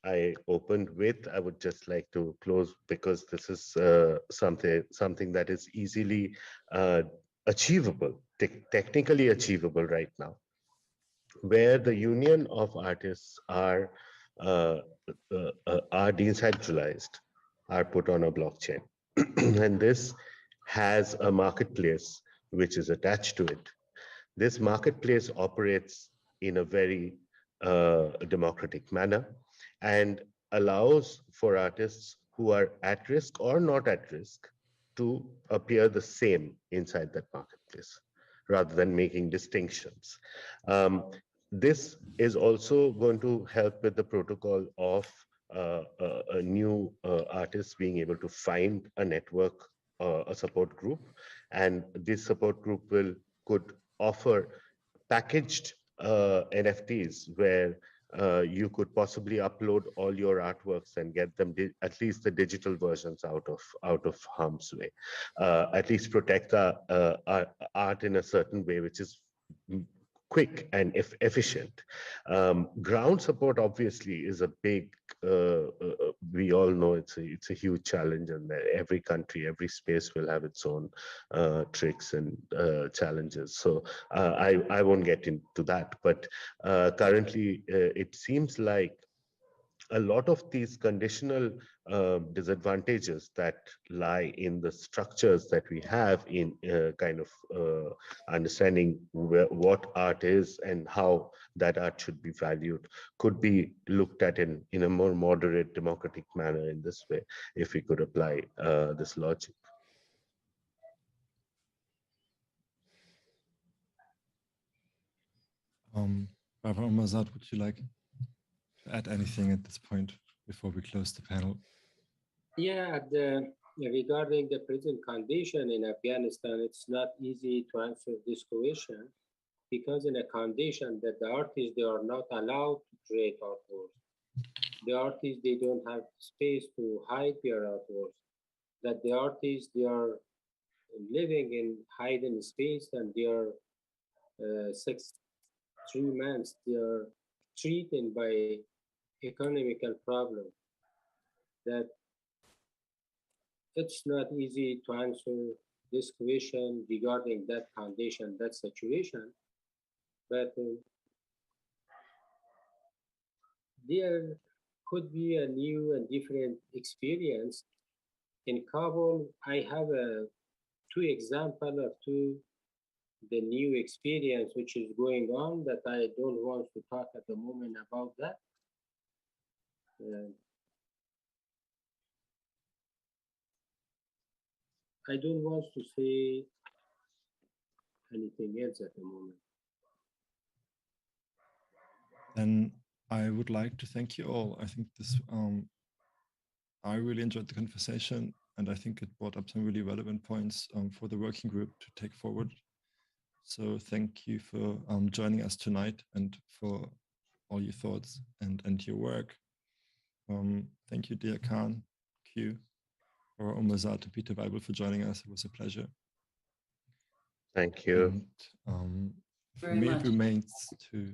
I opened with, I would just like to close, because this is something that is easily achievable, technically achievable right now, where the union of artists are decentralized, are put on a blockchain. And this has a marketplace which is attached to it. This marketplace operates in a very democratic manner and allows for artists who are at risk or not at risk to appear the same inside that marketplace, rather than making distinctions. This is also going to help with the protocol of a new artists being able to find a network, a support group, and this support group could offer packaged NFTs where you could possibly upload all your artworks and get them at least the digital versions out of harm's way. At least protect our art in a certain way, which is quick and efficient. Ground support obviously is a big, we all know it's a huge challenge, and every country, every space will have its own tricks and challenges. So I won't get into that, but currently it seems like a lot of these conditional disadvantages that lie in the structures that we have in understanding what art is and how that art should be valued could be looked at in a more moderate, democratic manner in this way, if we could apply this logic. Barbara Mazad, would you like to add anything at this point before we close the panel? Yeah, regarding the present condition in Afghanistan, it's not easy to answer this question, because in a condition that the artists, they are not allowed to create artworks. The artists, they don't have space to hide their artworks. That the artists, they are living in hidden space, and they are 3 months, they are treated by economical problem. That it's not easy to answer this question regarding that condition, that situation, but there could be a new and different experience. In Kabul, I have two examples of the new experience which is going on that I don't want to talk at the moment about that. I don't want to say anything else at the moment. Then I would like to thank you all. I think this, I really enjoyed the conversation, and I think it brought up some really relevant points for the working group to take forward. So thank you for joining us tonight and for all your thoughts and your work. Thank you, dear Khan, Q, or Umazat, and Peter Weibel for joining us. It was a pleasure. Thank you. And, for me, it remains to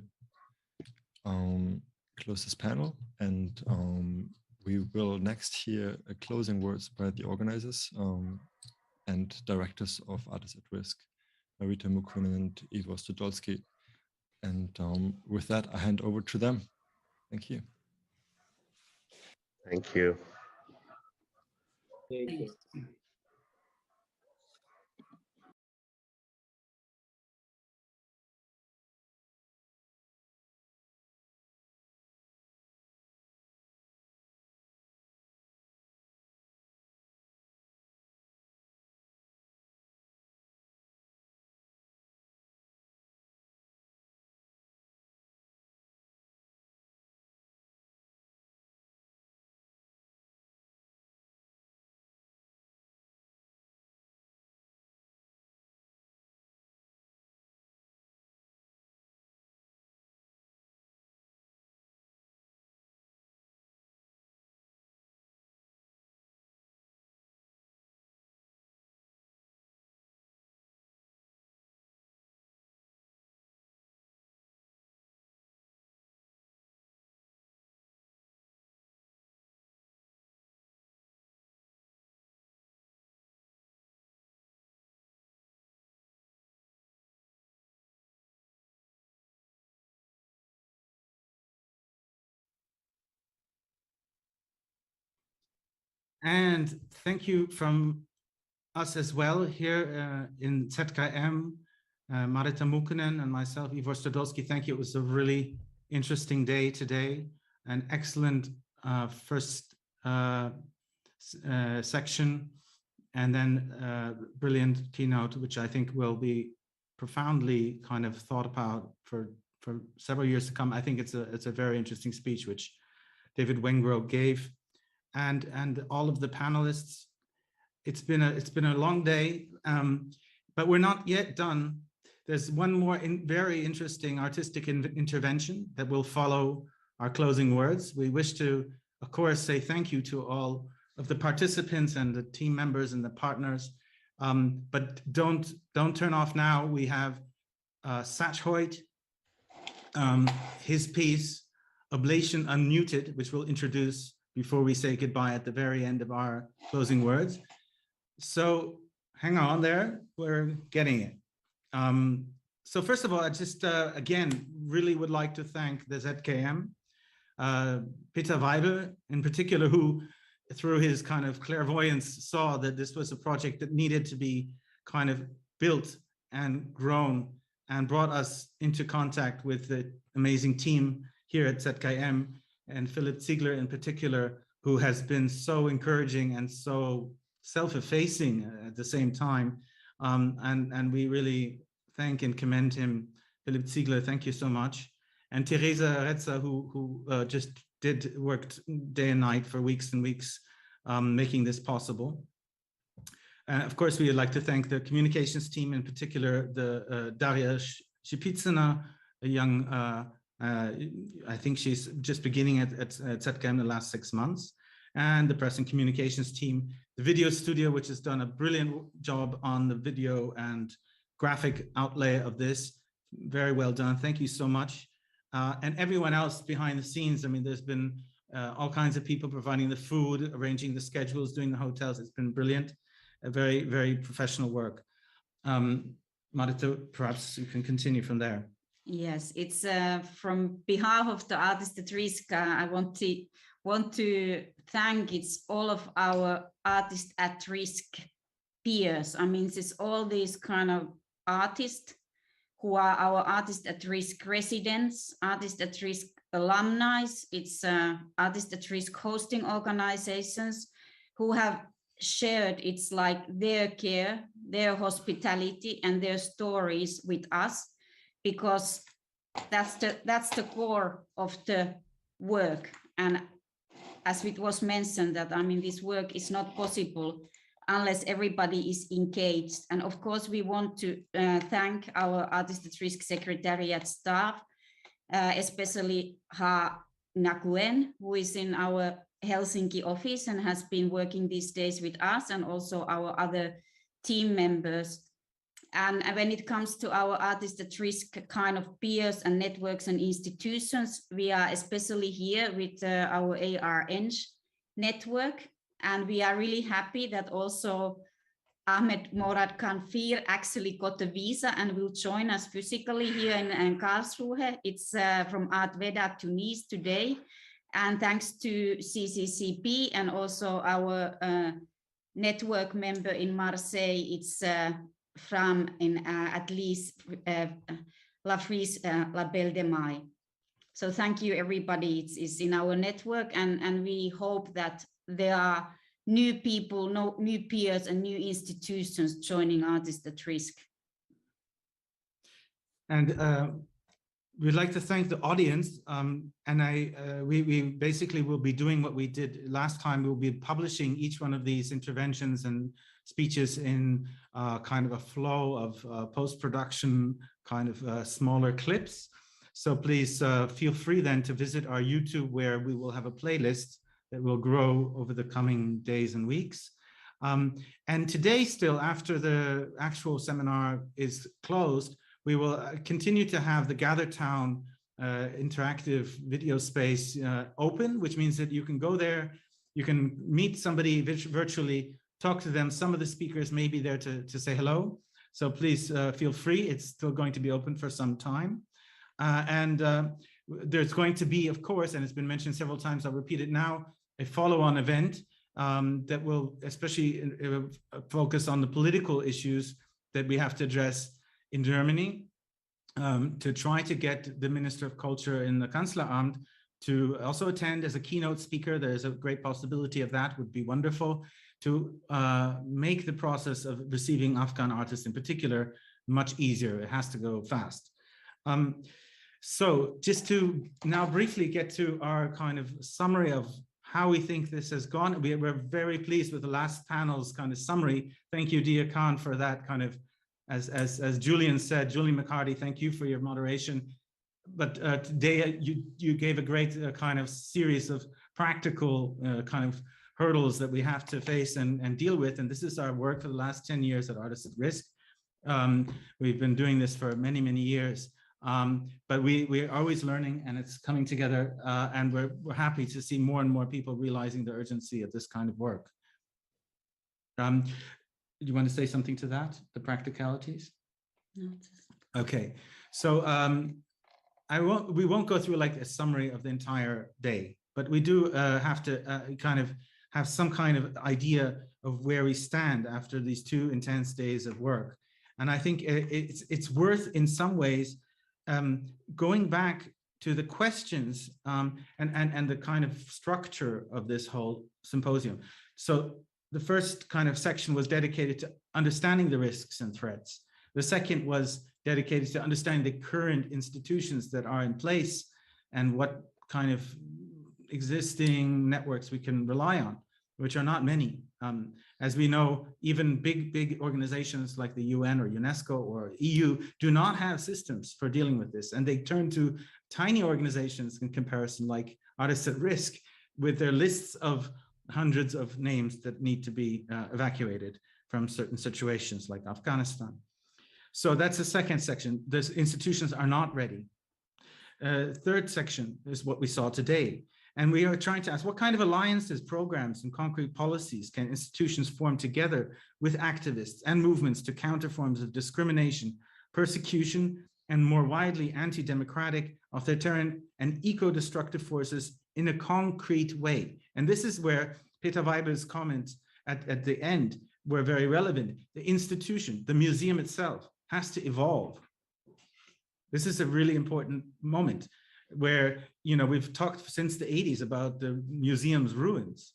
close this panel, and we will next hear closing words by the organizers and directors of Artists at Risk, Marita Mukunin and Ivo Studolski. And with that, I hand over to them. Thank you. Thank you. Thank you. And thank you from us as well here in ZKM, Marita Mukkonen and myself, Ivor Stodolski. Thank you. It was a really interesting day today, an excellent first section, and then brilliant keynote, which I think will be profoundly kind of thought about for several years to come. I think it's a very interesting speech which David Wengrow gave, and all of the panelists. It's been a long day, but we're not yet done. There's one more very interesting artistic intervention that will follow our closing words. We wish to, of course, say thank you to all of the participants and the team members and the partners, but don't turn off now. We have Satch Hoyt, his piece, Ablation Unmuted, which we'll introduce before we say goodbye at the very end of our closing words. So hang on there, we're getting it. So first of all, I just, again, really would like to thank the ZKM, Peter Weibel in particular, who through his kind of clairvoyance saw that this was a project that needed to be kind of built and grown, and brought us into contact with the amazing team here at ZKM, and Philip Ziegler in particular, who has been so encouraging and so self-effacing at the same time. And we really thank and commend him. Philip Ziegler, thank you so much. And Teresa Rezza, who just worked day and night for weeks and weeks, making this possible. Of course, we would like to thank the communications team, in particular, the Daria Shipitsina, a young, I think she's just beginning at ZKM the last 6 months, and the press and communications team, the video studio, which has done a brilliant job on the video and graphic outlay of this. Very well done. Thank you so much. And everyone else behind the scenes. I mean, there's been all kinds of people providing the food, arranging the schedules, doing the hotels. It's been brilliant. A very, very professional work. Marita, perhaps you can continue from there. Yes, it's from behalf of the Artists at Risk, I want to thank all of our Artists at Risk peers. I mean, it's all these kind of artists who are our Artists at Risk residents, Artists at Risk alumni, it's Artists at Risk hosting organizations who have shared it's like their care, their hospitality, and their stories with us, because that's the core of the work. And as it was mentioned, that I mean, this work is not possible unless everybody is engaged. And of course, we want to thank our Artists at Risk Secretariat staff, especially Ha Nakuen, who is in our Helsinki office and has been working these days with us, and also our other team members. And when it comes to our Artists at Risk kind of peers and networks and institutions, we are especially here with our ARN network. And we are really happy that also Ahmed Morad Kanfir actually got a visa and will join us physically here in Karlsruhe. It's from Art Veda Tunis today. And thanks to CCCP and also our network member in Marseille, it's from at least La Frise La Belle de Mai. So thank you, everybody. It's in our network, and we hope that there are new people, new peers, and new institutions joining Artists at Risk. And we'd like to thank the audience. And we basically will be doing what we did last time. We'll be publishing each one of these interventions and speeches in kind of a flow of post-production kind of smaller clips. So please feel free then to visit our YouTube, where we will have a playlist that will grow over the coming days and weeks. And today still, after the actual seminar is closed, we will continue to have the Gather Town interactive video space open, which means that you can go there, you can meet somebody virtually, talk to them. Some of the speakers may be there to say hello. So please feel free. It's still going to be open for some time. And there's going to be, of course, and it's been mentioned several times, I'll repeat it now, a follow-on event that will especially focus on the political issues that we have to address in Germany, to try to get the Minister of Culture in the Kanzleramt to also attend as a keynote speaker. There's a great possibility of that, would be wonderful, to make the process of receiving Afghan artists in particular much easier. It has to go fast. So just to now briefly get to our kind of summary of how we think this has gone. We're very pleased with the last panel's kind of summary. Thank you, Dia Khan, for that kind of, as Julian said, Julian McCarty, thank you for your moderation. But today you gave a great kind of series of practical kind of hurdles that we have to face and deal with. And this is our work for the last 10 years at Artists at Risk. We've been doing this for many, many years. But we're always learning, and it's coming together, and we're happy to see more and more people realizing the urgency of this kind of work. Do you want to say something to that, the practicalities? No. Okay, so we won't go through like a summary of the entire day, but we do have to kind of have some kind of idea of where we stand after these 2 intense days of work. And I think it's worth in some ways going back to the questions and the kind of structure of this whole symposium. So the first kind of section was dedicated to understanding the risks and threats. The second was dedicated to understanding the current institutions that are in place and what kind of existing networks we can rely on, which are not many. As we know, even big organizations like the UN or UNESCO or EU do not have systems for dealing with this. And they turn to tiny organizations in comparison, like Artists at Risk, with their lists of hundreds of names that need to be evacuated from certain situations like Afghanistan. So that's the second section. The institutions are not ready. Third section is what we saw today. And we are trying to ask, what kind of alliances, programs, and concrete policies can institutions form together with activists and movements to counter forms of discrimination, persecution, and more widely anti-democratic, authoritarian, and eco-destructive forces in a concrete way? And this is where Peter Weibel's comments at the end were very relevant. The institution, the museum itself, has to evolve. This is a really important moment, where, you know, we've talked since the 80s about the museum's ruins,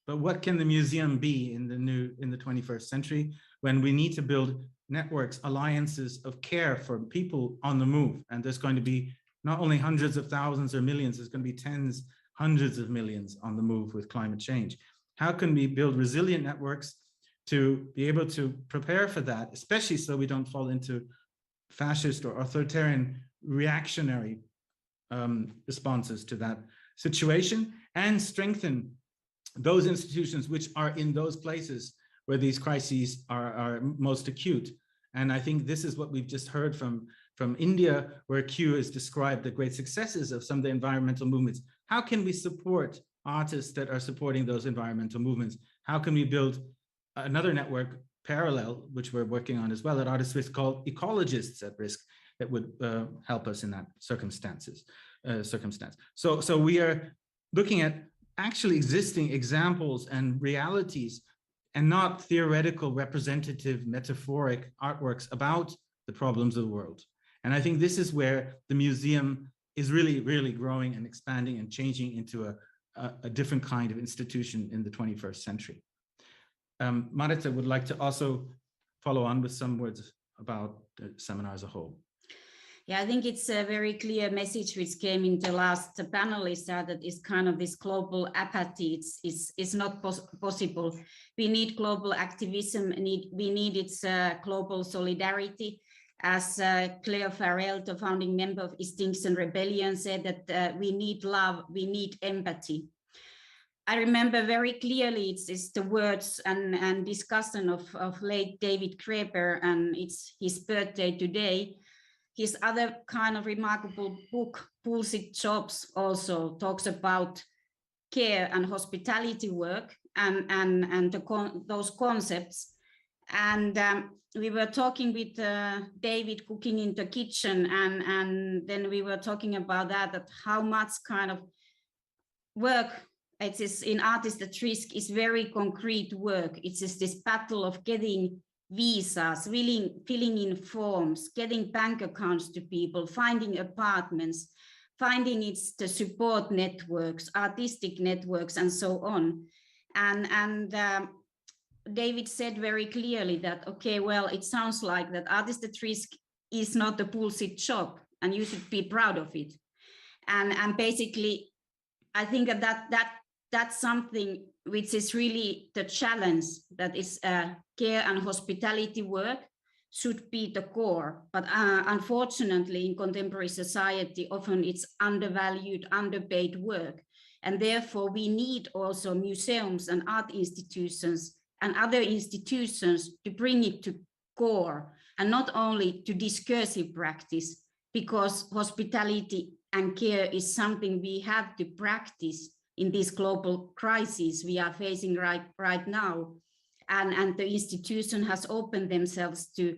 but what can the museum be in the 21st century when we need to build networks, alliances of care for people on the move? And there's going to be not only hundreds of thousands or millions, there's going to be tens, hundreds of millions on the move with climate change. How can we build resilient networks to be able to prepare for that, especially so we don't fall into fascist or authoritarian reactionary responses to that situation, and strengthen those institutions which are in those places where these crises are most acute. And I think this is what we've just heard from India, where Q has described the great successes of some of the environmental movements. How can we support artists that are supporting those environmental movements? How can we build another network parallel, which we're working on as well at Artists at Risk, called Ecologists at Risk, that would help us in that circumstance. So we are looking at actually existing examples and realities, and not theoretical, representative, metaphoric artworks about the problems of the world. And I think this is where the museum is really, really growing and expanding and changing into a different kind of institution in the 21st century. Marita would like to also follow on with some words about the seminar as a whole. Yeah, I think it's a very clear message which came in the last panelist, that is kind of this global apathy. It's not possible. We need global activism. We need its global solidarity. As Claire Farrell, the founding member of Extinction Rebellion, said that we need love, we need empathy. I remember very clearly it's the words and discussion of late David Graeber, and it's his birthday today. His other kind of remarkable book, Bullshit Jobs, also talks about care and hospitality work and those concepts. And we were talking with David cooking in the kitchen, and then we were talking about that how much kind of work it is in Artists at Risk is very concrete work. It's just this battle of getting visas, filling in forms, getting bank accounts to people, finding apartments, finding the support networks, artistic networks, and so on. And David said very clearly that, okay, well, it sounds like that Artists at Risk is not a bullshit job, and you should be proud of it. And basically, I think that's something which is really the challenge, that is care and hospitality work should be the core. But unfortunately, in contemporary society, often it's undervalued, underpaid work. And therefore, we need also museums and art institutions and other institutions to bring it to core, and not only to discursive practice, because hospitality and care is something we have to practice in this global crisis we are facing right now. And the institution has opened themselves to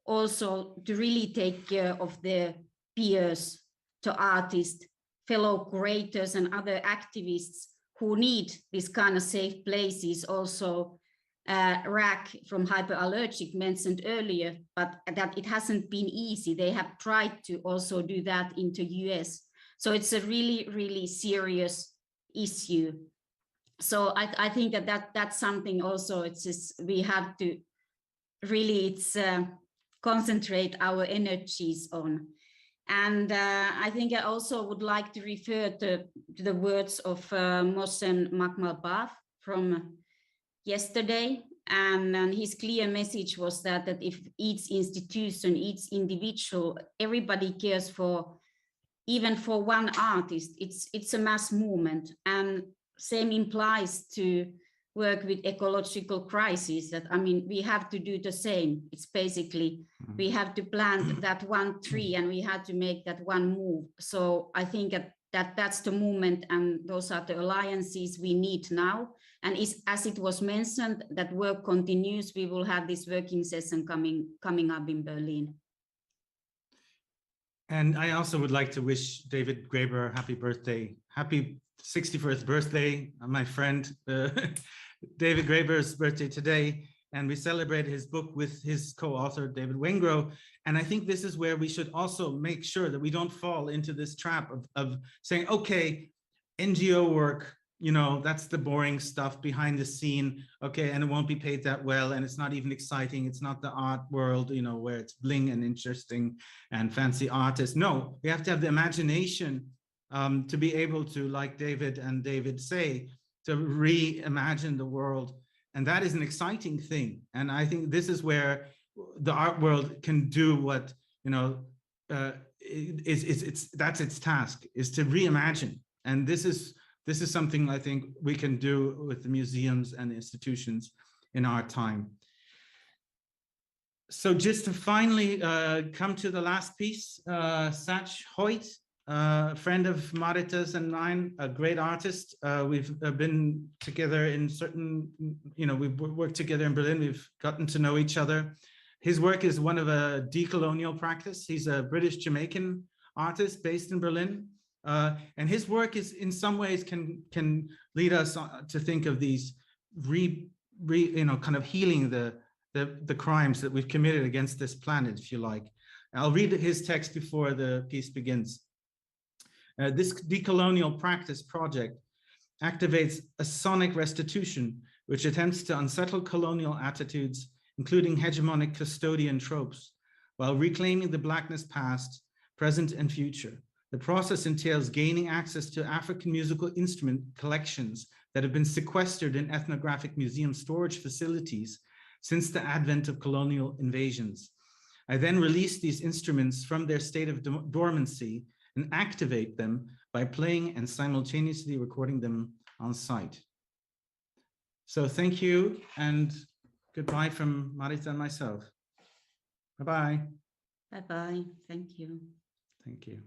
also to really take care of their peers, to artists, fellow curators and other activists who need this kind of safe places. Also, RAC from Hyperallergic mentioned earlier, but that it hasn't been easy. They have tried to also do that in the US. So it's a really, really serious issue. So I think that's something also, it's just, we have to really concentrate our energies on. And I think I also would like to refer to the words of Mohsen Makmalbaf from yesterday. And his clear message was that if each institution, each individual, everybody cares for, even for one artist, it's a mass movement. And same implies to work with ecological crises, that, I mean, we have to do the same. It's basically, we have to plant that one tree and we have to make that one move. So I think that's the movement, and those are the alliances we need now. And as it was mentioned, that work continues. We will have this working session coming up in Berlin. And I also would like to wish David Graeber happy birthday. Happy 61st birthday, my friend. David Graeber's birthday today. And we celebrate his book with his co-author, David Wengrow. And I think this is where we should also make sure that we don't fall into this trap of saying, okay, NGO work, you know, that's the boring stuff behind the scene, okay, and it won't be paid that well, and it's not even exciting. It's not the art world, you know, where it's bling and interesting and fancy artists. No, we have to have the imagination to be able to, like David and David say, to reimagine the world. And that is an exciting thing. And I think this is where the art world can do what, you know, that's its task, is to reimagine. And this is something I think we can do with the museums and the institutions in our time. So just to finally come to the last piece, Sach Hoyt, friend of Marita's and mine, a great artist. We've been together in certain, you know, we've worked together in Berlin. We've gotten to know each other. His work is one of a decolonial practice. He's a British Jamaican artist based in Berlin. And his work is, in some ways, can lead us to think of these you know, kind of healing the crimes that we've committed against this planet, if you like. I'll read his text before the piece begins. This decolonial practice project activates a sonic restitution, which attempts to unsettle colonial attitudes, including hegemonic custodian tropes, while reclaiming the Blackness past, present, and future. The process entails gaining access to African musical instrument collections that have been sequestered in ethnographic museum storage facilities since the advent of colonial invasions. I then release these instruments from their state of dormancy and activate them by playing and simultaneously recording them on site. So thank you, and goodbye from Marita and myself. Bye-bye. Bye-bye. Thank you. Thank you.